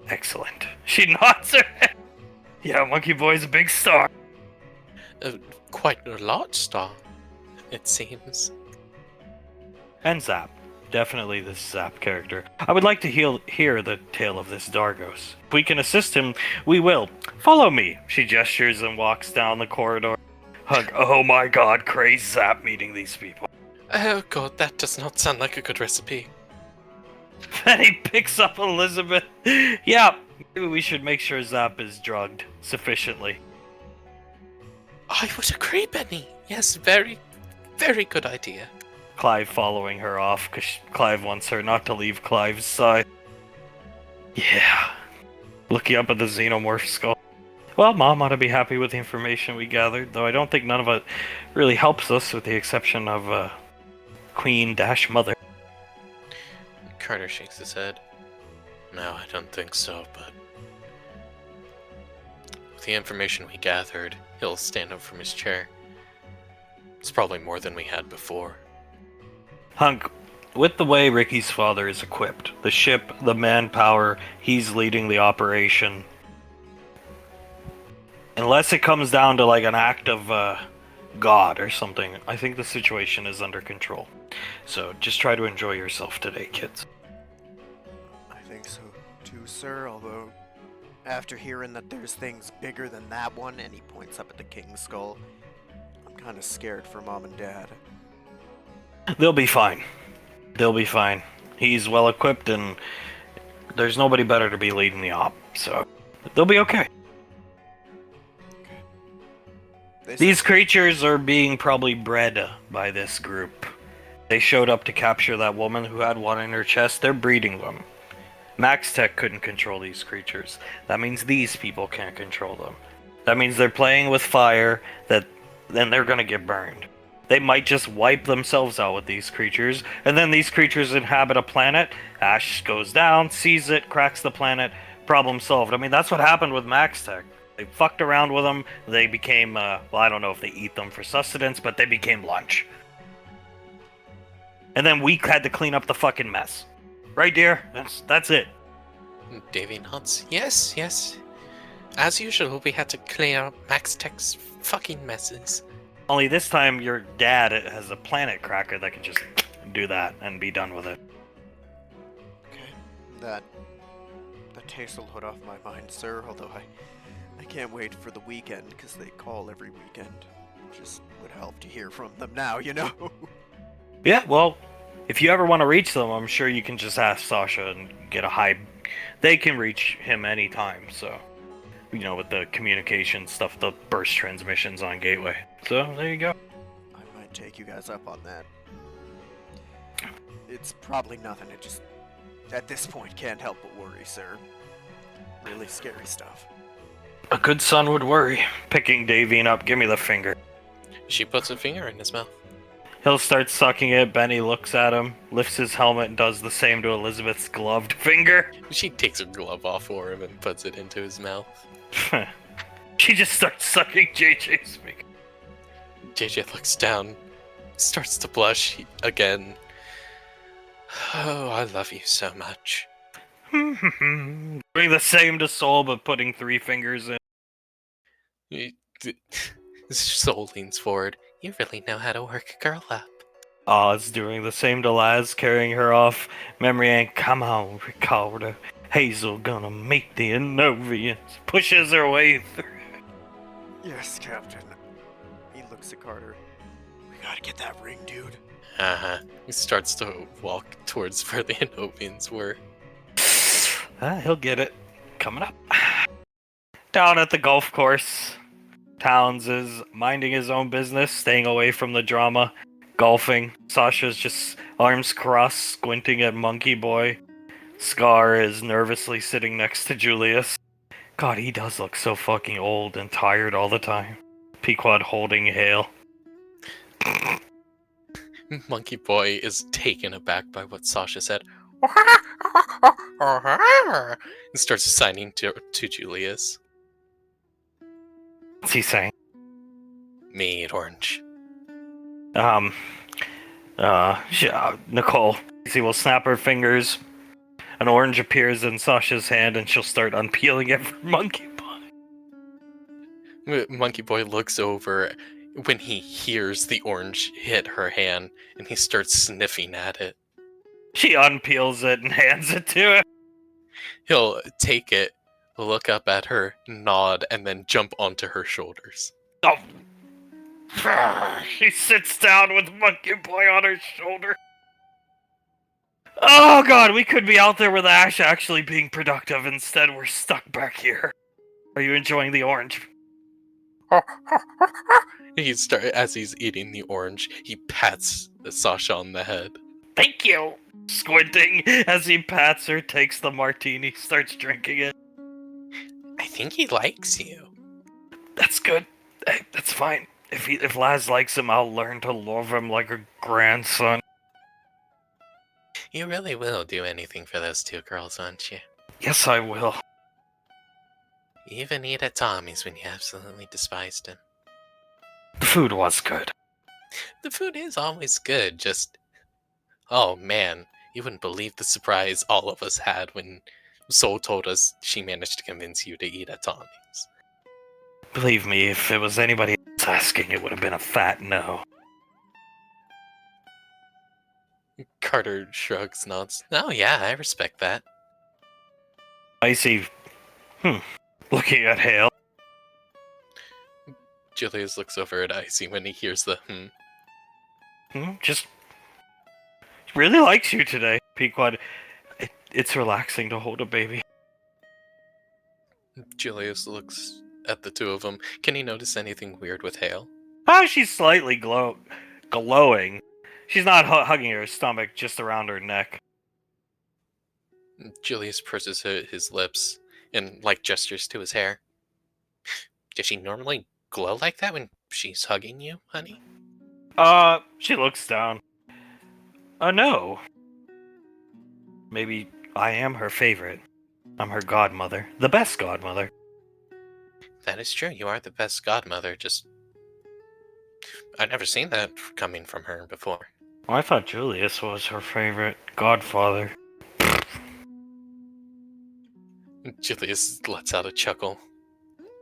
Excellent. She nods her head. Yeah, Monkey Boy's a big star. Quite a large star, it seems. And Zap. Definitely this Zap character. I would like to hear the tale of this Dargos. If we can assist him, we will. Follow me. She gestures and walks down the corridor. Hug. Oh my god, crazy Zap meeting these people. Oh god, that does not sound like a good recipe. Then he picks up Elizabeth. Yeah, maybe we should make sure Zap is drugged sufficiently. I would agree, Benny. Yes, very, very good idea. Clive following her off because Clive wants her not to leave Clive's side. Yeah. Looking up at the xenomorph skull. Well, Mom ought to be happy with the information we gathered, though I don't think none of it really helps us with the exception of Queen-Mother. Carter shakes his head. No, I don't think so, but with the information we gathered, he'll stand up from his chair. It's probably more than we had before. Hunk, with the way Ricky's father is equipped, the ship, the manpower, he's leading the operation. Unless it comes down to like an act of God or something, I think the situation is under control. So just try to enjoy yourself today, kids. I think so too, sir, although after hearing that there's things bigger than that one, and he points up at the king's skull, I'm kind of scared for Mom and Dad. They'll be fine. They'll be fine. He's well equipped and there's nobody better to be leading the op, so they'll be okay. These creatures are being probably bred by this group. They showed up to capture that woman who had one in her chest. They're breeding them. Max Tech couldn't control these creatures. That means these people can't control them. That means they're playing with fire, then they're gonna get burned. They might just wipe themselves out with these creatures, and then these creatures inhabit a planet. Ash goes down, sees it, cracks the planet, problem solved. I mean, that's what happened with Max Tech. They fucked around with them, they became, well, I don't know if they eat them for sustenance, but they became lunch. And then we had to clean up the fucking mess. Right, dear? That's it. Davy nods. Yes, yes. As usual, we had to clear up Max Tech's fucking messes. Only this time your dad has a planet cracker that can just do that and be done with it. Okay, that takes a load off my mind, sir, although I can't wait for the weekend, because they call every weekend. Just would help to hear from them now, you know? Yeah, well, if you ever want to reach them, I'm sure you can just ask Sasha and get a high... They can reach him anytime, so... You know, with the communication stuff, the burst transmissions on Gateway. So, there you go. I might take you guys up on that. It's probably nothing, it just... At this point, can't help but worry, sir. Really scary stuff. A good son would worry. Picking Davine up, give me the finger. She puts a finger in his mouth. He'll start sucking it. Benny looks at him, lifts his helmet, and does the same to Elizabeth's gloved finger. She takes a glove off for him and puts it into his mouth. She just starts sucking JJ's finger. JJ looks down, starts to blush again. Oh, I love you so much. Doing the same to Soul, but putting 3 fingers in. Soul leans forward. You really know how to work a girl up. Oz doing the same to Laz, carrying her off. Memory ain't come on, Ricardo. Hazel gonna meet the Anovians. Pushes her way through. Yes, Captain. He looks at Carter. We gotta get that ring, dude. He starts to walk towards where the Anovians were. He'll get it. Coming up. Down at the golf course. Towns is minding his own business, staying away from the drama, golfing. Sasha's just arms crossed, squinting at Monkey Boy. Scar is nervously sitting next to Julius. God, he does look so fucking old and tired all the time. Pequod holding Hale. Monkey Boy is taken aback by what Sasha said. And starts signing to Julius. What's he saying? Meat orange. Nicole. She will snap her fingers. An orange appears in Sasha's hand, and she'll start unpeeling it for Monkey Boy. Monkey Boy looks over when he hears the orange hit her hand, and he starts sniffing at it. She unpeels it and hands it to him. He'll take it, look up at her, nod, and then jump onto her shoulders. Oh. She sits down with Monkey Boy on her shoulder. Oh god, we could be out there with Ash actually being productive. Instead, we're stuck back here. Are you enjoying the orange? As he's eating the orange, he pats Sasha on the head. Thank you! Squinting as he pats her, takes the martini, starts drinking it. I think he likes you. That's good. Hey, that's fine. If Laz likes him, I'll learn to love him like a grandson. You really will do anything for those two girls, won't you? Yes, I will. You even eat at Tommy's when you absolutely despised him. The food was good. The food is always good, just... Oh man, you wouldn't believe the surprise all of us had when Soul told us she managed to convince you to eat at Tommy's. Believe me, if it was anybody else asking, it would have been a fat no. Carter shrugs, nods. Oh yeah, I respect that. Icy, looking at Hale. Julius looks over at Icy when he hears the Just really likes you today, Pequod. It's relaxing to hold a baby. Julius looks at the two of them. Can he notice anything weird with Hale? She's slightly glowing. She's not hugging her stomach, just around her neck. Julius purses his lips and gestures to his hair. Does she normally glow like that when she's hugging you, honey? She looks down. No. Maybe I am her favorite. I'm her godmother. The best godmother. That is true. You are the best godmother. I've never seen that coming from her before. I thought Julius was her favorite godfather. Julius lets out a chuckle.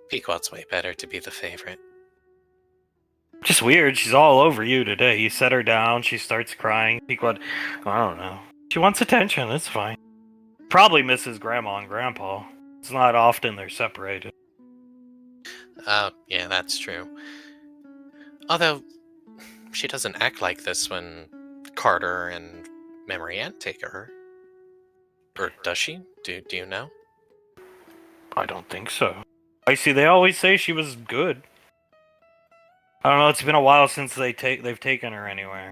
Pequod's way better to be the favorite. Just weird, she's all over you today. You set her down, she starts crying. Pequod, I don't know. She wants attention, it's fine. Probably misses Grandma and Grandpa. It's not often they're separated. Yeah, that's true. Although, she doesn't act like this when Carter and Memory Ann take her. Or does she? Do you know? I don't think so. I see, they always say she was good. I don't know, it's been a while since they've taken her anywhere.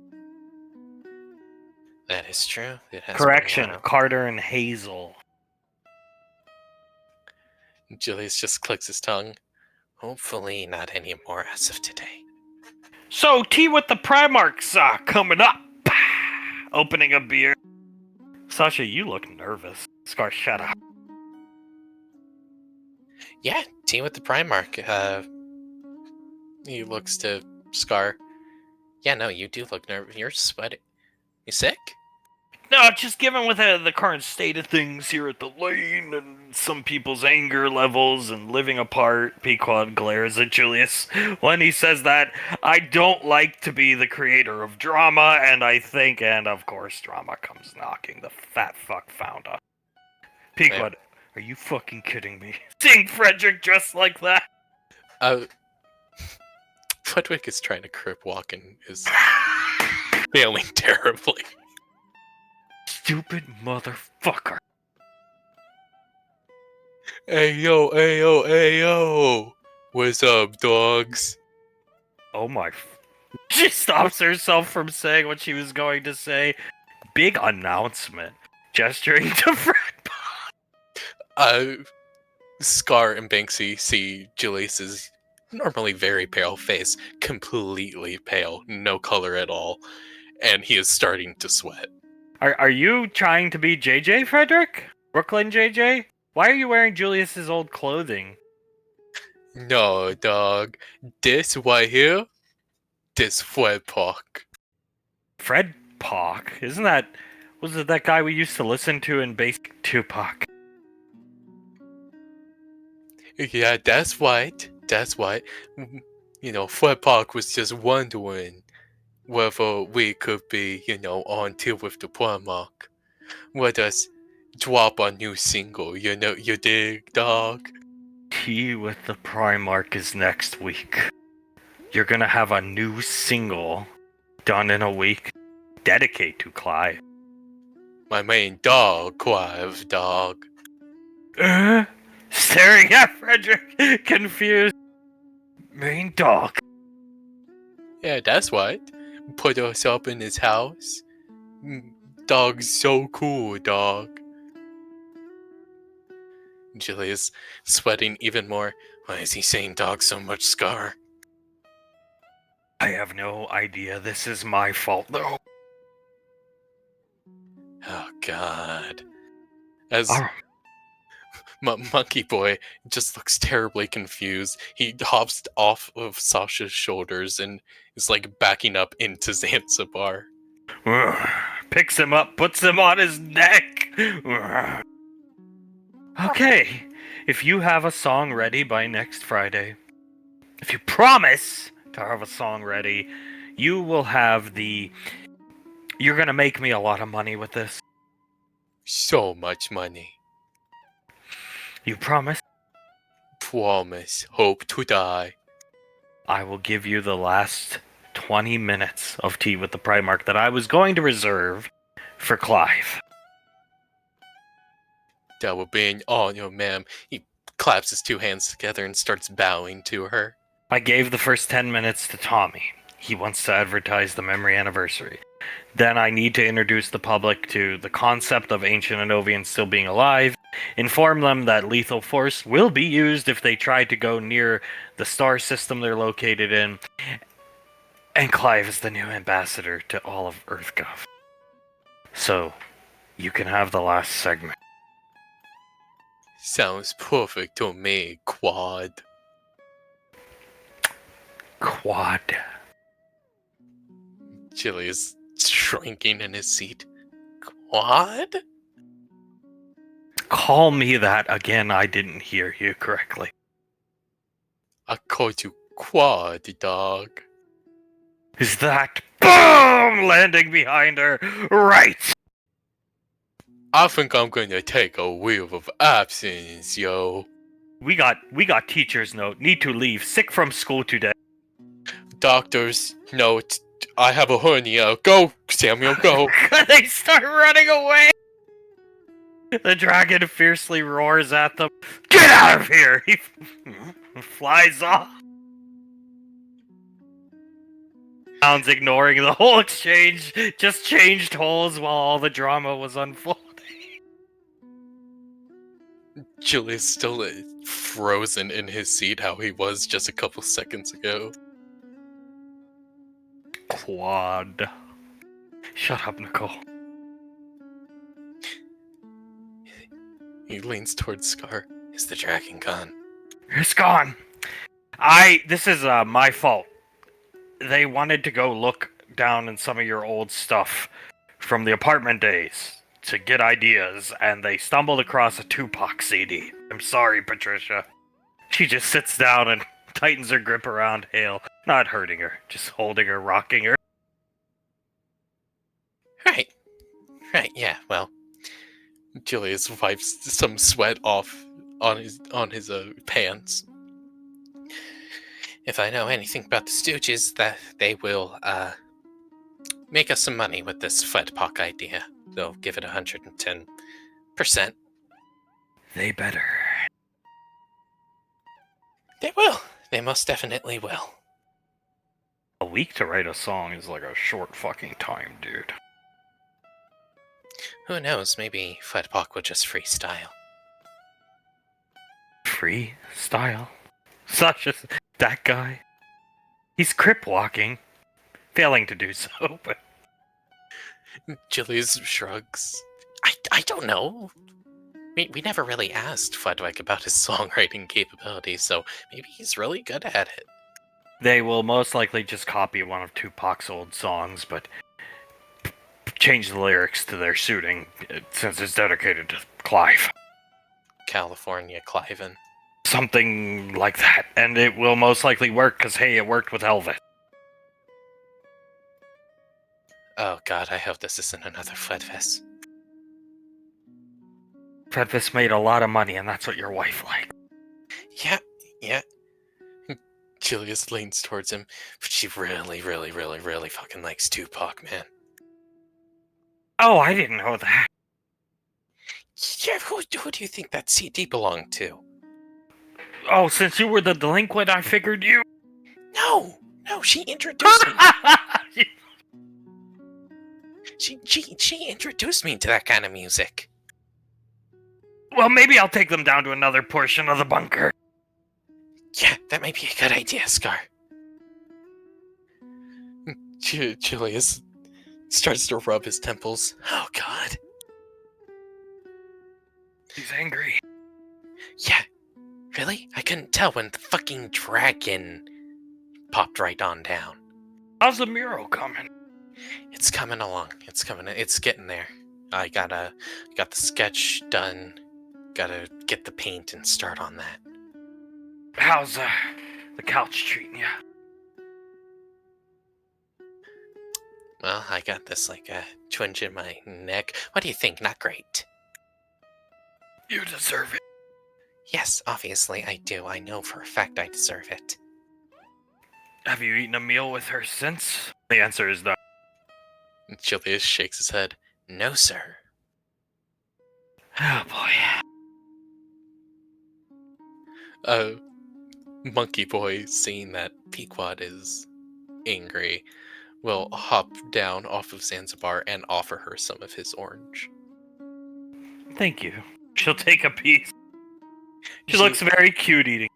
That is true. It has Correction, been a while. Carter and Hazel. Julius just clicks his tongue. Hopefully not anymore as of today. So, tea with the Primarchs coming up. Opening a beer. Sasha, you look nervous. Scar, shut up. Yeah, tea with the Primarch. He looks to Scar. Yeah, no, you do look nervous. You're sweating. You sick? No, just given with the current state of things here at the lane and some people's anger levels and living apart, Pequod glares at Julius when he says that. I don't like to be the creator of drama, and I think, and of course, drama comes knocking. The fat fuck found us. Pequod, are you fucking kidding me? Seeing Frederick dressed like that? Flitwick is trying to crip walk and is failing terribly. Stupid motherfucker. Hey yo. What's up, dogs? Oh my... She stops herself from saying what she was going to say. Big announcement. Gesturing to Fred. Scar and Banksy see Julius's normally very pale face completely pale, no color at all, and he is starting to sweat. Are you trying to be JJ, Frederick? Brooklyn JJ? Why are you wearing Julius's old clothing? No, dog. This right here, this Fred Park. Fred Pock? Isn't that Was it that guy we used to listen to in Basic Tupac? Yeah, that's right. That's right. Fred Park was just wondering whether we could be, on tour with the Primark. Let us drop a new single, you dig, dog? Tea with the Primark is next week. You're gonna have a new single done in a week. Dedicate to Clive. My main dog, Clive, dog. Staring at Frederick, confused. Main dog. Yeah, that's right. Put us up in his house. Dog's so cool, dog. Julia's sweating even more. Why is he saying dog so much, Scar? I have no idea. This is my fault, though. Oh, God. As Oh. Monkey Boy just looks terribly confused. He hops off of Sasha's shoulders and is like backing up into Zanzibar. Picks him up, puts him on his neck. Okay, if you have a song ready by next Friday, if you promise to have a song ready, you will have the... You're gonna make me a lot of money with this. So much money. You promise? Promise. Hope to die. I will give you the last 20 minutes of Tea with the Primark that I was going to reserve for Clive. That will be an honor, ma'am. He claps his two hands together and starts bowing to her. I gave the first 10 minutes to Tommy. He wants to advertise the memory anniversary. Then I need to introduce the public to the concept of ancient Anovians still being alive, inform them that lethal force will be used if they try to go near the star system they're located in, and Clive is the new ambassador to all of EarthGov. So, you can have the last segment. Sounds perfect to me, Quad. Quad. Chili is shrinking in his seat. Quad? Call me that again, I didn't hear you correctly. I called you Quad, dog. Is that BOOM! Landing behind her. Right! I think I'm gonna take a leave of absence, yo. We got teacher's note. Need to leave. Sick from school today. Doctor's note. I have a hernia. Go, Samuel, go. They start running away. The dragon fiercely roars at them. Get out of here! He flies off. Sounds ignoring the whole exchange. Just changed holes while all the drama was unfolding. Julius still frozen in his seat how he was just a couple seconds ago. Quad. Shut up, Nicole. He leans towards Scar. Is the dragon gone? It's gone. This is my fault. They wanted to go look down in some of your old stuff from the apartment days to get ideas, and they stumbled across a Tupac CD. I'm sorry, Patricia. She just sits down and tightens her grip around Hale, not hurting her, just holding her, rocking her. Right, yeah, well. Julius wipes some sweat off on his pants. If I know anything about the Stooges, that they will, make us some money with this Fredpock idea. They'll give it 110%. They better. They will. They most definitely will. A week to write a song is like a short fucking time, dude. Who knows, maybe Fredpock will just freestyle. Freestyle? Sasha's that guy. He's crip walking. Failing to do so, but... Julius shrugs. I don't know. We never really asked Fredwick about his songwriting capabilities, so maybe he's really good at it. They will most likely just copy one of Tupac's old songs, but change the lyrics to their shooting since it's dedicated to Clive. California Cliven. Something like that. And it will most likely work because, hey, it worked with Elvis. Oh god, I hope this isn't another Fredfest. Fredvis made a lot of money, and that's what your wife liked. Yeah. Julius leans towards him, but she really fucking likes Tupac, man. Oh, I didn't know that. Yeah, who do you think that CD belonged to? Oh, since you were the delinquent, I figured you... No, she introduced me. She introduced me to that kind of music. Well, maybe I'll take them down to another portion of the bunker. Yeah, that might be a good idea, Scar. Julius starts to rub his temples. Oh god. He's angry. Yeah, really? I couldn't tell when the fucking dragon popped right on down. How's the mural coming? It's coming along. It's getting there. I got the sketch done. Gotta get the paint and start on that. How's the couch treating you? Well, I got this like a twinge in my neck. What do you think? Not great. You deserve it. Yes, obviously I do. I know for a fact I deserve it. Have you eaten a meal with her since? The answer is no. Julius shakes his head. No, sir. Oh boy. Monkey Boy, seeing that Pequod is angry, will hop down off of Zanzibar and offer her some of his orange. Thank you. She'll take a piece. She looks very cute eating.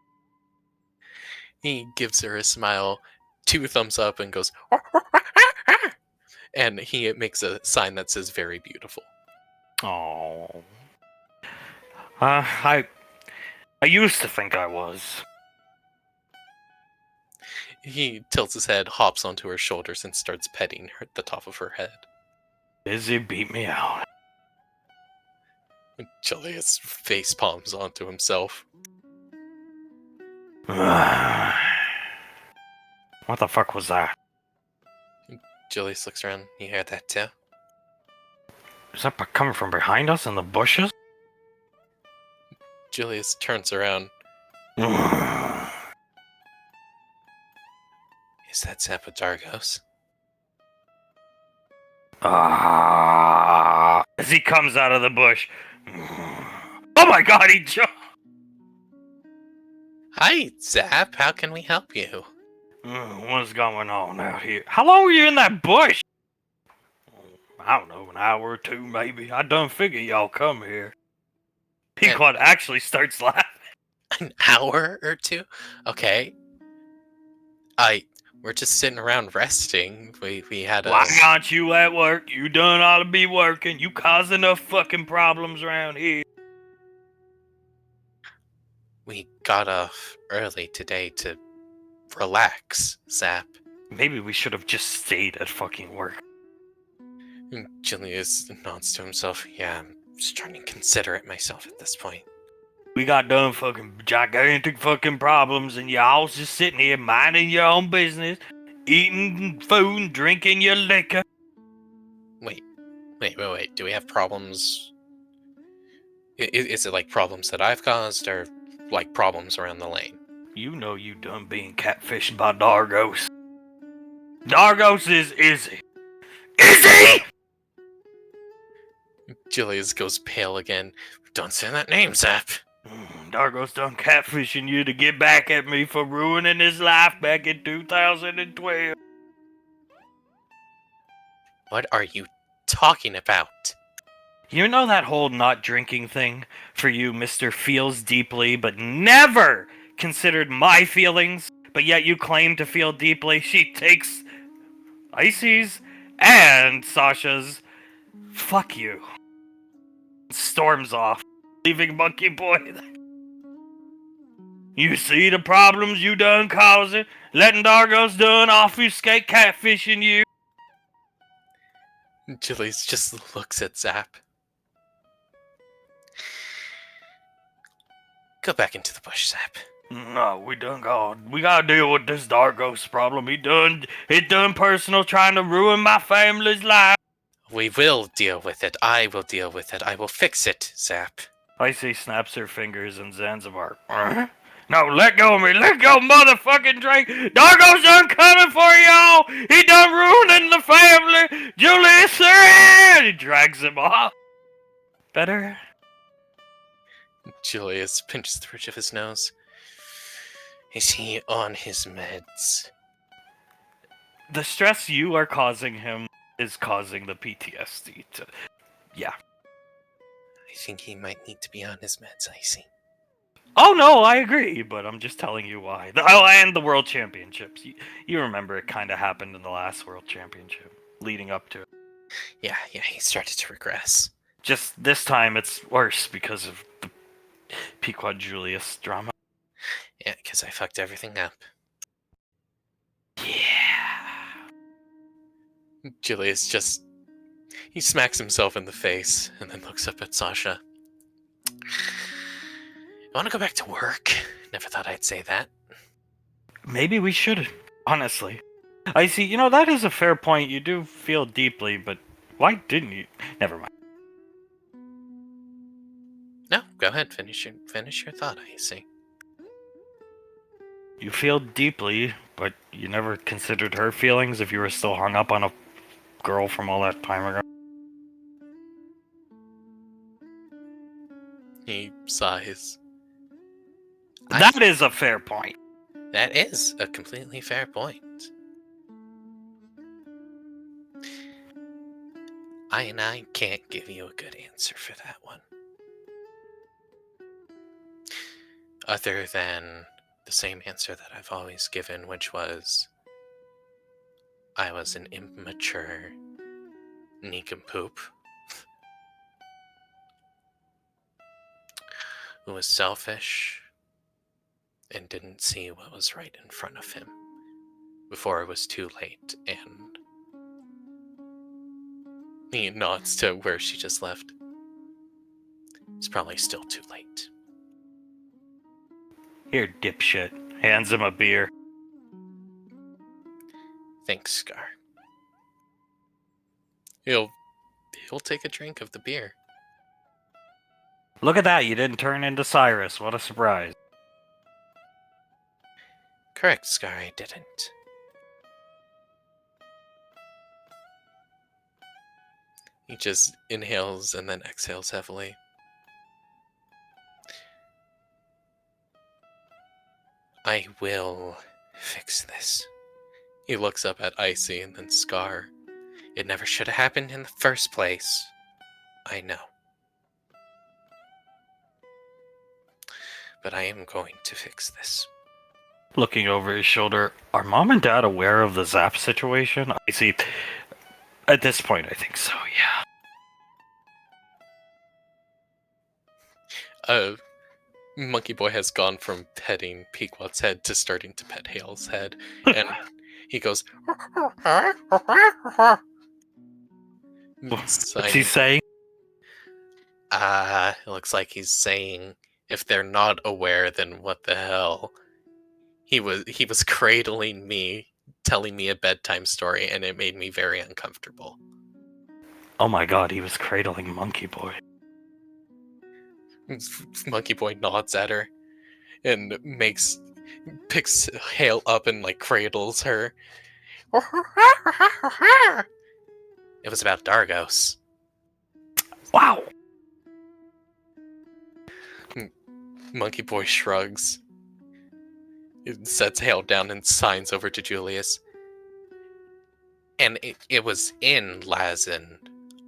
He gives her a smile, 2 thumbs up, and goes, and he makes a sign that says very beautiful. Oh. I used to think I was. He tilts his head, hops onto her shoulders, and starts petting her at the top of her head. Busy beat me out. Julius face palms onto himself. What the fuck was that? Julius looks around. You hear that too? Is that coming from behind us in the bushes? Julius turns around. Is that Zapadargos? As he comes out of the bush. Oh my god, he jumped! Hi, Zap. How can we help you? What's going on out here? How long were you in that bush? I don't know, an hour or two maybe. I done figure y'all come here. Pequod actually starts laughing. An hour or two? Okay. We're just sitting around resting. We had a... Why aren't you at work? You done ought to be working. You cause enough fucking problems around here. We got off early today to relax, Zap. Maybe we should have just stayed at fucking work. Julius nods to himself. Yeah, I'm starting to consider it myself at this point. We got done fucking gigantic fucking problems, and y'all's just sitting here minding your own business, eating food, drinking your liquor. Wait. Do we have problems? Is it like problems that I've caused, or like problems around the lane? You know you done being catfished by Dargos. Dargos is Izzy. Izzy! Julius goes pale again. Don't say that name, Zap. Dargos done catfishing you to get back at me for ruining his life back in 2012. What are you talking about? You know that whole not drinking thing for you, Mr. Feels Deeply, but never considered my feelings, but yet you claim to feel deeply? She takes Icy's and Sasha's fuck you. Storms off, leaving Monkey Boy there. You see the problems you done causing? Letting Dargos done obfuscate catfishing you? Julius just looks at Zap. Go back into the bush, Zap. No, we gotta deal with this Dargos problem. He done personal trying to ruin my family's life. We will deal with it. I will deal with it. I will fix it, Zap. Icy snaps her fingers in Zanzibar. No, let go of me. Let go, motherfucking Drake. Dargo's done coming for y'all. He done ruining the family. Julius, sir. He drags him off. Better? Julius pinches the bridge of his nose. Is he on his meds? The stress you are causing him is causing the PTSD. Yeah. I think he might need to be on his meds, Icy. Oh no, I agree, but I'm just telling you why. And the World Championships. You remember it kind of happened in the last World Championship, leading up to it. Yeah, he started to regress. Just this time it's worse because of the Pequod Julius drama. Yeah, because I fucked everything up. Yeah. Julius just... He smacks himself in the face and then looks up at Sasha. I want to go back to work. Never thought I'd say that. Maybe we should, honestly. I see, that is a fair point. You do feel deeply, but why didn't you? Never mind. No, go ahead. Finish your thought, Icy. You feel deeply, but you never considered her feelings if you were still hung up on a girl from all that time ago. He sighs. That is a fair point. That is a completely fair point. I can't give you a good answer for that one. Other than the same answer that I've always given, which was I was an immature nincompoop who was selfish and didn't see what was right in front of him before it was too late, and he nods to where she just left. It's probably still too late. Here, dipshit. Hands him a beer. Thanks, Scar. He'll take a drink of the beer. Look at that, you didn't turn into Cyrus. What a surprise. Correct, Scar, I didn't. He just inhales and then exhales heavily. I will fix this. He looks up at Icy and then Scar. It never should have happened in the first place. I know. But I am going to fix this. Looking over his shoulder, are Mom and Dad aware of the Zap situation? I see. At this point, I think so, yeah. Monkey Boy has gone from petting Pequod's head to starting to pet Hale's head. And he goes... What's he saying? It looks like he's saying, if they're not aware, then what the hell? He was cradling me, telling me a bedtime story, and it made me very uncomfortable. Oh my god, he was cradling Monkey Boy. Monkey Boy nods at her and picks Hale up and cradles her. It was about Dargos. Wow. Monkey Boy shrugs. It sets Hale down and signs over to Julius. And it was in Laz and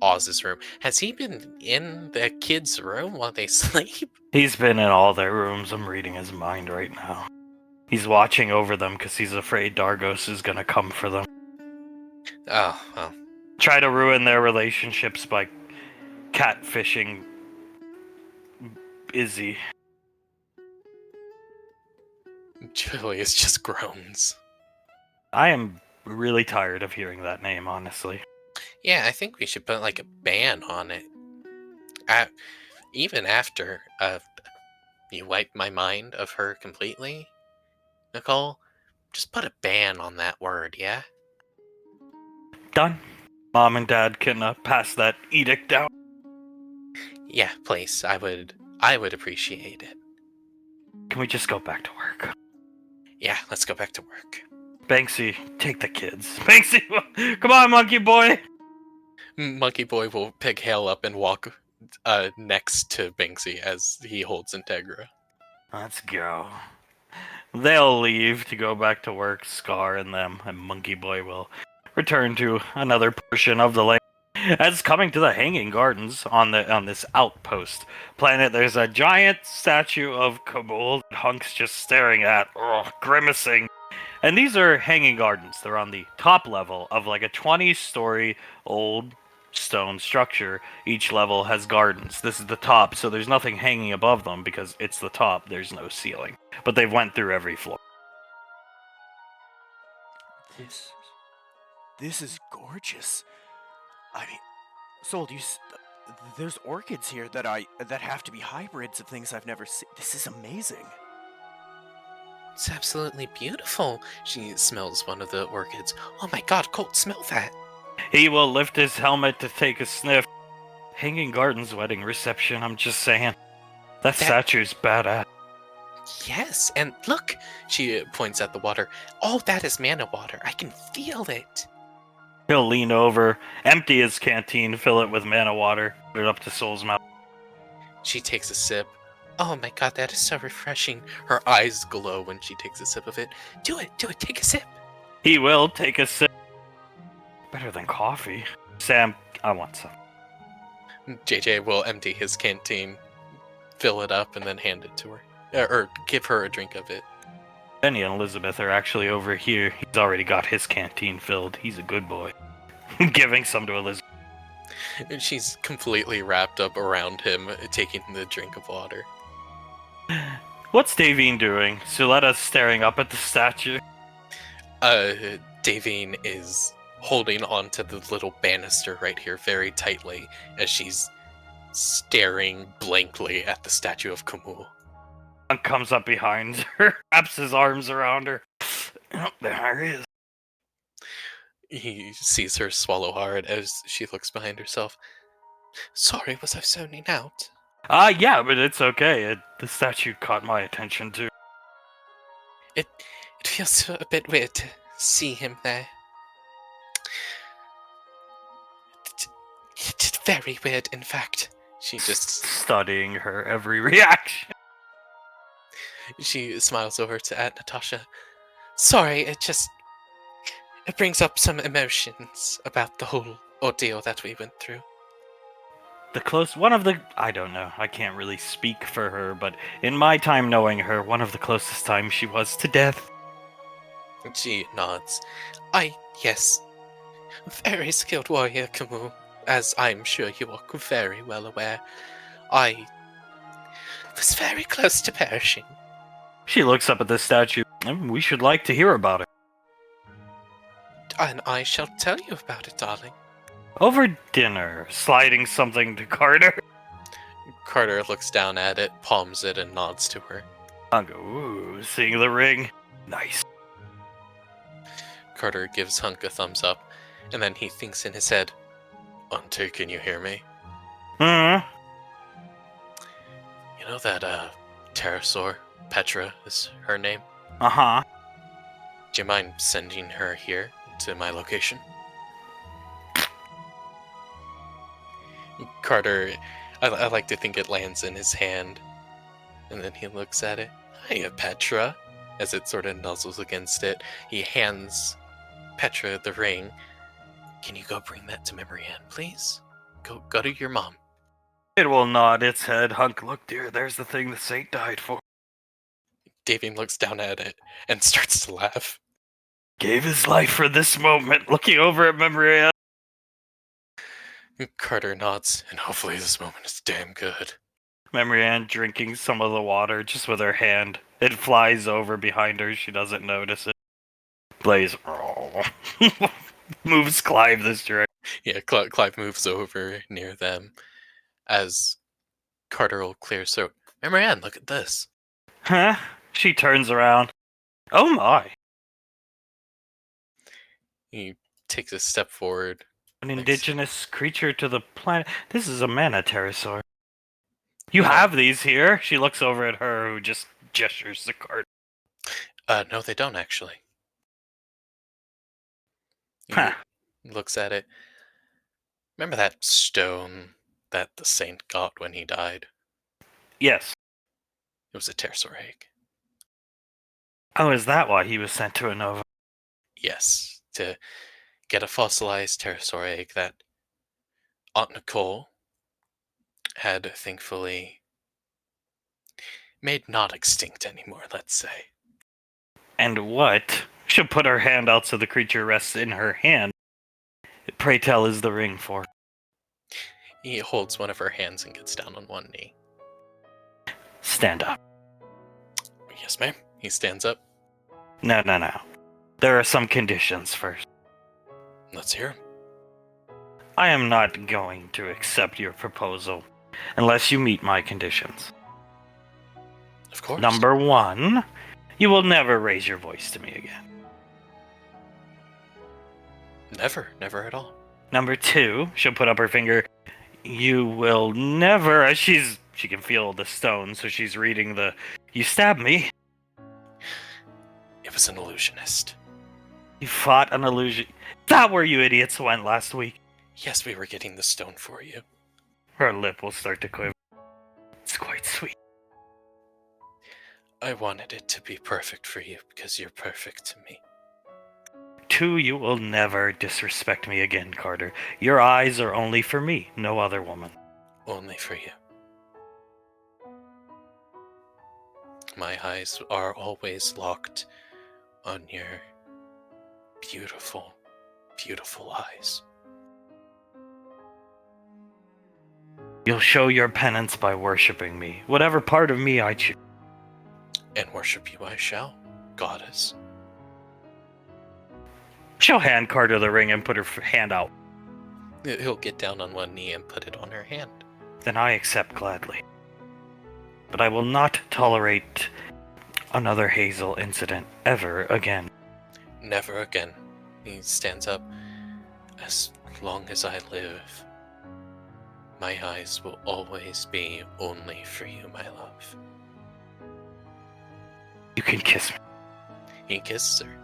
Oz's room. Has he been in the kids' room while they sleep? He's been in all their rooms. I'm reading his mind right now. He's watching over them because he's afraid Dargos is gonna come for them. Oh, well. Try to ruin their relationships by catfishing Izzy. Julius just groans. I am really tired of hearing that name, honestly. Yeah, I think we should put like a ban on it. Even after you wiped my mind of her completely, Nicole, just put a ban on that word, yeah? Done. Mom and Dad can pass that edict down. Yeah, please. I would appreciate it. Can we just go back to work? Yeah, let's go back to work. Banksy, take the kids. Banksy, come on, monkey boy. Monkey Boy will pick Hale up and walk next to Banksy as he holds Integra. Let's go. They'll leave to go back to work, Scar and them, and Monkey Boy will return to another portion of the lake. As coming to the Hanging Gardens on this outpost planet, there's a giant statue of Kabul that Hunk's just staring at, grimacing. And these are Hanging Gardens. They're on the top level of like a 20-story old stone structure. Each level has gardens. This is the top, so there's nothing hanging above them because it's the top. There's no ceiling. But they've went through every floor. This is gorgeous. I mean, Sold, there's orchids here that have to be hybrids of things I've never seen. This is amazing. It's absolutely beautiful. She smells one of the orchids. Oh my god, Colt, smell that. He will lift his helmet to take a sniff. Hanging Gardens wedding reception, I'm just saying. That statue's badass. Yes, and look, she points at the water. Oh, that is mana water. I can feel it. He'll lean over, empty his canteen, fill it with mana water, put it up to Soul's mouth. She takes a sip. Oh my god, that is so refreshing. Her eyes glow when she takes a sip of it. Do it, take a sip. He will take a sip. Better than coffee. Sam, I want some. JJ will empty his canteen, fill it up, and then hand it to her. Or give her a drink of it. Benny and Elizabeth are actually over here. He's already got his canteen filled. He's a good boy. Giving some to Elizabeth. And she's completely wrapped up around him, taking the drink of water. What's Davine doing? Suletta's staring up at the statue. Davine is holding onto the little banister right here very tightly as she's staring blankly at the statue of Kamul. Hunt comes up behind her, wraps his arms around her. Oh, there he is. He sees her swallow hard as she looks behind herself. Sorry, was I zoning out? Yeah, but it's okay. The statue caught my attention too. It feels a bit weird to see him there. It's very weird, in fact. She just studying her every reaction. She smiles over at Natasha. Sorry, it brings up some emotions about the whole ordeal that we went through. I don't know, I can't really speak for her, but in my time knowing her, one of the closest times she was to death. She nods. Yes. Very skilled warrior, Kamul, as I'm sure you are very well aware. I was very close to perishing. She looks up at the statue. We should like to hear about it. And I shall tell you about it, darling. Over dinner, sliding something to Carter. Carter looks down at it, palms it, and nods to her. I go, ooh, seeing the ring. Nice. Carter gives Hunk a thumbs up, and then he thinks in his head, Auntie, can you hear me? Hmm? You know that, pterosaur? Petra is her name? Uh-huh. Do you mind sending her here to my location? Carter, I like to think it lands in his hand, and then he looks at it. Hiya, Petra. As it sort of nuzzles against it, he hands Petra the ring. Can you go bring that to Memory Ann, please? Go to your mom. It will nod its head. Hunk, look, dear, there's the thing the saint died for. Davine looks down at it and starts to laugh. Gave his life for this moment, looking over at Memory Ann. Carter nods, and hopefully this moment is damn good. Memory Ann drinking some of the water just with her hand. It flies over behind her. She doesn't notice it. Blaze moves Clive this direction. Yeah, Clive moves over near them as Carter will clear his throat. Hey, Marianne, look at this. Huh? She turns around. Oh my. He takes a step forward. An Thanks. indigenous creature to the planet. This is a mana pterosaur. You Yeah. have these here. She looks over at her, who just gestures the cart. No, they don't actually. He Huh. looks at it. Remember that stone that the saint got when he died? Yes. It was a pterosaur egg. Oh, is that why he was sent to Anova? Yes, to get a fossilized pterosaur egg that Aunt Nicole had thankfully made not extinct anymore, let's say. And what? She'll put her hand out so the creature rests in her hand. Pray tell is the ring for? He holds one of her hands and gets down on one knee. Stand up. Yes, ma'am. He stands up. No. There are some conditions first. Let's hear him. I am not going to accept your proposal unless you meet my conditions. Of course. Number 1, you will never raise your voice to me again. Never at all. Number 2, she'll put up her finger. You will never, as she can feel the stone, so she's reading the, you stabbed me. It was an illusionist. You fought an illusion. Is that where you idiots went last week? Yes, we were getting the stone for you. Her lip will start to quiver. It's quite sweet. I wanted it to be perfect for you because you're perfect to me. 2, you will never disrespect me again, Carter. Your eyes are only for me, no other woman. Only for you. My eyes are always locked on your beautiful, beautiful eyes. You'll show your penance by worshipping me, whatever part of me I choose. And worship you I shall, goddess. She'll hand Carter the ring and put her hand out. He'll get down on one knee and put it on her hand. Then I accept gladly. But I will not tolerate another Hazel incident ever again. Never again. He stands up. As long as I live, my eyes will always be only for you, my love. You can kiss me. He kisses her.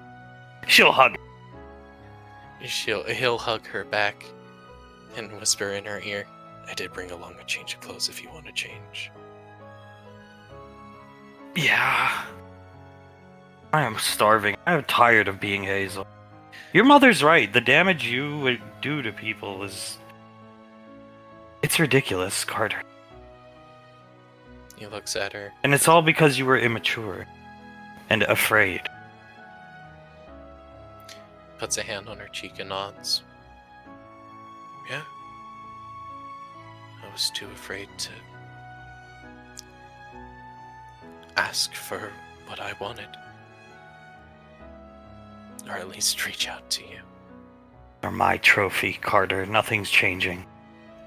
She'll hug. He'll hug her back and whisper in her ear, I did bring along a change of clothes if you want to change. Yeah. I am starving. I am tired of being Hazel. Your mother's right. The damage you would do to people is... It's ridiculous, Carter. He looks at her. And it's all because you were immature. And afraid. Puts a hand on her cheek and nods. Yeah. I was too afraid to ask for what I wanted. Or at least reach out to you. You're my trophy, Carter. Nothing's changing.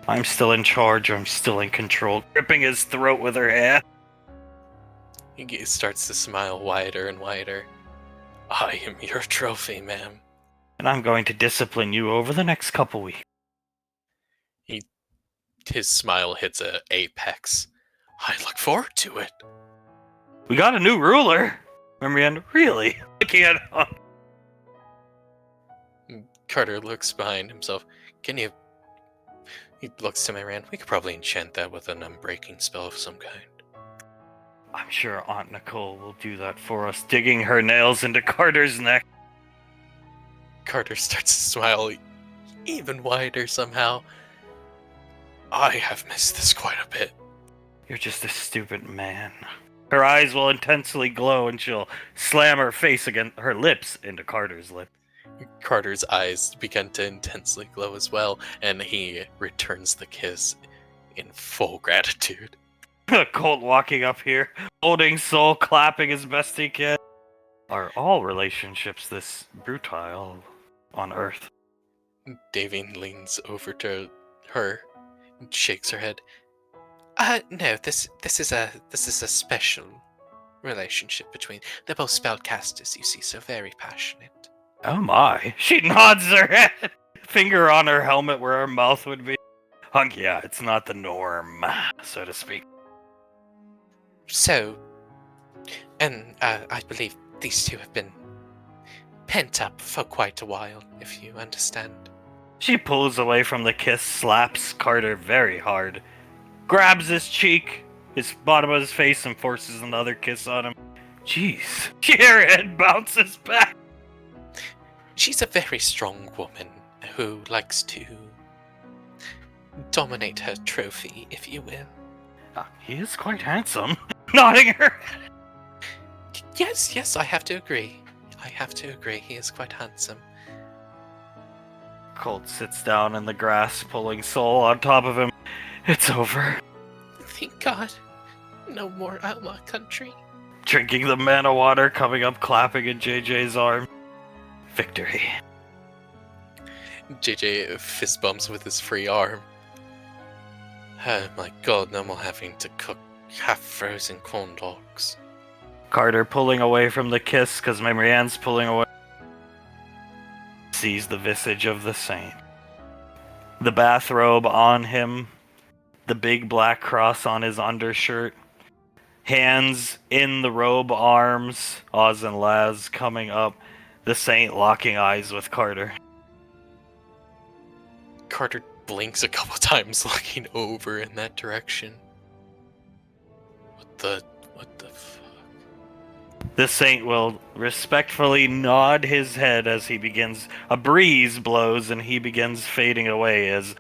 I'm still in charge. I'm still in control. Gripping his throat with her hand. He starts to smile wider and wider. I am your trophy, ma'am. And I'm going to discipline you over the next couple weeks. His smile hits a apex. I look forward to it. We got a new ruler. Marianne, really? Looking at him. Carter looks behind himself. Can you... He looks to Marianne. We could probably enchant that with an unbreaking spell of some kind. I'm sure Aunt Nicole will do that for us, digging her nails into Carter's neck. Carter starts to smile even wider somehow. I have missed this quite a bit. You're just a stupid man. Her eyes will intensely glow and she'll slam her face against her lips into Carter's lip. Carter's eyes begin to intensely glow as well, and he returns the kiss in full gratitude. Colt walking up here, holding Soul, clapping as best he can. Are all relationships this brutal on Earth? Davine leans over to her and shakes her head. No, this is a special relationship between, they're both spellcasters, you see, so very passionate. Oh my. She nods her head. Finger on her helmet where her mouth would be. Hunk, yeah, it's not the norm, so to speak. So, and I believe these two have been pent up for quite a while, if you understand. She pulls away from the kiss, slaps Carter very hard, grabs his cheek, his bottom of his face, and forces another kiss on him. Jeez. Her head bounces back. She's a very strong woman who likes to dominate her trophy, if you will. He is quite handsome. Nodding her head. Yes, I have to agree. He is quite handsome. Colt sits down in the grass, pulling Soul on top of him. It's over. Thank God. No more Outlaw Country. Drinking the mana water, coming up, clapping in JJ's arm. Victory. JJ fist bumps with his free arm. Oh my God, no more having to cook half-frozen corn dogs. Carter pulling away from the kiss because Marianne's pulling away. Sees the visage of the saint. The bathrobe on him. The big black cross on his undershirt. Hands in the robe arms. Oz and Laz coming up. The saint locking eyes with Carter. Carter blinks a couple times looking over in that direction. What the fuck? The saint will respectfully nod his head as he begins. A breeze blows and he begins fading away as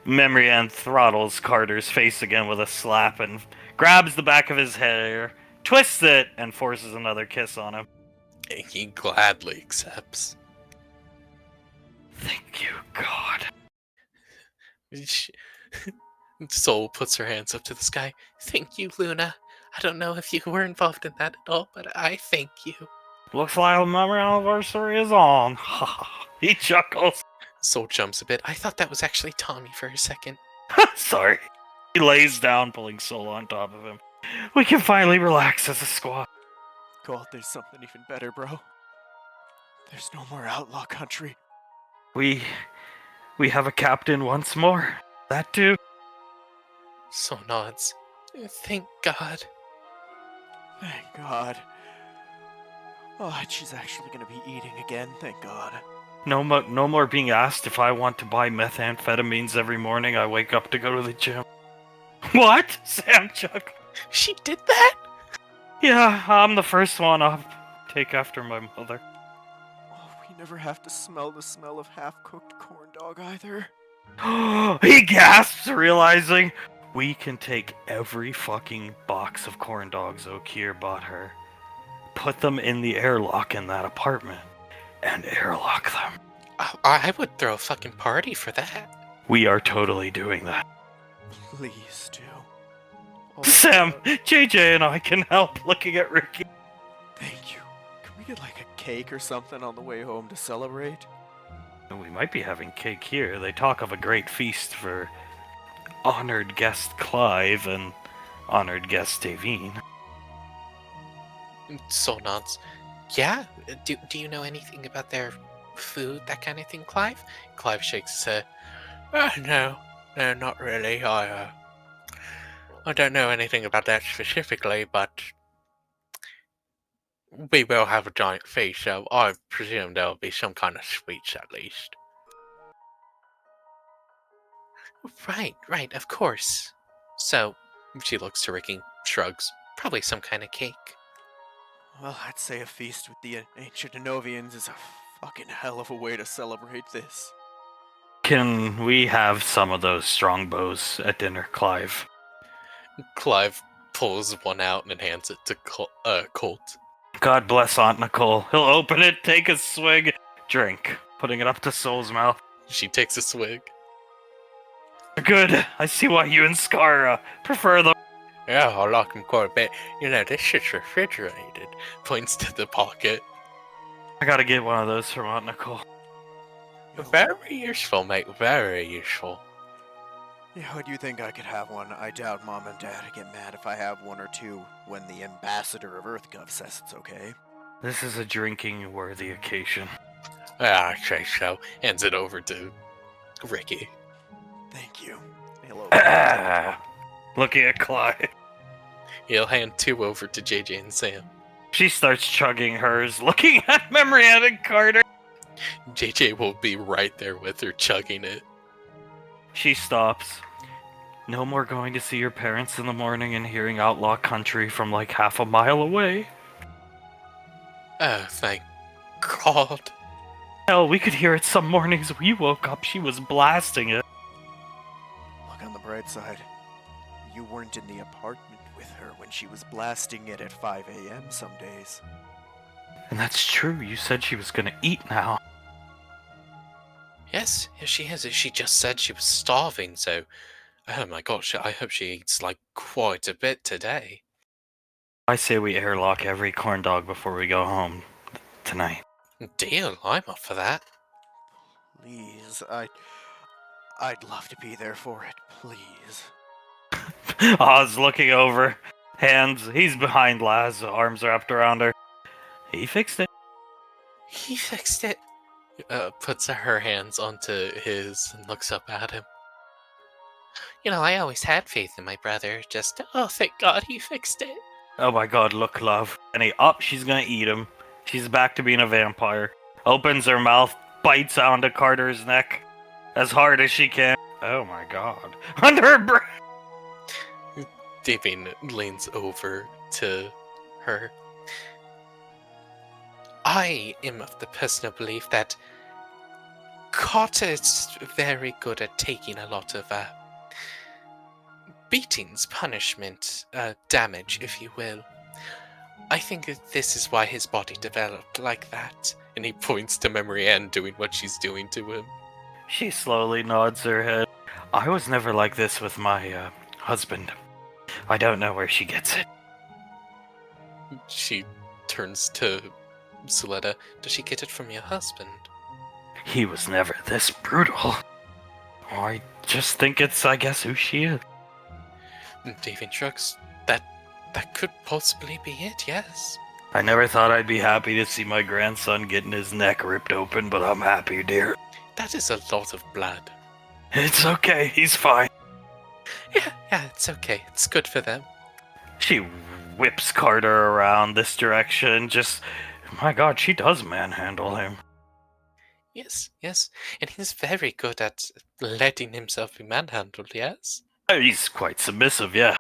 Marianne throttles Carter's face again with a slap and grabs the back of his hair, twists it, and forces another kiss on him. He gladly accepts. Thank you, God. Soul puts her hands up to the sky. Thank you, Luna. I don't know if you were involved in that at all, but I thank you. Looks like the memory anniversary is on. He chuckles. Soul jumps a bit. I thought that was actually Tommy for a second. Sorry. He lays down, pulling Soul on top of him. We can finally relax as a squad. God, there's something even better, bro. There's no more Outlaw Country. We have a captain once more. That too. Soul nods. Thank God. Thank God. Oh, she's actually gonna be eating again, thank God. No more being asked if I want to buy methamphetamines every morning I wake up to go to the gym. What? Sam chuckled. She did that? Yeah, I'm the first one up. Take after my mother. Oh, we never have to smell the smell of half-cooked corn dog either. He gasps, realizing we can take every fucking box of corn dogs Okir bought her, put them in the airlock in that apartment, and airlock them. I would throw a fucking party for that. We are totally doing that. Please do. Oh, Sam, God. JJ and I can help looking at Ricky. Thank you. Can we get like a cake or something on the way home to celebrate? We might be having cake here. They talk of a great feast for honored guest Clive and honored guest Davine. Soul nods. Yeah? Do you know anything about their food, that kind of thing, Clive? Clive shakes his head. No, not really. I don't know anything about that specifically, but we will have a giant feast, so I presume there'll be some kind of sweets at least. Right, of course. So, she looks to Ricky, shrugs. Probably some kind of cake. Well, I'd say a feast with the ancient Anovians is a fucking hell of a way to celebrate this. Can we have some of those strongbows at dinner, Clive? Clive pulls one out and hands it to Colt. God bless Aunt Nicole. He'll open it, take a swig, drink, putting it up to Soul's mouth. She takes a swig. Good. I see why you and Scar prefer them. Yeah, I like them quite a bit. You know, this shit's refrigerated. Points to the pocket. I gotta get one of those from Aunt Nicole. Very useful, mate. Very useful. Yeah, would you think I could have one? I doubt Mom and Dad get mad if I have one or two when the ambassador of EarthGov says it's okay. This is a drinking-worthy occasion. Yeah, I'd say so. Hands it over to Ricky. Thank you. Hello. Looking at Clyde. He'll hand 2 over to JJ and Sam. She starts chugging hers, looking at Marianne and Carter. JJ will be right there with her, chugging it. She stops. No more going to see your parents in the morning and hearing outlaw country from like half a mile away. Oh, thank God. Hell, we could hear it some mornings we woke up, she was blasting it. Look on the bright side. You weren't in the apartment with her when she was blasting it at 5 a.m. some days. And that's true, you said she was gonna eat now. Yes, she is. She just said she was starving, so... Oh my gosh, I hope she eats, like, quite a bit today. I say we airlock every corn dog before we go home tonight. Deal, I'm up for that. Please, I'd love to be there for it, please. Oz looking over. Hands, he's behind Laz, arms wrapped around her. He fixed it. He fixed it. Puts her hands onto his and looks up at him. You know, I always had faith in my brother. Just, oh, thank God he fixed it. Oh my god, look, love. And she's gonna eat him. She's back to being a vampire. Opens her mouth, bites onto Carter's neck as hard as she can. Oh my god. Under her breath. Davin leans over to her. I am of the personal belief that Carter is very good at taking a lot of beatings, punishment, damage, if you will. I think that this is why his body developed like that. And he points to Marianne doing what she's doing to him. She slowly nods her head. I was never like this with my husband. I don't know where she gets it. She turns to Suletta. Does she get it from your husband? He was never this brutal. I just think it's, I guess, who she is. Davin shrugs. That could possibly be it, yes. I never thought I'd be happy to see my grandson getting his neck ripped open, but I'm happy, dear. That is a lot of blood. It's okay, he's fine. Yeah, it's okay. It's good for them. She whips Carter around this direction, my god, she does manhandle him. Yes. And he's very good at letting himself be manhandled, yes? He's quite submissive, yeah.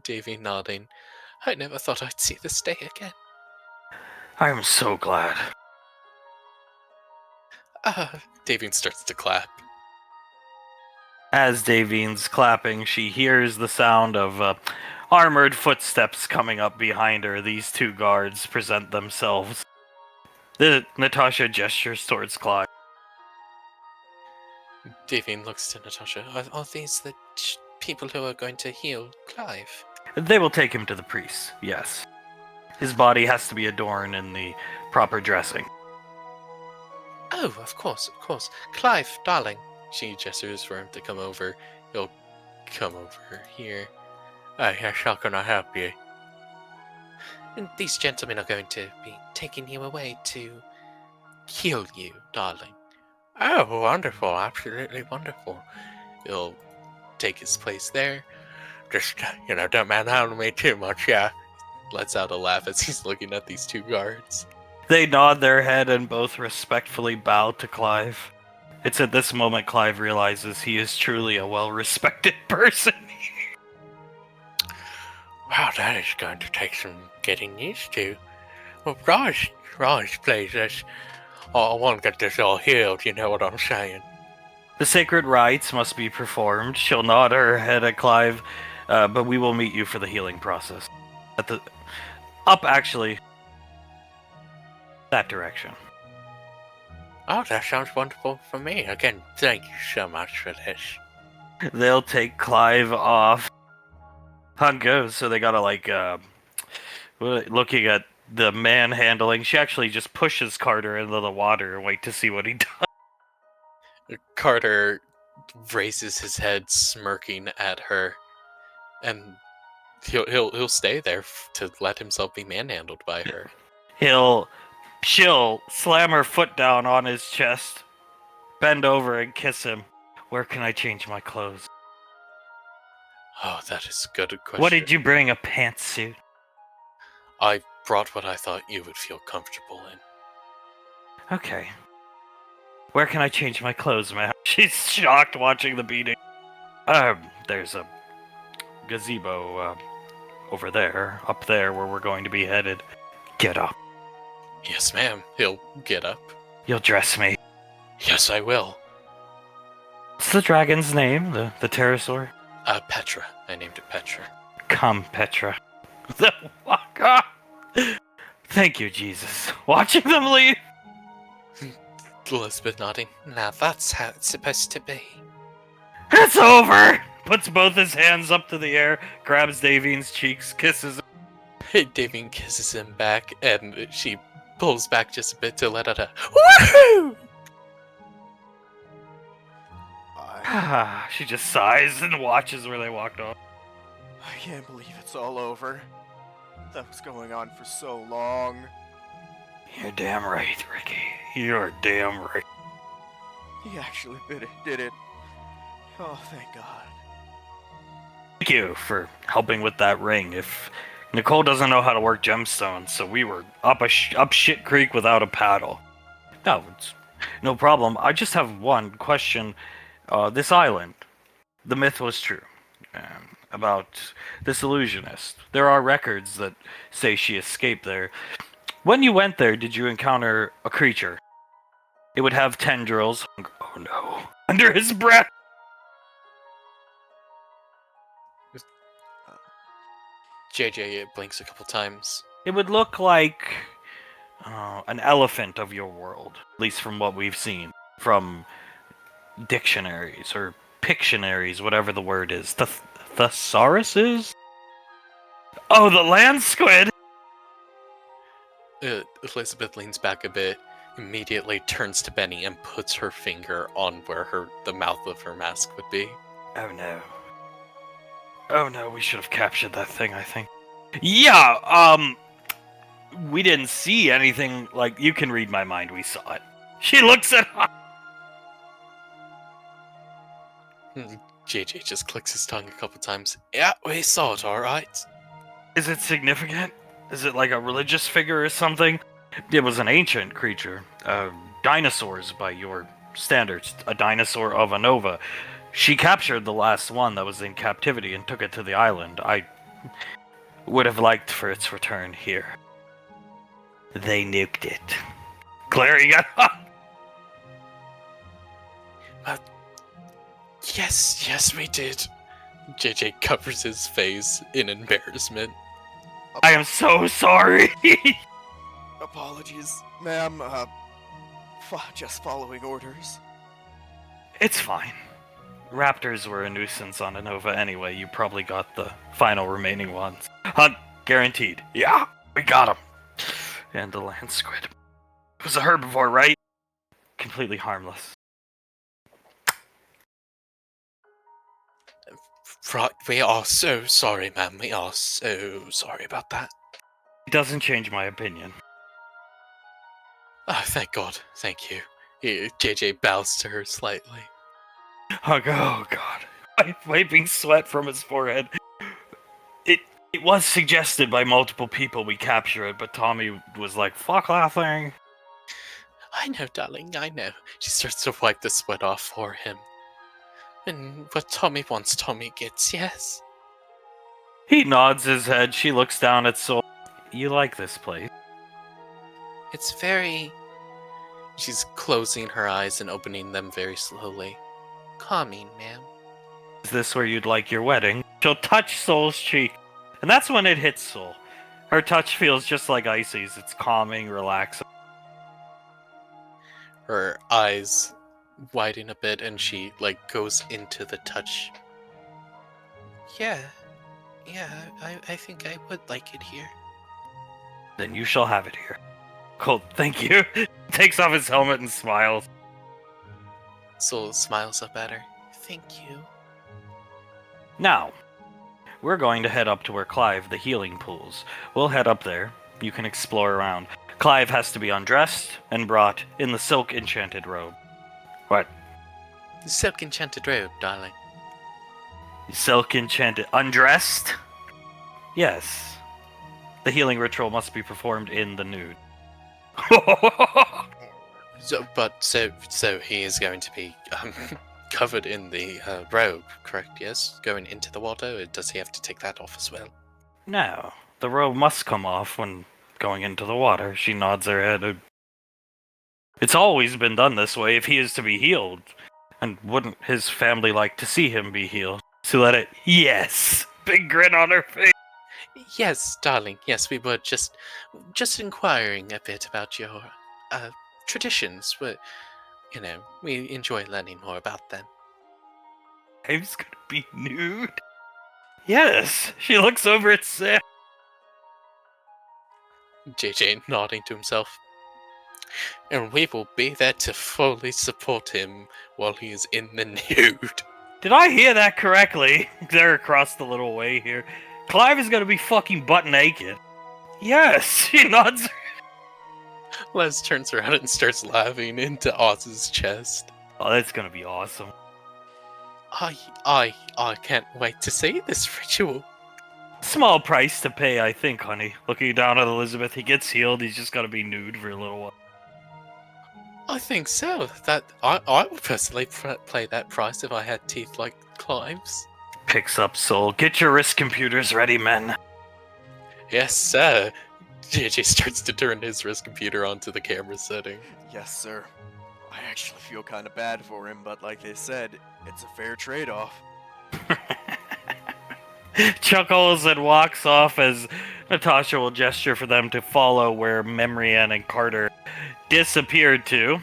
Davy nodding. I never thought I'd see this day again. I'm so glad. Davy starts to clap. As Davine's clapping, she hears the sound of armored footsteps coming up behind her. These 2 guards present themselves. Natasha gestures towards Clyde. Davine looks to Natasha. Are these the people who are going to heal Clive? They will take him to the priest, yes. His body has to be adorned in the proper dressing. Oh, of course. Clive, darling. She gestures for him to come over. He'll come over here. Yes, how can I help you? And these gentlemen are going to be taking you away to heal you, darling. Oh, wonderful. Absolutely wonderful. He'll take his place there. Just, don't manhandle me too much, yeah. Lets out a laugh as he's looking at these 2 guards. They nod their head and both respectfully bow to Clive. It's at this moment Clive realizes he is truly a well-respected person. Wow, that is going to take some getting used to. Well, rise, please. I want to get this all healed, you know what I'm saying? The sacred rites must be performed. She'll nod her head at Clive, but we will meet you for the healing process. Actually. That direction. Oh, that sounds wonderful for me. Again, thank you so much for this. They'll take Clive off. How it goes, so they gotta looking at the manhandling. She actually just pushes Carter into the water and wait to see what he does. Carter raises his head, smirking at her, and he'll stay there to let himself be manhandled by her. She'll slam her foot down on his chest, bend over and kiss him. Where can I change my clothes? Oh, that is a good question. What did you bring, a pantsuit? I brought what I thought you would feel comfortable in. Okay. Where can I change my clothes, man? She's shocked watching the beating. There's a gazebo, over there, up there where we're going to be headed. Get up. Yes, ma'am. He'll get up. You'll dress me. Yes, I will. What's the dragon's name? The pterosaur? Petra. I named it Petra. Come, Petra. Fuck off. Thank you, Jesus. Watching them leave. Elizabeth nodding. Now that's how it's supposed to be. It's over! Puts both his hands up to the air, grabs Davine's cheeks, kisses him. Davine kisses him back, and she pulls back just a bit to let out a woohoo! She just sighs and watches where they walked off. I can't believe it's all over. That was going on for so long. You're damn right, Ricky. You're damn right. He actually did it. Oh, thank God. Thank you for helping with that ring. If Nicole doesn't know how to work gemstones, so we were up shit creek without a paddle. No, it's no problem. I just have one question. This island, the myth was true about this illusionist. There are records that say she escaped there. When you went there, did you encounter a creature? It would have tendrils. Oh no. Under his breath. JJ blinks a couple times. It would look like an elephant of your world, at least from what we've seen from dictionaries or Pictionaries, whatever the word is. Thesauruses? Oh, the land squid! Elizabeth leans back a bit, immediately turns to Benny and puts her finger on where the mouth of her mask would be. Oh no. Oh no, we should have captured that thing, I think. Yeah, we didn't see anything, like, you can read my mind, we saw it. She looks at us! JJ just clicks his tongue a couple times. Yeah, we saw it, alright. Is it significant? Is it like a religious figure or something? It was an ancient creature. Dinosaurs by your standards. A dinosaur of Anova. She captured the last one that was in captivity and took it to the island. I would have liked for its return here. They nuked it. Clary got Yes, we did. JJ covers his face in embarrassment. I am so sorry. Apologies, ma'am. Just following orders. It's fine. Raptors were a nuisance on Anova anyway. You probably got the final remaining ones. Hunt guaranteed. Yeah, we got him. And the land squid. It was a herbivore, right? Completely harmless. Right, we are so sorry, ma'am. We are so sorry about that. It doesn't change my opinion. Oh, thank God. Thank you. JJ bows to her slightly. Oh God. Wiping sweat from his forehead. It was suggested by multiple people we capture it, but Tommy was like, fuck that thing. I know, darling, I know. She starts to wipe the sweat off for him. And what Tommy wants, Tommy gets, yes? He nods his head. She looks down at Soul. You like this place? It's very... She's closing her eyes and opening them very slowly. Calming, ma'am. Is this where you'd like your wedding? She'll touch Soul's cheek. And that's when it hits Soul. Her touch feels just like Icy's. It's calming, relaxing. Her eyes widen a bit and she, goes into the touch. Yeah, I think I would like it here. Then you shall have it here. Cool, thank you. Takes off his helmet and smiles. Soul smiles up at her. Thank you. Now, we're going to head up to where Clive, the healing pools. We'll head up there. You can explore around. Clive has to be undressed and brought in the silk enchanted robe. What? The silk enchanted robe, darling. Silk enchanted. Undressed? Yes. The healing ritual must be performed in the nude. So he is going to be covered in the robe, correct? Yes, going into the water. Or does he have to take that off as well? No, the robe must come off when going into the water. She nods her head. It's always been done this way if he is to be healed. And wouldn't his family like to see him be healed? So let it. Yes! Big grin on her face. Yes, darling. Yes, we were just inquiring a bit about your traditions. But we enjoy learning more about them. Clive's gonna be nude? Yes! She looks over at Sam. JJ nodding to himself. And we will be there to fully support him while he is in the nude. Did I hear that correctly? They're across the little way here. Clive is gonna be fucking butt naked. Yes, she nods. Les turns around and starts laughing into Oz's chest. Oh, that's gonna be awesome. I can't wait to see this ritual. Small price to pay, I think, honey. Looking down at Elizabeth, he gets healed. He's just gotta be nude for a little while. I think so. That I would personally play that price if I had teeth like Clive's. Picks up Soul. Get your wrist computers ready, men. Yes, sir. JJ starts to turn his wrist computer onto the camera setting. Yes, sir. I actually feel kind of bad for him, but like they said, it's a fair trade-off. Chuckles and walks off as Natasha will gesture for them to follow where Memrian and Carter disappeared to.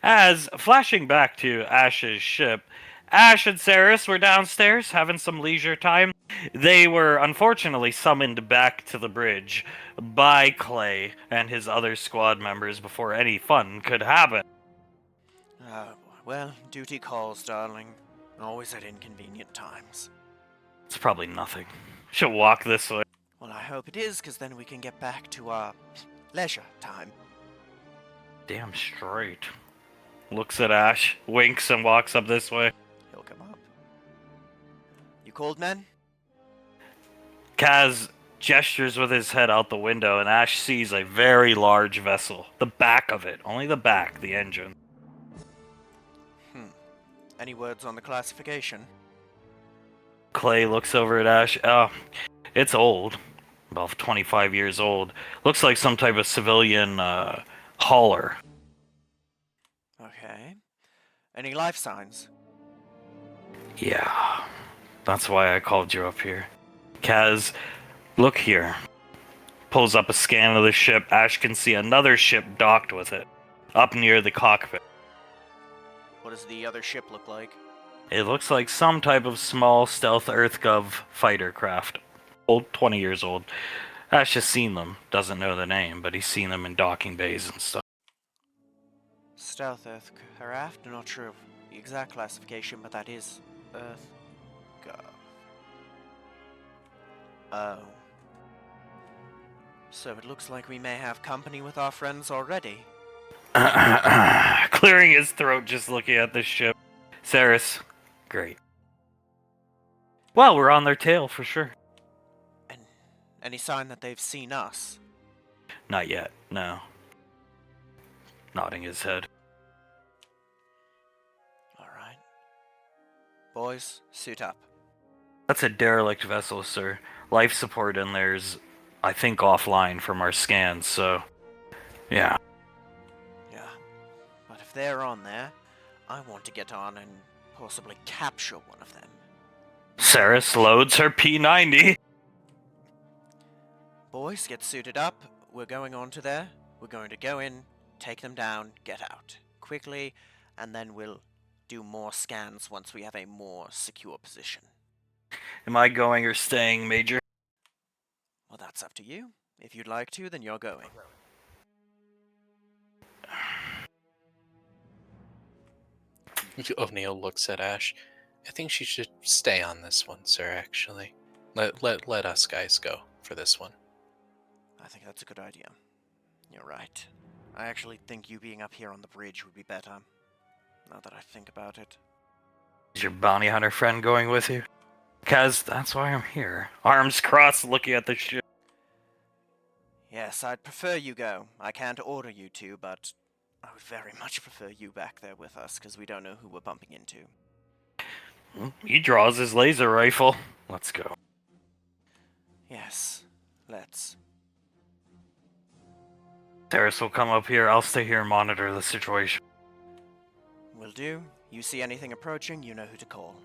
As, flashing back to Ash's ship, Ash and Saris were downstairs having some leisure time. They were unfortunately summoned back to the bridge by Clay and his other squad members before any fun could happen. Well, duty calls, darling. Always at inconvenient times. It's probably nothing. She'll walk this way. Well, I hope it is, because then we can get back to our leisure time. Damn straight. Looks at Ash, winks, and walks up this way. He'll come up. You cold, men? Kaz gestures with his head out the window, and Ash sees a very large vessel. The back of it. Only the back, the engine. Any words on the classification? Clay looks over at Ash. Oh, it's old. About 25 years old. Looks like some type of civilian hauler. Okay. Any life signs? Yeah. That's why I called you up here. Kaz, look here. Pulls up a scan of the ship. Ash can see another ship docked with it. Up near the cockpit. What does the other ship look like? It looks like some type of small stealth EarthGov fighter craft. Old, 20 years old. Ash has seen them. Doesn't know the name, but he's seen them in docking bays and stuff. Stealth Earthcraft? Not sure of the exact classification, but that is EarthGov. Oh. So it looks like we may have company with our friends already. Clearing his throat just looking at the ship. Saris, great. Well, we're on their tail for sure. And any sign that they've seen us? Not yet, no. Nodding his head. Alright. Boys, suit up. That's a derelict vessel, sir. Life support in there's, I think, offline from our scans, so... yeah. Yeah. But if they're on there, I want to get on and possibly capture one of them. Saris loads her P90. Boys, get suited up. We're going on to there. We're going to go in, take them down, get out. Quickly, and then we'll do more scans once we have a more secure position. Am I going or staying, Major? Well, that's up to you. If you'd like to, then you're going. O'Neill looks at Ash. I think she should stay on this one, sir, actually. Let us guys go for this one. I think that's a good idea. You're right. I actually think you being up here on the bridge would be better. Now that I think about it. Is your bounty hunter friend going with you? Because that's why I'm here. Arms crossed, looking at the ship. Yes, I'd prefer you go. I can't order you to, but I would very much prefer you back there with us, because we don't know who we're bumping into. He draws his laser rifle. Let's go. Yes, let's. Terrace will come up here. I'll stay here and monitor the situation. Will do. You see anything approaching, you know who to call.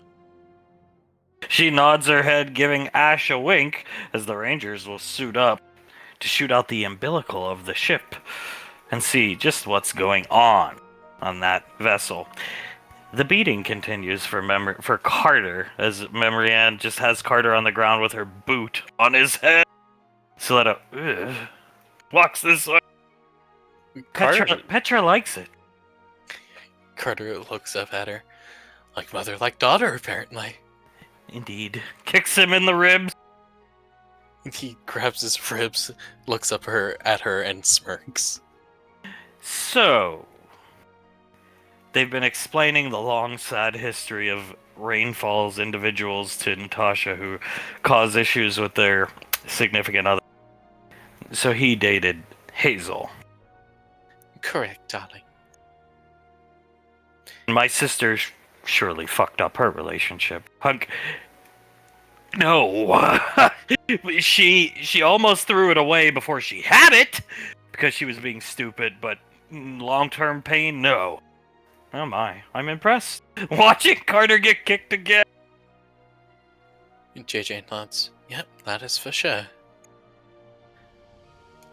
She nods her head, giving Ash a wink, as the Rangers will suit up to shoot out the umbilical of the ship and see just what's going on that vessel. The beating continues for Carter, as Memorian just has Carter on the ground with her boot on his head. Soletta walks this way. Petra likes it. Carter looks up at her. Like mother, like daughter, apparently. Indeed. Kicks him in the ribs. He grabs his ribs, looks up at her, and smirks. So, they've been explaining the long, sad history of Rainfall's individuals to Natasha who cause issues with their significant other. So he dated Hazel. Correct, darling. My sister surely fucked up her relationship. No. she almost threw it away before she had it because she was being stupid, but long-term pain, no. Oh my, I'm impressed. Watching Carter get kicked again. JJ nods. Yep, that is for sure.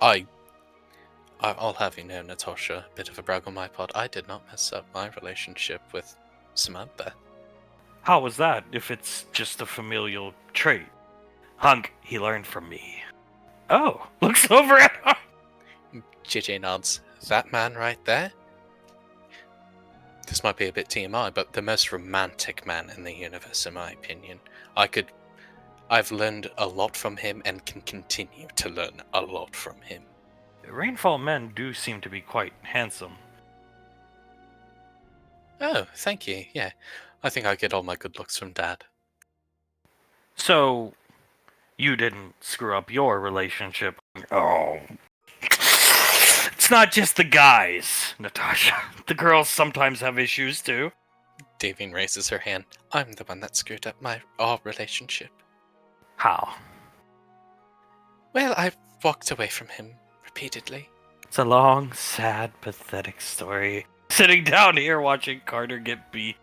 I'll have you know, Natasha, a bit of a brag on my part. I did not mess up my relationship with Samantha. How was that, if it's just a familial trait? Hunk, he learned from me. Oh, looks over at her. JJ nods. That man right there? This might be a bit TMI, but the most romantic man in the universe, in my opinion. I've learned a lot from him and can continue to learn a lot from him. Rainfall men do seem to be quite handsome. Oh, thank you. Yeah, I think I get all my good looks from Dad. So, you didn't screw up your relationship. Oh. It's not just the guys, Natasha. The girls sometimes have issues too. Davine raises her hand. I'm the one that screwed up our relationship. How? Well, I walked away from him repeatedly. It's a long, sad, pathetic story. Sitting down here watching Carter get beat.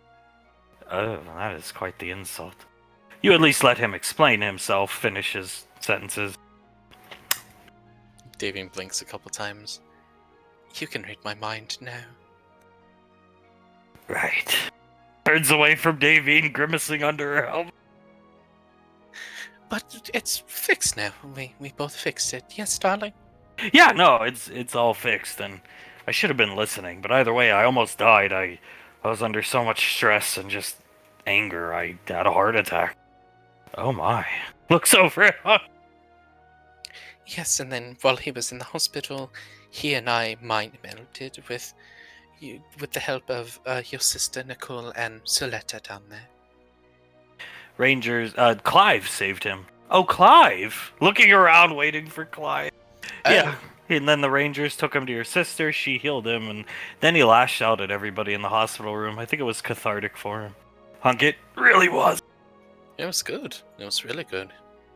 Oh, that is quite the insult. You at least let him explain himself, finish his sentences. Davine blinks a couple times. You can read my mind now. Right. Turns away from Davine, grimacing under her helmet. But it's fixed now. We both fixed it. Yes, darling? Yeah, no, it's all fixed, and I should have been listening, but either way, I almost died. I was under so much stress and just anger, I had a heart attack. Oh my. Looks over at her. Yes, and then while he was in the hospital, he and I mind melded with the help of your sister Nicole and Soletta down there. Rangers, Clive saved him. Oh, Clive! Looking around, waiting for Clive. Yeah. And then the Rangers took him to your sister, she healed him, and then he lashed out at everybody in the hospital room. I think it was cathartic for him. Hunk, it really was. It was good. It was really good.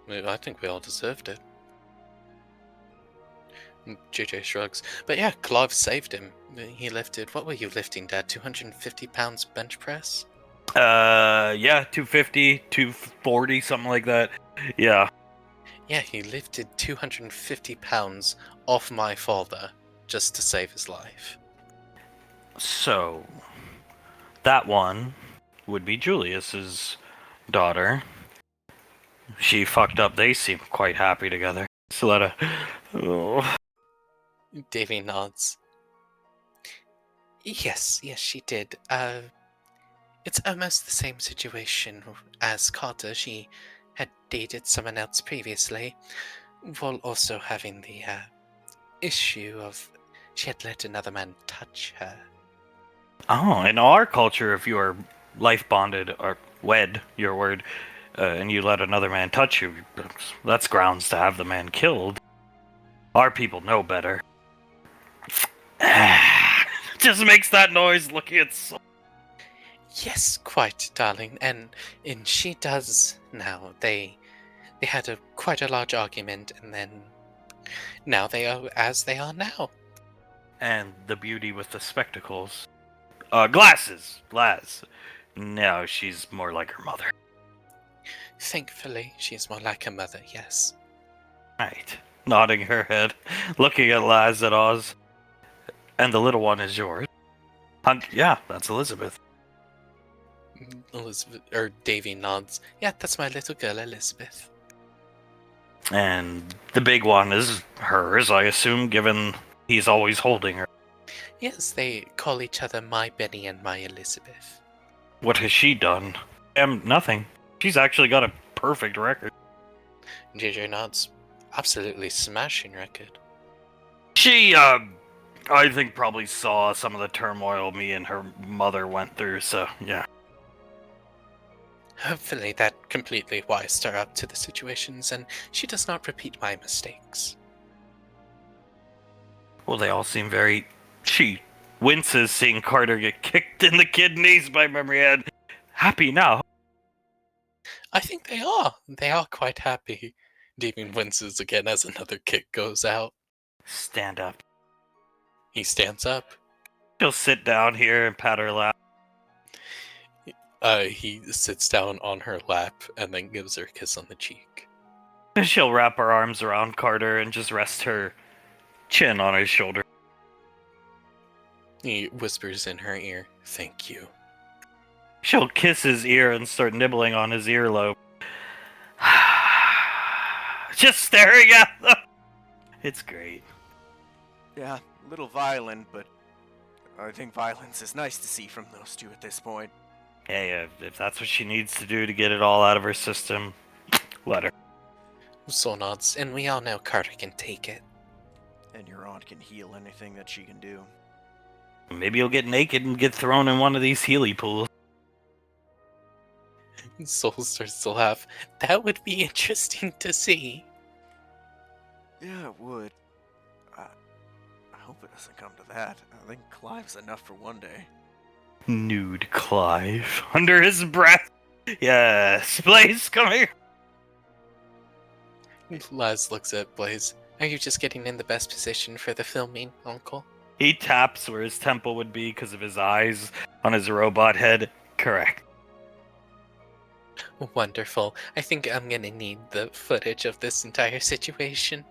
I think we all deserved it. JJ shrugs. But yeah, Clive saved him. He lifted, what were you lifting, Dad? 250 pounds bench press? Yeah, 250, 240, something like that. Yeah. Yeah, he lifted 250 pounds off my father just to save his life. So, that one would be Julius's daughter. She fucked up. They seem quite happy together. Sletta. Oh. Davy nods. Yes, she did. It's almost the same situation as Carter. She had dated someone else previously, while also having the issue of she had let another man touch her. Oh, in our culture, if you are life bonded or wed, your word, and you let another man touch you, that's grounds to have the man killed. Our people know better. Just makes that noise looking at so. Yes, quite, darling, and she does now. They had quite a large argument, and then now they are as they are now. And the beauty with the spectacles. Glasses! No, she's more like her mother. Thankfully, she's more like her mother. Yes. Right. Nodding her head, looking at Laz and Oz. And the little one is yours. Yeah, that's Elizabeth. Elizabeth or Davy nods. Yeah, that's my little girl, Elizabeth. And the big one is hers, I assume, given he's always holding her. Yes, they call each other my Benny and my Elizabeth. What has she done? Nothing. She's actually got a perfect record. JJ nods. Absolutely smashing record. She, I think probably saw some of the turmoil me and her mother went through, so yeah. Hopefully that completely wised her up to the situations and she does not repeat my mistakes. Well, they all seem very... She winces seeing Carter get kicked in the kidneys by Memory Head. Happy now. I think they are. They are quite happy. Demon winces again as another kick goes out. Stand up. He stands up. She'll sit down here and pat her lap. He sits down on her lap and then gives her a kiss on the cheek. She'll wrap her arms around Carter and just rest her chin on his shoulder. He whispers in her ear, "Thank you." She'll kiss his ear and start nibbling on his earlobe. Just staring at them. It's great. Yeah, a little violent, but I think violence is nice to see from those two at this point. Hey, if that's what she needs to do to get it all out of her system, let her. Soul nods, and we all know Carter can take it. And your aunt can heal anything that she can do. Maybe he'll get naked and get thrown in one of these Healy pools. Soul starts to laugh. That would be interesting to see. Yeah, it would. I hope it doesn't come to that. I think Clive's enough for one day. Nude Clive. Under his breath. Yes, Blaze, come here. Laz looks at Blaze. Are you just getting in the best position for the filming, Uncle? He taps where his temple would be because of his eyes on his robot head. Correct. Wonderful. I think I'm gonna need the footage of this entire situation.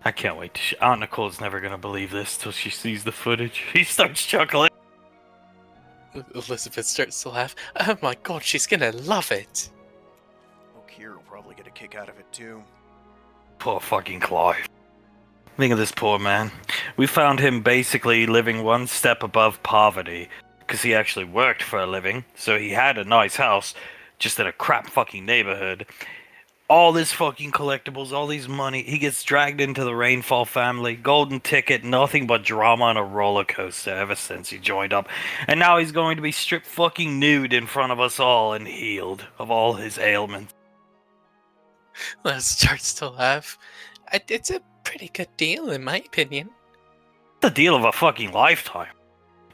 I can't wait. Aunt Nicole's never gonna believe this till she sees the footage. He starts chuckling. Elizabeth starts to laugh. Oh my god, she's gonna love it. Oh, Kier will probably get a kick out of it too. Poor fucking Clive. Think of this poor man. We found him basically living one step above poverty because he actually worked for a living, so he had a nice house, just in a crap fucking neighborhood. All this fucking collectibles, all these money. He gets dragged into the Rainfall family. Golden ticket, nothing but drama on a roller coaster ever since he joined up. And now he's going to be stripped fucking nude in front of us all and healed of all his ailments. Laz starts to laugh. It's a pretty good deal, in my opinion. The deal of a fucking lifetime.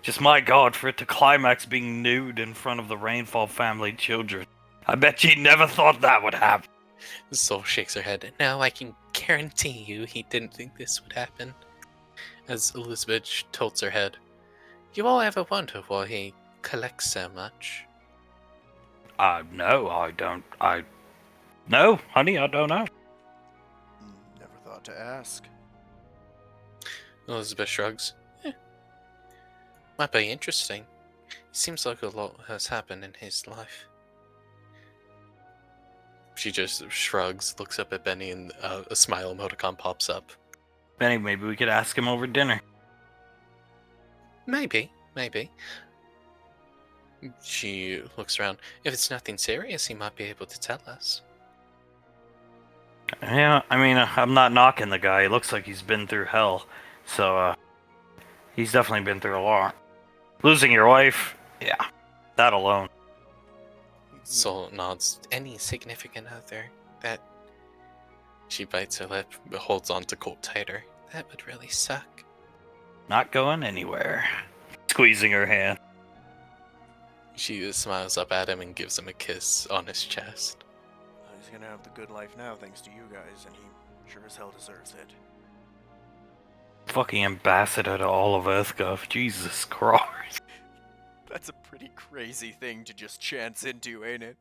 Just my god, for it to climax being nude in front of the Rainfall family children. I bet you never thought that would happen. Soul shakes her head. Now I can guarantee you he didn't think this would happen. As Elizabeth tilts her head. You all ever wonder why he collects so much? No, I don't. No, honey, I don't know. Never thought to ask. Elizabeth shrugs. Might be interesting. Seems like a lot has happened in his life. She just shrugs, looks up at Benny, and a smile emoticon pops up. Benny, maybe we could ask him over dinner. Maybe. She looks around. If it's nothing serious, he might be able to tell us. Yeah, I mean, I'm not knocking the guy. He looks like he's been through hell. So, he's definitely been through a lot. Losing your wife, yeah, that alone. Soul nods. Any significant other that she bites her lip, but holds on to Colt tighter. That would really suck. Not going anywhere. Squeezing her hand. She smiles up at him and gives him a kiss on his chest. He's gonna have the good life now thanks to you guys, and he sure as hell deserves it. Fucking ambassador to all of Earthgov. Jesus Christ. That's a pretty crazy thing to just chance into, ain't it?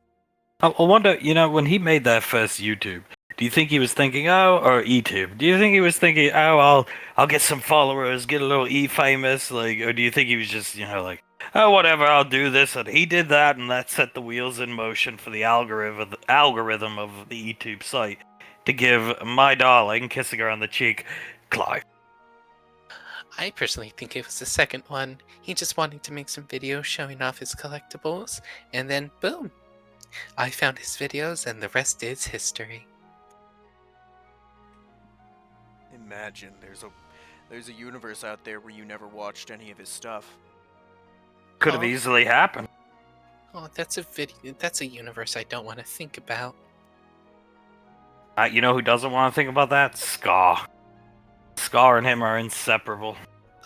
I wonder, when he made that first YouTube, do you think he was thinking, or eTube, do you think he was thinking, I'll get some followers, get a little E-famous, or do you think he was just, whatever, I'll do this, and he did that, and that set the wheels in motion for the algorithm of the eTube site to give my darling, kissing her on the cheek, Clive. I personally think it was the second one. He just wanted to make some videos showing off his collectibles, and then boom! I found his videos, and the rest is history. Imagine there's a universe out there where you never watched any of his stuff. Could have easily happened. Oh, that's a universe I don't want to think about. You know who doesn't want to think about that? Scar. Scar and him are inseparable.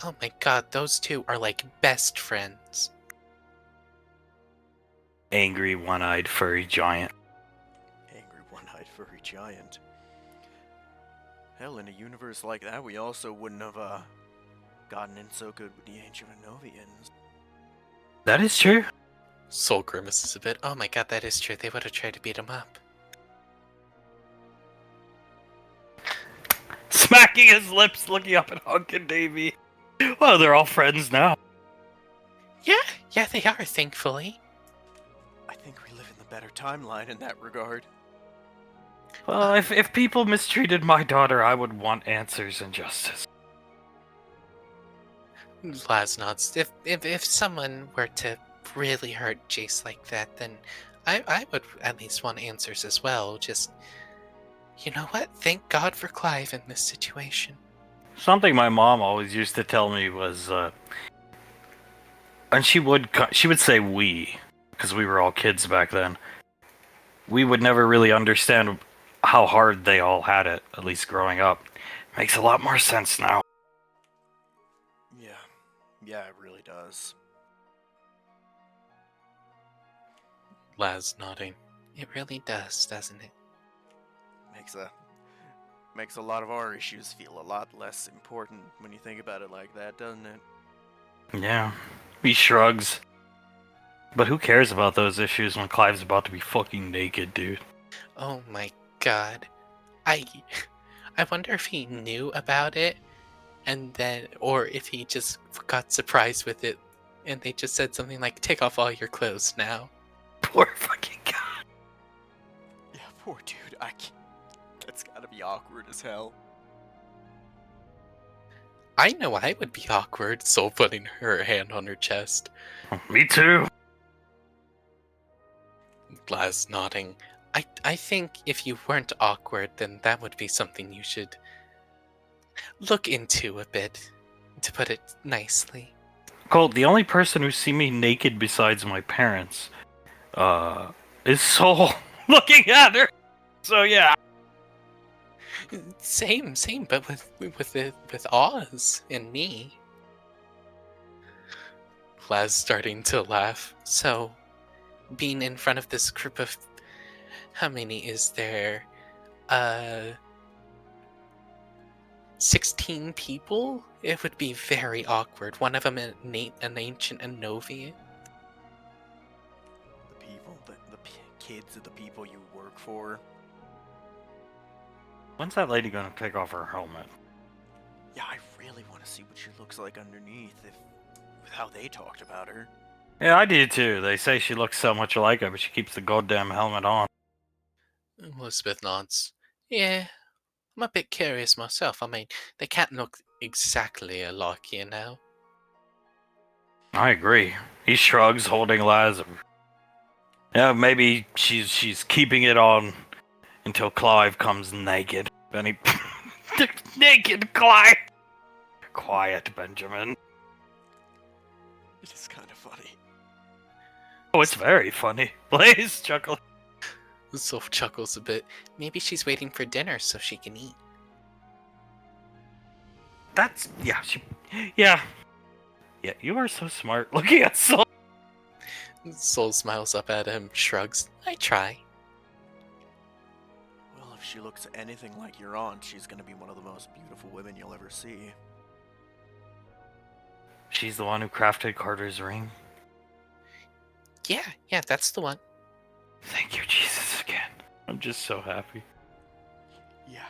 Oh my god, those two are like best friends. Angry, one-eyed, furry giant. Angry, one-eyed, furry giant. Hell, in a universe like that, we also wouldn't have, gotten in so good with the ancient Anovians. That is true. Soul grimaces a bit. Oh my god, that is true. They would have tried to beat him up. Smacking his lips, looking up at Hunk and Davy. Well, they're all friends now. Yeah, they are, thankfully. I think we live in the better timeline in that regard. Well, if people mistreated my daughter, I would want answers and justice. Laz nods. If someone were to really hurt Jace like that, then I would at least want answers as well. Just, you know what? Thank God for Clive in this situation. Something my mom always used to tell me was, and she would say we, because we were all kids back then. We would never really understand how hard they all had it, at least growing up. Makes a lot more sense now. Yeah, it really does. Laz nodding. It really does, doesn't it? Makes a lot of our issues feel a lot less important when you think about it like that, doesn't it? Yeah. He shrugs. But who cares about those issues when Clive's about to be fucking naked, dude? Oh my god. I wonder if he knew about it and then, or if he just got surprised with it and they just said something like, take off all your clothes now. Poor fucking guy. Yeah, poor dude. That's gotta be awkward as hell. I know I would be awkward, Soul putting her hand on her chest. Me too. Laz nodding. I think if you weren't awkward, then that would be something you should look into a bit, to put it nicely. Colt, the only person who's seen me naked besides my parents, is Soul looking at her. So yeah. Same, but with Oz and me. Laz starting to laugh. So, being in front of this group of, how many is there? 16 people? It would be very awkward. One of them an ancient Anovian. The people, the kids of the people you work for. When's that lady gonna take off her helmet? Yeah, I really want to see what she looks like underneath, with how they talked about her. Yeah, I do too. They say she looks so much like her, but she keeps the goddamn helmet on. Elizabeth nods. Yeah, I'm a bit curious myself. I mean, they can't look exactly alike, you know? I agree. He shrugs, holding Lazarus. Yeah, maybe she's keeping it on until Clive comes naked. Then he naked Clive. Quiet, Benjamin. It is kind of funny. Oh, it's very funny. Blaze chuckle. Soph chuckles a bit. Maybe she's waiting for dinner so she can eat. That's yeah. You are so smart. Looking at Soul. Soul smiles up at him, shrugs. I try. Well, if she looks anything like your aunt, she's gonna be one of the most beautiful women you'll ever see. She's the one who crafted Carter's ring. Yeah, that's the one. Thank you, Jesus, again. I'm just so happy. Yeah.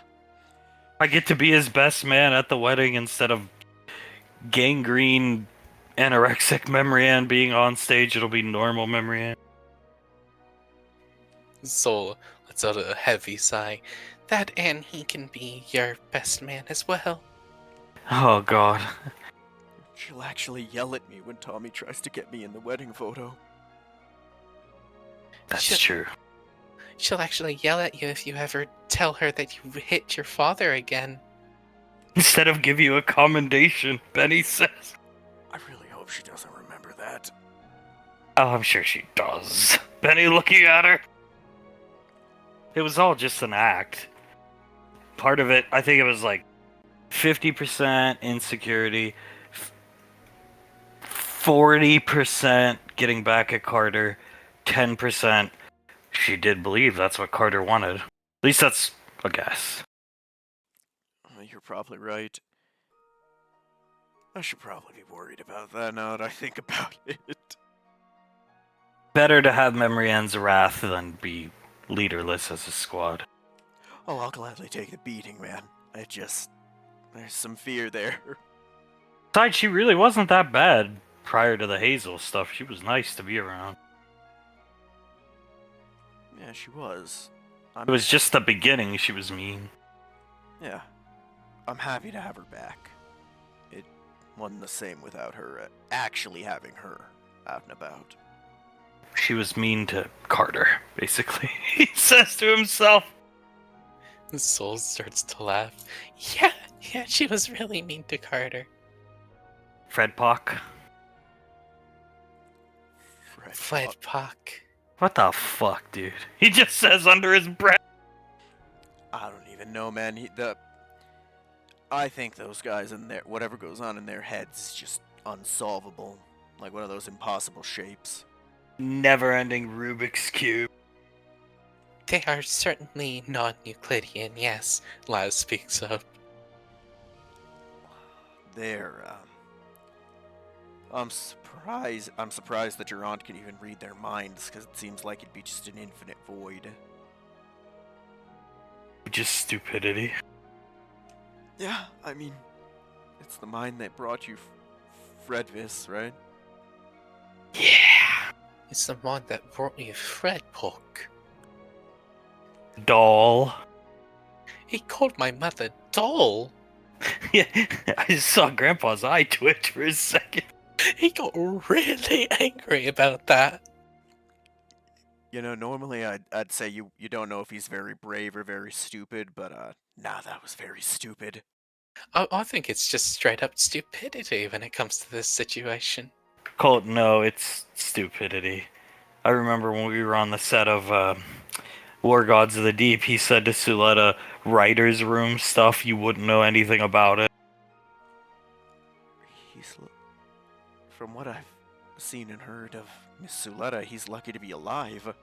I get to be his best man at the wedding instead of gangrene, anorexic Memrian being on stage. It'll be normal Memrian. Soul lets out a heavy sigh. That and he can be your best man as well. Oh, God. She'll actually yell at me when Tommy tries to get me in the wedding photo. That's Shit. true. She'll actually yell at you if you ever tell her that you hit your father again. Instead of give you a commendation, Benny says. I really hope she doesn't remember that. Oh, I'm sure she does. Benny looking at her. It was all just an act. Part of it, I think it was like 50% insecurity, 40% getting back at Carter, 10% she did believe that's what Carter wanted. At least that's a guess. You're probably right. I should probably be worried about that now that I think about it. Better to have Memrian's wrath than be leaderless as a squad. Oh, I'll gladly take the beating, man. There's some fear there. Besides, she really wasn't that bad prior to the Hazel stuff. She was nice to be around. Yeah, she was. It was just the beginning she was mean. Yeah. I'm happy to have her back. It wasn't the same without her actually having her out and about. She was mean to Carter, basically. He says to himself. Soul starts to laugh. Yeah, she was really mean to Carter. Fred Pock. Fred Pock. What the fuck, dude? He just says under his breath. I don't even know, man. I think those guys in there, whatever goes on in their heads is just unsolvable. Like one of those impossible shapes. Never-ending Rubik's Cube. They are certainly non-Euclidean, yes, Laz speaks up. I'm surprised that your aunt can even read their minds, because it seems like it'd be just an infinite void. Just stupidity. Yeah, I mean, it's the mind that brought you Fredvis, right? Yeah. It's the mod that brought you Fred Pock. Doll. He called my mother doll. Yeah, I saw Grandpa's eye twitch for a second. He got really angry about that. You know, normally I'd say you don't know if he's very brave or very stupid, but nah, that was very stupid. I think it's just straight up stupidity when it comes to this situation. Colt, no, it's stupidity. I remember when we were on the set of War Gods of the Deep, he said to Suletta, writer's room stuff, you wouldn't know anything about it. From what I've seen and heard of Miss Suletta, he's lucky to be alive.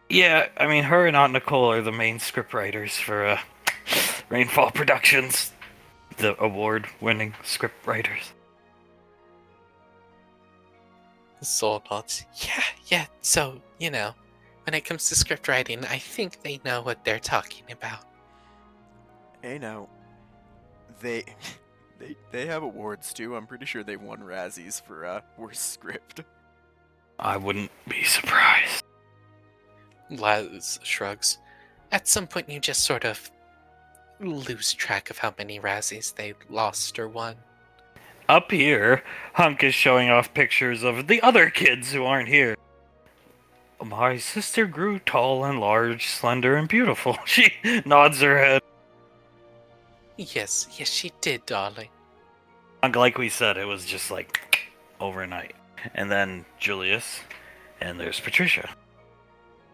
Yeah, I mean, her and Aunt Nicole are the main scriptwriters for Rainfall Productions, the award-winning scriptwriters. Soul nods. Yeah, so, you know, when it comes to script writing, I think they know what they're talking about. Hey now, they have awards too. I'm pretty sure they won Razzies for worst script. I wouldn't be surprised. Laz shrugs. At some point, you just sort of lose track of how many Razzies they lost or won. Up here, Hunk is showing off pictures of the other kids who aren't here. My sister grew tall and large, slender and beautiful. She nods her head. Yes, she did, darling. Hunk, like we said, it was just like overnight. And then Julius, and there's Patricia.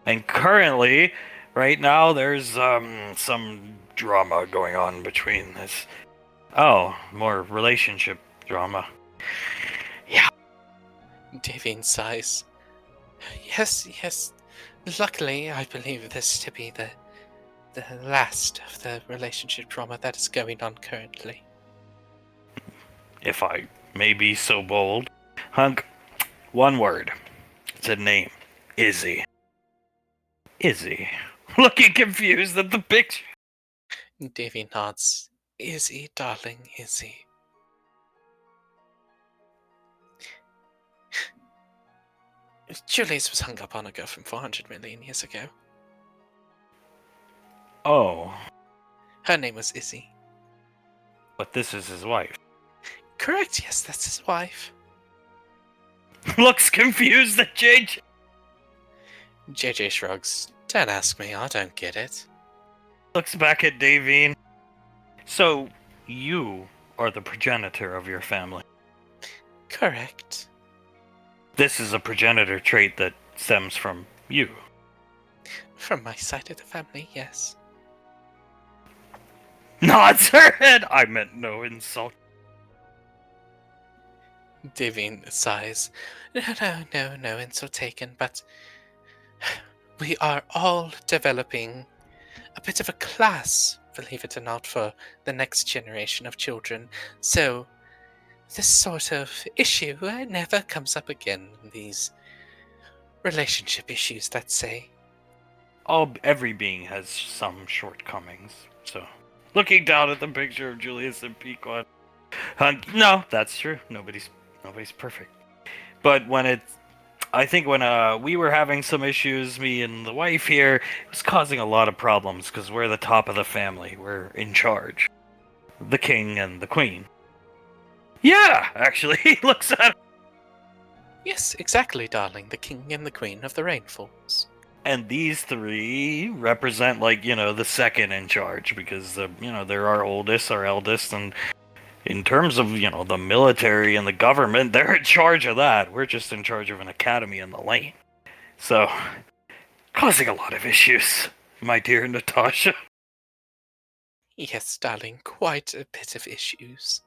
And currently, right now, there's some drama going on between this. Oh, more relationship drama. Yeah. Davine sighs. Yes. Luckily, I believe this to be the last of the relationship drama that is going on currently. If I may be so bold. Hunk, one word. It's a name. Izzy. Izzy. Looking confused at the picture. Davy nods. Izzy, darling, Izzy. Julius was hung up on a girl from 400 million years ago. Oh, Her name was Izzy. but this is his wife. Correct, yes, that's his wife. Looks confused at JJ. JJ shrugs. Don't ask me, I don't get it. Looks back at Davine. So, you are the progenitor of your family. Correct. This is a progenitor trait that stems from you. From my side of the family, yes. Nods her head. I meant no insult. Davine sighs. No insult taken, but we are all developing a bit of a class, believe it or not, for the next generation of children. So, this sort of issue never comes up again. These relationship issues, let's say. Every being has some shortcomings. So, looking down at the picture of Julius and Pequod, no, that's true. Nobody's perfect. But I think when we were having some issues, me and the wife here, it was causing a lot of problems because we're the top of the family. We're in charge. The king and the queen. Yeah, actually, he looks at him. Yes, exactly, darling. The king and the queen of the rainfalls. And these three represent, the second in charge because, they're our oldest, our eldest, and in terms of, the military and the government, they're in charge of that. We're just in charge of an academy in the lane. So, causing a lot of issues, my dear Natasha. Yes, darling, quite a bit of issues.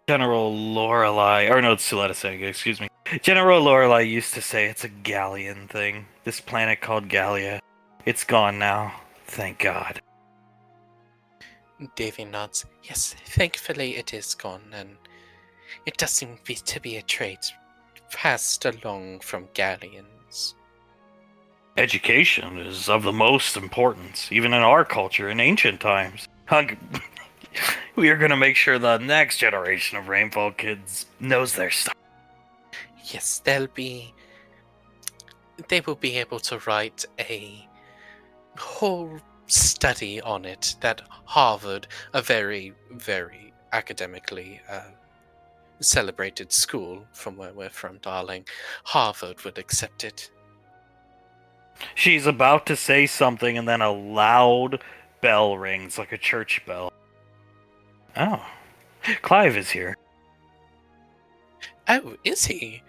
General Lorelei, or no, it's Suletta saying, excuse me. General Lorelei used to say it's a Gallian thing. This planet called Gallia. It's gone now. Thank God. Davy nods. Yes, thankfully it is gone, and it does seem to be a trait passed along from Gallians. Education is of the most importance, even in our culture in ancient times. We are going to make sure the next generation of Rainfall kids knows their stuff. Yes, they will be able to write a whole study on it that Harvard, a very, very academically celebrated school from where we're from, darling, Harvard would accept it. She's about to say something and then a loud bell rings like a church bell. Oh, Clive is here. Oh, is he?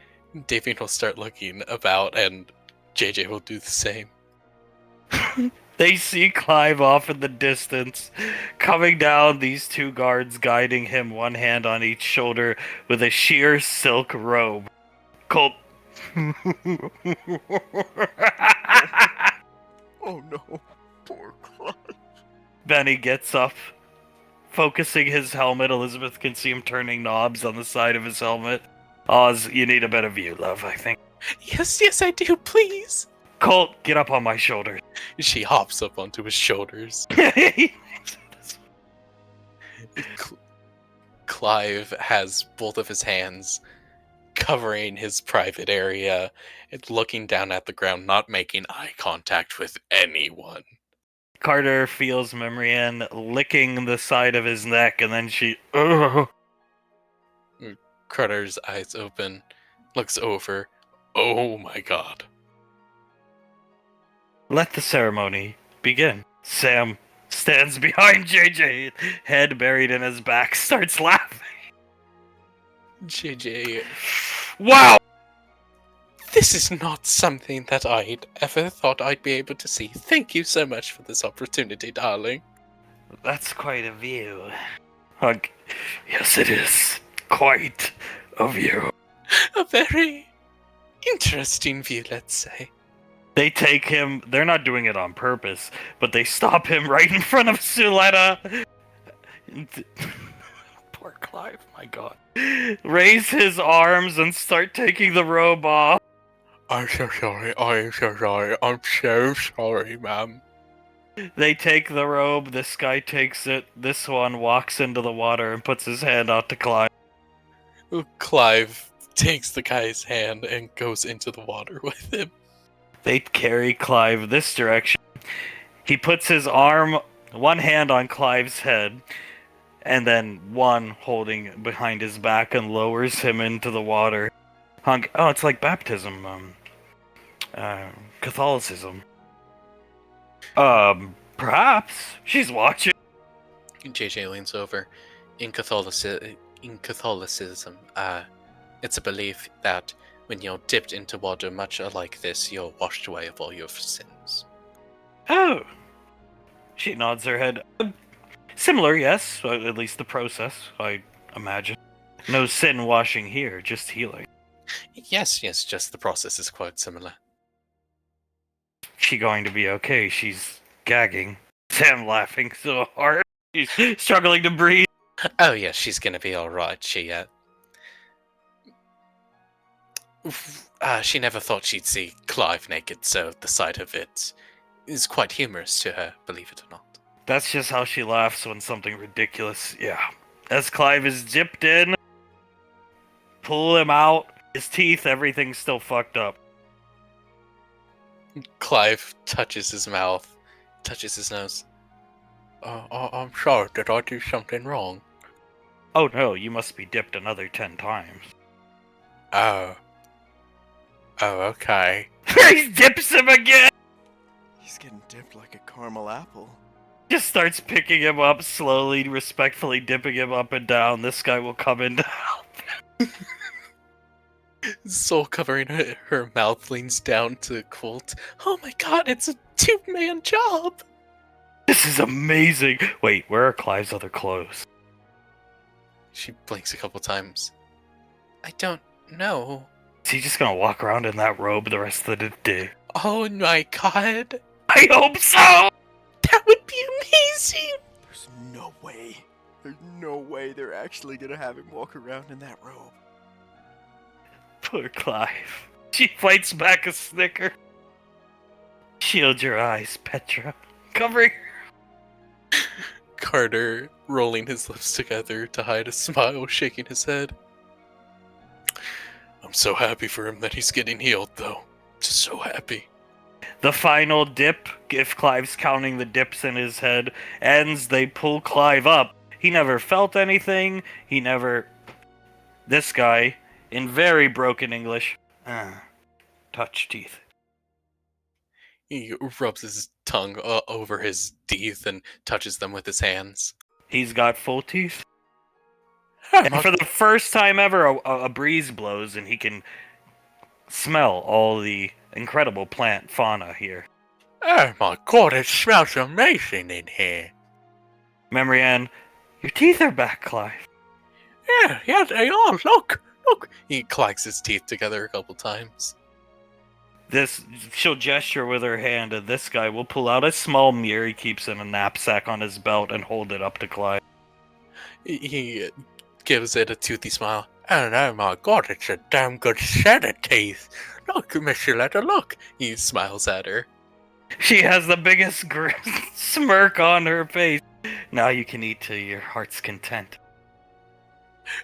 Davy will start looking about and JJ will do the same. They see Clive off in the distance, coming down, these two guards guiding him, one hand on each shoulder, with a sheer silk robe. Colt. Oh no, poor Clive. Benny gets up, focusing his helmet. Elizabeth can see him turning knobs on the side of his helmet. Oz, you need a better view, love, I think. Yes, I do, please. Colt, get up on my shoulder. She hops up onto his shoulders. Clive has both of his hands covering his private area and looking down at the ground, not making eye contact with anyone. Carter feels Memrian licking the side of his neck, and then she. Ugh. Carter's eyes open, looks over. Oh my god. Let the ceremony begin. Sam stands behind JJ, head buried in his back, starts laughing. JJ, Wow! this is not something that I'd ever thought I'd be able to see. Thank you so much for this opportunity, darling. That's quite a view. Hug. Yes, it is. Quite a view. A very interesting view, let's say. They take him, they're not doing it on purpose, but they stop him right in front of Suletta. Poor Clive, my god. Raise his arms and start taking the robe off. I'm so sorry. I'm so sorry. I'm so sorry, ma'am. They take the robe, this guy takes it, this one walks into the water and puts his hand out to Clive. Clive takes the guy's hand and goes into the water with him. They carry Clive this direction. He puts his arm, one hand on Clive's head, and then one holding behind his back and lowers him into the water. Oh, it's like baptism. Catholicism. Perhaps. She's watching. JJ leans over. In Catholicism, it's a belief that when you're dipped into water much like this, you're washed away of all your sins. Oh. She nods her head. Similar, yes. At least the process, I imagine. No sin washing here, just healing. Yes, just the process is quite similar. She going to be okay? She's gagging. Sam laughing so hard. She's struggling to breathe. Oh yes, she's gonna be alright. She never thought she'd see Clive naked, so the sight of it is quite humorous to her, believe it or not. That's just how she laughs when something ridiculous. Yeah. As Clive is dipped in, pull him out. His teeth, everything's still fucked up. Clive touches his mouth, touches his nose. I'm sorry. Did I do something wrong? Oh no, you must be dipped another 10 times. Oh, okay. He dips him again! He's getting dipped like a caramel apple. Just starts picking him up slowly, respectfully dipping him up and down. This guy will come in to help. Soul covering her mouth leans down to Colt. Oh my god, it's a two-man job! This is amazing! Wait, where are Clive's other clothes? She blinks a couple times. I don't know. Is he just gonna walk around in that robe the rest of the day? Oh my god. I hope so! That would be amazing! There's no way. There's no way they're actually gonna have him walk around in that robe. Poor Clive. She fights back a snicker. Shield your eyes, Petra. Covering her. Carter, rolling his lips together to hide a smile, shaking his head. I'm so happy for him that he's getting healed, though. Just so happy. The final dip, if Clive's counting the dips in his head, ends. They pull Clive up. He never felt anything. This guy, in very broken English, touch teeth. He rubs his tongue over his teeth and touches them with his hands. He's got full teeth. And for the first time ever, a breeze blows and he can smell all the incredible plant fauna here. Oh my god, it smells amazing in here. Memrian, your teeth are back, Clive. Yeah, they are. Look. He clicks his teeth together a couple times. She'll gesture with her hand, and this guy will pull out a small mirror he keeps in a knapsack on his belt and hold it up to Clive. He gives it a toothy smile. Oh my god, it's a damn good set of teeth. Look, Miss Shaletta, look. He smiles at her. She has the biggest smirk on her face. Now you can eat to your heart's content.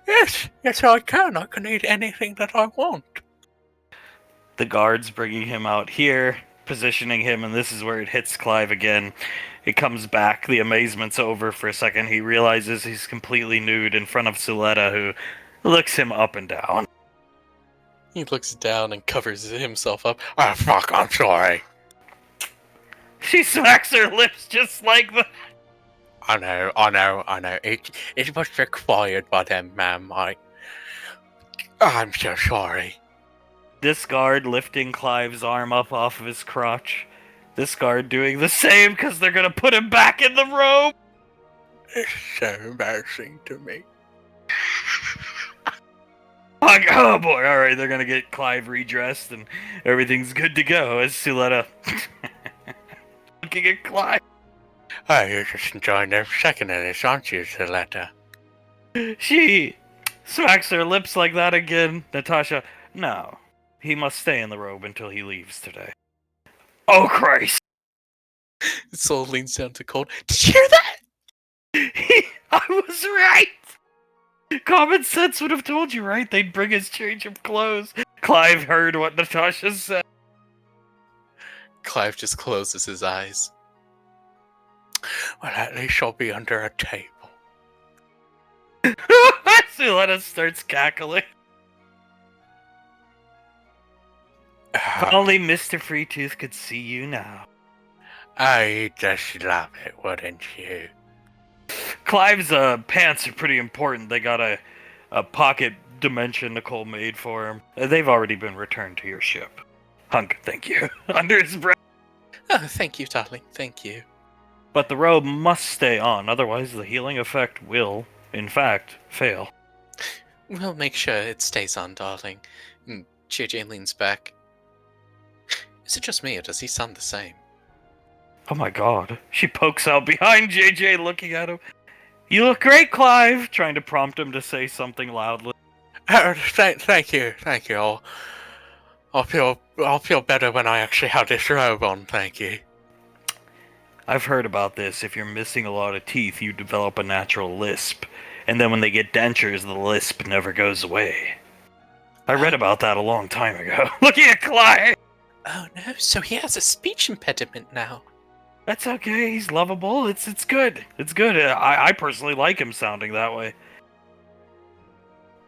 Yes, I can. I can eat anything that I want. The guard's bringing him out here, positioning him, and this is where it hits Clive again. It comes back. The amazement's over for a second. He realizes he's completely nude in front of Suletta, who looks him up and down. He looks down and covers himself up. Oh, fuck, I'm sorry. She smacks her lips just like that. I know. It was required by them, ma'am. I'm so sorry. This guard lifting Clive's arm up off of his crotch. This guard doing the same because they're going to put him back in the robe. It's so embarrassing to me. Oh boy, alright, they're going to get Clive redressed and everything's good to go as Suletta looking at Clive. Oh, you're just enjoying every second of this, aren't you, Suletta? She smacks her lips like that again. Natasha, no. He must stay in the robe until he leaves today. Oh, Christ! Soul leans down to Cold. Did you hear that? I was right! Common sense would have told you, right? They'd bring his change of clothes. Clive heard what Natasha said. Clive just closes his eyes. Well, at least I'll be under a table. Suletta starts cackling. If only Mr. Freetooth could see you now. I just love it, wouldn't you? Clive's pants are pretty important. They got a pocket dimension Nicole made for him. They've already been returned to your ship. Hunk, thank you. Under his breath. Oh, thank you, darling. Thank you. But the robe must stay on, otherwise the healing effect will, in fact, fail. We'll make sure it stays on, darling. JJ leans back. Is it just me, or does he sound the same? Oh my god. She pokes out behind JJ looking at him. You look great, Clive! Trying to prompt him to say something loudly. Thank you. I'll feel better when I actually have this robe on, thank you. I've heard about this. If you're missing a lot of teeth, you develop a natural lisp. And then when they get dentures, the lisp never goes away. I read about that a long time ago. Looking at Clive! Oh no, so he has a speech impediment now. That's okay, he's lovable. It's good. It's good. I personally like him sounding that way.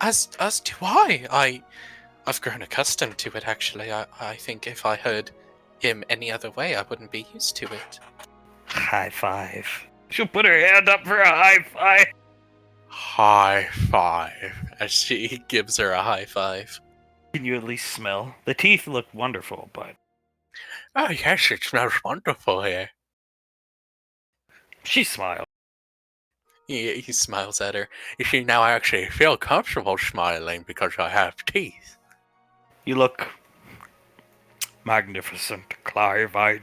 As do I. I've grown accustomed to it, actually. I think if I heard him any other way, I wouldn't be used to it. High five. She'll put her hand up for a high five. High five. As she gives her a high five. Can you at least smell? The teeth look wonderful, but... Oh yes, it smells wonderful here. She smiled. He smiles at her. You see, now I actually feel comfortable smiling because I have teeth. You look magnificent, Clive. No,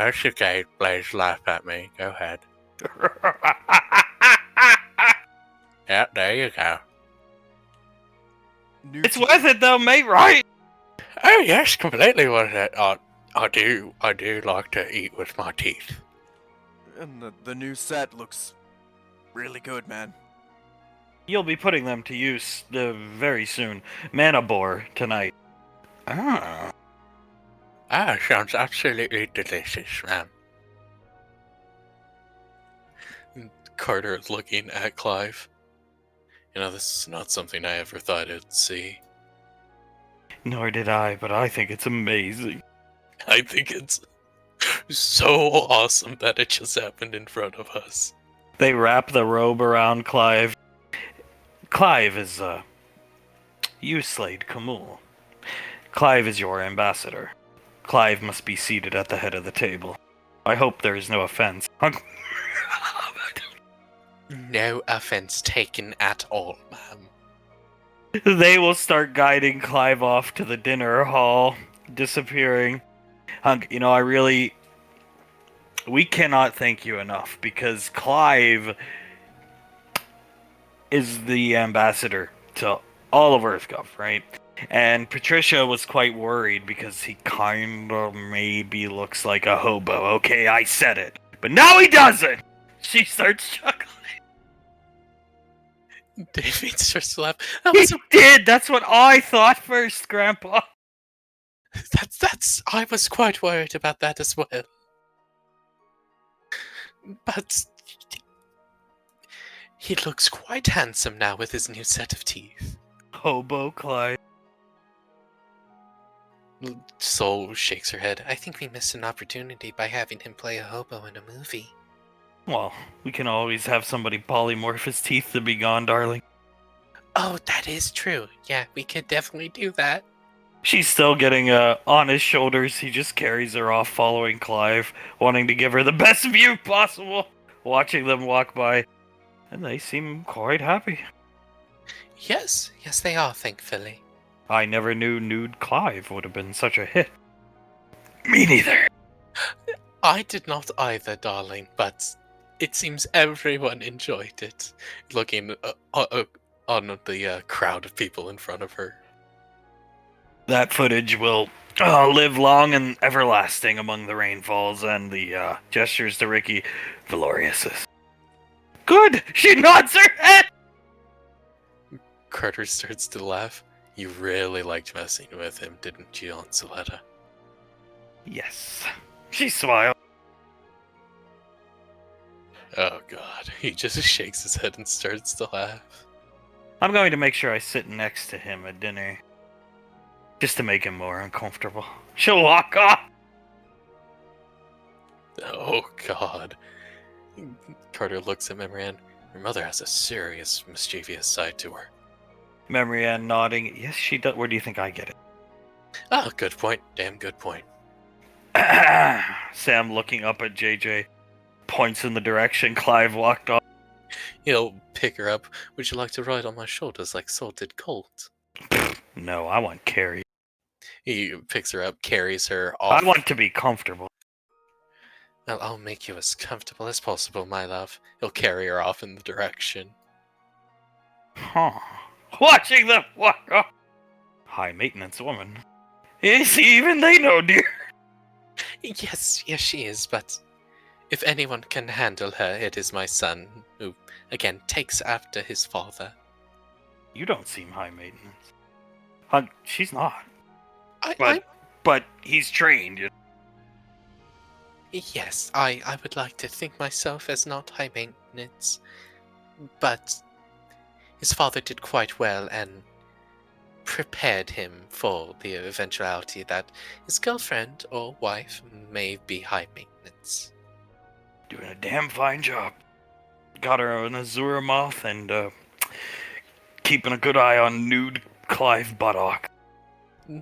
it's okay. Blaze, laugh at me. Go ahead. Yeah, there you go. It's worth it though, mate, right? Oh yes, completely worth it. I do like to eat with my teeth. And the new set looks really good, man. You'll be putting them to use very soon. Manabor tonight. Ah. Ah, sounds absolutely delicious, ma'am. Carter is looking at Clive. You know, this is not something I ever thought I'd see. Nor did I, but I think it's amazing. I think it's so awesome that it just happened in front of us. They wrap the robe around Clive. Clive is, you slayed Kamul. Clive is your ambassador. Clive must be seated at the head of the table. I hope there is no offense. No offense taken at all, ma'am. They will start guiding Clive off to the dinner hall, disappearing. Hunk, you know, we cannot thank you enough, because Clive is the ambassador to all of EarthGov, right? And Patricia was quite worried because he kinda maybe looks like a hobo. Okay, I said it. But now he doesn't! She starts chuckling. David starts to laugh. That He was did! That's what I thought first, Grandpa. that's. I was quite worried about that as well. But he looks quite handsome now with his new set of teeth. Hobo Clive. Soul shakes her head. I think we missed an opportunity by having him play a hobo in a movie. Well, we can always have somebody polymorph his teeth to be gone, darling. Oh, that is true. Yeah, we could definitely do that. She's still getting on his shoulders. He just carries her off following Clive, wanting to give her the best view possible, watching them walk by. And they seem quite happy. Yes, they are, thankfully. I never knew Nude Clive would have been such a hit. Me neither. I did not either, darling, but it seems everyone enjoyed it, looking on the crowd of people in front of her. That footage will live long and everlasting among the rainfalls and the gestures to Ricky. Valorious. Good! She nods her head! Carter starts to laugh. You really liked messing with him, didn't you, Aunt Soletta? Yes. She smiled. Oh god, he just shakes his head and starts to laugh. I'm going to make sure I sit next to him at dinner. Just to make him more uncomfortable. She'll walk off! Oh god. Carter looks at Memran. Her mother has a serious, mischievous side to her. Memory Ann nodding. Yes, she does. Where do you think I get it? Ah, good point. Damn good point. Sam looking up at JJ. Points in the direction Clive walked off. He'll pick her up. Would you like to ride on my shoulders like Salted Colt? No, I want Carrie. He picks her up, carries her off. I want to be comfortable. Well, I'll make you as comfortable as possible, my love. He'll carry her off in the direction. Huh. Watching them walk off. High maintenance woman. Is even they know, dear. Yes, she is, but if anyone can handle her, it is my son, who, again, takes after his father. You don't seem high maintenance. She's not. But he's trained. Yes, I would like to think myself as not high maintenance, but his father did quite well and prepared him for the eventuality that his girlfriend or wife may be high maintenance. Doing a damn fine job. Got her an Azura moth and keeping a good eye on Nude Clive Buttock.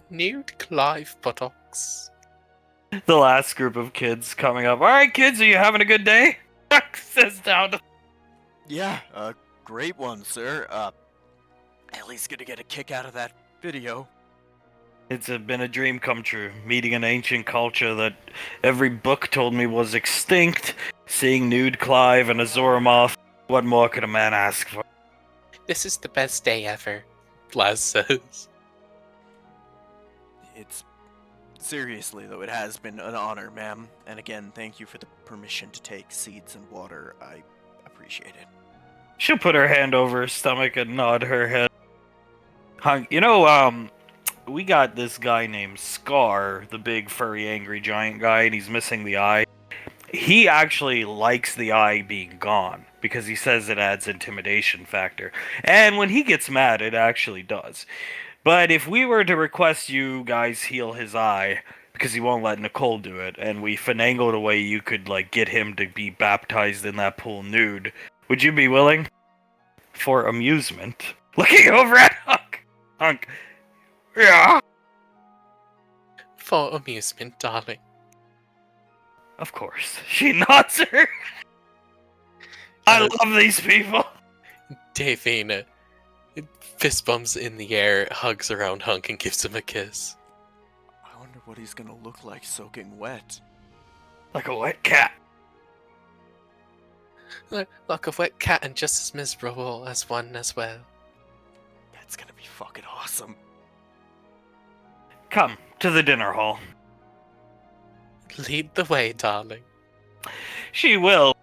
Nude Clive Buttocks. The last group of kids coming up. Alright, kids, are you having a good day? Says down to... Yeah, a great one, sir. At least gonna get a kick out of that video. It's been a dream come true. Meeting an ancient culture that every book told me was extinct. Seeing Nude Clive and Azura moth. What more could a man ask for? This is the best day ever, Laz says. It's... Seriously, though, it has been an honor, ma'am. And again, thank you for the permission to take seeds and water. I appreciate it. She'll put her hand over her stomach and nod her head. We got this guy named Scar, the big, furry, angry giant guy, and he's missing the eye. He actually likes the eye being gone, because he says it adds intimidation factor. And when he gets mad, it actually does. But if we were to request you guys heal his eye, because he won't let Nicole do it, and we finagled a way you could, get him to be baptized in that pool nude, would you be willing? For amusement. Looking over at Hunk. Hunk. Yeah. For amusement, darling. Of course. She nods her. I love these people. Davina fist bumps in the air, hugs around Hunk, and gives him a kiss. I wonder what he's gonna look like soaking wet. Like a wet cat. Like a wet cat and just as miserable as one as well. That's gonna be fucking awesome. Come to the dinner hall. Lead the way, darling. she will.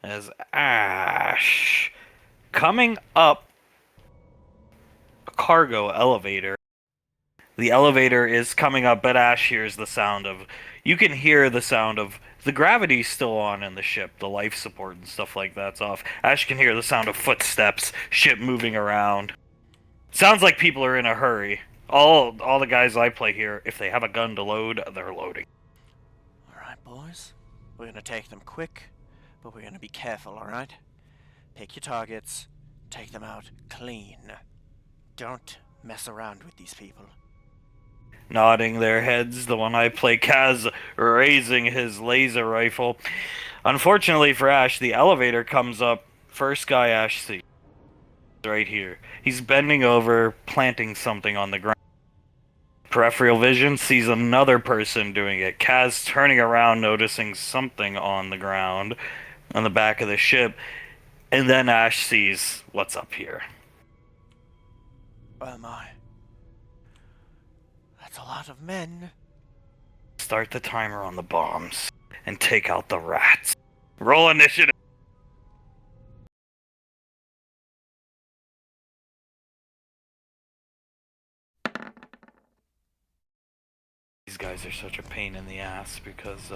As Ash coming up a cargo elevator. The elevator is coming up, but Ash hears the sound of. You can hear the sound of. The gravity's still on in the ship. The life support and stuff like that's off. Ash can hear the sound of footsteps, ship moving around. Sounds like people are in a hurry. All the guys I play here, if they have a gun to load, they're loading. Alright, boys. We're gonna take them quick, but we're gonna be careful, alright? Pick your targets, take them out clean. Don't mess around with these people. Nodding their heads, the one I play, Kaz, raising his laser rifle. Unfortunately for Ash, the elevator comes up. First guy Ash sees. Right here. He's bending over, planting something on the ground. Peripheral vision sees another person doing it. Kaz turning around, noticing something on the ground, on the back of the ship. And then Ash sees what's up here. Oh my. That's a lot of men. Start the timer on the bombs and take out the rats. Roll initiative. These guys are such a pain in the ass because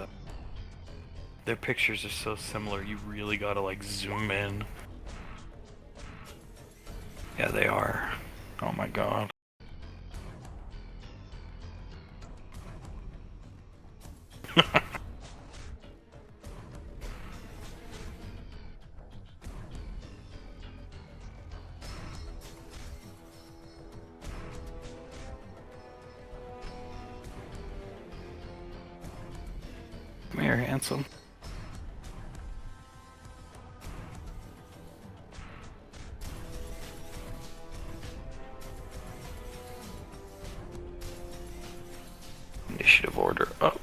their pictures are so similar. You really gotta like zoom in. Yeah, they are. Oh my god. Come here, handsome. Initiative order up.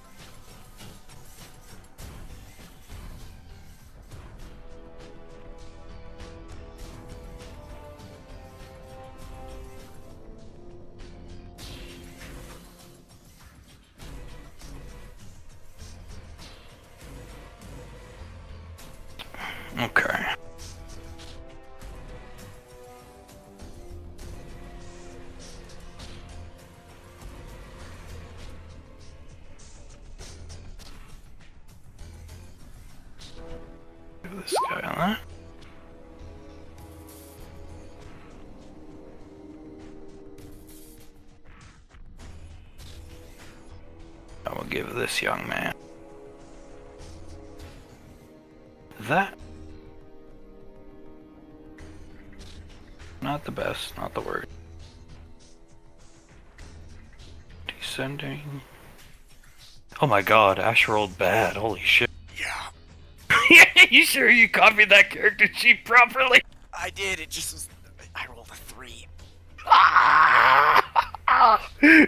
Okay. Give this guy on that. I will give this young man that. Not the best, not the worst. Descending. Oh my god, Ash rolled bad. Holy shit. Yeah. You sure you copied that character sheet properly? I did, it just was... I rolled a 3.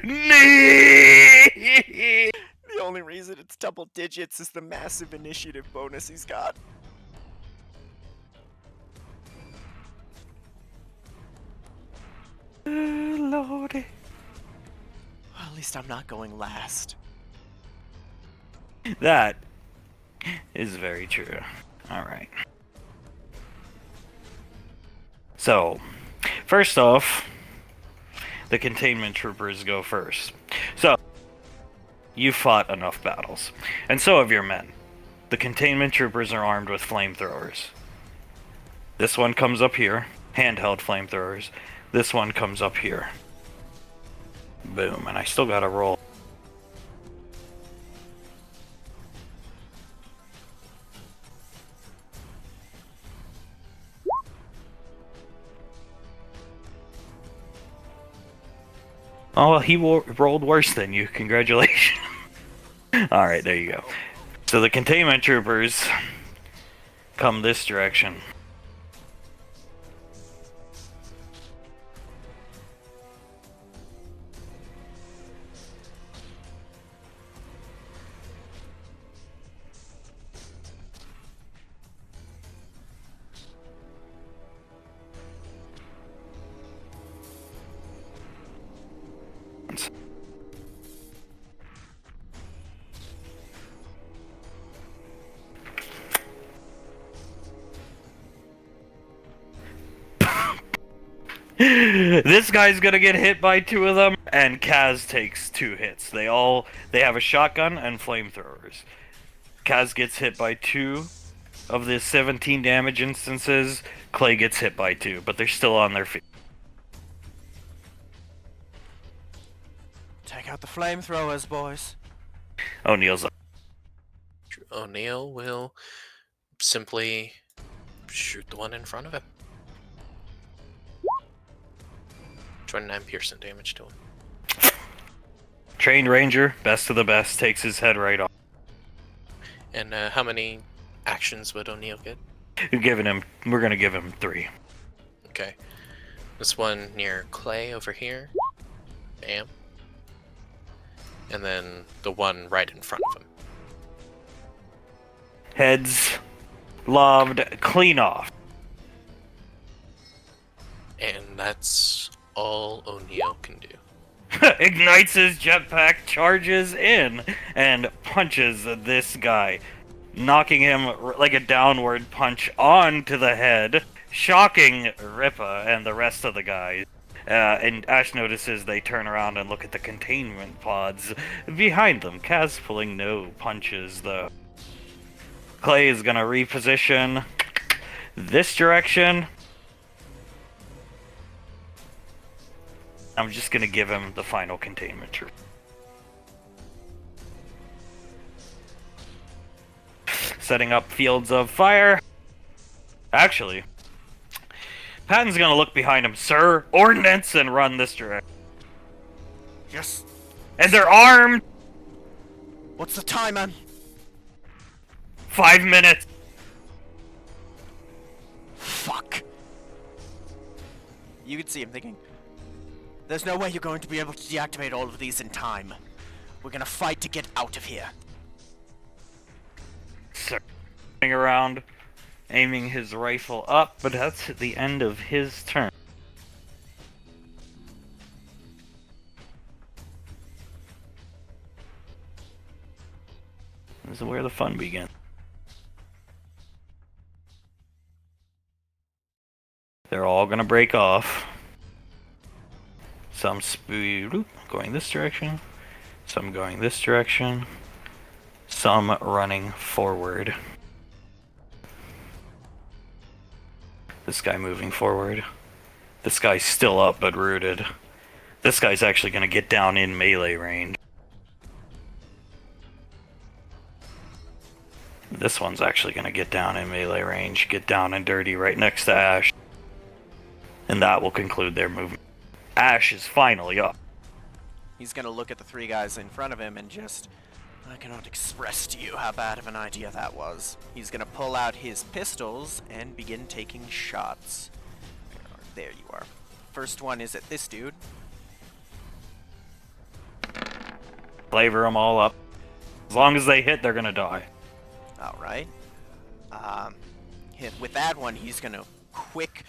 Nee! The only reason it's double digits is the massive initiative bonus he's got. Lordy. Well, at least I'm not going last. That is very true. Alright. So, first off, the containment troopers go first. So, you fought enough battles. And so have your men. The containment troopers are armed with flamethrowers. This one comes up here. Handheld flamethrowers. This one comes up here. Boom, and I still gotta roll. Oh, well, he rolled worse than you. Congratulations. Alright, there you go. So the containment troopers come this direction. This guy's gonna get hit by 2 of them, and Kaz takes 2 hits. They have a shotgun and flamethrowers. Kaz gets hit by 2 of the 17 damage instances. Clay gets hit by 2, but they're still on their feet. Take out the flamethrowers, boys. O'Neill's up. O'Neill will simply shoot the one in front of him. 29 piercing damage to him. Trained Ranger, best of the best, takes his head right off. And how many actions would O'Neill get? We're gonna give him 3. Okay. This one near Clay over here. Bam. And then the one right in front of him. Heads lobbed clean off. And that's all O'Neill can do. Ignites his jetpack, charges in, and punches this guy, knocking him like a downward punch onto the head, shocking Ripa and the rest of the guys. And Ash notices they turn around and look at the containment pods behind them. Kaz pulling no punches, though. Clay is gonna reposition this direction. I'm just gonna give him the final containment. Setting up fields of fire. Actually, Patton's gonna look behind him. Sir, ordnance, and run this direction. Yes. And they're armed! What's the time, man? 5 minutes! Fuck. You can see him thinking, there's no way you're going to be able to deactivate all of these in time. We're gonna fight to get out of here. Sir, turning around, aiming his rifle up, but that's at the end of his turn. This is where the fun begins. They're all gonna break off. Some going this direction, some going this direction, some running forward. This guy moving forward. This guy's still up but rooted. This guy's actually gonna get down in melee range. This one's actually gonna get down in melee range, get down and dirty right next to Ash. And that will conclude their movement. Ash is finally up. He's gonna look at the 3 guys in front of him and just... I cannot express to you how bad of an idea that was. He's gonna pull out his pistols and begin taking shots. There you are. First one is at this dude. Flavor them all up. As long as they hit, they're gonna die. Alright. With that one, he's gonna quick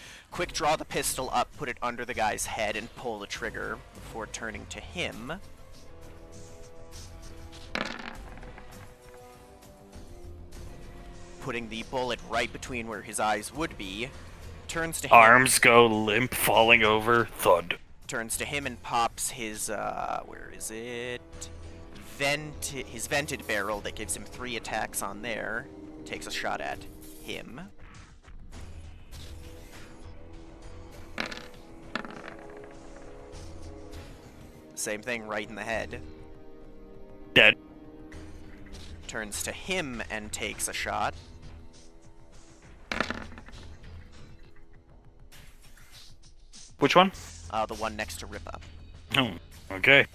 draw the pistol up, put it under the guy's head, and pull the trigger before turning to him. Putting the bullet right between where his eyes would be. Turns to him. Arms go limp, falling over, thud. Turns to him and pops his, where is it? His vented barrel that gives him 3 attacks on there. Takes a shot at him. Same thing, right in the head. Dead. Turns to him and takes a shot. Which one? The one next to Ripa. Oh, okay.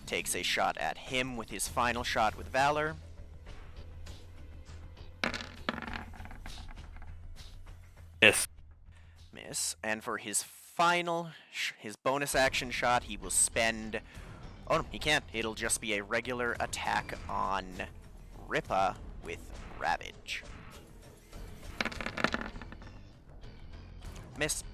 Takes a shot at him with his final shot with Valor. Yes. Miss. And for his final, his bonus action shot, he will spend... Oh, no, he can't. It'll just be a regular attack on Ripa with Ravage. Miss.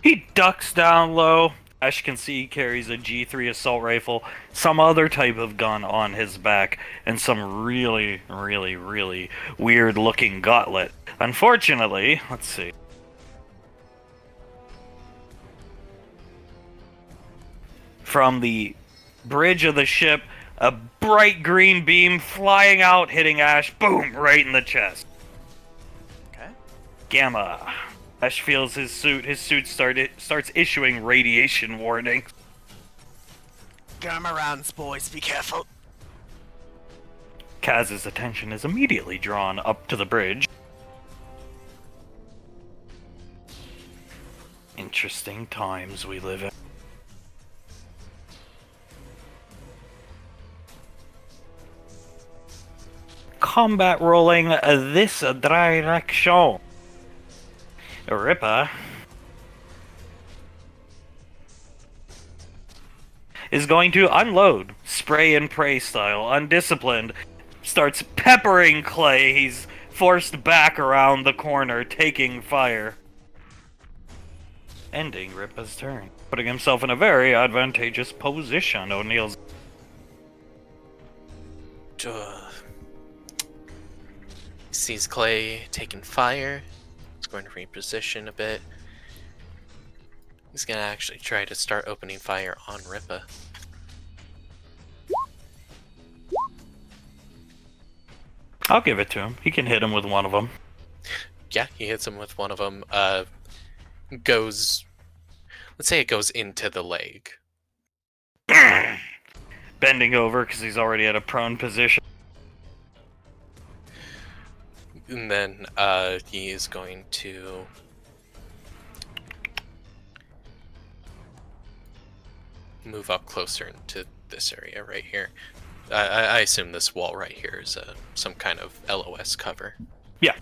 He ducks down low. Ash can see he carries a G3 assault rifle, some other type of gun on his back, and some really, really, really weird looking gauntlet. Unfortunately, let's see. from the bridge of the ship, a bright green beam flying out, hitting Ash, boom, right in the chest. Okay. Gamma. Ash feels his suit starts issuing radiation warnings. Gamma rounds, boys, be careful. Kaz's attention is immediately drawn up to the bridge. Interesting times we live in. Combat rolling this direction. Ripper is going to unload, spray and pray style, undisciplined, starts peppering Clay. He's forced back around the corner, taking fire. Ending Ripper's turn, putting himself in a very advantageous position. O'Neill's sees Clay taking fire. He's going to reposition a bit. He's going to actually try to start opening fire on Rippa. I'll give it to him. He can hit him with one of them. Yeah, he hits him with one of them. Let's say it goes into the leg. Bending over because he's already at a prone position. And then he is going to move up closer into this area right here. I assume this wall right here is some kind of LOS cover. Yeah.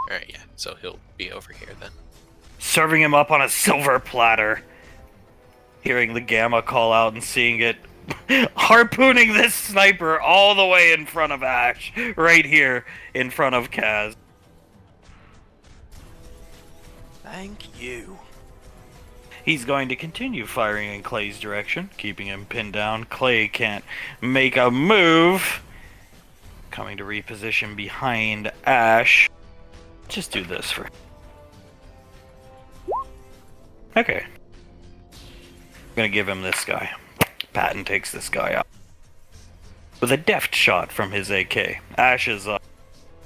Alright, yeah. So he'll be over here then. Serving him up on a silver platter. Hearing the Gamma call out and seeing it harpooning this sniper all the way in front of Ash. Right here in front of Kaz. Thank you. He's going to continue firing in Clay's direction, keeping him pinned down. Clay can't make a move. Coming to reposition behind Ash. Just do this for... Okay. I'm gonna give him this guy. Patton takes this guy out. With a deft shot from his AK. Ash is up.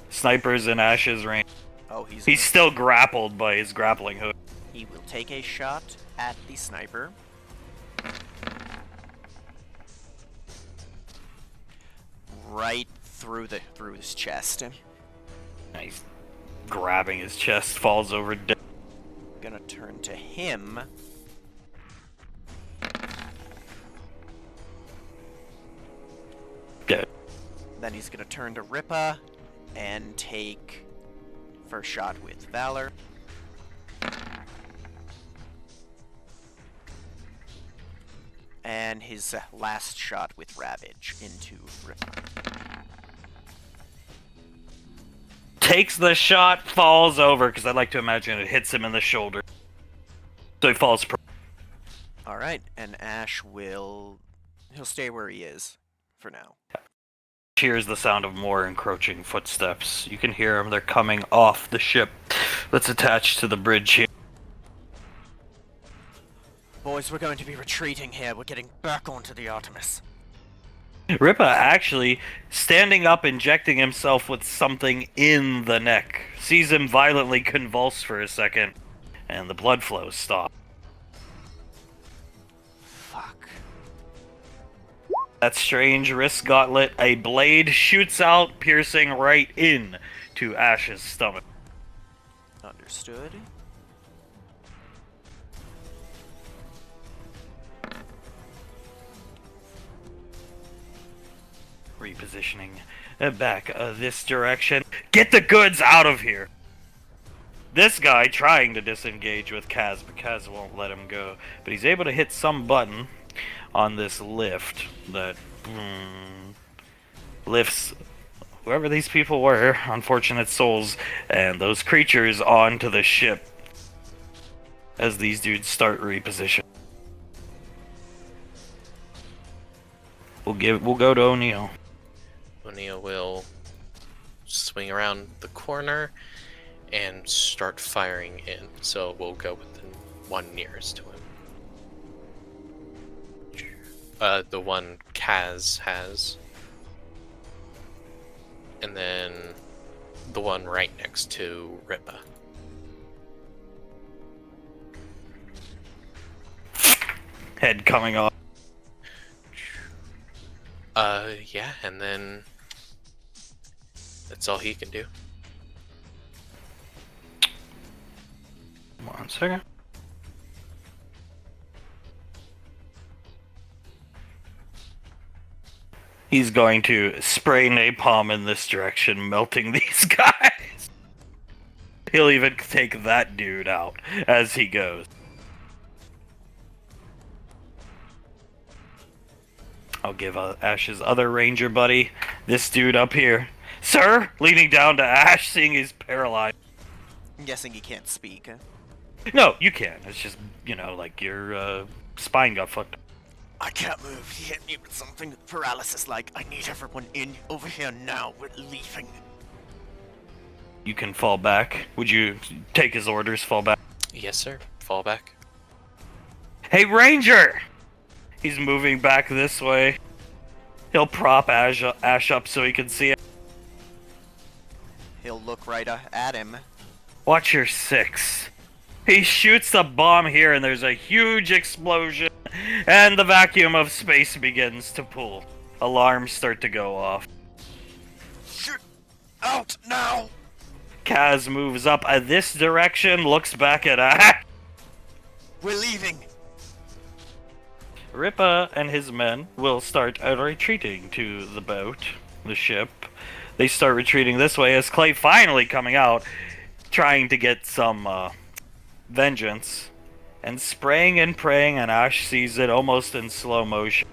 Sniper's in Ash's range. Oh, He's still grappled by his grappling hook. He will take a shot at the sniper. Right through his chest. He's grabbing his chest, falls over dead. Gonna turn to him. Dead. Then he's gonna turn to Rippa and take first shot with Valor. And his last shot with Ravage into Rippa. Takes the shot, falls over, because I'd like to imagine it hits him in the shoulder. So he falls. Alright, and Ash he'll stay where he is for now. Hears the sound of more encroaching footsteps. You can hear them, they're coming off the ship that's attached to the bridge here. Boys, we're going to be retreating here. We're getting back onto the Artemis. Rippa actually standing up, injecting himself with something in the neck. Sees him violently convulse for a second, and the blood flow stops. Fuck. That strange wrist gauntlet, a blade shoots out, piercing right in to Ash's stomach. Understood. Repositioning back this direction. Get the goods out of here! This guy trying to disengage with Kaz, but Kaz won't let him go. But he's able to hit some button on this lift that lifts whoever these people were, unfortunate souls, and those creatures onto the ship as these dudes start reposition. We'll go to O'Neill. O'Neill will swing around the corner and start firing in. So we'll go with the one nearest to him. The one Kaz has. And then the one right next to Ripa. Head coming off. Yeah, and then that's all he can do. 1 second. He's going to spray napalm in this direction, melting these guys. He'll even take that dude out as he goes. I'll give Ash's other ranger buddy this dude up here. Sir, leaning down to Ash, seeing he's paralyzed. I'm guessing he can't speak. No, you can. It's just, like your spine got fucked up. I can't move. He hit me with something paralysis-like. I need everyone in over here now. We're leaving. You can fall back. Would you take his orders, fall back? Yes, sir. Fall back. Hey, Ranger! He's moving back this way. He'll prop Ash up so he can see it. He'll look right at him. Watch your 6. He shoots the bomb here and there's a huge explosion. And the vacuum of space begins to pull. Alarms start to go off. Shoot! Out now! Kaz moves up this direction, looks back at Ash. We're leaving. Ripa and his men will start retreating to the boat, the ship. They start retreating this way as Clay finally coming out, trying to get some vengeance, and spraying and praying, and Ash sees it almost in slow motion.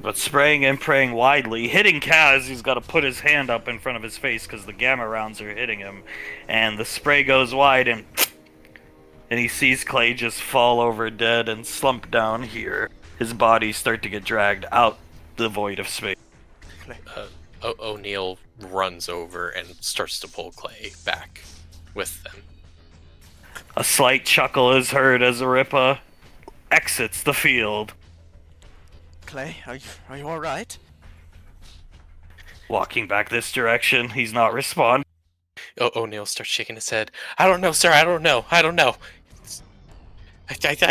But spraying and praying widely, hitting Kaz, he's got to put his hand up in front of his face because the gamma rounds are hitting him, and the spray goes wide, and he sees Clay just fall over dead and slump down here. His body start to get dragged out the void of space. O'Neill runs over and starts to pull Clay back with them. A slight chuckle is heard as Ripa exits the field. Clay, are you alright? Walking back this direction, he's not responding. O'Neill starts shaking his head. I don't know, sir. I don't know. I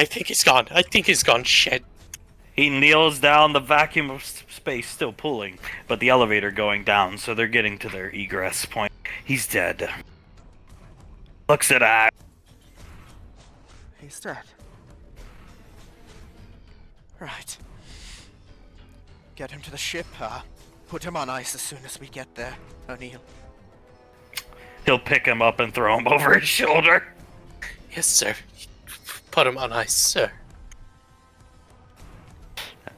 think he's gone. I think he's gone. Shit. He kneels down, the vacuum of space still pulling, but the elevator going down, so they're getting to their egress point. He's dead. Looks at Ash. He's dead. Right. Get him to the ship. Put him on ice as soon as we get there, O'Neill. He'll pick him up and throw him over his shoulder. Yes, sir. Put him on ice, sir.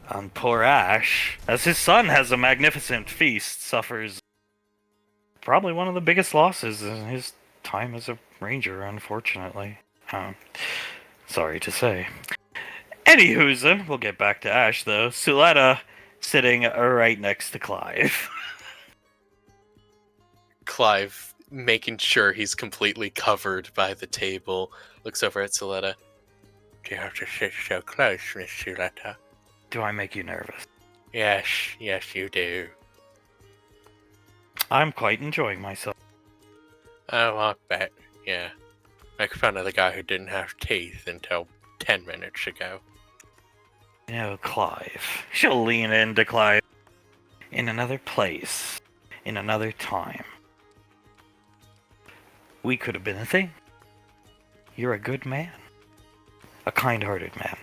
And poor Ash, as his son has a magnificent feast, suffers probably one of the biggest losses in his time as a ranger, unfortunately. Sorry to say. Anywhoozin, we'll get back to Ash though. Suletta sitting right next to Clive. Clive, making sure he's completely covered by the table, looks over at Suletta. Do you have to sit so close, Miss Suletta? Do I make you nervous? Yes, you do. I'm quite enjoying myself. Oh, I bet. Yeah. Make fun of the guy who didn't have teeth until 10 minutes ago. You know, Clive. She'll lean into Clive. In another place. In another time. We could have been a thing. You're a good man. A kind-hearted man.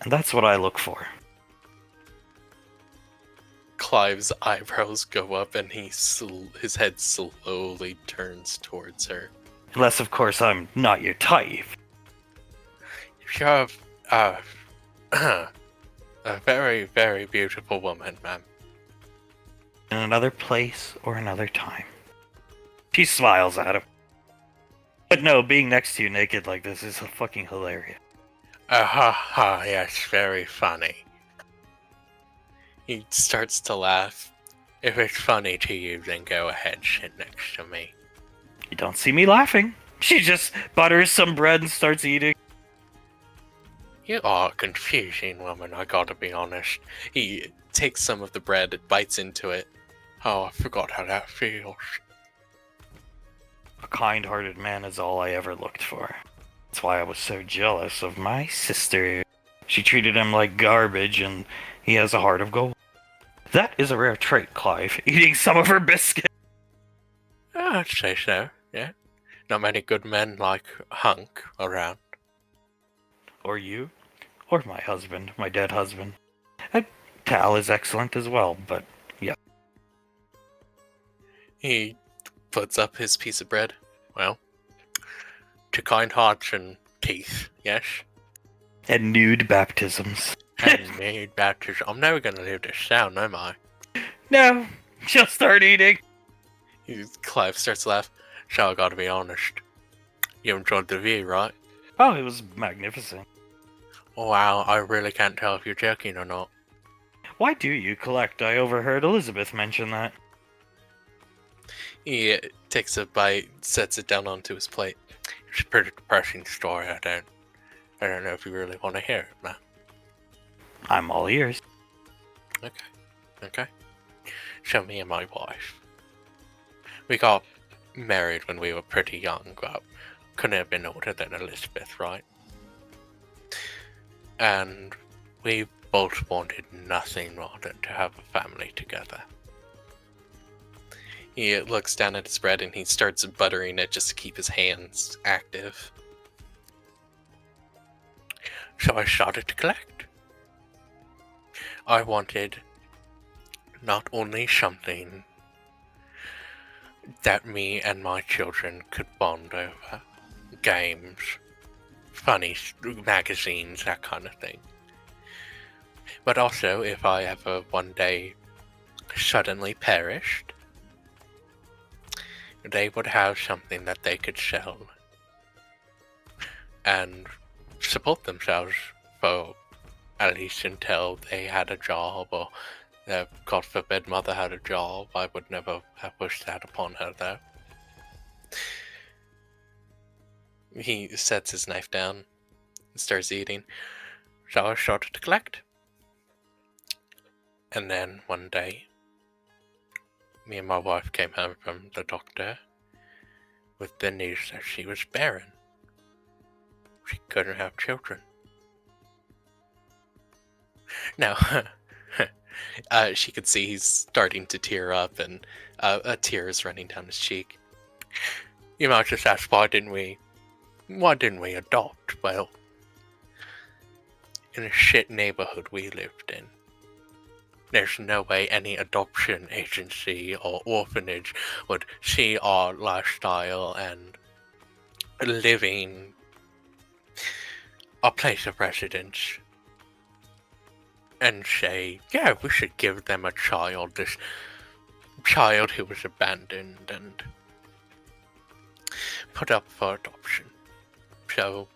And that's what I look for. Clive's eyebrows go up and his head slowly turns towards her. Unless, of course, I'm not your type. You're, a very, very beautiful woman, ma'am. In another place or another time. She smiles at him. But no, being next to you naked like this is fucking hilarious. Yes, very funny. He starts to laugh. If it's funny to you, then go ahead, sit next to me. You don't see me laughing. She just butters some bread and starts eating. You are a confusing woman, I gotta be honest. He takes some of the bread, bites into it. Oh, I forgot how that feels. A kind-hearted man is all I ever looked for. That's why I was so jealous of my sister. She treated him like garbage, and he has a heart of gold. That is a rare trait, Clive, eating some of her biscuit. I'd say so, yeah. Not many good men like Hunk around. Or you. Or my husband, my dead husband. Tal is excellent as well, but yeah. He puts up his piece of bread. Well, to kind hearts and teeth, yes? And nude baptisms. And made baptism. I'm never gonna live this down, am I? No, just start eating. Clive starts to laugh. So I gotta be honest. You enjoyed the view, right? Oh, it was magnificent. Oh, wow, I really can't tell if you're joking or not. Why do you collect? I overheard Elizabeth mention that. He takes a bite, sets it down onto his plate. It's a pretty depressing story, I don't know if you really want to hear it, man. I'm all ears. Okay. So me and my wife, we got married when we were pretty young, but couldn't have been older than Elizabeth, right? And we both wanted nothing more than to have a family together. He looks down at his bread and he starts buttering it just to keep his hands active. So I started to collect. I wanted not only something that me and my children could bond over, games, funny magazines, that kind of thing, but also if I ever one day suddenly perished, they would have something that they could sell and support themselves for at least until they had a job, or God forbid mother had a job. I would never have wished that upon her though. He sets his knife down and starts eating. So I started to collect. And then one day, me and my wife came home from the doctor with the news that she was barren. She couldn't have children. Now, she could see he's starting to tear up, and a tear is running down his cheek. You might just ask, why didn't we adopt? Well, in a shit neighborhood we lived in, there's no way any adoption agency or orphanage would see our lifestyle and living, our place of residence, and say, yeah, we should give them a child, this child who was abandoned and put up for adoption. So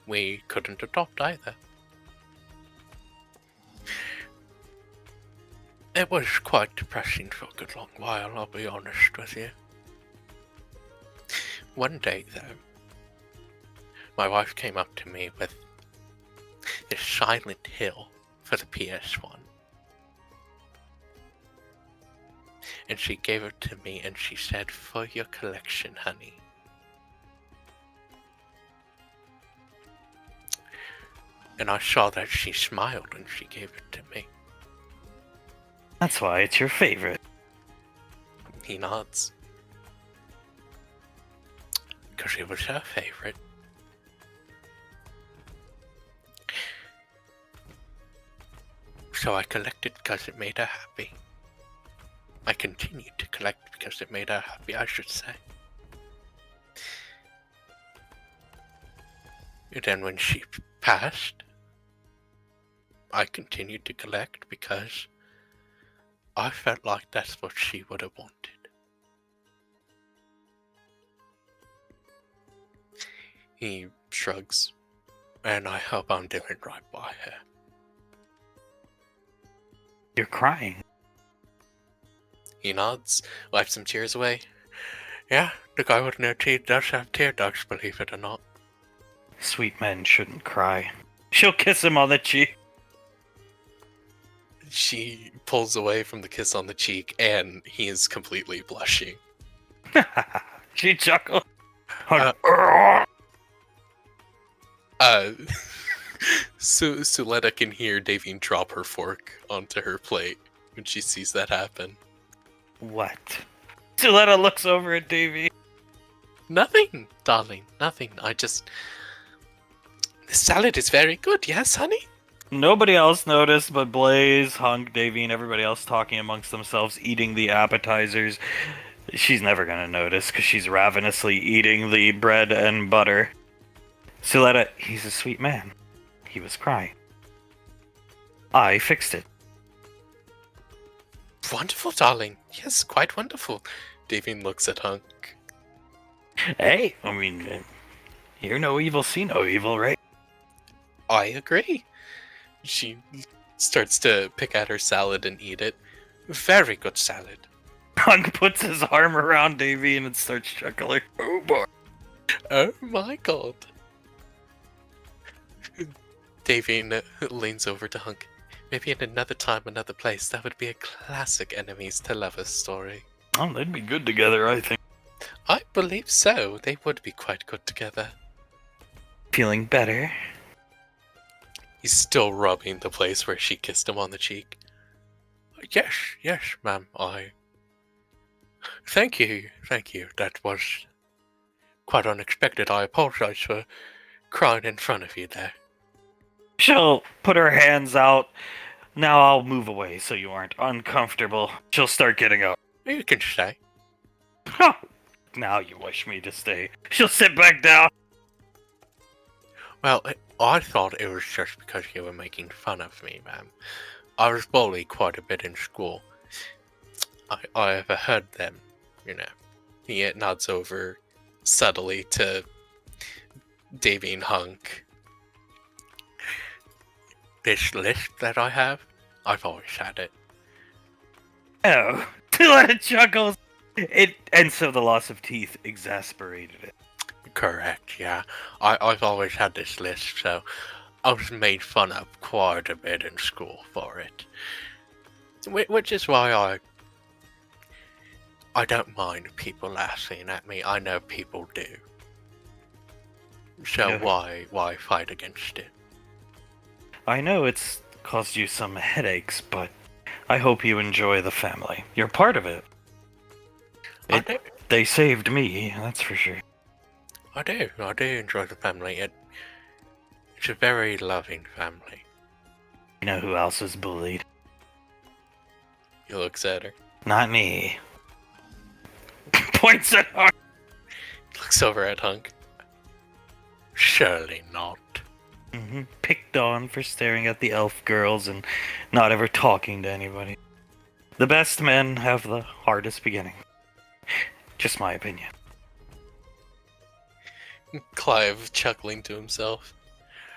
we couldn't adopt either. It was quite depressing for a good long while, I'll be honest with you. One day, though, my wife came up to me with this Silent Hill for the PS1. And she gave it to me and she said, for your collection, honey. And I saw that she smiled when she gave it to me. That's why it's your favorite. He nods. Because it was her favorite. So I collected because it made her happy. I continued to collect because it made her happy, I should say. And then when she passed, I continued to collect because I felt like that's what she would have wanted. He shrugs. And I hope I'm doing right by her. You're crying. He nods, wipes some tears away. Yeah, the guy with no teeth does have tear ducts, believe it or not. Sweet men shouldn't cry. She'll kiss him on the cheek. She pulls away from the kiss on the cheek, and he is completely blushing. She chuckles. Uh, So Suletta can hear Davine drop her fork onto her plate when she sees that happen. What? Suletta looks over at Davy. Nothing, darling, nothing. The salad is very good, yes, honey? Nobody else noticed but Blaze, Hunk, Davy, and everybody else talking amongst themselves, eating the appetizers. She's never gonna notice because she's ravenously eating the bread and butter. Suletta, he's a sweet man. He was crying. I fixed it. Wonderful, darling. Yes, quite wonderful. Davine looks at Hunk. Hey, I mean, hear no evil, see no evil, right? I agree. She starts to pick at her salad and eat it. Very good salad. Hunk puts his arm around Davy and starts chuckling. Oh boy. Oh my god. Davine leans over to Hunk. Maybe in another time, another place, that would be a classic enemies to lovers story. Oh, they'd be good together, I think. I believe so. They would be quite good together. Feeling better? He's still rubbing the place where she kissed him on the cheek. Yes, ma'am, Thank you. That was quite unexpected. I apologize for crying in front of you there. She'll put her hands out. Now I'll move away so you aren't uncomfortable. She'll start getting up. You can stay. Ha! Now you wish me to stay. She'll sit back down. Well, I thought it was just because you were making fun of me, ma'am. I was bullied quite a bit in school. I overheard them, you know. He nods over subtly to Davy and Hunk. This list that I have, I've always had it. Oh, Suletta chuckles. And so the loss of teeth exasperated it. Correct, yeah. I've always had this list, so I was made fun of quite a bit in school for it. Which is why I don't mind people laughing at me. I know people do. So Yeah. why fight against it? I know it's caused you some headaches, but I hope you enjoy the family. You're part of it. I do. They saved me, that's for sure. I do enjoy the family. It's a very loving family. You know who else is bullied? He looks at her. Not me. Points at her. Looks over at Hunk. Surely not. Picked on for staring at the elf girls and not ever talking to anybody. The best men have the hardest beginning. Just my opinion. Clive chuckling to himself.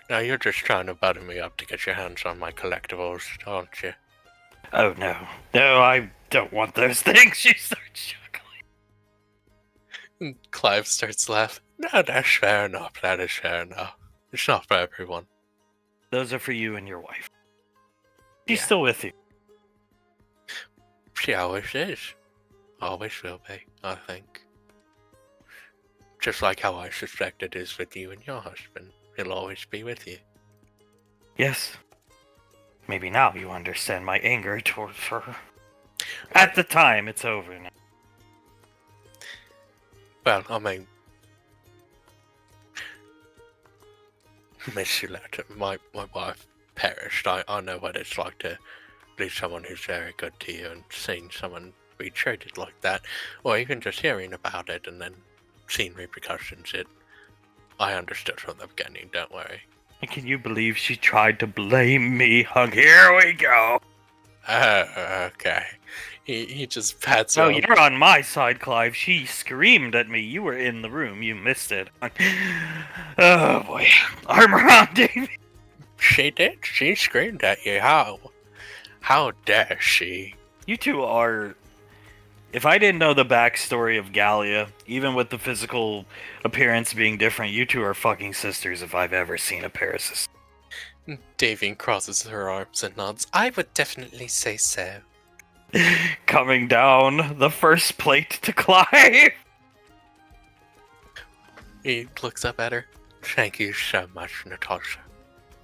Now you're just trying to butter me up to get your hands on my collectibles, aren't you? Oh no. No, I don't want those things. She starts chuckling. Clive starts laughing. No, that's fair enough. That is fair enough. It's not for everyone. Those are for you and your wife. She's Yeah. still with you. She always is. Always will be, I think. Just like how I suspect it is with you and your husband. He'll always be with you. Yes. Maybe now you understand my anger towards her. At the time, it's over now. Well, I mean, Miss Suletta, my wife perished. I know what it's like to lose someone who's very good to you, and seeing someone be treated like that, or even just hearing about it and then seeing repercussions. I understood from the beginning, don't worry. And can you believe she tried to blame me, Hug? Here we go. Oh, okay. He just pats her. Oh, on- you're on my side, Clive. She screamed at me. You were in the room. You missed it. Oh, boy. Arm around Davy. She did. She screamed at you. How dare she? You two are... If I didn't know the backstory of Gallia, even with the physical appearance being different, you two are fucking sisters if I've ever seen a pair of sisters. Davine crosses her arms and nods. I would definitely say so. Coming down the first plate to Clive. He looks up at her. Thank you so much, Natasha.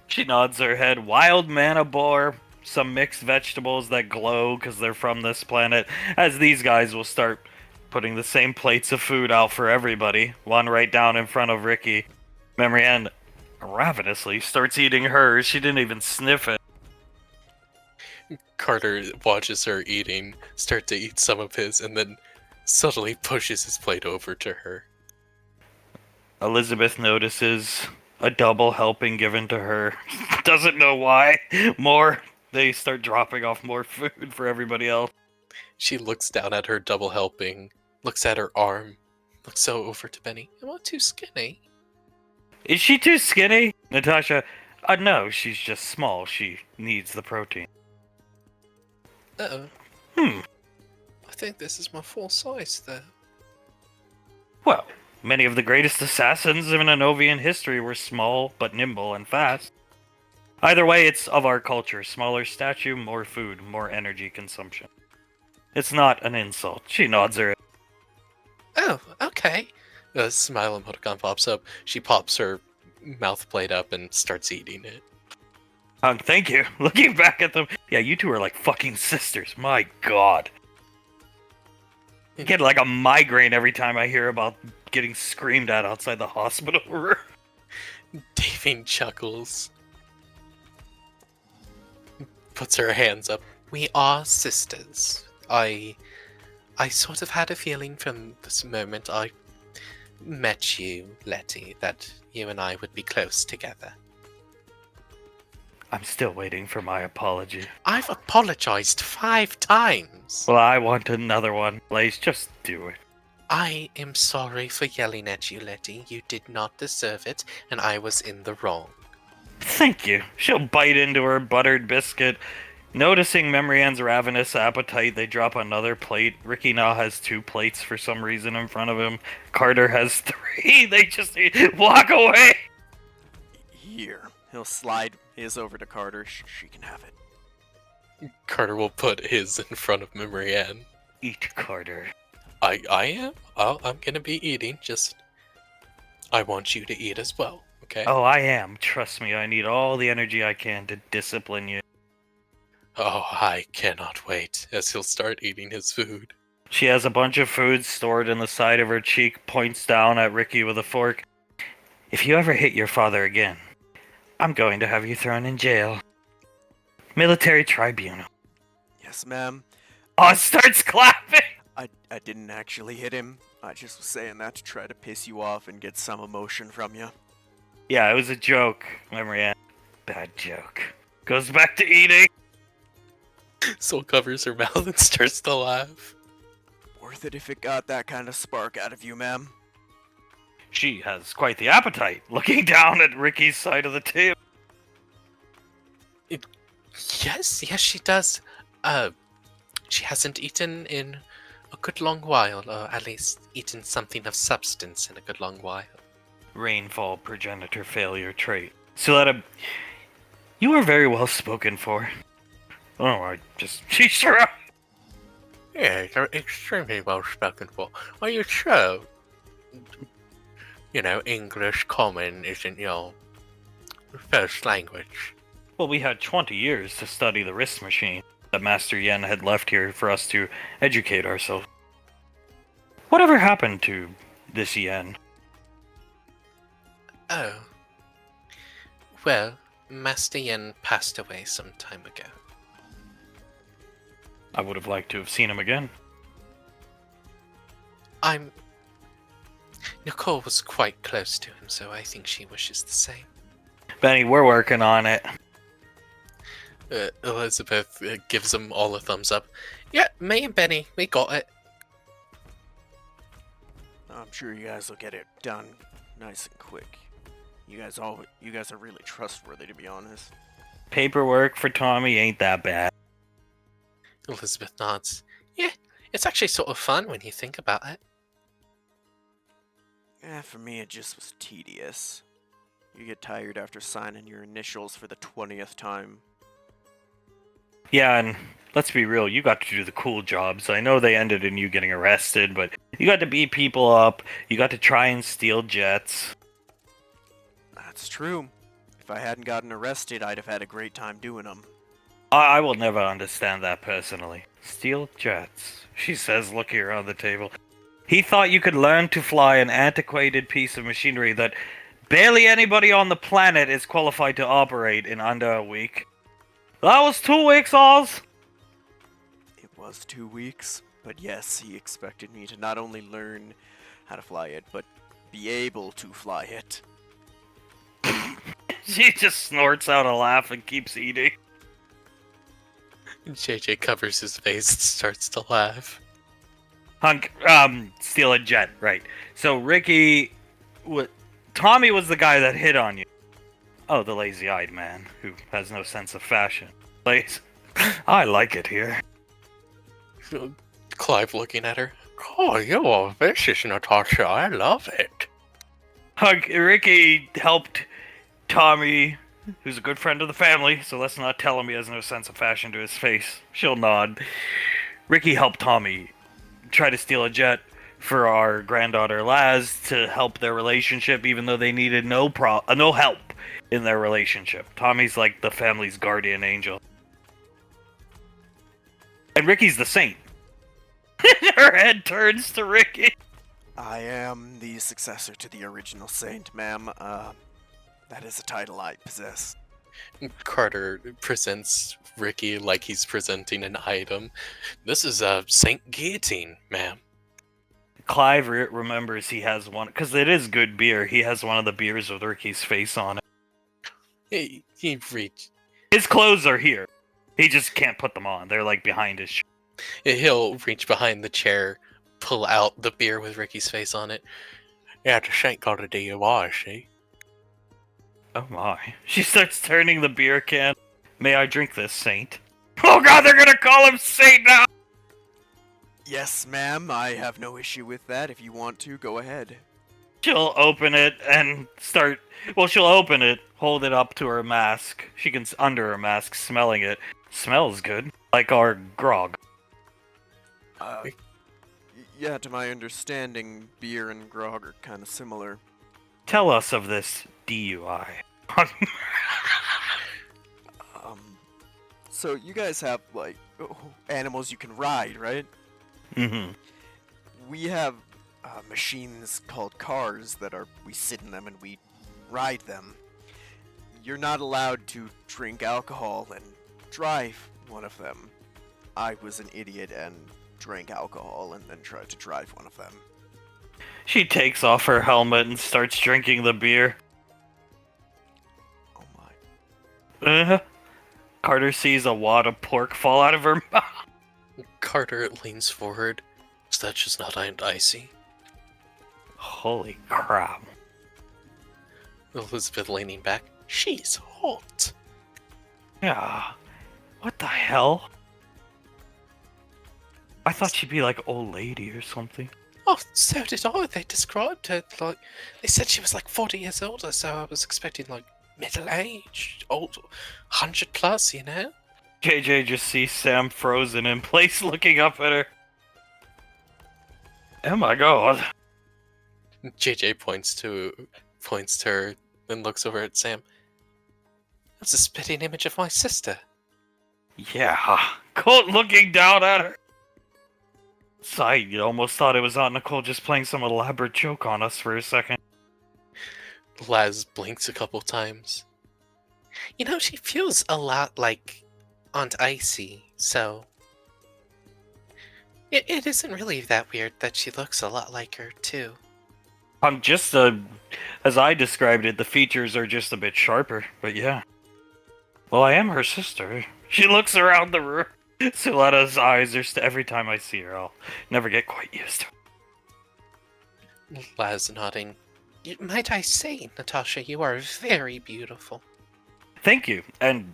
She nods her head. Wild manna boar, some mixed vegetables that glow because they're from this planet, as these guys will start putting the same plates of food out for everybody, one right down in front of Ricky. Marianne ravenously starts eating hers. She didn't even sniff it. Carter watches her eating, start to eat some of his, and then subtly pushes his plate over to her. Elizabeth notices a double helping given to her. Doesn't know why. More. They start dropping off more food for everybody else. She looks down at her double helping, looks at her arm, looks so over to Benny. Am I too skinny? Is she too skinny? Natasha, no, she's just small. She needs the protein. Uh-oh. Hmm. I think this is my full size, though. Well, many of the greatest assassins in Anovian history were small, but nimble and fast. Either way, it's of our culture. Smaller statue, more food, more energy consumption. It's not an insult. She nods her head. Oh, okay. A smile emoticon pops up. She pops her mouth plate up and starts eating it. Thank you. Looking back at them, yeah, you two are like fucking sisters. My god. I get like a migraine every time I hear about getting screamed at outside the hospital room. Davine chuckles. Puts her hands up. We are sisters. I sort of had a feeling from this moment I met you, Letty, that you and I would be close together. I'm still waiting for my apology. I've apologized 5 times. Well, I want another one. Blaze, just do it. I am sorry for yelling at you, Letty. You did not deserve it, and I was in the wrong. Thank you. She'll bite into her buttered biscuit. Noticing Marianne's ravenous appetite, they drop another plate. Ricky now has 2 plates for some reason in front of him. Carter has 3. They just walk away. Here. He'll slide his over to Carter. She can have it. Carter will put his in front of Marianne. Eat, Carter. I am? I'm gonna be eating, just... I want you to eat as well, okay? Oh, I am. Trust me, I need all the energy I can to discipline you. Oh, I cannot wait, as he'll start eating his food. She has a bunch of food stored in the side of her cheek, points down at Ricky with a fork. If you ever hit your father again, I'm going to have you thrown in jail. Military tribunal. Yes, ma'am. Oh, it starts clapping! I didn't actually hit him. I just was saying that to try to piss you off and get some emotion from you. Yeah, it was a joke, Marianne. Bad joke. Goes back to eating. Soul covers her mouth and starts to laugh. Worth it if it got that kind of spark out of you, ma'am. She has quite the appetite, looking down at Ricky's side of the table. Yes, she does. She hasn't eaten in a good long while, or at least eaten something of substance in a good long while. Rainfall progenitor failure trait. Suletta, you are very well spoken for. Oh, she sure. Yeah, they're extremely well spoken for. Are you sure? You know, English common isn't your first language. Well, we had 20 years to study the wrist machine that Master Yen had left here for us to educate ourselves. Whatever happened to this Yen? Oh. Well, Master Yen passed away some time ago. I would have liked to have seen him again. Nicole was quite close to him, so I think she wishes the same. Benny, we're working on it. Elizabeth gives them all a thumbs up. Yeah, me and Benny, we got it. I'm sure you guys will get it done nice and quick. You guys are really trustworthy, to be honest. Paperwork for Tommy ain't that bad. Elizabeth nods. Yeah, it's actually sort of fun when you think about it. For me, it just was tedious. You get tired after signing your initials for the 20th time. Yeah, and let's be real, you got to do the cool jobs. I know they ended in you getting arrested, but you got to beat people up, you got to try and steal jets. That's true. If I hadn't gotten arrested, I'd have had a great time doing them. I will never understand that personally. Steal jets, she says, looking around the table. He thought you could learn to fly an antiquated piece of machinery that barely anybody on the planet is qualified to operate in under a week. That was 2 weeks, Oz! It was 2 weeks, but yes, he expected me to not only learn how to fly it, but be able to fly it. She just snorts out a laugh and keeps eating. JJ covers his face and starts to laugh. Hunk, steal a jet, right. So Ricky, Tommy was the guy that hit on you. Oh, the lazy-eyed man, who has no sense of fashion. I like it here. Clive looking at her. Oh, you're vicious, Natasha. I love it. Hunk, Ricky helped Tommy, who's a good friend of the family, so let's not tell him he has no sense of fashion to his face. She'll nod. Ricky helped Tommy try to steal a jet for our granddaughter Laz to help their relationship, even though they needed no help in their relationship. Tommy's like the family's guardian angel. And Ricky's the saint. Her head turns to Ricky. I am the successor to the original saint, ma'am. That is a title I possess. Carter presents Ricky like he's presenting an item. This is a Saint Guillotine, ma'am. Clive remembers he has one, because it is good beer. He has one of the beers with Ricky's face on it. He reach. His clothes are here. He just can't put them on. They're like behind his He'll reach behind the chair, pull out the beer with Ricky's face on it. Yeah, the Saint got a DUI, see? Oh my. She starts turning the beer can. May I drink this, Saint? Oh god, they're gonna call him Saint now! Yes, ma'am, I have no issue with that. If you want to, go ahead. She'll open it and start... Well, she'll open it, hold it up to her mask. She can, under her mask, smelling it. Smells good. Like our grog. Yeah, to my understanding, beer and grog are kind of similar. Tell us of this DUI. So you guys have, like, animals you can ride, right? Mm-hmm. We have machines called cars that we sit in them and we ride them. You're not allowed to drink alcohol and drive one of them. I was an idiot and drank alcohol and then tried to drive one of them. She takes off her helmet and starts drinking the beer. Oh my. Carter sees a wad of pork fall out of her mouth. Carter leans forward. Is that just not icy? Holy crap. Elizabeth leaning back. She's hot. Yeah. What the hell? I thought she'd be like old lady or something. Oh, so did I. They described her like they said she was like 40 years older, so I was expecting like middle-aged, old, 100 plus, you know? JJ just sees Sam frozen in place looking up at her. Oh my god. JJ points to her, then looks over at Sam. That's a spitting image of my sister. Yeah. Colt looking down at her. Side, you almost thought it was Aunt Nicole just playing some elaborate joke on us for a second. Laz blinks a couple times. You know, she feels a lot like Aunt Icy, so... It isn't really that weird that she looks a lot like her, too. I'm just, as I described it, the features are just a bit sharper, but yeah. Well, I am her sister. She looks around the room. Suletta's eyes are every time I see her, I'll never get quite used to it. Laz nodding. Might I say, Natasha, you are very beautiful. Thank you, and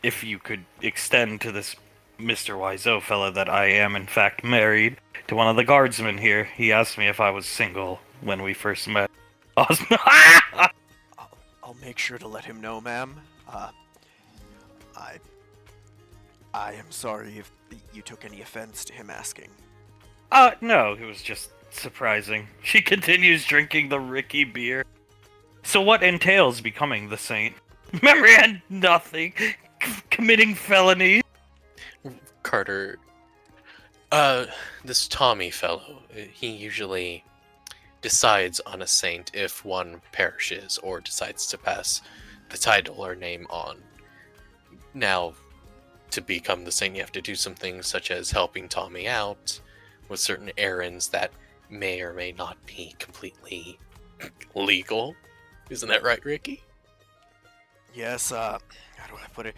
if you could extend to this Mr. Wiseau fella that I am in fact married to one of the guardsmen here. He asked me if I was single when we first met. I'll make sure to let him know, ma'am. I am sorry if you took any offense to him asking. No, it was just surprising. She continues drinking the Ricky beer. So what entails becoming the saint? Memory and nothing. Committing felonies. Carter, this Tommy fellow, he usually decides on a saint if one perishes or decides to pass the title or name on. Now, to become the saint, you have to do some things such as helping Tommy out with certain errands that may or may not be completely legal. Isn't that right, Ricky? Yes, how do I put it?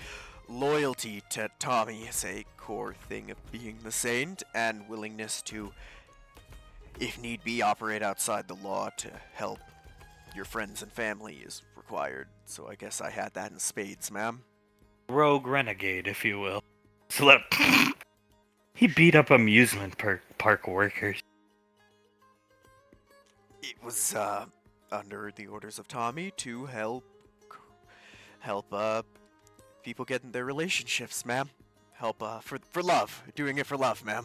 Loyalty to Tommy is a core thing of being the saint, and willingness to, if need be, operate outside the law to help your friends and family is required. So I guess I had that in spades, ma'am. Rogue renegade, if you will. So he beat up amusement park workers. It was, under the orders of Tommy to help people get in their relationships, ma'am. Help, for love. Doing it for love, ma'am.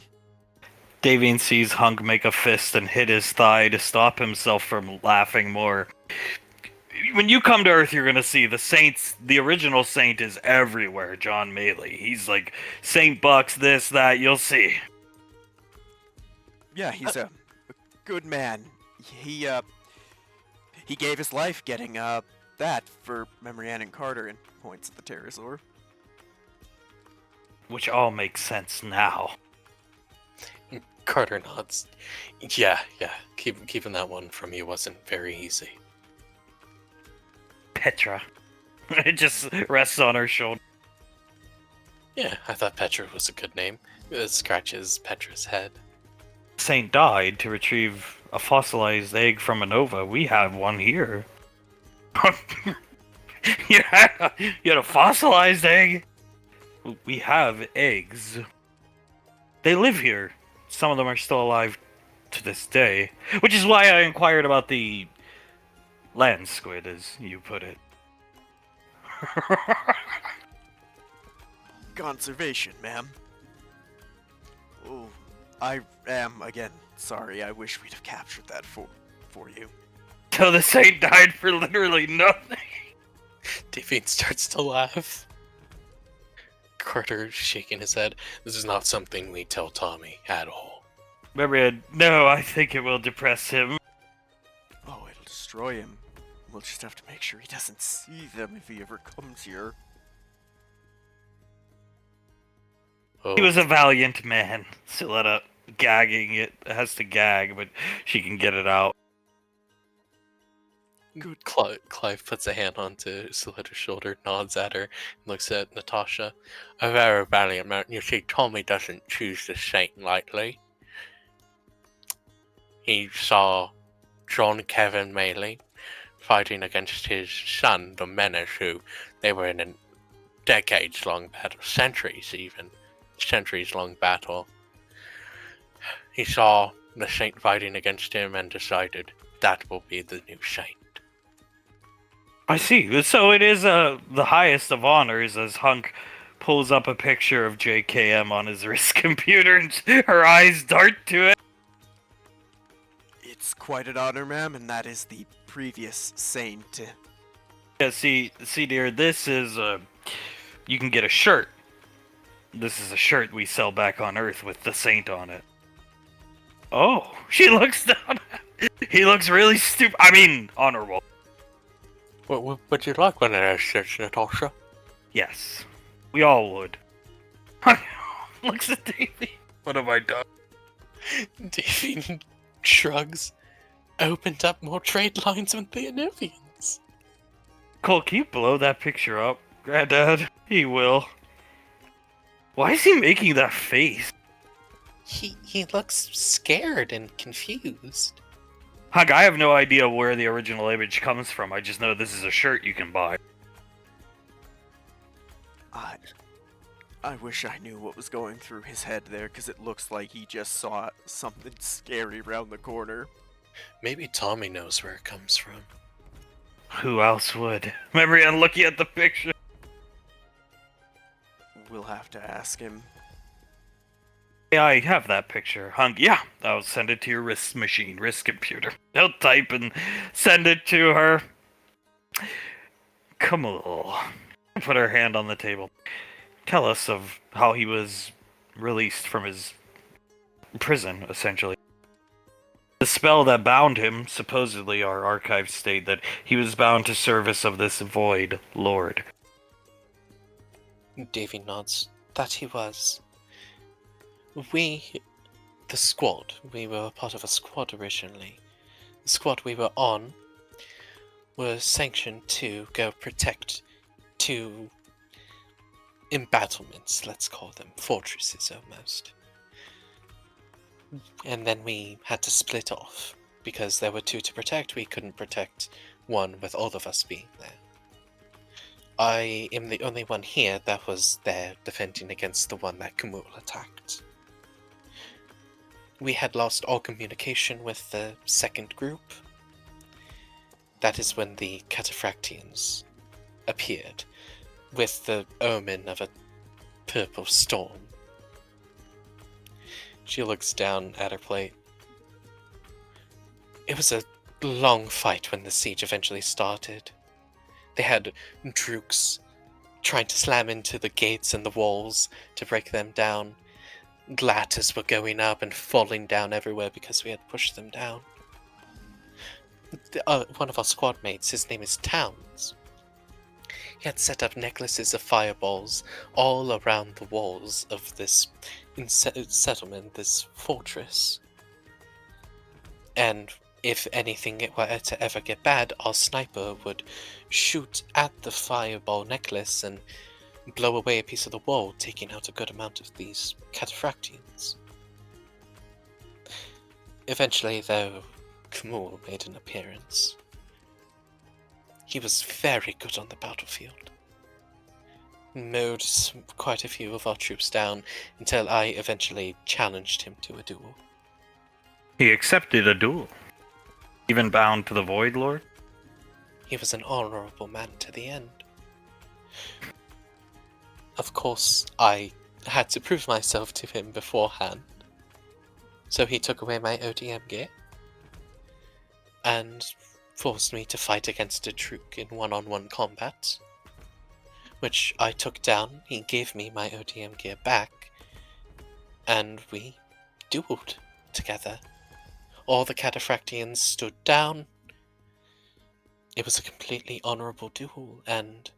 Davian sees Hunk make a fist and hit his thigh to stop himself from laughing more. When you come to Earth, you're gonna see the saints. The original saint is everywhere. John Maley. He's like Saint Bucks, this, that. You'll see. Yeah, he's a good man. He gave his life getting, that for Memory Ann and Carter, and points at the pterosaur. Which all makes sense now. Carter nods. Yeah. Keeping that one from you wasn't very easy. Petra. It just rests on her shoulder. Yeah, I thought Petra was a good name. It scratches Petra's head. Saint died to retrieve a fossilized egg from Anova. We have one here. you had a fossilized egg? We have eggs. They live here. Some of them are still alive to this day. Which is why I inquired about the land squid, as you put it. Conservation, ma'am. Oh, I am, again, sorry. I wish we'd have captured that for you. So the saint died for literally nothing. Davian starts to laugh. Carter shaking his head. This is not something we tell Tommy at all. Remember, no, I think it will depress him. Oh, it'll destroy him. We'll just have to make sure he doesn't see them if he ever comes here. Oh, He was a valiant man. Siletta gagging it has to gag, but she can get it out. Good. Clive puts a hand onto Siletta's shoulder, nods at her, and looks at Natasha. A very valiant man. You see, Tommy doesn't choose the saint lightly. He saw John Kevin Maley fighting against his son, the Menace, who they were in a decades-long battle, centuries-long battle. He saw the saint fighting against him and decided that will be the new saint. I see. So it is the highest of honors as Hunk pulls up a picture of JKM on his wrist computer and her eyes dart to it. It's quite an honor, ma'am, and that is the previous saint. Yeah, see, dear, this is you can get a shirt. This is a shirt we sell back on Earth with the saint on it. Oh, she looks down. He looks really stupid. I mean, honorable. Would you like one of those shirts, Natasha? Yes, we all would. Looks at Davey. What have I done? Davian shrugs. Opened up more trade lines with the Anovians. Cole, can you blow that picture up, Granddad? He will. Why is he making that face? He looks scared and confused. Hunk, I have no idea where the original image comes from. I just know this is a shirt you can buy. I wish I knew what was going through his head there, because it looks like he just saw something scary around the corner. Maybe Tommy knows where it comes from. Who else would? Marianne looking at the picture. We'll have to ask him. Yeah, I have that picture. Hunk, yeah, I'll send it to your wrist machine, wrist computer. He'll type and send it to her. Come on. Put her hand on the table. Tell us of how he was released from his prison, essentially. The spell that bound him, supposedly our archives state that he was bound to service of this void lord. Davy nods. That he was. We, the squad, we were part of a squad originally. The squad we were on were sanctioned to go protect two embattlements, let's call them, fortresses almost. And then we had to split off, because there were two to protect, we couldn't protect one with all of us being there. I am the only one here that was there defending against the one that Kumul attacked. We had lost all communication with the second group. That is when the Cataphractians appeared, with the omen of a purple storm. She looks down at her plate. It was a long fight when the siege eventually started. They had drooks trying to slam into the gates and the walls to break them down. Ladders were going up and falling down everywhere because we had pushed them down. One of our squad mates, his name is Towns. He had set up necklaces of fireballs all around the walls of this settlement, this fortress. And if anything were to ever get bad, our sniper would shoot at the fireball necklace and blow away a piece of the wall, taking out a good amount of these Cataphractians. Eventually, though, Kumul made an appearance. He was very good on the battlefield. Mowed quite a few of our troops down until I eventually challenged him to a duel. He accepted a duel. Even bound to the Void Lord? He was an honorable man to the end. Of course, I had to prove myself to him beforehand. So he took away my ODM gear and forced me to fight against a Drook in one-on-one combat, which I took down. He gave me my ODM gear back, and we dueled together. All the Cataphractians stood down. It was a completely honorable duel, and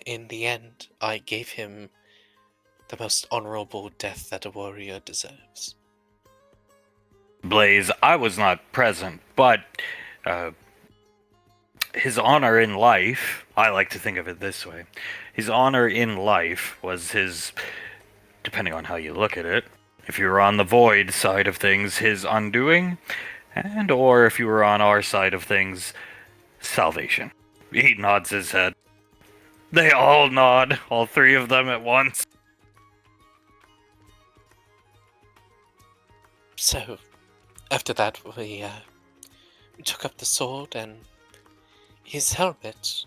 in the end, I gave him the most honorable death that a warrior deserves. Blaze, I was not present, but his honor in life, I like to think of it this way, his honor in life was his, depending on how you look at it, if you were on the Void side of things, his undoing, and or if you were on our side of things, salvation. He nods his head. They all nod, all three of them at once. So, after that, we took up the sword and his helmet,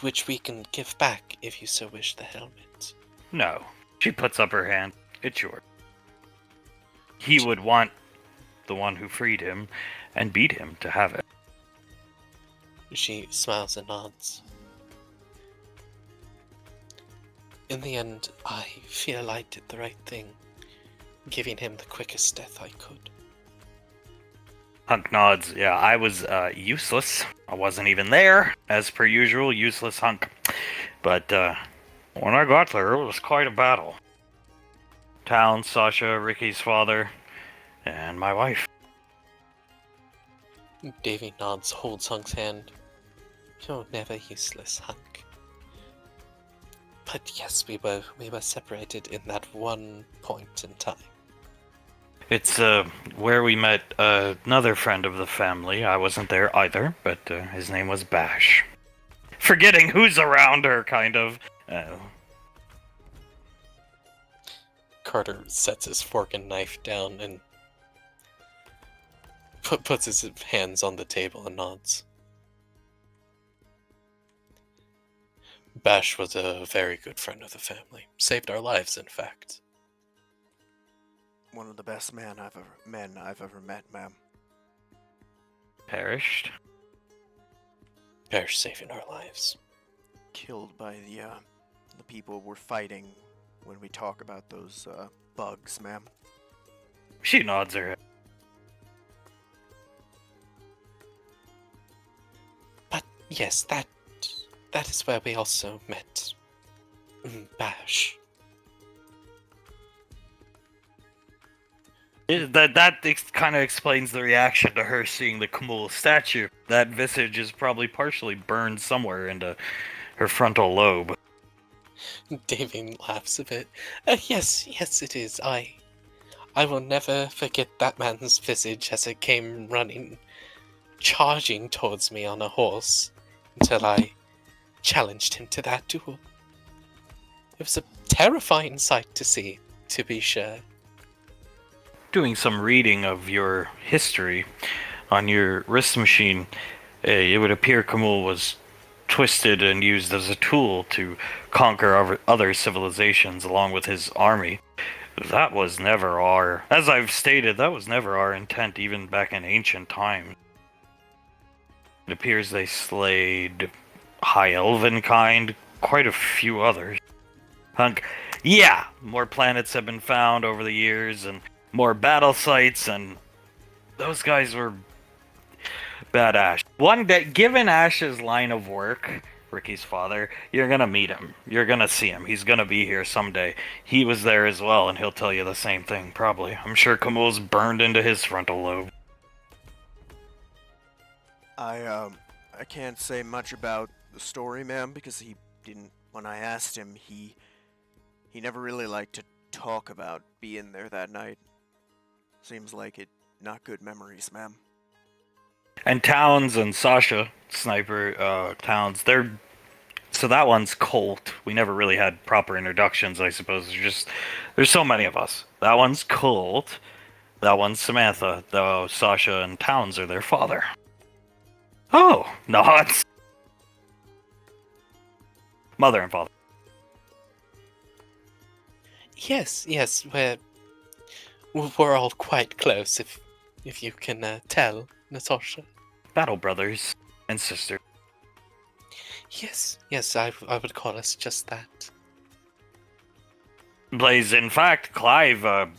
which we can give back if you so wish the helmet. No. She puts up her hand. It's yours. He would want the one who freed him and beat him to have it. She smiles and nods. In the end, I feel I did the right thing, giving him the quickest death I could. Hunk nods. Yeah, I was useless. I wasn't even there, as per usual, useless Hunk. But when I got there, it was quite a battle. Town, Sasha, Ricky's father, and my wife. Davy nods, holds Hunk's hand. You're never useless, Hunk. But yes, we were separated in that one point in time. It's where we met another friend of the family. I wasn't there either, but his name was Bash. Forgetting who's around her, kind of. Carter sets his fork and knife down and puts his hands on the table and nods. Bash was a very good friend of the family. Saved our lives, in fact. One of the best men I've ever met, ma'am. Perished. Bash saving our lives. Killed by the people we're fighting when we talk about those bugs, ma'am. She nods her head. But yes, that is where we also met Bash. That kind of explains the reaction to her seeing the Kamul statue. That visage is probably partially burned somewhere into her frontal lobe. Davin laughs a bit. Yes, it is. I will never forget that man's visage as it came running, charging towards me on a horse, until I challenged him to that duel. It was a terrifying sight to see, to be sure. Doing some reading of your history on your wrist machine, it would appear Kamul was twisted and used as a tool to conquer other civilizations along with his army. That was never as I've stated, that was never our intent even back in ancient times. It appears they slayed High Elven kind, quite a few others. Hunk, yeah, more planets have been found over the years and more battle sites, and those guys were bad. Ash. One day, given Ash's line of work, Ricky's father, you're gonna meet him. You're gonna see him. He's gonna be here someday. He was there as well, and he'll tell you the same thing, probably. I'm sure Kamul's burned into his frontal lobe. I can't say much about the story, ma'am, because he didn't. When I asked him, he never really liked to talk about being there that night. Seems like it not good memories, ma'am. And Towns and Sasha, Sniper, Towns, so that one's Colt. We never really had proper introductions, I suppose. There's so many of us. That one's Colt. That one's Samantha. Though Sasha and Towns are their father. Oh, nods. Mother and father. Yes, we're all quite close, if you can tell, Natasha. Battle brothers and sisters. Yes, I would call us just that. Blaze, in fact, Clive's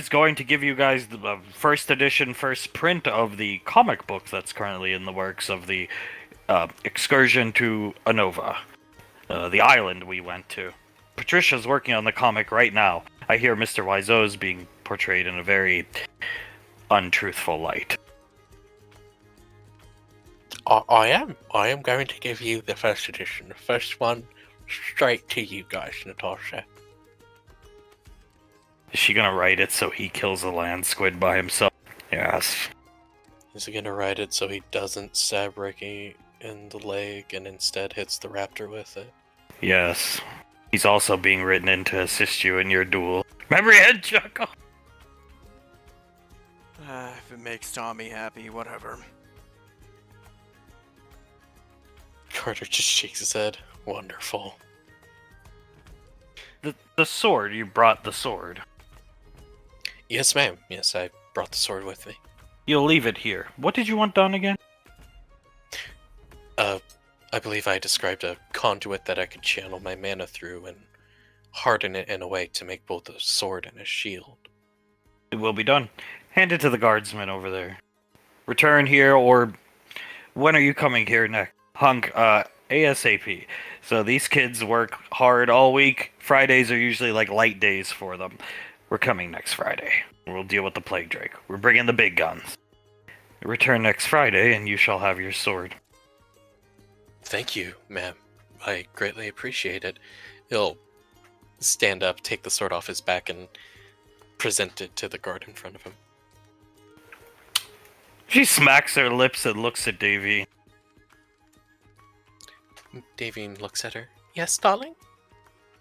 going to give you guys the first edition, first print of the comic book that's currently in the works of the excursion to Anova, the island we went to. Patricia's working on the comic right now. I hear Mr. Wiseau's being portrayed in a very untruthful light. I am going to give you the first edition. The first one straight to you guys, Natasha. Is she gonna write it so he kills a land squid by himself? Yes. Is he gonna write it so he doesn't stab Ricky in the leg and instead hits the raptor with it? Yes. He's also being written in to assist you in your duel. Memory head chuckle! If it makes Tommy happy, whatever. Carter just shakes his head. Wonderful. The sword, you brought the sword. Yes, ma'am. Yes, I brought the sword with me. You'll leave it here. What did you want done again? I believe I described a conduit that I could channel my mana through and harden it in a way to make both a sword and a shield. It will be done. Hand it to the guardsman over there. Return here, or when are you coming here next? Hunk, ASAP. So these kids work hard all week. Fridays are usually like light days for them. We're coming next Friday. We'll deal with the Plague Drake. We're bringing the big guns. Return next Friday, and you shall have your sword. Thank you, ma'am. I greatly appreciate it. He'll stand up, take the sword off his back, and present it to the guard in front of him. She smacks her lips and looks at Davy. Davine looks at her. Yes, darling?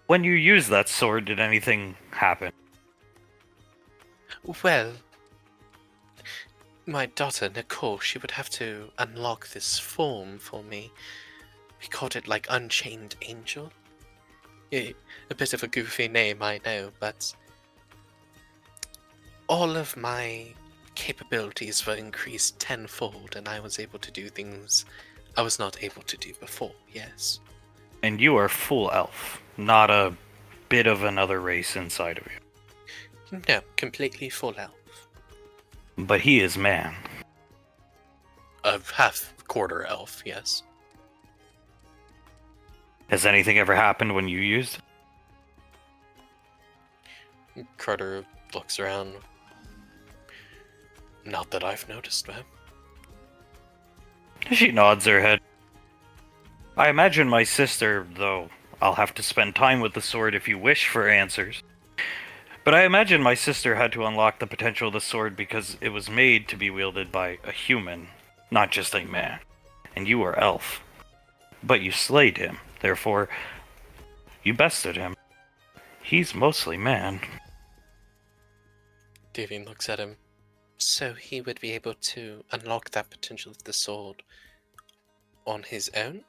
When you used that sword, did anything happen? Well, My daughter, Nicole, she would have to unlock this form for me. We called it, like, Unchained Angel. A bit of a goofy name, I know, but all of my capabilities were increased tenfold, and I was able to do things I was not able to do before, yes. And you are full elf, not a bit of another race inside of you. No, completely full elf. But he is man. A half-quarter elf, yes. Has anything ever happened when you used it? Carter looks around. Not that I've noticed, ma'am. She nods her head. I imagine my sister, though I'll have to spend time with the sword if you wish for answers. But I imagine my sister had to unlock the potential of the sword because it was made to be wielded by a human, not just a man. And you are elf. But you slayed him, therefore you bested him. He's mostly man. Davian looks at him. So he would be able to unlock that potential of the sword on his own?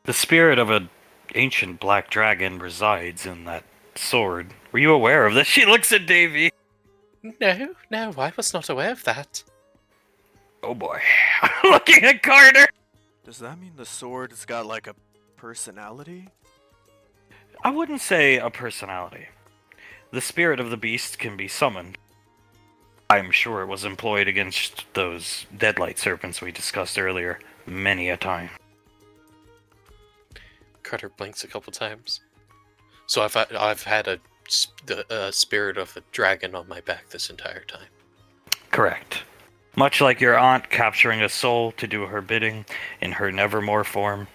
The spirit of an ancient black dragon resides in that sword. Were you aware of this? She looks at Davy. No, I was not aware of that. Oh boy. Looking at Carter. Does that mean the sword has got like a personality? I wouldn't say a personality. The spirit of the beast can be summoned. I'm sure it was employed against those deadlight serpents we discussed earlier many a time. Carter blinks a couple times. So I've had the spirit of a dragon on my back this entire time. Correct. Much like your aunt capturing a soul to do her bidding in her nevermore form.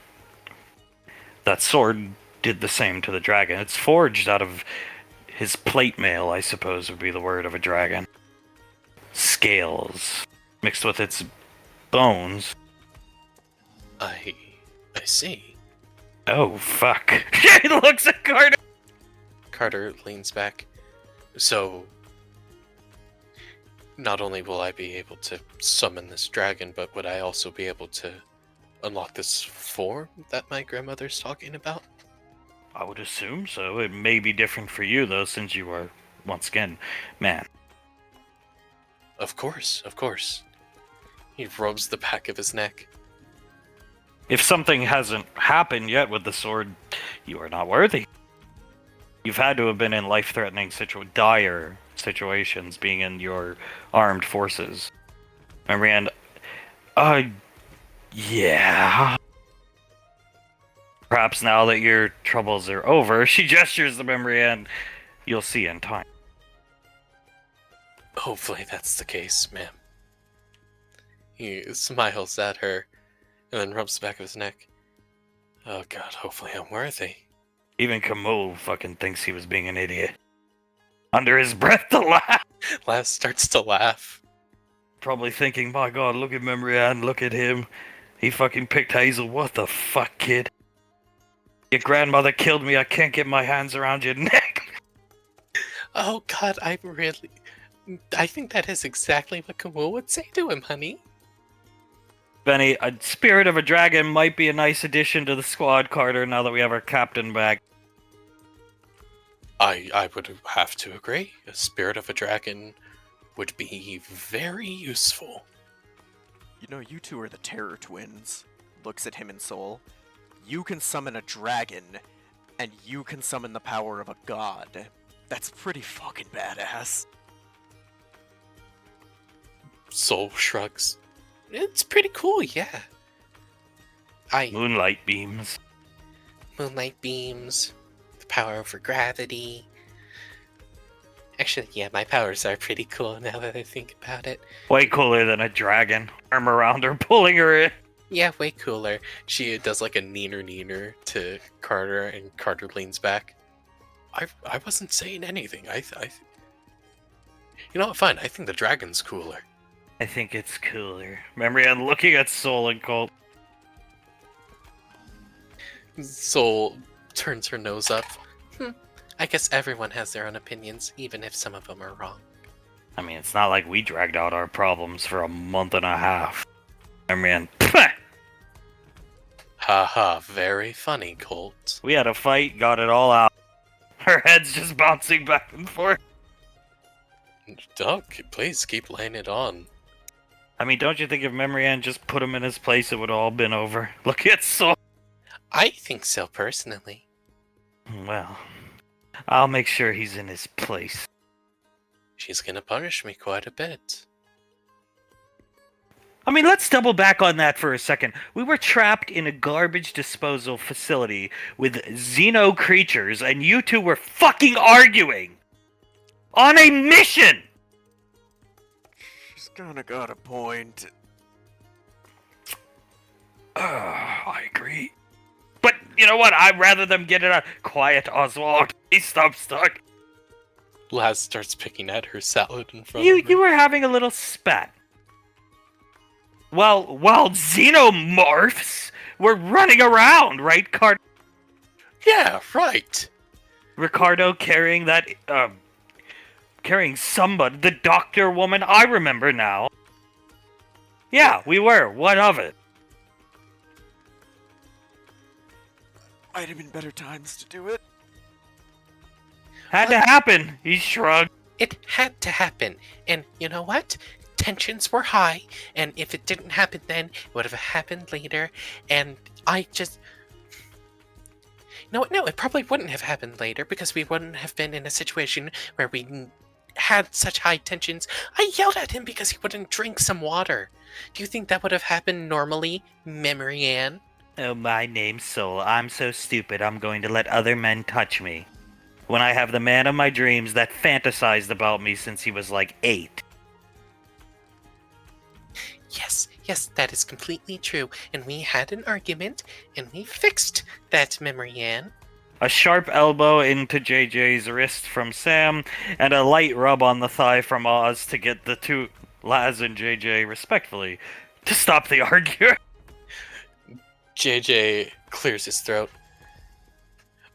That sword did the same to the dragon. It's forged out of his plate mail, I suppose would be the word of a dragon. Scales mixed with its bones. I see. Oh, fuck. She looks at Carter. Carter leans back. So, not only will I be able to summon this dragon, but would I also be able to unlock this form that my grandmother's talking about? I would assume so. It may be different for you, though, since you are, once again, man. Of course. He rubs the back of his neck. If something hasn't happened yet with the sword, you are not worthy. You've had to have been in life-threatening, dire situations, being in your armed forces. Remember, and, yeah. Perhaps now that your troubles are over, she gestures the memory and you'll see in time. Hopefully that's the case, ma'am. He smiles at her and then rubs the back of his neck. Oh god, hopefully I'm worthy. Even Kamul fucking thinks he was being an idiot. Under his breath to laugh. Lass starts to laugh. Probably thinking, my god, look at Memory Ann, look at him. He fucking picked Hazel. What the fuck, kid? Your grandmother killed me. I can't get my hands around your neck. Oh god, I think that is exactly what Kamul would say to him, honey. Benny, a spirit of a dragon might be a nice addition to the squad, Carter, now that we have our captain back. I would have to agree. A spirit of a dragon would be very useful. You know, you two are the Terror Twins. Looks at him in soul. You can summon a dragon, and you can summon the power of a god. That's pretty fucking badass. Soul shrugs. It's pretty cool, yeah. Moonlight beams. Moonlight beams, the power over gravity. Actually, yeah, my powers are pretty cool now that I think about it. Way cooler than a dragon. Arm around her, pulling her in. Yeah, way cooler. She does like a neener to Carter, and Carter leans back. I wasn't saying anything. You know what? Fine. I think the dragon's cooler. I think it's cooler. Remember, I'm looking at Soul and Colt. Soul turns her nose up. I guess everyone has their own opinions, even if some of them are wrong. I mean, it's not like we dragged out our problems for a month and a half. I mean, Haha, very funny, Colt. we had a fight, got it all out. Her head's just bouncing back and forth. Doug, please keep laying it on. I mean, don't you think if Memory Ann just put him in his place, it would all been over? Look at Soul. I think so, personally. Well, I'll make sure he's in his place. She's gonna punish me quite a bit. I mean, let's double back on that for a second. We were trapped in a garbage disposal facility with xeno creatures, and you two were fucking arguing! On a mission! She's kinda got a point. I agree. But, you know what? I'd rather them get it out. Quiet, Oswald. Please stop stuck. Laz starts picking at her salad in front You of her. you were having a little spat. While xenomorphs were running around, right, Yeah, right. Ricardo carrying that, carrying somebody, the doctor woman, I remember now. Yeah, we were. What of it? Might have been better times to do it. Had to happen. He shrugged. It had to happen. And you know what? Tensions were high, and if it didn't happen then, it would have happened later, and I just... No, it probably wouldn't have happened later, because we wouldn't have been in a situation where we had such high tensions. I yelled at him because he wouldn't drink some water. Do you think that would have happened normally, Memory Ann? Oh, my name's Soul. I'm so stupid I'm going to let other men touch me. When I have the man of my dreams that fantasized about me since he was like 8. Yes, that is completely true. And we had an argument, and we fixed that, Memory Ann. A sharp elbow into JJ's wrist from Sam, and a light rub on the thigh from Oz to get the two, Laz and JJ, respectfully, to stop the argument. JJ clears his throat.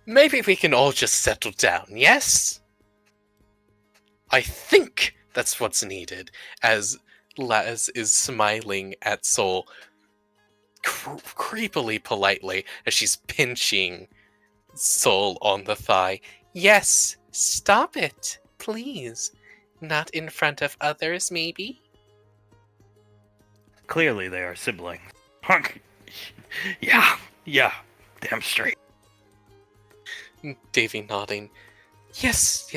Maybe we can all just settle down, yes? I think that's what's needed, as Laz is smiling at Soul creepily politely as she's pinching Soul on the thigh. Yes, stop it, please. Not in front of others, maybe? Clearly they are siblings. Yeah, damn straight. Davy nodding. Yes,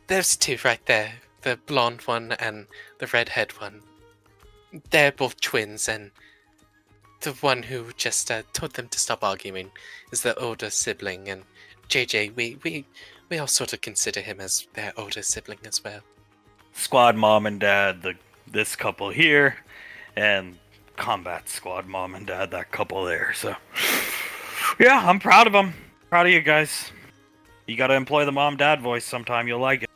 there's two right there. The blonde one and the redhead one. They're both twins, and the one who just told them to stop arguing is the older sibling, and JJ, we all sort of consider him as their older sibling as well. Squad mom and dad, this couple here, and combat squad mom and dad, that couple there. So, yeah, I'm proud of them. Proud of you guys. You gotta employ the mom-dad voice sometime, you'll like it.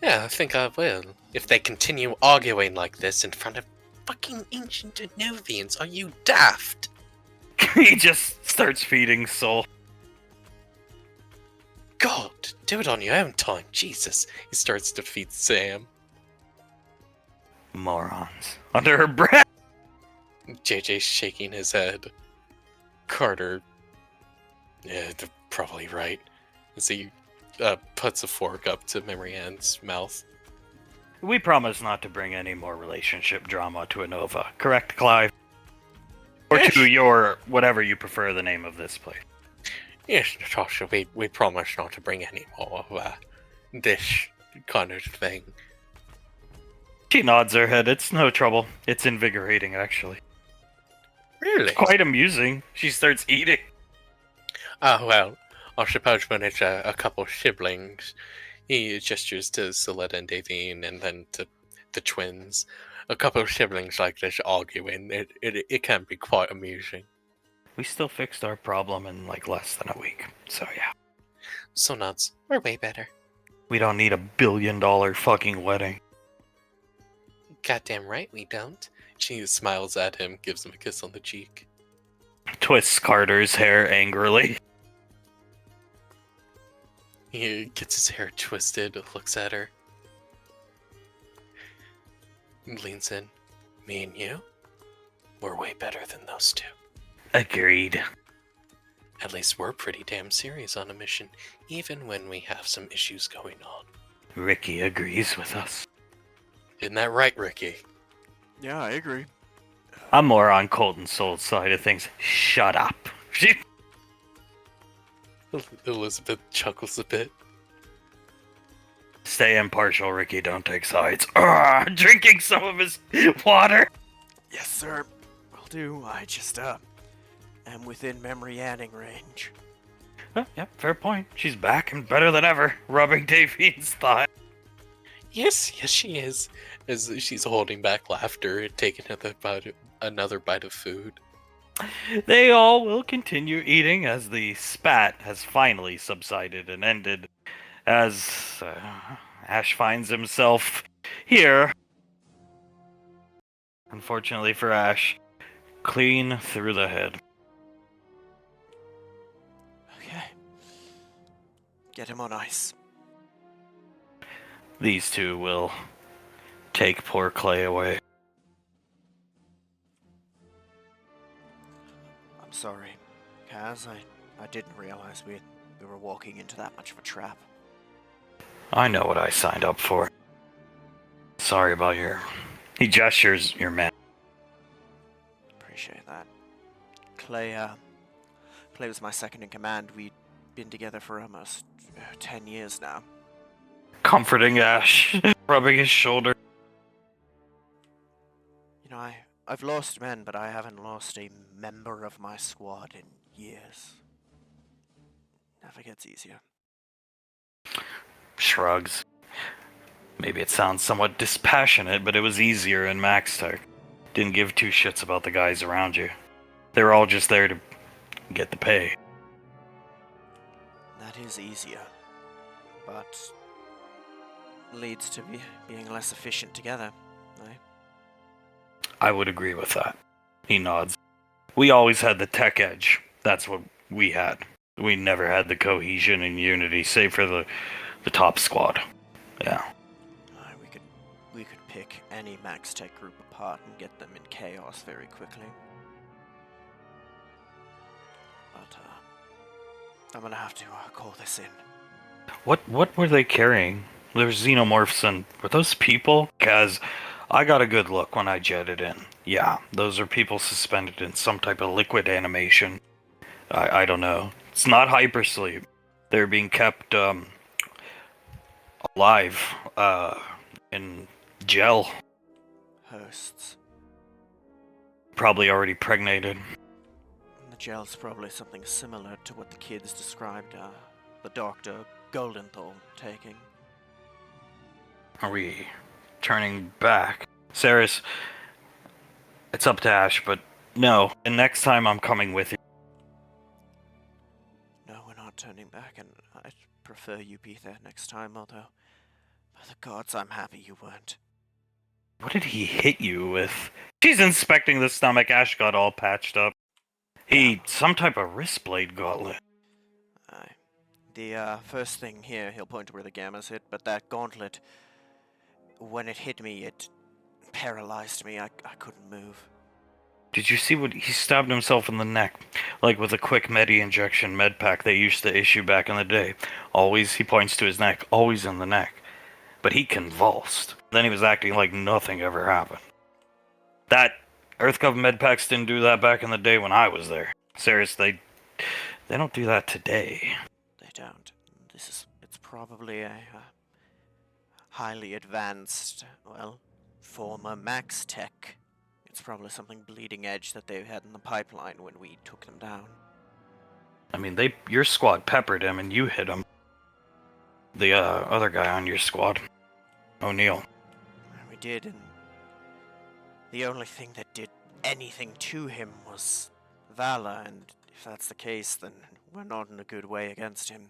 Yeah, I think I will. If they continue arguing like this in front of fucking ancient Anovians, are you daft? He just starts feeding Soul. God, do it on your own time, Jesus. He starts to feed Sam. Morons. Under her breath. JJ's shaking his head. Carter. Yeah, they're probably right. As he puts a fork up to Memory Ann's mouth. We promise not to bring any more relationship drama to Anova. Correct, Clive? Or to your, whatever you prefer the name of this place. Yes, Natasha, we promise not to bring any more of this kind of thing. She nods her head. It's no trouble. It's invigorating, actually. Really? Quite amusing. She starts eating. Well, I suppose when it's a couple of siblings, he gestures to Soletta and Davine and then to the twins. A couple of siblings like this arguing, it can be quite amusing. We still fixed our problem in like less than a week. So yeah. So nuts. We're way better. We don't need $1 billion fucking wedding. Goddamn right we don't. She smiles at him, gives him a kiss on the cheek. Twists Carter's hair angrily. He gets his hair twisted, looks at her. Leans in. Me and you? We're way better than those two. Agreed. At least we're pretty damn serious on a mission, even when we have some issues going on. Ricky agrees with us. Isn't that right, Ricky? Yeah, I agree. I'm more on Colton Soul's side of things. Shut up. Elizabeth chuckles a bit. Stay impartial, Ricky. Don't take sides. Drinking some of his water. Yes, sir. Will do. I just, am within memory adding range. Yep, fair point. She's back and better than ever, rubbing Davine's thigh. Yes, she is. As she's holding back laughter and taking another bite of food. They all will continue eating as the spat has finally subsided and ended, as Ash finds himself here. Unfortunately for Ash, clean through the head. Okay. Get him on ice. These two will take poor Clay away. I'm sorry, Kaz. I didn't realize we were walking into that much of a trap. I know what I signed up for. Sorry about He gestures your man. Appreciate that. Clay was my second in command. We'd been together for almost 10 years now. Comforting Ash, rubbing his shoulder. You know, I've lost men, but I haven't lost a member of my squad in years. Never gets easier. Shrugs. Maybe it sounds somewhat dispassionate, but it was easier in Max Tech. Didn't give two shits about the guys around you. They were all just there to get the pay. That is easier, but leads to being less efficient together, right? I would agree with that. He nods. We always had the tech edge. That's what we had. We never had the cohesion and unity, save for the top squad. Yeah. We could pick any Max Tech group apart and get them in chaos very quickly. But I'm gonna have to call this in. What were they carrying? There's xenomorphs and were those people? Kaz, I got a good look when I jetted in. Yeah, those are people suspended in some type of liquid animation. I don't know. It's not hypersleep. They're being kept alive in gel. Hosts. Probably already pregnated. The gel's probably something similar to what the kids described the Dr. Goldenthal taking. Are we turning back? Saris, it's up to Ash, but no. And next time I'm coming with you. No, we're not turning back, and I'd prefer you be there next time, although, by the gods, I'm happy you weren't. What did he hit you with? She's inspecting the stomach. Ash got all patched up. Some type of wrist blade gauntlet. Aye. The first thing here, he'll point to where the gammas hit, but that gauntlet, when it hit me, it paralyzed me. I couldn't move. Did you see what he stabbed himself in the neck? Like with a quick medi injection med pack they used to issue back in the day. Always, he points to his neck, always in the neck. But he convulsed. Then he was acting like nothing ever happened. That EarthGov med packs didn't do that back in the day when I was there. Seriously, they don't do that today. They don't. It's probably a highly advanced, former Max Tech. It's probably something bleeding edge that they had in the pipeline when we took them down. I mean, your squad peppered him and you hit him. The other guy on your squad, O'Neill. We did, and the only thing that did anything to him was Vala, and if that's the case, then we're not in a good way against him.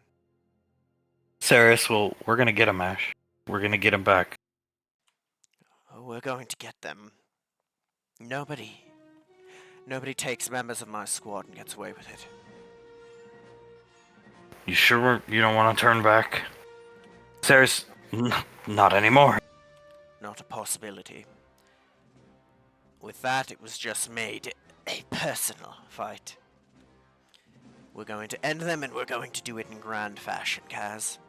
Saris, well, we're gonna get him, Ash. We're gonna get him back. Oh, we're going to get them. Nobody takes members of my squad and gets away with it. You sure you don't want to turn back? Saris, not anymore. Not a possibility. with that, it was just made a personal fight. We're going to end them, and we're going to do it in grand fashion, Kaz.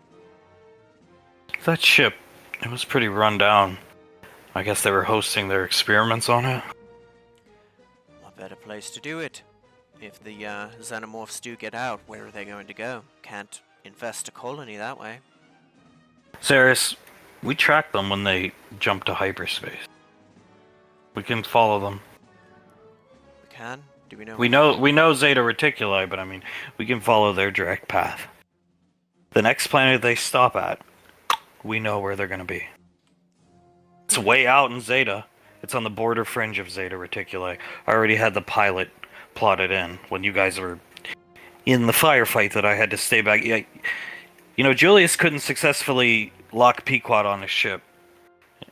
That ship, it was pretty run down. I guess they were hosting their experiments on it. What better place to do it? If the xenomorphs do get out, where are they going to go? Can't infest a colony that way. Ceres, we tracked them when they jumped to hyperspace. We can follow them. We can? Do we know? We know Zeta Reticuli, but I mean, we can follow their direct path. The next planet they stop at, we know where they're going to be. It's way out in Zeta. It's on the border fringe of Zeta Reticuli. I already had the pilot plotted in when you guys were in the firefight that I had to stay back. Yeah, you know, Julius couldn't successfully lock Pequod on his ship.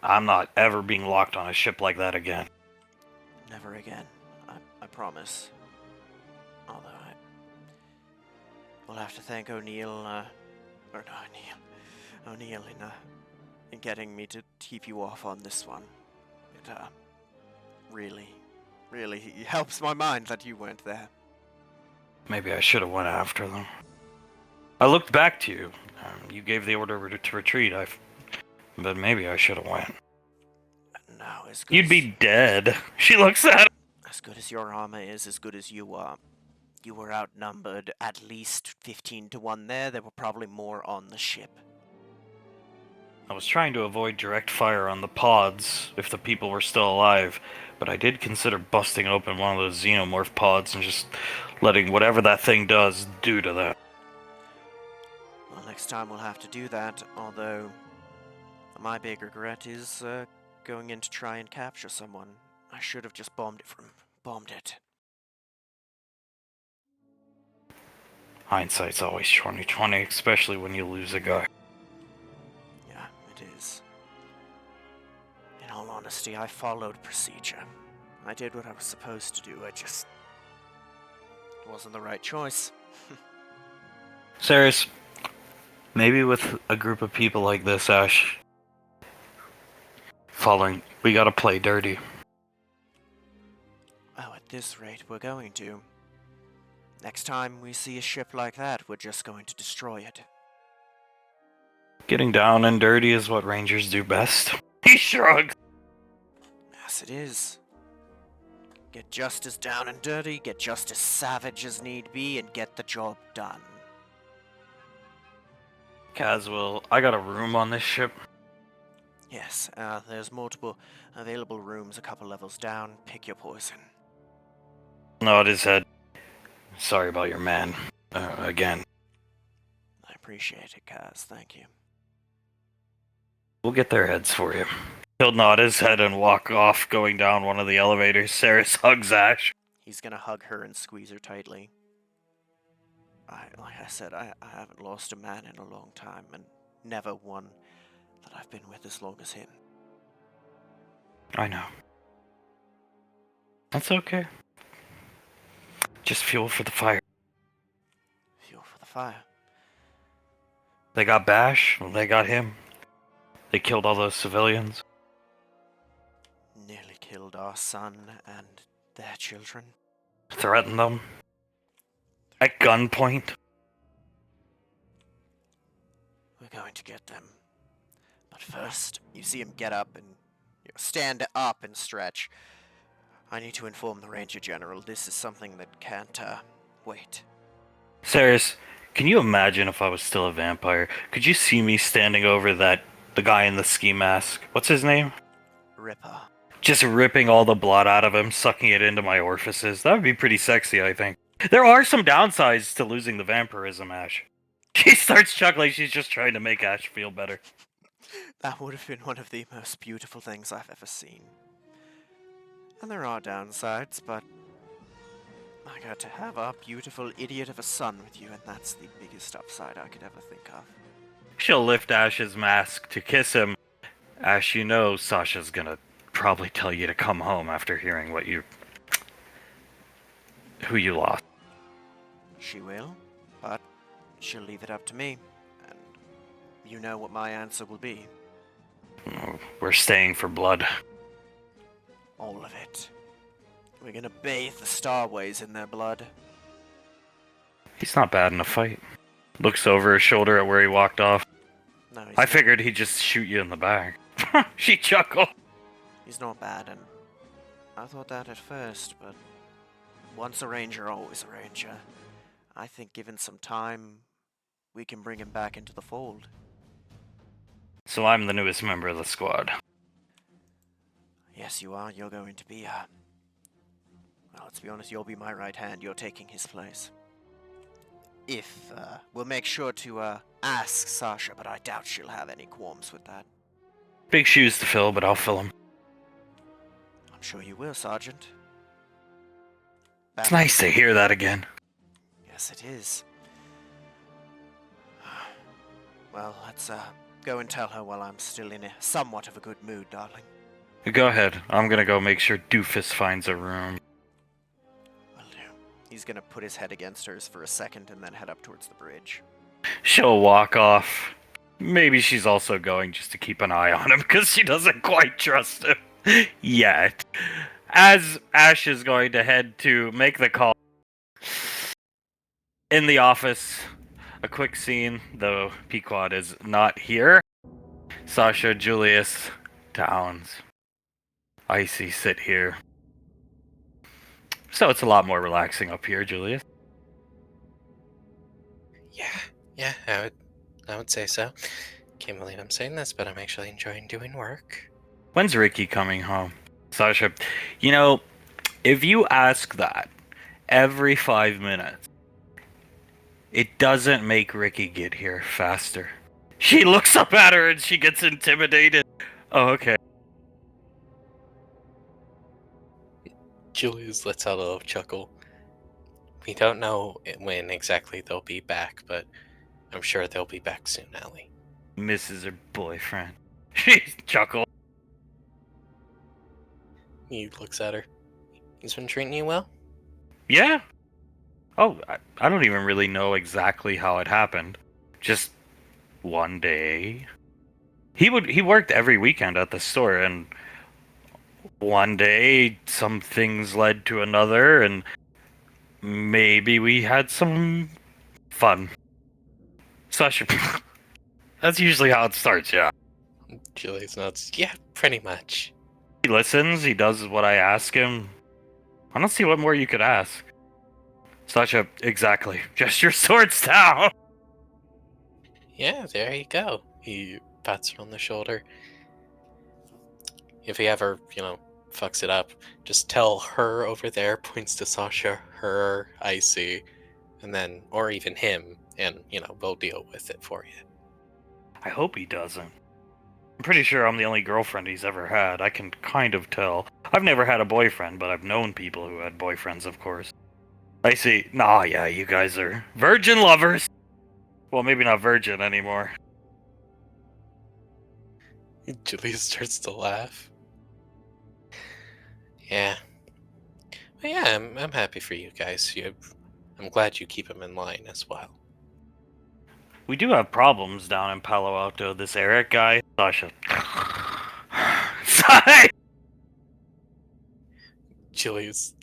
I'm not ever being locked on a ship like that again. Never again. I promise. Although we'll have to thank O'Neill, O'Neill in getting me to keep you off on this one. It, really helps my mind that you weren't there. Maybe I should have went after them. I looked back to you. You gave the order to retreat. But maybe I should have went. No, as good You'd as, be dead. She looks at him. as good as your armor is, as good as you are. You were outnumbered at least 15 to 1 there. There were probably more on the ship. I was trying to avoid direct fire on the pods if the people were still alive, but I did consider busting open one of those xenomorph pods and just letting whatever that thing does do to them. Well, next time we'll have to do that, although my big regret is going in to try and capture someone. I should have just bombed it. Hindsight's always 20/20, especially when you lose a guy. Yeah, it is. In all honesty, I followed procedure. I did what I was supposed to do. It wasn't the right choice. Ceres, maybe with a group of people like this, Ash, we gotta play dirty. Oh, at this rate, we're going to. Next time we see a ship like that, we're just going to destroy it. Getting down and dirty is what Rangers do best. He shrugs. Yes, it is. Get just as down and dirty, get just as savage as need be, and get the job done. Caswell, I got a room on this ship. Yes, there's multiple available rooms a couple levels down. Pick your poison. Nod his head. Sorry about your man. Again. I appreciate it, Kaz. Thank you. We'll get their heads for you. He'll nod his head and walk off, going down one of the elevators. Ceres hugs Ash. He's gonna hug her and squeeze her tightly. Like I said, I haven't lost a man in a long time, and never one that I've been with as long as him. I know. That's okay. Just fuel for the fire. Fuel for the fire. They got Bash, they got him. They killed all those civilians. Nearly killed our son and their children. Threatened them. At gunpoint. We're going to get them. But first, you see him get up and stand up and stretch. I need to inform the Ranger General. This is something that can't, wait. Ceres, can you imagine if I was still a vampire? Could you see me standing over the guy in the ski mask? What's his name? Ripper. Just ripping all the blood out of him, sucking it into my orifices. That would be pretty sexy, I think. There are some downsides to losing the vampirism, Ash. She starts chuckling. She's just trying to make Ash feel better. That would have been one of the most beautiful things I've ever seen. And there are downsides, but I got to have a beautiful idiot of a son with you, and that's the biggest upside I could ever think of. She'll lift Ash's mask to kiss him. Ash, you know Sasha's gonna probably tell you to come home after hearing who you lost. She will, but she'll leave it up to me, and you know what my answer will be. We're staying for blood. All of it. We're gonna bathe the Starways in their blood. He's not bad in a fight. Looks over his shoulder at where he walked off. No, he's I not. figured he'd just shoot you in the back. She chuckled. He's not bad, and I thought that at first, but once a ranger, always a ranger. I think given some time, we can bring him back into the fold. So I'm the newest member of the squad. Yes, you are. You're going to be, well, let's be honest, you'll be my right hand. You're taking his place. If, we'll make sure to, ask Sasha, but I doubt she'll have any qualms with that. Big shoes to fill, but I'll fill them. I'm sure you will, Sergeant. It's nice to hear that again. Yes, it is. Well, let's, go and tell her while I'm still in somewhat of a good mood, darling. Go ahead. I'm gonna go make sure Doofus finds a room. Will do. He's gonna put his head against hers for a second and then head up towards the bridge. She'll walk off. Maybe she's also going just to keep an eye on him because she doesn't quite trust him yet. As Ash is going to head to make the call in the office, a quick scene, though Pequod is not here. Sasha, Julius, Towns, Icy sit here. So it's a lot more relaxing up here, Julius. Yeah, I would say so. Can't believe I'm saying this, but I'm actually enjoying doing work. When's Ricky coming home? Sasha, you know, if you ask that every 5 minutes, it doesn't make Ricky get here faster. She looks up at her and she gets intimidated. Oh, okay. Julius lets out a little chuckle. We don't know when exactly they'll be back, but I'm sure they'll be back soon, Ellie. Misses her boyfriend. She chuckles. He looks at her. He's been treating you well? Yeah. Oh, I don't even really know exactly how it happened. Just one day. He worked every weekend at the store, and one day some things led to another, and maybe we had some fun. Sasha, that's usually how it starts, yeah. Julius nods. Yeah, pretty much. He listens, he does what I ask him. I don't see what more you could ask. Sasha, exactly. Just your swords down! Yeah, there you go. He pats her on the shoulder. If he ever, fucks it up, just tell her over there, points to Sasha, her, Icy, and then, or even him, and, we'll deal with it for you. I hope he doesn't. I'm pretty sure I'm the only girlfriend he's ever had. I can kind of tell. I've never had a boyfriend, but I've known people who had boyfriends, of course. I see. Nah, yeah, you guys are virgin lovers. Well, maybe not virgin anymore. Julius starts to laugh. Yeah. But yeah, I'm happy for you guys. I'm glad you keep him in line as well. We do have problems down in Palo Alto. This Eric guy. Sasha. Sigh! Julius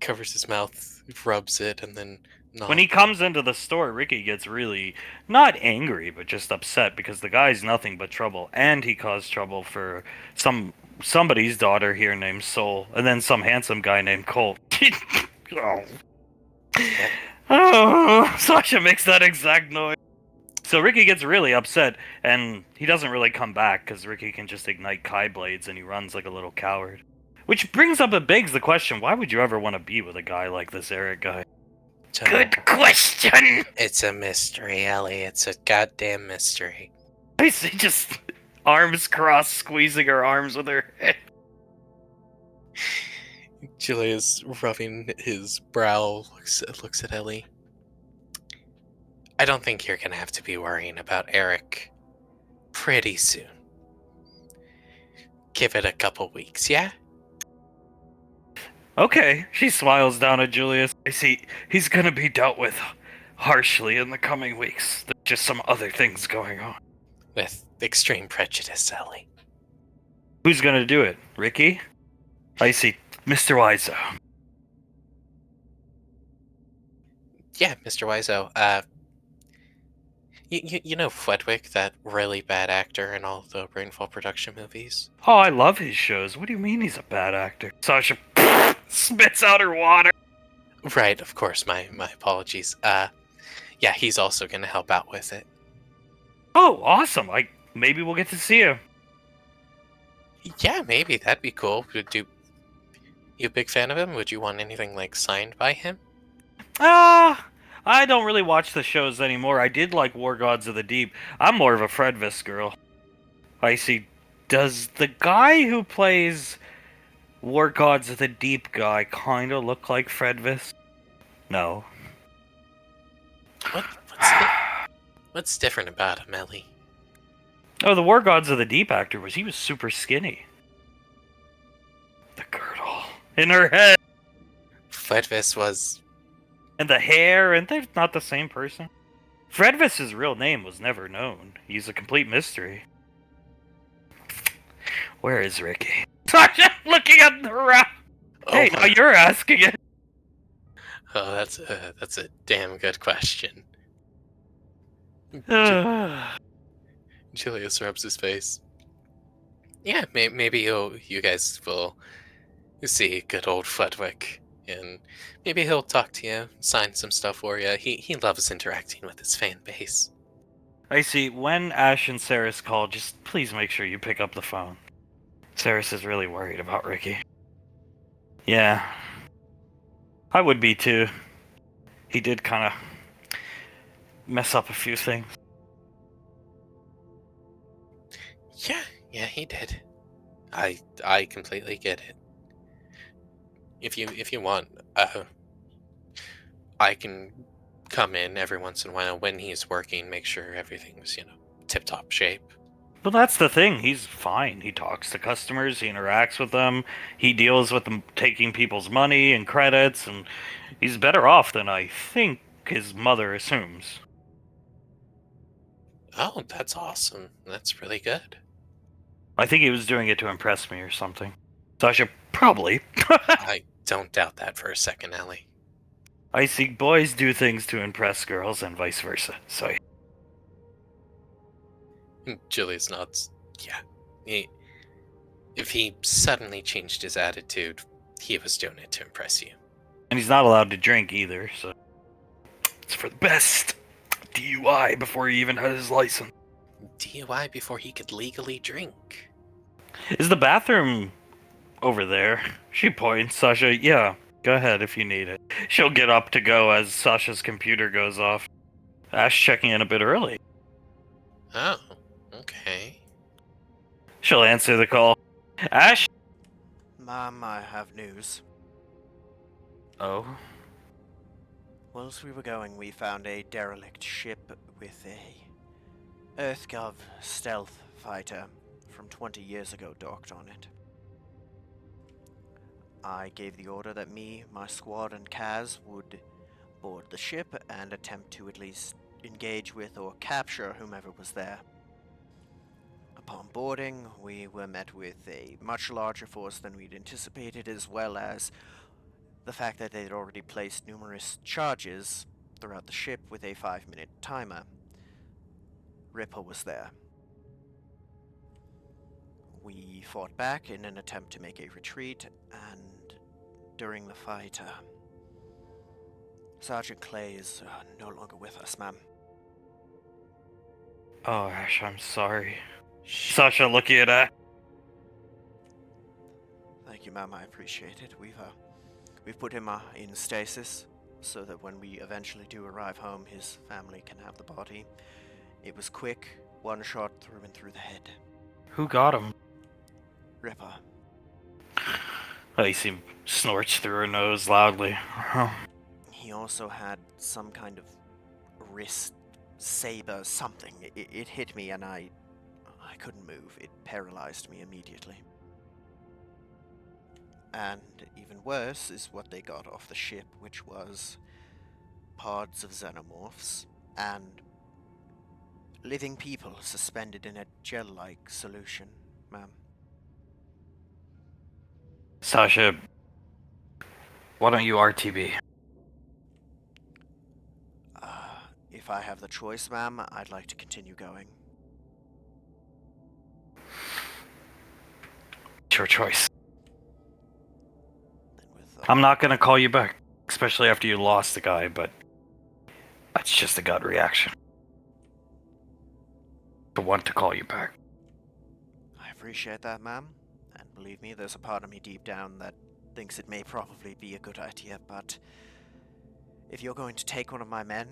covers his mouth, rubs it, and then nods. When he comes into the store, Ricky gets really, not angry, but just upset because the guy's nothing but trouble. And he caused trouble for somebody's daughter here named Soul, and then some handsome guy named Colt. Oh. Oh, Sasha makes that exact noise. So Ricky gets really upset, and he doesn't really come back because Ricky can just ignite Kai blades, and he runs like a little coward. Which begs the question: why would you ever want to be with a guy like this Eric guy? Good question. It's a mystery, Ellie. It's a goddamn mystery. I see, just arms crossed, squeezing her arms with her head. Julius, rubbing his brow, looks at Ellie. I don't think you're gonna have to be worrying about Eric pretty soon. Give it a couple weeks, yeah? Okay, she smiles down at Julius. I see, he's gonna be dealt with harshly in the coming weeks. There's just some other things going on. With extreme prejudice, Ellie. Who's gonna do it? Ricky? I see. Mr. Wiseau. Yeah, Mr. Wiseau. You know Fledwick, that really bad actor in all the Rainfall production movies? Oh, I love his shows. What do you mean he's a bad actor? Sasha spits out her water. Right, of course, my apologies. Yeah, he's also gonna help out with it. Oh, awesome. Maybe we'll get to see him. Yeah, maybe, that'd be cool. You a big fan of him? Would you want anything, like, signed by him? I don't really watch the shows anymore. I did like War Gods of the Deep. I'm more of a Fredvis girl. I see. Does the guy who plays War Gods of the Deep guy kind of look like Fredvis? No. What's different about him, Ellie? Oh, the War Gods of the Deep actor he was super skinny. The girdle in her head. Fledvis was... And the hair, and they're not the same person. Fredvis's real name was never known. He's a complete mystery. Where is Ricky? Sasha, looking at the round. Hey, now you're asking it. Oh, that's a damn good question. Julius rubs his face. Yeah, maybe you guys will see good old Fledwick, and maybe he'll talk to you, sign some stuff for you. He loves interacting with his fan base. I see. When Ash and Saris call, just please make sure you pick up the phone. Saris is really worried about Ricky. Yeah. I would be too. He did kind of mess up a few things. Yeah, he did. I completely get it. If you want, I can come in every once in a while when he's working, make sure everything's, tip-top shape. Well, that's the thing. He's fine. He talks to customers. He interacts with them. He deals with them taking people's money and credits, and he's better off than I think his mother assumes. Oh, that's awesome. That's really good. I think he was doing it to impress me or something. Sasha, probably. I don't doubt that for a second, Ellie. I see boys do things to impress girls and vice versa, so... Julius nods. Yeah. If he suddenly changed his attitude, he was doing it to impress you. And he's not allowed to drink either, so... It's for the best. DUI before he even had his license. DUI before he could legally drink. Is the bathroom over there? She points. Sasha, yeah, go ahead if you need it. She'll get up to go as Sasha's computer goes off. Ash checking in a bit early. Oh, okay. She'll answer the call. Ash? Ma'am, I have news. Oh? Whilst we were going, we found a derelict ship with a EarthGov stealth fighter from 20 years ago docked on it. I gave the order that me, my squad, and Kaz would board the ship and attempt to at least engage with or capture whomever was there. Upon boarding, we were met with a much larger force than we'd anticipated, as well as the fact that they'd already placed numerous charges throughout the ship with a 5-minute timer. Ripper was there. We fought back in an attempt to make a retreat, and during the fight, Sergeant Clay is no longer with us, ma'am. Oh, Ash, I'm sorry. Sasha, looking at Ash. Thank you, ma'am. I appreciate it. We've put him in stasis so that when we eventually do arrive home, his family can have the body. It was quick, one shot through and through the head. Who got him? Ripper. Icy snorts through her nose loudly. Oh. He also had some kind of wrist saber, something. It hit me and I couldn't move. It paralyzed me immediately. And even worse is what they got off the ship, which was pods of xenomorphs and living people suspended in a gel-like solution, ma'am. Sasha, why don't you RTB? If I have the choice, ma'am, I'd like to continue going. It's your choice. Then with, I'm not gonna call you back, especially after you lost the guy, but that's just a gut reaction. To want to call you back. I appreciate that, ma'am. And believe me, there's a part of me deep down that thinks it may probably be a good idea, but if you're going to take one of my men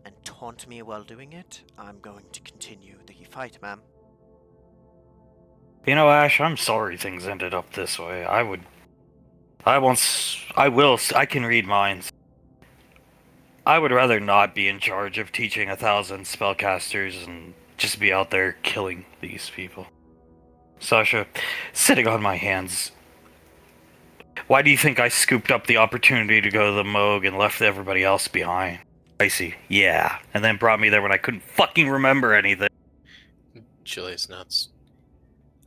and taunt me while doing it, I'm going to continue the fight, ma'am. You know, Ash, I'm sorry things ended up this way. I can read minds. I would rather not be in charge of teaching 1,000 spellcasters and just be out there killing these people. Sasha, sitting on my hands, why do you think I scooped up the opportunity to go to the Moog and left everybody else behind? Icy, yeah, and then brought me there when I couldn't fucking remember anything. Julius nods.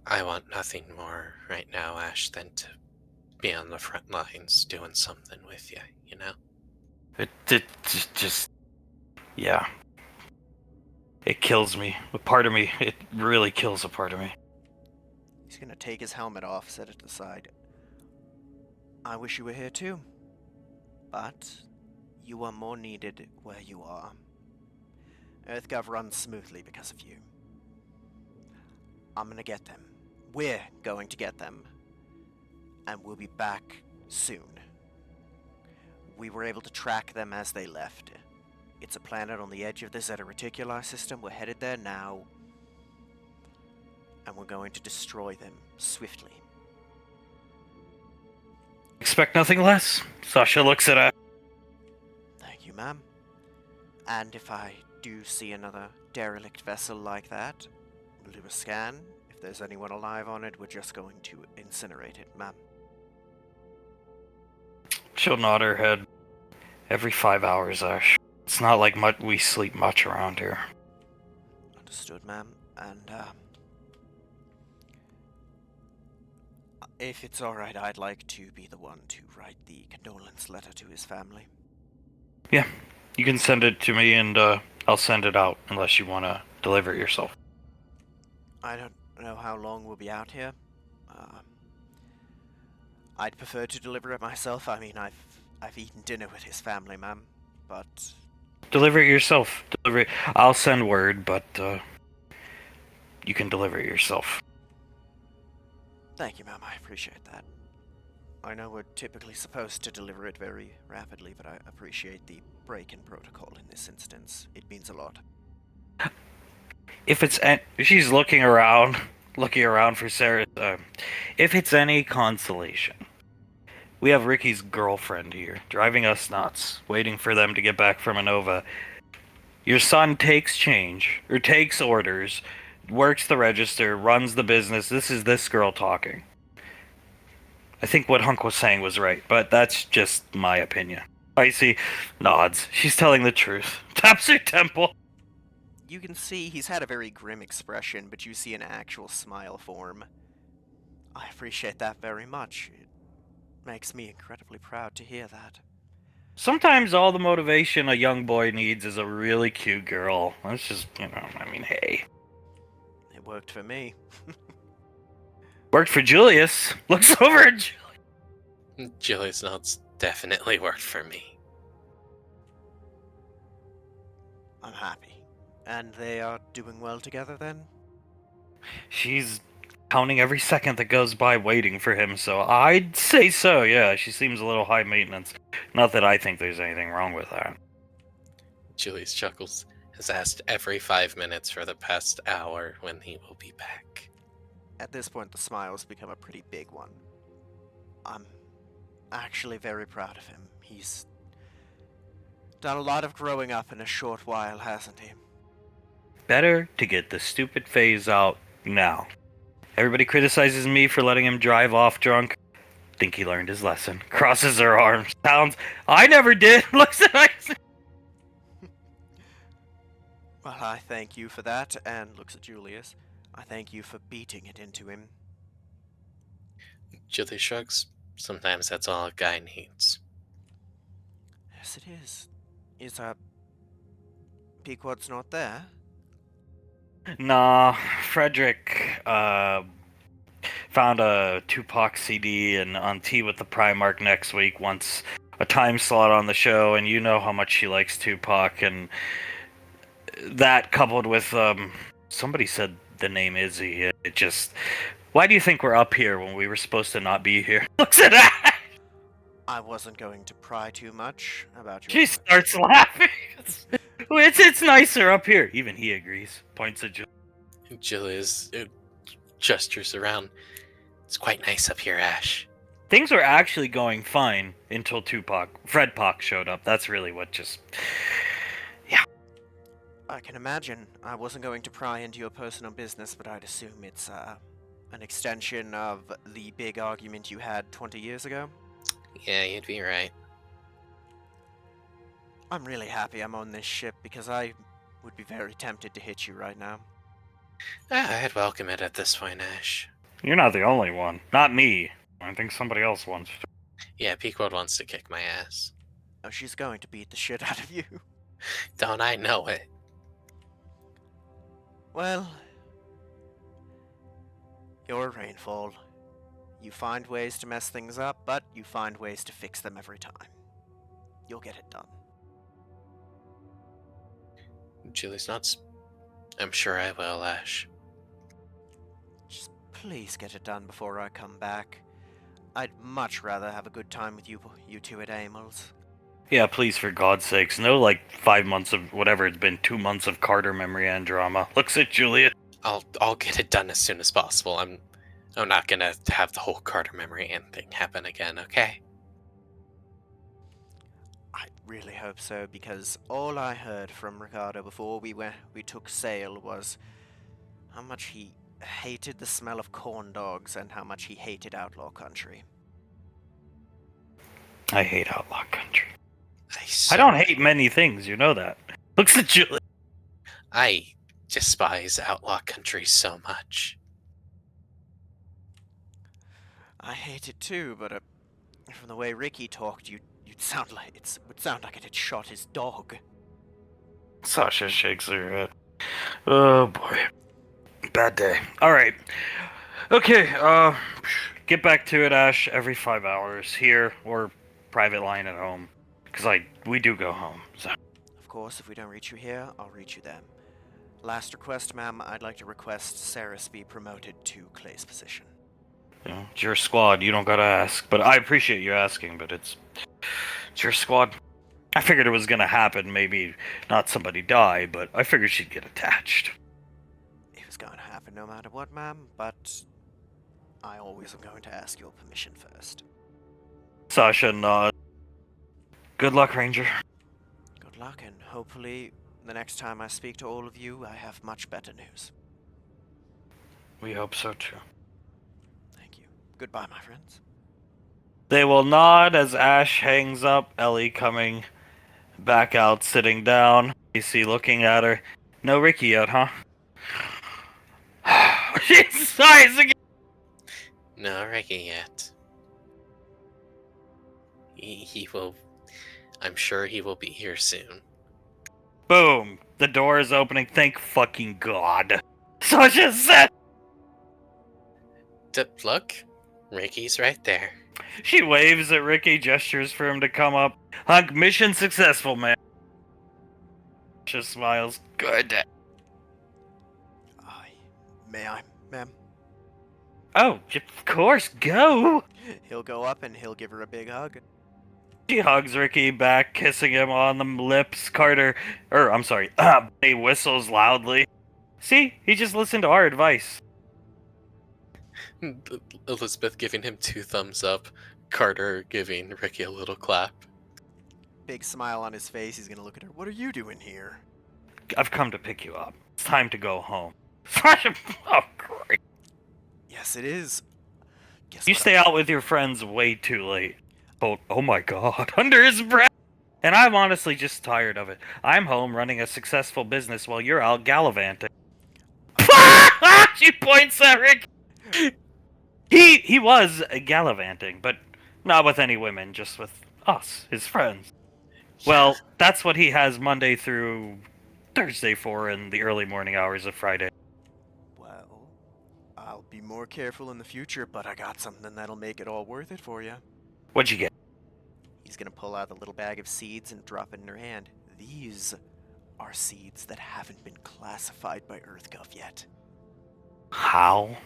I want nothing more right now, Ash, than to be on the front lines doing something with you, you know? It just, yeah. It kills me. A part of me, it really kills a part of me. He's gonna take his helmet off, set it aside. I wish you were here too. But you are more needed where you are. EarthGov runs smoothly because of you. I'm gonna get them. We're going to get them. And we'll be back soon. We were able to track them as they left. It's a planet on the edge of the Zeta Reticuli system. We're headed there now. And we're going to destroy them swiftly. Expect nothing less. Sasha looks at us. Thank you, ma'am. And if I do see another derelict vessel like that, we'll do a scan. If there's anyone alive on it, we're just going to incinerate it, ma'am. She'll nod her head. Every 5 hours, Ash. It's not like we sleep much around here. Understood, ma'am. And, if it's alright, I'd like to be the one to write the condolence letter to his family. Yeah, you can send it to me and I'll send it out unless you want to deliver it yourself. I don't know how long we'll be out here. I'd prefer to deliver it myself. I mean, I've eaten dinner with his family, ma'am, but... Deliver it yourself. Deliver it. I'll send word, but you can deliver it yourself. Thank you, ma'am. I appreciate that. I know we're typically supposed to deliver it very rapidly, but I appreciate the break in protocol in this instance. It means a lot. If she's looking around for Sarah. If it's any consolation, we have Ricky's girlfriend here, driving us nuts, waiting for them to get back from Anova. Your son takes orders, works the register, runs the business. This is this girl talking. I think what Hunk was saying was right, but that's just my opinion. Icy nods. She's telling the truth. Taps her temple. You can see he's had a very grim expression, but you see an actual smile form. I appreciate that very much. It makes me incredibly proud to hear that. Sometimes all the motivation a young boy needs is a really cute girl. That's just, I mean, hey. It worked for me. Worked for Julius. Looks over at Julius. Julius nods. Definitely worked for me. I'm happy. And they are doing well together then? She's counting every second that goes by waiting for him, so I'd say so, yeah. She seems a little high maintenance. Not that I think there's anything wrong with that. Julius chuckles. Has asked every 5 minutes for the past hour when he will be back. At this point, the smile's become a pretty big one. I'm actually very proud of him. He's done a lot of growing up in a short while, hasn't he? Better to get the stupid phase out now. Everybody criticizes me for letting him drive off drunk. Think he learned his lesson. Crosses her arms. Sounds, I never did. Looks at Isaac. Well, I thank you for that, and looks at Julius. I thank you for beating it into him. Julie shrugs. Sometimes that's all a guy needs. Yes, it is. Is, Pequod's not there? Nah, Frederick, found a Tupac CD and on Tea with the Primarch next week wants a time slot on the show, and you know how much she likes Tupac, and that coupled with, somebody said the name Izzy, it just... Why do you think we're up here when we were supposed to not be here? Looks at that! I wasn't going to pry too much about your... She starts laughing. It's nicer up here. Even he agrees. Points at Julie. Julia's gestures around. It's quite nice up here, Ash. Things were actually going fine until Fred Pock showed up. That's really what just... I can imagine. I wasn't going to pry into your personal business, but I'd assume it's, an extension of the big argument you had 20 years ago. Yeah, you'd be right. I'm really happy I'm on this ship because I would be very tempted to hit you right now. I'd welcome it at this point, Ash. You're not the only one. Not me. I think somebody else wants to. Yeah, Pequod wants to kick my ass. Oh, she's going to beat the shit out of you. Don't I know it? Well, you're a Rainfall. You find ways to mess things up, but you find ways to fix them every time. You'll get it done. Julie's nuts. I'm sure I will, Ash. Just please get it done before I come back. I'd much rather have a good time with you two at Amel's. Yeah, please, for God's sakes. No, 5 months of whatever it's been, 2 months of Carter memory and drama. Looks at Julia. I'll get it done as soon as possible. I'm not gonna have the whole Carter memory and thing happen again, okay? I really hope so, because all I heard from Ricardo before we took sail was how much he hated the smell of corn dogs and how much he hated outlaw country. I hate outlaw country. I I don't hate many things, you know that. Looks at Julia. I despise outlaw country so much. I hate it too, but from the way Ricky talked, it would sound like it had shot his dog. Sasha shakes her head. Oh boy. Bad day. Alright. Okay, get back to it, Ash, every 5 hours. Here, or private line at home. Because we do go home, so. Of course, if we don't reach you here, I'll reach you then. Last request, ma'am, I'd like to request Saris be promoted to Clay's position. You know, it's your squad, you don't gotta ask. But I appreciate you asking, but it's your squad. I figured it was gonna happen, maybe not somebody die, but I figured she'd get attached. It was going to happen no matter what, ma'am, but I always am going to ask your permission first. Sasha nods. Good luck, Ranger. Good luck, and hopefully the next time I speak to all of you, I have much better news. We hope so too. Thank you. Goodbye, my friends. They will nod as Ash hangs up, Ellie coming back out, sitting down. AC looking at her. No Ricky yet, huh? She sighs again. No Ricky yet. He will... I'm sure he will be here soon. Boom! The door is opening. Thank fucking God. Sasha said. Look, Ricky's right there. She waves at Ricky, gestures for him to come up. Hunk, mission successful, man. Sasha smiles. Good. May I, ma'am? Oh, of course, go! He'll go up and he'll give her a big hug. She hugs Ricky back, kissing him on the lips. He whistles loudly. See, he just listened to our advice. Elizabeth giving him 2 thumbs up. Carter giving Ricky a little clap. Big smile on his face, he's gonna look at her. What are you doing here? I've come to pick you up. It's time to go home. Sasha, oh great. Yes, it is. Guess You what stay out with your friends way too late. Oh my God, under his breath. And I'm honestly just tired of it. I'm home running a successful business while you're out gallivanting. She points at Rick. He was gallivanting, but not with any women, just with us, his friends. Well, that's what he has Monday through Thursday for in the early morning hours of Friday. Well, I'll be more careful in the future, but I got something that'll make it all worth it for you. What'd you get? He's gonna pull out the little bag of seeds and drop it in her hand. These are seeds that haven't been classified by EarthGov yet. How?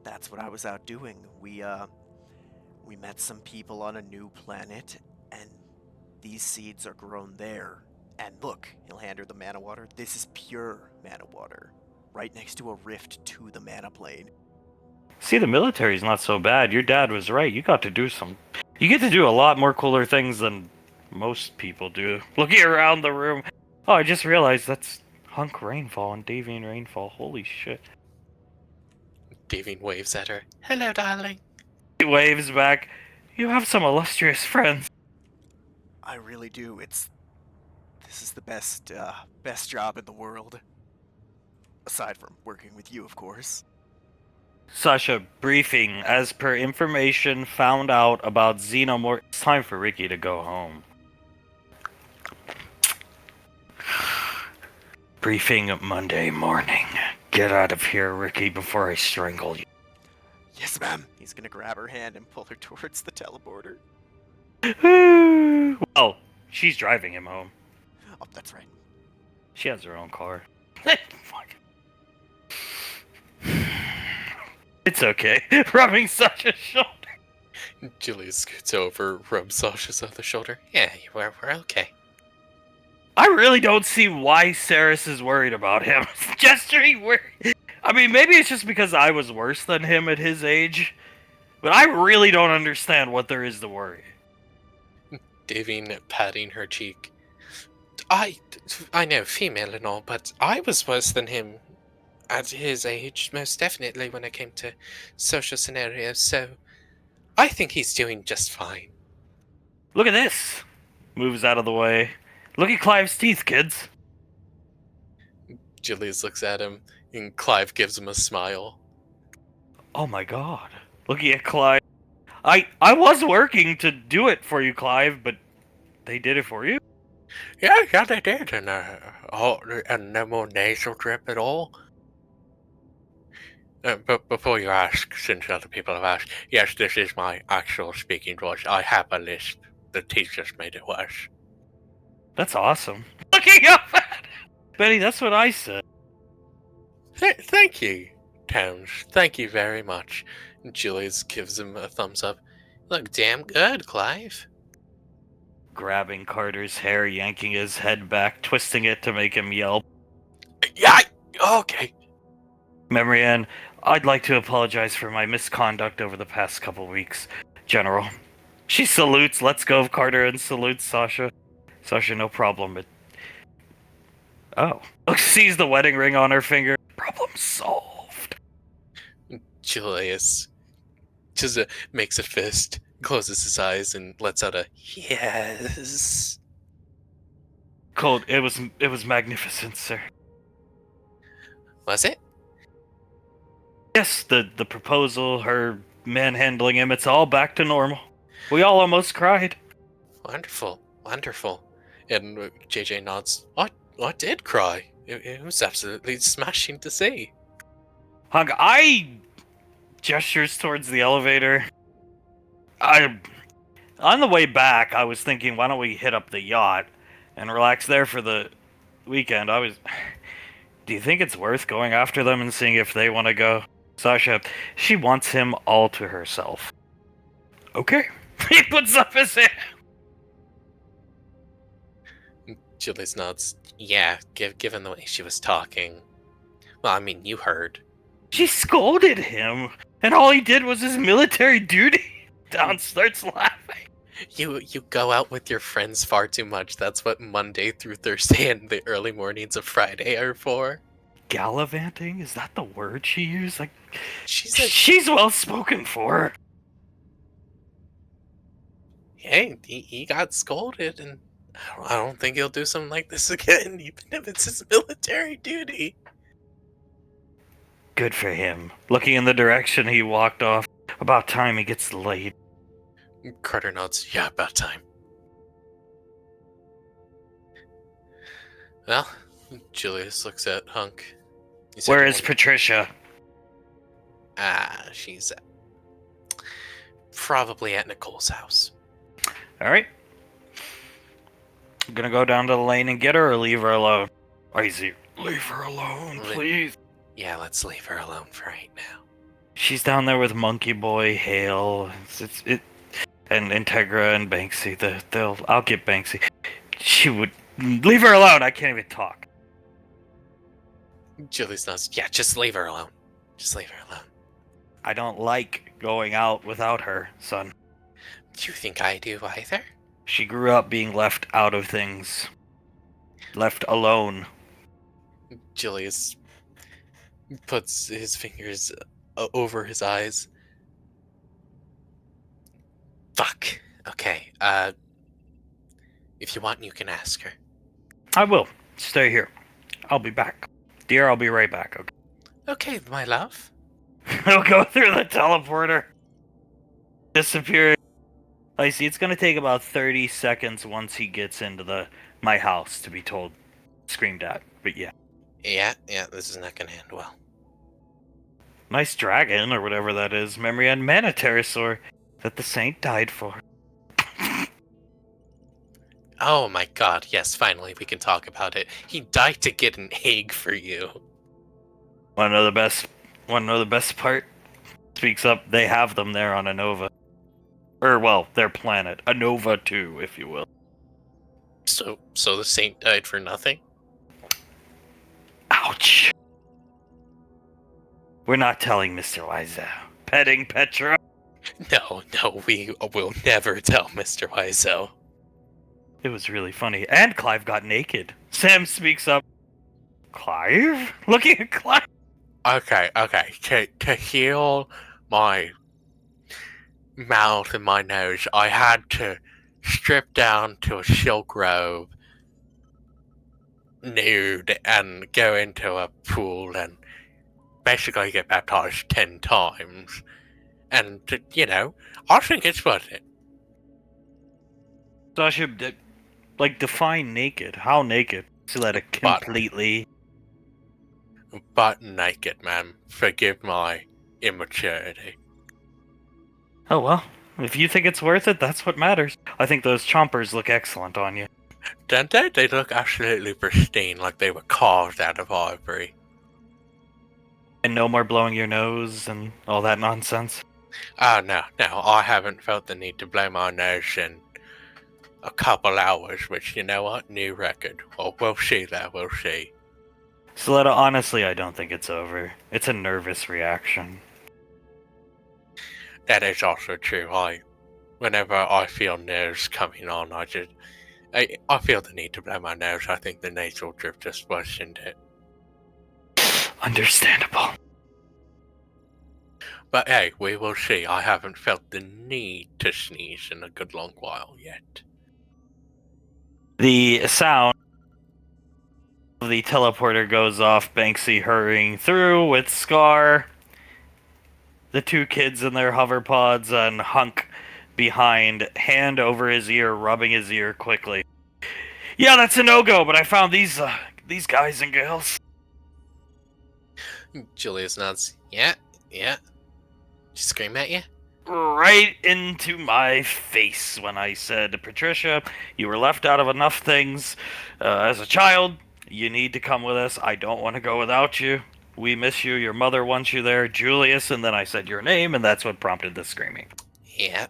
That's what I was out doing. We met some people on a new planet, and these seeds are grown there. And look, he'll hand her the mana water. This is pure mana water, right next to a rift to the mana plane. See, the military's not so bad. Your dad was right. You get to do a lot more cooler things than most people do. Looking around the room. Oh, I just realized that's Hunk Rainfall and Davian Rainfall. Holy shit. Davine waves at her. Hello, darling. He waves back. You have some illustrious friends. I really do. This is the best job in the world. Aside from working with you, of course. Sasha, briefing. As per information found out about Xenomorph, it's time for Ricky to go home. Briefing Monday morning. Get out of here, Ricky, before I strangle you. Yes, ma'am. He's gonna grab her hand and pull her towards the teleporter. Well, she's driving him home. Oh, that's right. She has her own car. Fuck. It's okay. Rubbing Sasha's shoulder. Julius scoots over, rubs Sasha's other shoulder. Yeah, we're okay. I really don't see why Saris is worried about him. Gesturing worried. I mean, maybe it's just because I was worse than him at his age. But I really don't understand what there is to worry. Davine patting her cheek. I know, female and all, but I was worse than him at his age, most definitely when it came to social scenarios, so I think he's doing just fine. Look at this. Moves out of the way. Look at Clive's teeth, kids. Julius looks at him, and Clive gives him a smile. Oh my god. Looking at Clive. I was working to do it for you, Clive, but they did it for you? Yeah, they did, and no more nasal drip at all. But before you ask, since other people have asked, yes, this is my actual speaking voice. I have a lisp. The teeth just made it worse. That's awesome. Looking up at Betty, that's what I said. Thank you, Towns. Thank you very much. Julius gives him a thumbs up. Look damn good, Clive. Grabbing Carter's hair, yanking his head back, twisting it to make him yelp. Yeah, okay. Memory Ann, I'd like to apologize for my misconduct over the past couple weeks, General. She salutes, lets go of Carter, and salutes Sasha. Sasha, no problem, but... Oh. Sees the wedding ring on her finger. Problem solved. Julius just makes a fist, closes his eyes, and lets out a yes. Cold, it was magnificent, sir. Was it? Yes, the proposal, her manhandling him, it's all back to normal. We all almost cried. Wonderful, wonderful. And JJ nods. I did cry. It was absolutely smashing to see. Hunk, I gestures towards the elevator. On the way back, I was thinking, why don't we hit up the yacht and relax there for the weekend? Do you think it's worth going after them and seeing if they want to go? Sasha, she wants him all to herself. Okay. He puts up his hand. Julius nods. Yeah, given the way she was talking. Well, I mean, you heard. She scolded him, and all he did was his military duty. Don starts laughing. You go out with your friends far too much. That's what Monday through Thursday and the early mornings of Friday are for. Gallivanting? Is that the word she used? Like, she's well spoken for. Hey, he got scolded, and I don't think he'll do something like this again, even if it's his military duty. Good for him. Looking in the direction he walked off. About time he gets laid. Carter nods. Yeah, about time. Well, Julius looks at Hunk. You said Where you is wanted- Patricia? She's probably at Nicole's house. Alright. I'm gonna go down to the lane and get her or leave her alone. Icy. Leave her alone, please. Yeah, let's leave her alone for right now. She's down there with Monkey Boy, Hale, and Integra and Banksy. I'll get Banksy. She would leave her alone. I can't even talk. Julius nods. Yeah, just leave her alone. Just leave her alone. I don't like going out without her, son. Do you think I do either? She grew up being left out of things. Left alone. Julius puts his fingers over his eyes. Fuck. Okay, if you want, you can ask her. I will. Stay here. I'll be back. Dear, I'll be right back, okay? Okay, my love. He'll go through the teleporter. Disappear. I see. It's gonna take about 30 seconds once he gets into my house to be told, screamed at. But yeah, Yeah, this is not gonna end well. nice dragon or whatever that is. Memory and mana pterosaur that the saint died for. Oh my god, yes, finally we can talk about it. He died to get an egg for you. Want to know the best part? Speaks up. They have them there on Anova, or well, their planet, Anova 2, if you will. So the saint died for nothing? Ouch. We're not telling Mr. Wiseau. Petting Petra. No, we will never tell Mr. Wiseau. It was really funny. And Clive got naked. Sam speaks up. Clive? Looking at Clive. Okay. To heal my mouth and my nose, I had to strip down to a silk robe, nude, and go into a pool and basically get baptized 10 times. And, I think it's worth it. Sasha, define naked. How naked? So that it completely... Butt naked, man. Forgive my immaturity. Oh, well. If you think it's worth it, that's what matters. I think those chompers look excellent on you. Don't they? They look absolutely pristine, like they were carved out of ivory. And no more blowing your nose and all that nonsense. Oh, no, I haven't felt the need to blow my nose in a couple hours, which, you know what? New record. Well, we'll see that, we'll see. Soletta, honestly, I don't think it's over. It's a nervous reaction. That is also true. Whenever I feel nerves coming on, I feel the need to blow my nose. I think the nasal drip just worsened it. Understandable. But hey, we will see. I haven't felt the need to sneeze in a good long while yet. The sound of the teleporter goes off, Banksy hurrying through with Scar, the two kids in their hover pods, and Hunk behind, hand over his ear, rubbing his ear quickly. Yeah, that's a no-go, but I found these guys and girls. Julius nods. Yeah. She scream at you? Right into my face when I said, Patricia, you were left out of enough things as a child. You need to come with us. I don't want to go without you. We miss you. Your mother wants you there, Julius. And then I said your name, and that's what prompted the screaming. Yeah,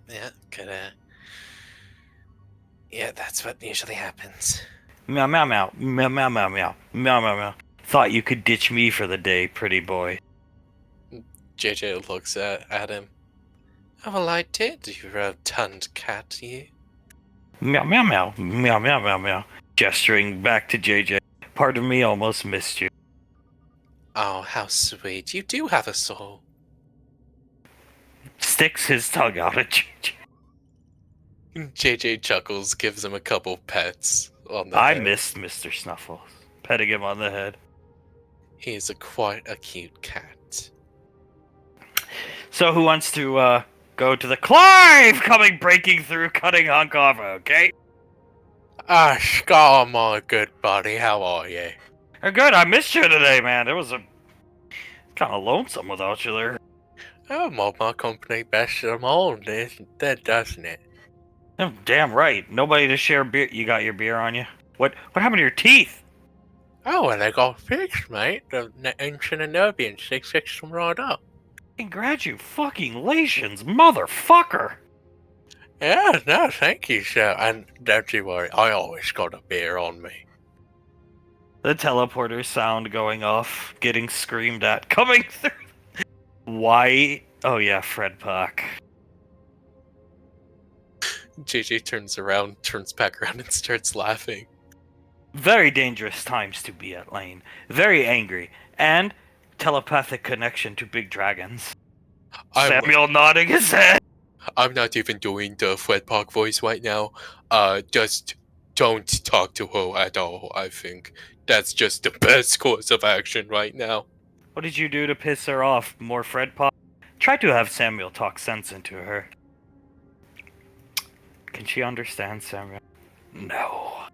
yeah, that's what usually happens. Meow, meow, meow. Meow, meow, meow, meow. Meow, meow, meow. Thought you could ditch me for the day, pretty boy. JJ looks at him. Oh, well, I did, you rotund cat, you. Meow, meow, meow. Meow, meow, meow, meow. Gesturing back to JJ. Part of me almost missed you. Oh, how sweet. You do have a soul. Sticks his tongue out at JJ. JJ chuckles, gives him a couple pets on the I head. missed Mr. Snuffles. Petting him on the head. He is quite a cute cat. So who wants to go to the Clive coming breaking through, cutting hunk off? Okay. Scar, my good buddy, how are you? Good. I missed you today, man. It was a kind of lonesome without you there. Oh, my company best of them all, doesn't it? Oh, damn right. Nobody to share beer. You got your beer on you. What happened to your teeth? Oh, well, they got fixed, mate. The ancient Anobians, they fixed them right up. Congratulations, motherfucker. Yeah, no, thank you, sir. And don't you worry, I always got a beer on me. The teleporter sound going off, getting screamed at, coming through. Why? Oh yeah, Fred Puck. JJ turns back around and starts laughing. Very dangerous times to be at Lane. Very angry. And telepathic connection to big dragons. Samuel nodding his head. I'm not even doing the Fred Park voice right now. Just don't talk to her at all, I think. That's just the best course of action right now. What did you do to piss her off? More Fred Pop? Try to have Samuel talk sense into her. Can she understand, Samuel? No.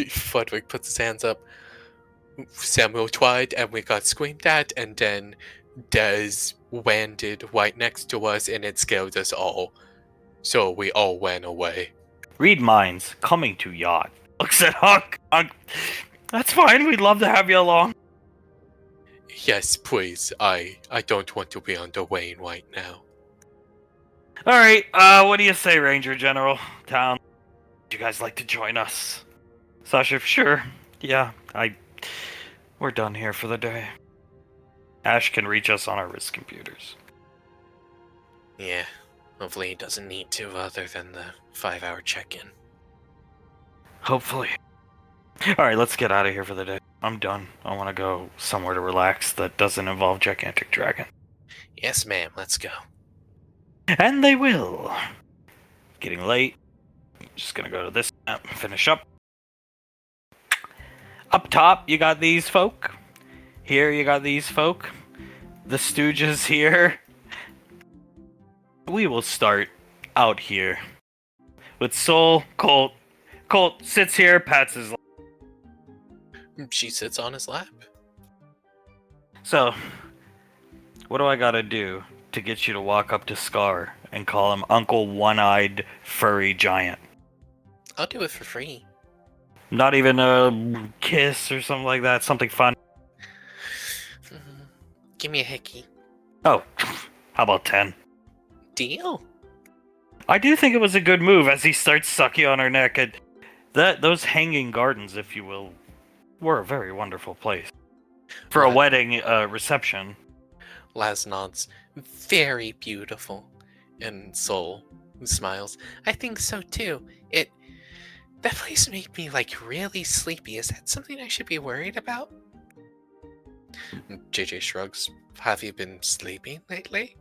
Frederick puts his hands up. Samuel tried, and we got screamed at, and then Des landed right next to us, and it scared us all. So we all ran away. Read minds. Coming to yacht. Looks at Hunk. Hunk. That's fine. We'd love to have you along. Yes, please. I don't want to be on the Wayne right now. Alright, what do you say, Ranger General? Town. Would you guys like to join us? Sasha, sure. Yeah, we're done here for the day. Ash can reach us on our wrist computers. Yeah, hopefully he doesn't need to other than the 5-hour check-in. Hopefully. Alright, let's get out of here for the day. I'm done. I want to go somewhere to relax that doesn't involve gigantic dragon. Yes, ma'am, let's go. And they will. Getting late. Just gonna go to this map and finish up. Up top, you got these folk. Here, you got these folk. The Stooges here. We will start out here. With Soul, Colt. Colt sits here, pats his lap. She sits on his lap. So, what do I gotta do to get you to walk up to Scar and call him Uncle One-Eyed Furry Giant? I'll do it for free. Not even a kiss or something like that? Something fun? Give me a hickey. Oh, how about 10? Deal. I do think it was a good move as he starts sucking on her neck. And those hanging gardens, if you will, were a very wonderful place. For a wedding reception. Laz nods. Very beautiful. And Soul smiles. I think so too. That place made me really sleepy. Is that something I should be worried about? JJ shrugs. Have you been sleeping lately?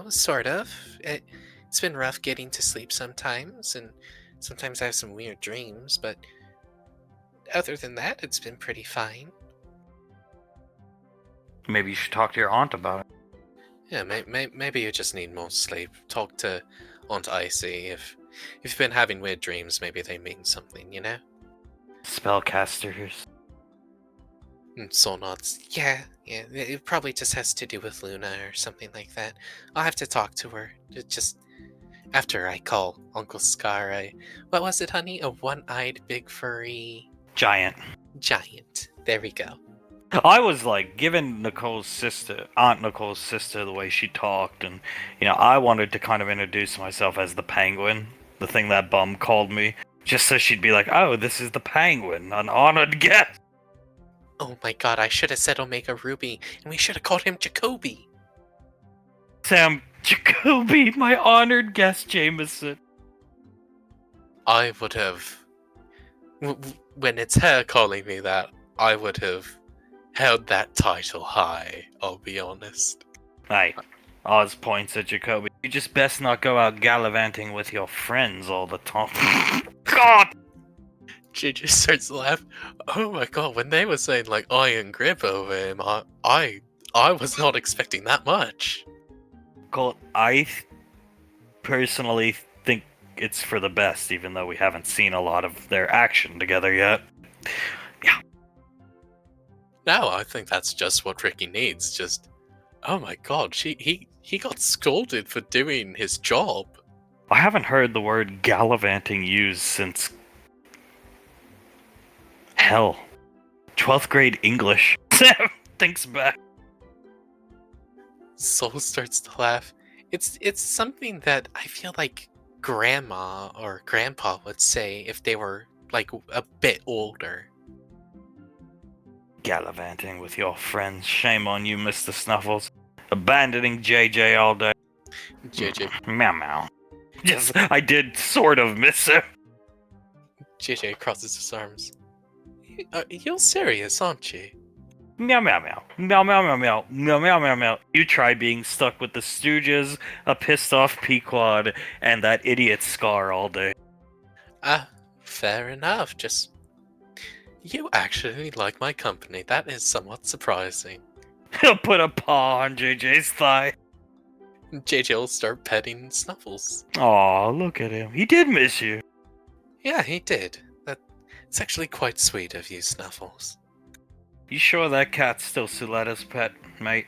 Sort of. It's been rough getting to sleep sometimes, and sometimes I have some weird dreams, but other than that, it's been pretty fine. Maybe you should talk to your aunt about it. Yeah, maybe you just need more sleep. Talk to Aunt Icy. If you've been having weird dreams, maybe they mean something, you know? Spellcasters. Soul nods. Yeah, it probably just has to do with Luna or something like that. I'll have to talk to her. Just after I call Uncle Scar what was it, honey? A one-eyed big furry... Giant. Giant. There we go. I was given Aunt Nicole's sister, the way she talked, and, I wanted to kind of introduce myself as the Penguin, the thing that bum called me, just so she'd be like, oh, this is the Penguin, an honored guest. Oh my god, I should have said Omega Ruby, and we should have called him Jacoby. Sam, Jacoby, my honored guest, Jameson. I would have... When it's her calling me that, I would have held that title high, I'll be honest. Hey, Oz points at Jacoby. You just best not go out gallivanting with your friends all the time. God! JJ starts to laugh. Oh my god, when they were saying like iron grip over him, I was not expecting that much. Colt, personally think it's for the best, even though we haven't seen a lot of their action together yet. No, I think that's just what Ricky needs. Just, oh my god, he got scolded for doing his job. I haven't heard the word gallivanting used since... hell. 12th grade English. Sam thinks back. Soul starts to laugh. It's something that I feel like grandma or grandpa would say if they were like a bit older. Gallivanting with your friends. Shame on you, Mr. Snuffles. Abandoning JJ all day. JJ Meow meow. Yes, I did sort of miss him. JJ crosses his arms. You're serious, aren't you? Meow meow meow. Meow meow meow meow. Meow meow meow meow. You try being stuck with the Stooges, a pissed off Pequod, and that idiot Scar all day. Fair enough. Just you actually like my company. That is somewhat surprising. He'll put a paw on JJ's thigh. JJ will start petting Snuffles. Aw, look at him. He did miss you. Yeah, he did. It's actually quite sweet of you, Snuffles. You sure that cat's still Suletta's pet, mate?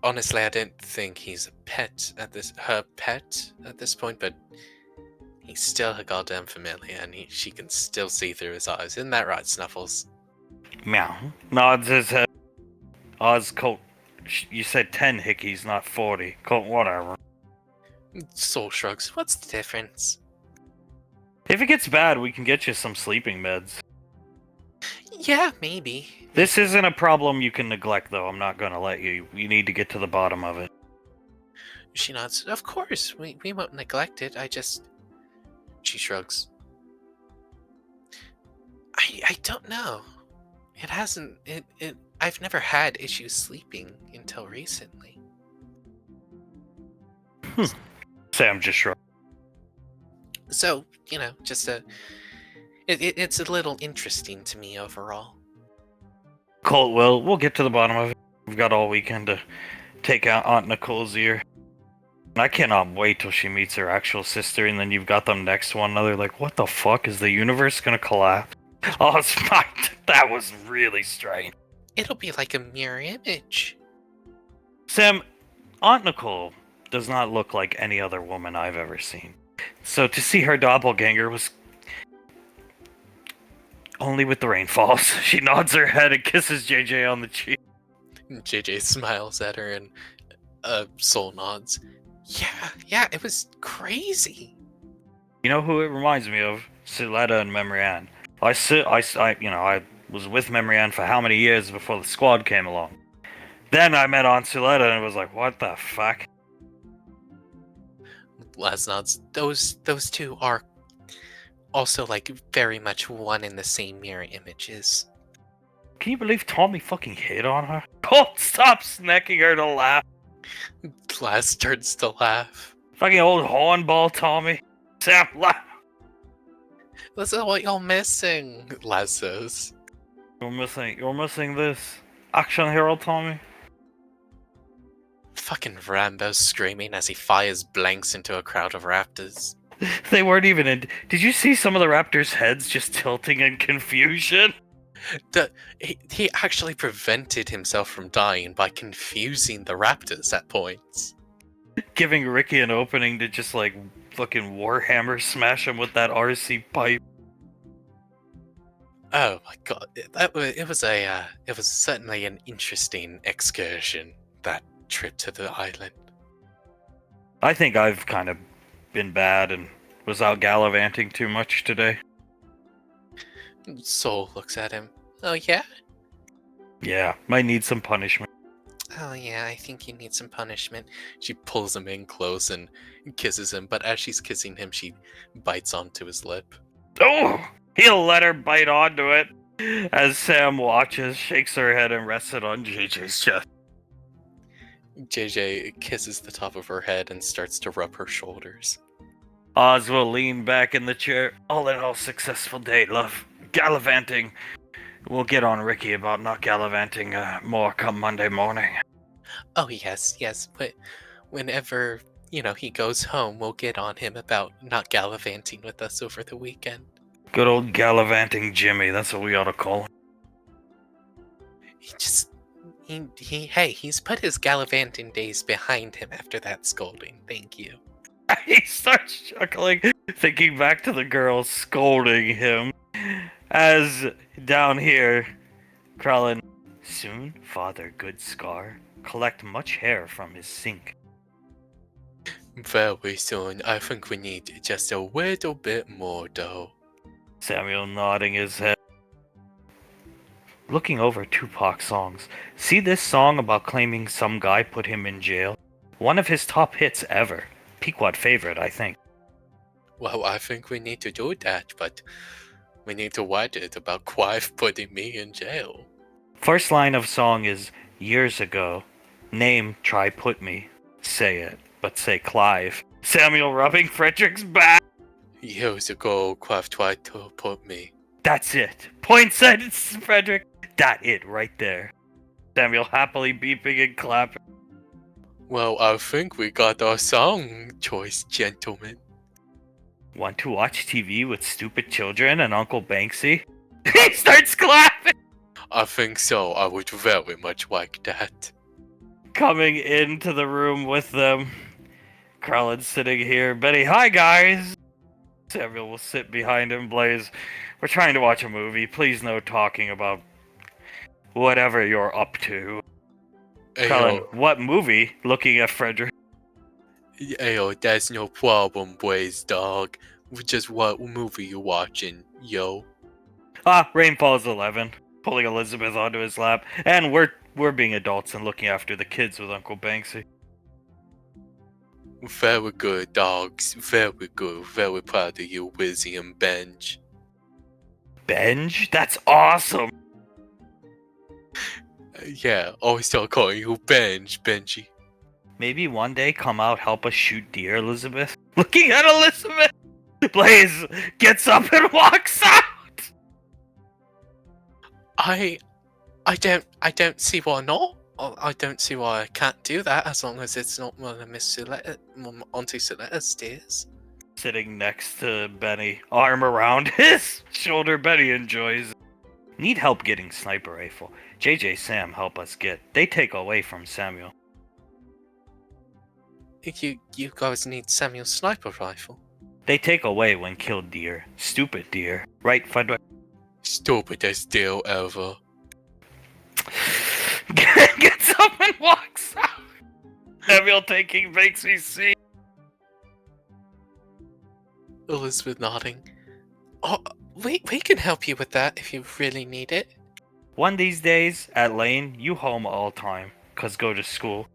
Honestly, I didn't think he's her pet at this point, but he's still her goddamn familiar, and she can still see through his eyes. Isn't that right, Snuffles? Meow. Nods his head. Oz, Colt, you said 10 hickeys, not 40. Colt, whatever. Soul shrugs. What's the difference? If it gets bad, we can get you some sleeping meds. Yeah, maybe. This isn't a problem you can neglect, though. I'm not gonna let you. You need to get to the bottom of it. She nods. Of course, we won't neglect it. She shrugs. I don't know. It hasn't. I've never had issues sleeping until recently. Sam just shrugged. So, just it's a little interesting to me overall. Colt, we'll get to the bottom of it. We've got all weekend to take out Aunt Nicole's ear. And I cannot wait till she meets her actual sister, and then you've got them next to one another. Like, what the fuck? Is the universe gonna collapse? Oh, that was really strange. It'll be like a mirror image. Sam, Aunt Nicole does not look like any other woman I've ever seen. So to see her doppelganger was... only with the rain falls. She nods her head and kisses JJ on the cheek. JJ smiles at her and Soul nods. Yeah, it was crazy. You know who it reminds me of? Suletta and Memrian. I was with Memrian for how many years before the squad came along. Then I met Aunt Suletta and it was like, what the fuck? Laz nods. Those two are also like very much one in the same mirror images. Can you believe Tommy fucking hit on her? Colt, stop snacking her to laugh. Laz starts to laugh. Fucking old hornball Tommy. Sam, laugh. This is what you're missing, Laz says. You're missing this. Action hero Tommy. Fucking Rambo's screaming as he fires blanks into a crowd of raptors. They weren't even in... Did you see some of the raptors' heads just tilting in confusion? He actually prevented himself from dying by confusing the raptors at points. Giving Ricky an opening to just like fucking Warhammer smash him with that RC pipe. Oh my god, it was certainly an interesting excursion, that trip to the island. I think I've kind of been bad and was out gallivanting too much today. Soul looks at him. Oh yeah? Yeah, might need some punishment. Oh yeah, I think you need some punishment. She pulls him in close and kisses him, but as she's kissing him, she bites onto his lip. Oh! He'll let her bite onto it. As Sam watches, shakes her head and rests it on JJ's chest. JJ kisses the top of her head and starts to rub her shoulders. Oz will lean back in the chair. All in all, successful day, love. Gallivanting. We'll get on Ricky about not gallivanting more come Monday morning. Oh, yes, yes, but whenever, he goes home, we'll get on him about not gallivanting with us over the weekend. Good old gallivanting Jimmy, that's what we ought to call him. He's put his gallivanting days behind him after that scolding. Thank you. He starts chuckling, thinking back to the girl scolding him. As down here, Krellin, soon Father Good Scar collect much hair from his sink. Very soon. I think we need just a little bit more, though. Samuel nodding his head. Looking over Tupac's songs. See this song about claiming some guy put him in jail? One of his top hits ever. Pequod favorite, I think. Well, I think we need to do that, but we need to write it about Clive putting me in jail. First line of song is, years ago, name try put me. Say it, but say Clive. Samuel rubbing Frederick's back. Years ago, Clive tried to put me. That's it. Points at Frederick. That it right there. Samuel happily beeping and clapping. Well, I think we got our song choice, gentlemen. Want to watch TV with stupid children and Uncle Banksy? He starts clapping! I think so. I would very much like that. Coming into the room with them. Krellin's sitting here. Betty, hi guys! Samuel will sit behind him. Blaze, we're trying to watch a movie. Please no talking about whatever you're up to. Krellin, what movie? Looking at Frederick. Ayo, that's no problem, Blaze dog. Just what movie you watching, yo? Rainfall's 11. Pulling Elizabeth onto his lap. And we're being adults and looking after the kids with Uncle Banksy. Very good, dogs. Very good. Very proud of you, Wizzy and Benj. Benj? That's awesome! Yeah, always start calling you Benji. Maybe one day come out help us shoot deer, Elizabeth? Looking at Elizabeth! Blaze gets up and walks out! I don't see why not. I don't see why I can't do that as long as it's not one of Auntie Soletta's steers. Sitting next to Benny, arm around his shoulder, Benny enjoys. Need help getting sniper rifle. JJ Sam help us get. They take away from Samuel. You guys need Samuel's sniper rifle. They take away when killed deer. Stupid deer. Right, Frederick? Stupidest deal ever. Gets up and walks out. Samuel taking Banksy's seat. Elizabeth nodding. Oh, we can help you with that if you really need it. One these days, at Lane, you home all time, 'cause go to school.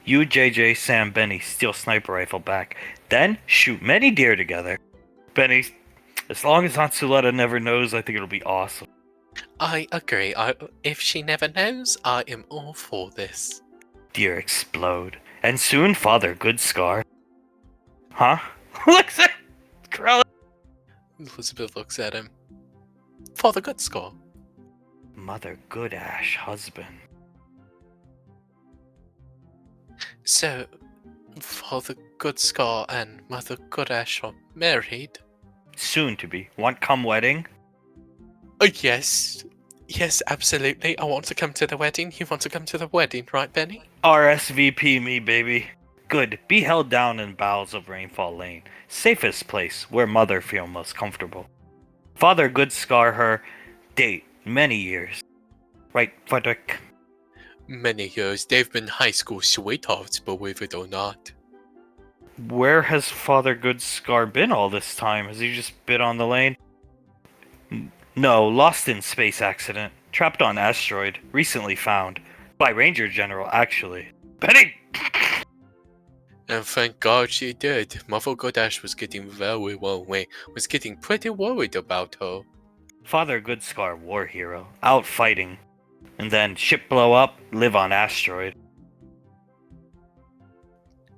You, JJ, Sam, Benny steal sniper rifle back. Then, shoot many deer together. Benny, as long as Aunt Suletta never knows, I think it'll be awesome. I agree. If she never knows, I am all for this. Deer explode. And soon, Father Good Scar. Huh? Looks at Krellin. Elizabeth looks at him. Father Good Scar. Mother Good Ash husband. So, Father Good Scar and Mother Good Ash are married? Soon to be. Want come wedding? Yes. Yes, absolutely. I want to come to the wedding. You want to come to the wedding, right, Benny? RSVP me, baby. Good. Be held down in bowels of Rainfall Lane. Safest place where mother feel most comfortable. Father Good Scar her. Date. Many years. Right, Frederick? Many years. They've been high school sweethearts, believe it or not. Where has Father Good Scar been all this time? Has he just been on the lane? No, lost in space accident. Trapped on asteroid. Recently found. By Ranger General, actually. Benny! And thank God she did. Mother Godash was getting very worried. Was getting pretty worried about her. Father Good Scar, war hero. Out fighting. And then ship blow up, live on asteroid.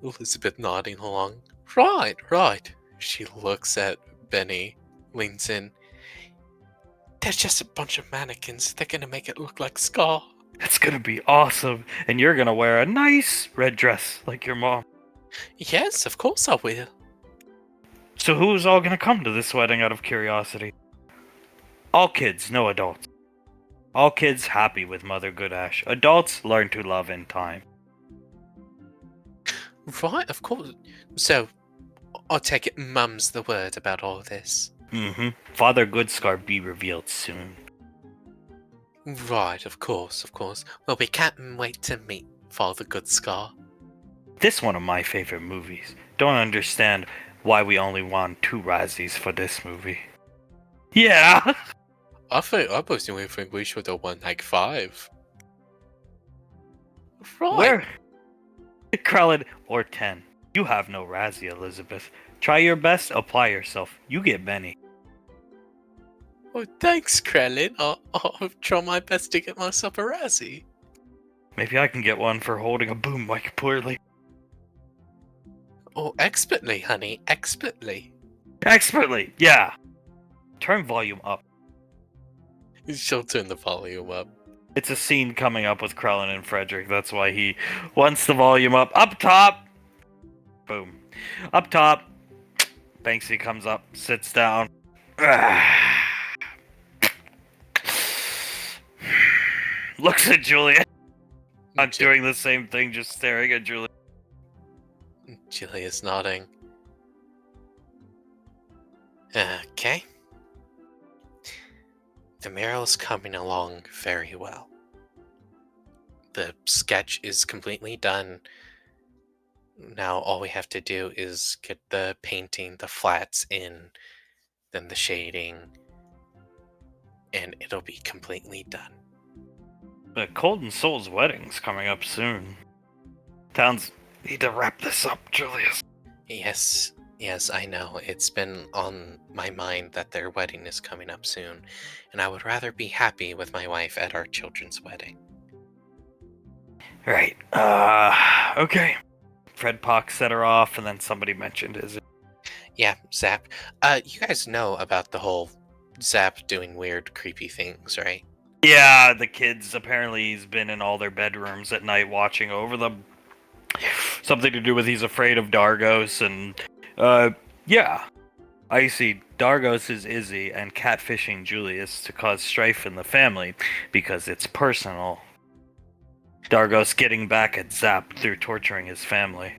Elizabeth nodding along. Right. She looks at Benny, leans in. They're just a bunch of mannequins. They're gonna make it look like Scar. It's gonna be awesome, and you're gonna wear a nice red dress like your mom. Yes, of course I will. So who's all gonna come to this wedding out of curiosity? All kids, no adults. All kids happy with Mother Goodash. Adults learn to love in time. Right, of course. So, I'll take it Mum's the word about all this. Mm-hmm. Father Goodscar be revealed soon. Right, of course, of course. Well, we can't wait to meet Father Goodscar. This one of my favorite movies. Don't understand why we only won 2 Razzies for this movie. Yeah! I personally think we should have won like 5. Right. Where? Krellin, or 10. You have no Razzie, Elizabeth. Try your best, apply yourself. You get Benny. Oh, thanks, Krellin. I'll try my best to get myself a Razzie. Maybe I can get one for holding a boom mic poorly. Oh, expertly, honey, expertly. Expertly, yeah! Turn volume up. She'll turn the volume up. It's a scene coming up with Krellin and Frederick. That's why he wants the volume up. Up top! Boom. Up top. Banksy comes up, sits down. Looks at Julia. I'm doing the same thing, just staring at Julia. Julia's nodding. Okay. The mural's coming along very well. The sketch is completely done. Now all we have to do is get the painting, the flats in, then the shading, and it'll be completely done. The Colden Soul's wedding's coming up soon. Towns need to wrap this up, Julius. Yes, I know. It's been on my mind that their wedding is coming up soon, and I would rather be happy with my wife at our children's wedding. Right. Okay. Fred Pox set her off, and then somebody mentioned his. Yeah, Zap. You guys know about the whole Zap doing weird, creepy things, right? Yeah, the kids, apparently he's been in all their bedrooms at night watching over them. Something to do with he's afraid of Dargos, and, yeah. I see Dargos is Izzy and catfishing Julius to cause strife in the family because it's personal. Dargos getting back at Zap through torturing his family.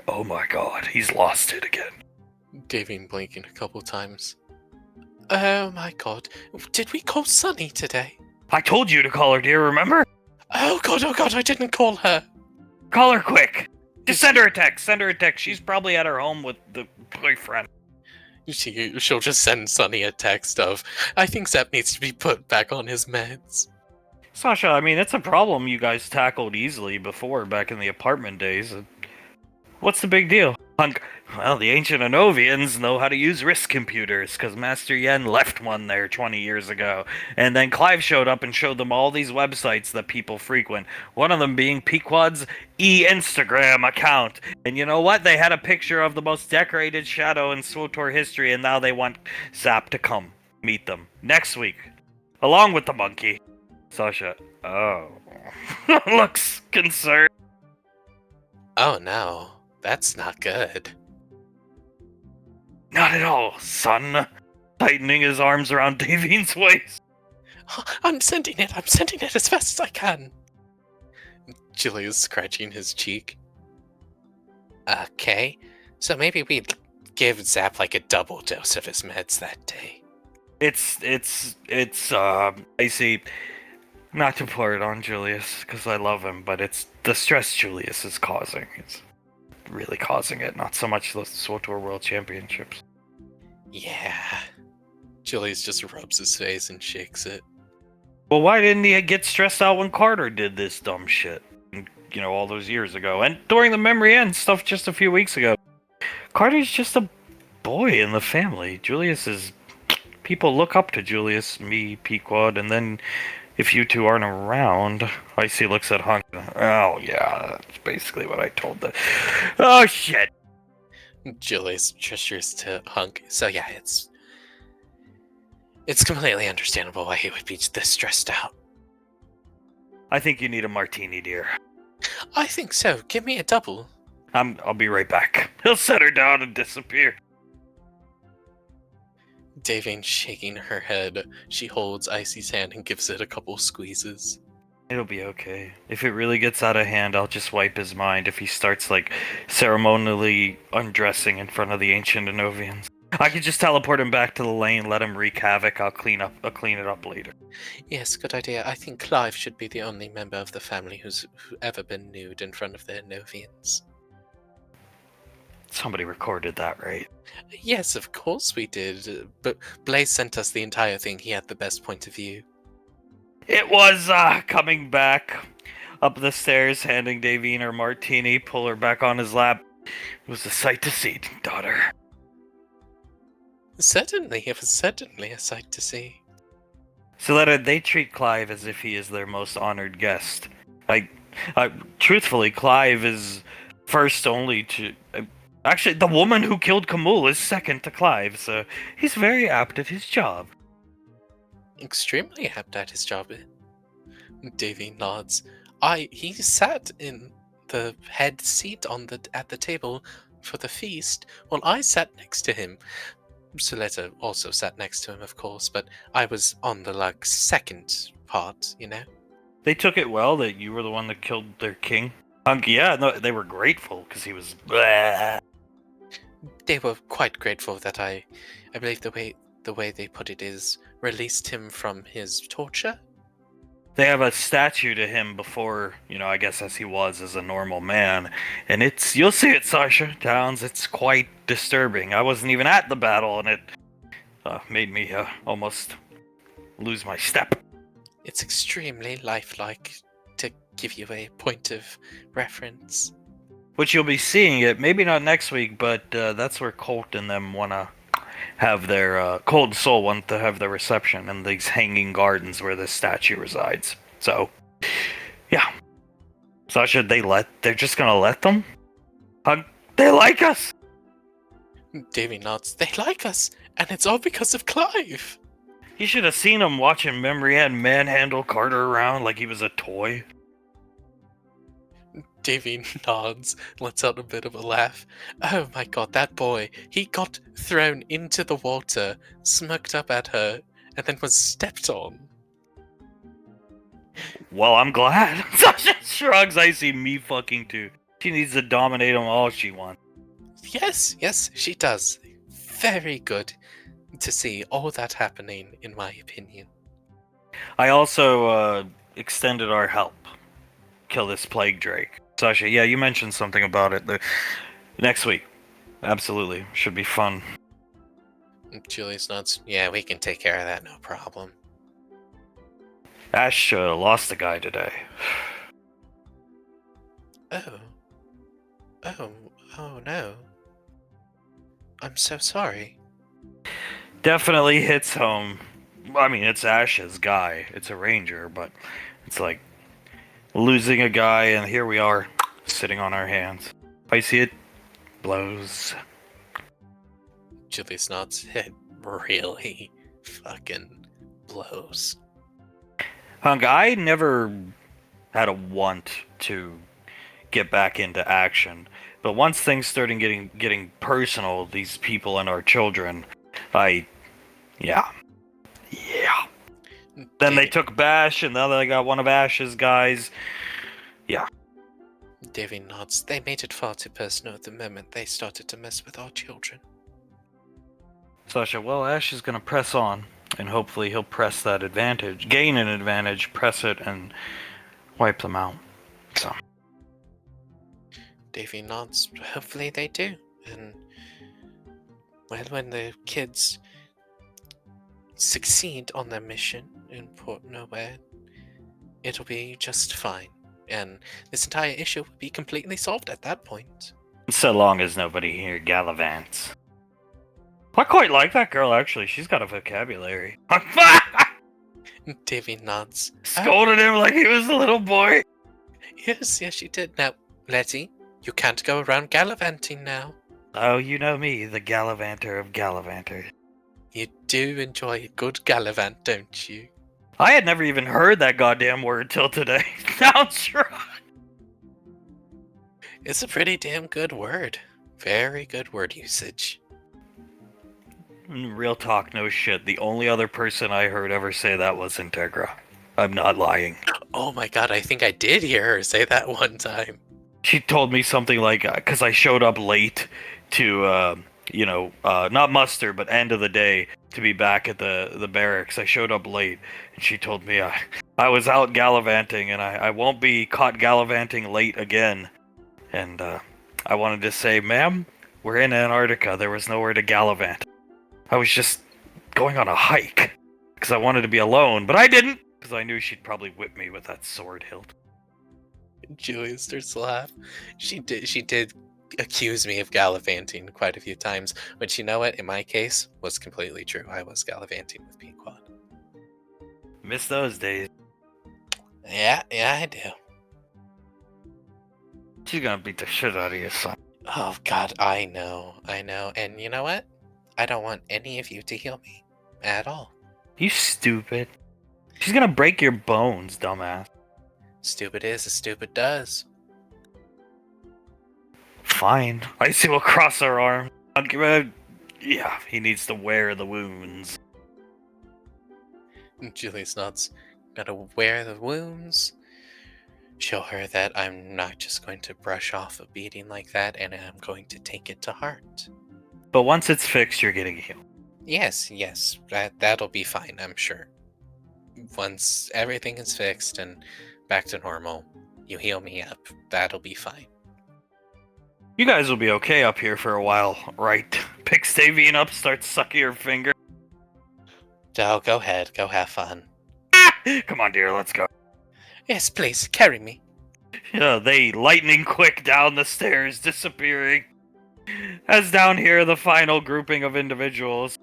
Oh my god, he's lost it again. Davine blinking a couple times. Oh my god. Did we call Sunny today? I told you to call her, dear, remember? Oh god, I didn't call her. Call her quick. Just send her a text. She's probably at her home with the boyfriend. She'll just send Sunny a text of, I think Zap needs to be put back on his meds. Sasha, I mean, it's a problem you guys tackled easily before, back in the apartment days. What's the big deal? Well, the ancient Anovians know how to use risk computers, because Master Yen left one there 20 years ago. And then Clive showed up and showed them all these websites that people frequent. One of them being Pequod's Instagram account. And you know what? They had a picture of the most decorated shadow in SWTOR history, and now they want Zap to come meet them next week, along with the monkey. Sasha, oh, looks concerned. Oh no, that's not good. Not at all, son. Tightening his arms around Davine's waist. I'm sending it as fast as I can. Julia's scratching his cheek. Okay, so maybe we give Zap like a double dose of his meds that day. It's I see. Not to pour it on Julius, because I love him, but it's the stress Julius is causing. It's really causing it, not so much the SWTOR World Championships. Yeah. Julius just rubs his face and shakes it. Well, why didn't he get stressed out when Carter did this dumb shit? You know, all those years ago. And during the Memory End stuff just a few weeks ago. Carter's just a boy in the family. Julius is... People look up to Julius, me, Pequod, and then... If you two aren't around, Icy looks at Hunk. Oh, yeah, that's basically what I told them. Oh, shit. Julius gestures to Hunk. So yeah, it's completely understandable why he would be this stressed out. I think you need a martini, dear. I think so. Give me a double. I'll be right back. He'll set her down and disappear. Davine shaking her head. She holds Icy's hand and gives it a couple squeezes. It'll be okay. If it really gets out of hand, I'll just wipe his mind if he starts, like, ceremonially undressing in front of the ancient Anovians. I could just teleport him back to the lane, let him wreak havoc. I'll clean it up later. Yes, good idea. I think Clive should be the only member of the family who's ever been nude in front of the Novians. Somebody recorded that, right? Yes, of course we did. But Blaze sent us the entire thing. He had the best point of view. It was, coming back up the stairs, handing Davine her martini, pull her back on his lap. It was a sight to see, daughter. Certainly, it was certainly a sight to see. Soletta, they treat Clive as if he is their most honored guest. Truthfully, Clive is first only to... actually, the woman who killed Kamul is second to Clive, so he's very apt at his job. Extremely apt at his job. Davy nods. He sat in the head seat at the table for the feast, while I sat next to him. Soletta also sat next to him, of course, but I was on the, second part, you know? They took it well that you were the one that killed their king. Yeah, no, they were grateful, because he was... Bleh. They were quite grateful that I believe the way they put it is, released him from his torture. They have a statue to him before, I guess as he was as a normal man. And you'll see it, Sasha Towns, it's quite disturbing. I wasn't even at the battle, and it made me almost lose my step. It's extremely lifelike, to give you a point of reference. Which you'll be seeing it, maybe not next week, but that's where Colt and them want to have their Cold and Soul want to have their reception in these hanging gardens where the statue resides. So, yeah. Sasha, they're just gonna let them? They like us! Davy nods. They like us, and it's all because of Clive. You should have seen him watching Memrian manhandle Carter around like he was a toy. Davy nods, lets out a bit of a laugh. Oh my god, that boy. He got thrown into the water, smirked up at her, and then was stepped on. Well, I'm glad. Sasha shrugs. I see me fucking too. She needs to dominate them all she wants. Yes, she does. Very good to see all that happening, in my opinion. I also extended our help. Kill this plague drake. Sasha, yeah, you mentioned something about it. Next week. Absolutely. Should be fun. Julius nods. Yeah, we can take care of that, no problem. Ash lost a guy today. Oh no. I'm so sorry. Definitely hits home. I mean, it's Ash's guy. It's a ranger, but it's like losing a guy, and here we are, sitting on our hands. I see it blows. Julius nods. It really fucking blows. Hunk, I never had a want to get back into action, but once things started getting personal, these people and our children, yeah. Then they took Bash, and now they got one of Ash's guys. Yeah. Davy nods. They made it far too personal at the moment they started to mess with our children. Sasha, well, Ash is gonna press on, and hopefully he'll press that advantage, gain an advantage, press it, and wipe them out. So. Davy nods. Hopefully they do. And, well, when the kids succeed on their mission in Port Nowhere, it'll be just fine. And this entire issue will be completely solved at that point. So long as nobody here gallivants. I quite like that girl, actually. She's got a vocabulary. Davy nods. Scolded him like he was a little boy. Yes, she did. Now, Letty, you can't go around gallivanting now. Oh, you know me, the gallivanter of gallivanters. You do enjoy a good gallivant, don't you? I had never even heard that goddamn word till today. Now I'm sure. It's a pretty damn good word. Very good word usage. Real talk, no shit. The only other person I heard ever say that was Integra. I'm not lying. Oh my god, I think I did hear her say that one time. She told me something like, because I showed up late to, not muster, but end of the day to be back at the barracks. I showed up late, and she told me I was out gallivanting, and I won't be caught gallivanting late again. And I wanted to say, ma'am, we're in Antarctica. There was nowhere to gallivant. I was just going on a hike because I wanted to be alone, but I didn't because I knew she'd probably whip me with that sword hilt. Julia starts to laugh. She did accuse me of gallivanting quite a few times, but you know what? In my case, was completely true. I was gallivanting with Pequod. Miss those days. Yeah, I do. She's gonna beat the shit out of you, son. Oh god, I know. And you know what? I don't want any of you to heal me at all. You stupid. She's gonna break your bones, dumbass. Stupid is as stupid does. Fine. Icy will cross her arm. Yeah, he needs to wear the wounds. Julius nods. Gotta wear the wounds. Show her that I'm not just going to brush off a beating like that, and I'm going to take it to heart. But once it's fixed, you're getting healed. Yes, that'll be fine, I'm sure. Once everything is fixed and back to normal, you heal me up, that'll be fine. You guys will be okay up here for a while, right? Pick Stavian up, start sucking your finger. Oh, go ahead, go have fun. Come on, dear, let's go. Yes, please, carry me. Yeah, they lightning quick down the stairs, disappearing. As down here, the final grouping of individuals.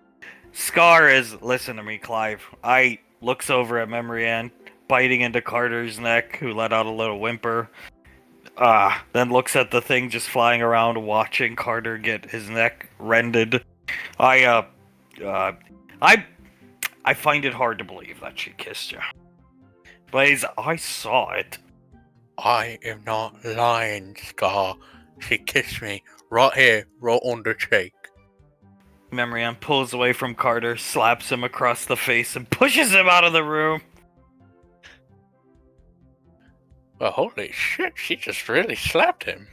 Scar is, listen to me, Clive. I looks over at Memory Ann, biting into Carter's neck, who let out a little whimper. Then looks at the thing just flying around, watching Carter get his neck rended. I find it hard to believe that she kissed you. Blaze, I saw it. I am not lying, Scar. She kissed me right here, right on the cheek. Memory Ann pulls away from Carter, slaps him across the face, and pushes him out of the room. Well, holy shit, she just really slapped him.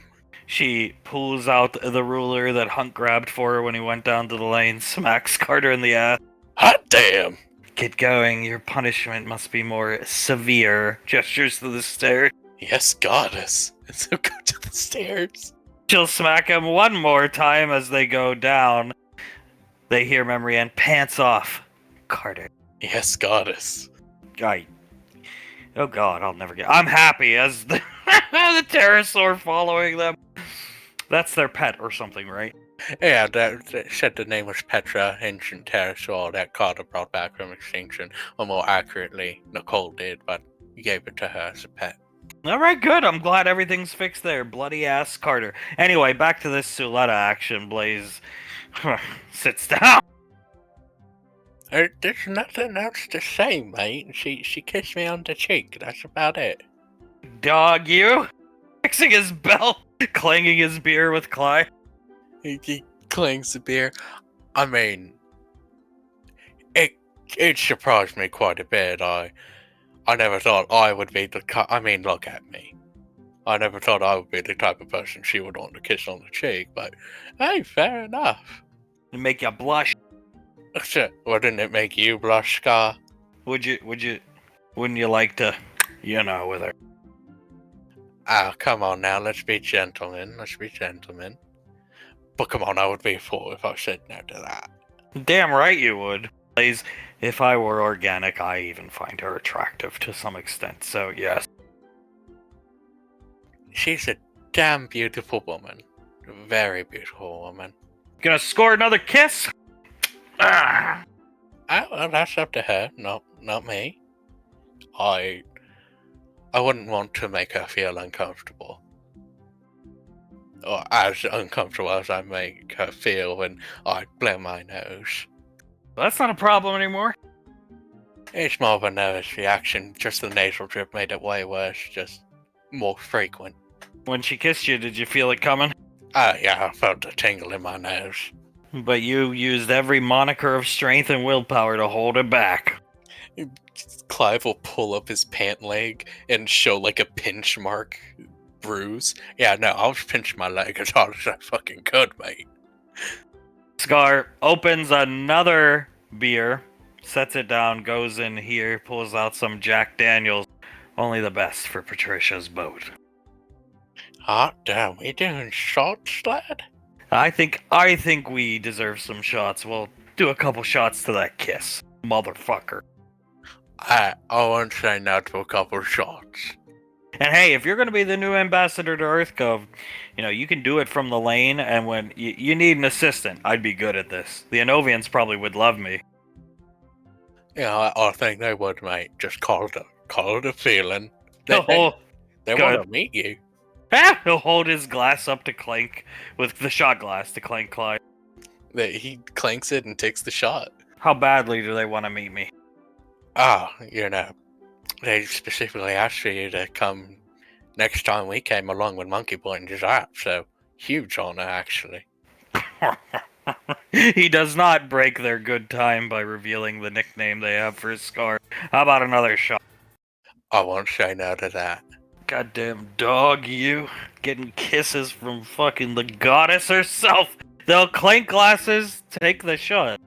She pulls out the ruler that Hunt grabbed for her when he went down to the lane, smacks Carter in the ass. Hot damn! Get going, your punishment must be more severe. Gestures to the stairs. Yes, goddess. And so go to the stairs. She'll smack him one more time as they go down. They hear Memory Ann pants off. Carter. Yes, goddess. Oh god, I'll never get. I'm happy as the pterosaur following them. That's their pet or something, right? Yeah, that said the name was Petra, ancient pterosaur that Carter brought back from extinction. Or more accurately, Nicole did, but he gave it to her as a pet. Alright, good. I'm glad everything's fixed there. Bloody ass Carter. Anyway, back to this Suletta action. Blaze sits down. There's nothing else to say, mate. She kissed me on the cheek. That's about it. Dog, you. Fixing his belt, clanging his beer with Clyde. He clings the beer. I mean, it surprised me quite a bit. I never thought I would be the I mean, look at me. I never thought I would be the type of person she would want to kiss on the cheek, but hey, fair enough. To make you blush. Shit, wouldn't it make you blush, Scar? Wouldn't you like to, with her? Ah, come on now, let's be gentlemen. But come on, I would be a fool if I said no to that. Damn right you would. Blaze, if I were organic, I even find her attractive to some extent, so yes. She's a damn beautiful woman. A very beautiful woman. Gonna score another kiss? Well, that's up to her, not me. I wouldn't want to make her feel uncomfortable. or as uncomfortable as I make her feel when I blow my nose. That's not a problem anymore. It's more of a nervous reaction, just the nasal drip made it way worse, just more frequent. When she kissed you, did you feel it coming? Yeah, I felt a tingle in my nose. But you used every moniker of strength and willpower to hold it back. Clive will pull up his pant leg and show like a pinch mark bruise. Yeah, no, I was pinching my leg as hard as I fucking could, mate. Scar opens another beer, sets it down, goes in here, pulls out some Jack Daniels. Only the best for Patricia's boat. Hot damn, we doing shots, lad? I think we deserve some shots. We'll do a couple shots to that kiss, motherfucker. I won't say no to a couple shots. And hey, if you're going to be the new ambassador to EarthGov, you can do it from the lane, and when you need an assistant, I'd be good at this. The Anovians probably would love me. Yeah, I think they would, mate. Just call it a feeling. They He'll want to meet you. hold his glass up to clink, with the shot glass to clink Clyde. He clanks it and takes the shot. How badly do they want to meet me? They specifically asked for you to come next time we came along with Monkey Point and Giuseppe, so huge honor, actually. He does not break their good time by revealing the nickname they have for his Scar. How about another shot? I won't say no to that. Goddamn dog, you. Getting kisses from fucking the goddess herself. They'll clink glasses, take the shot.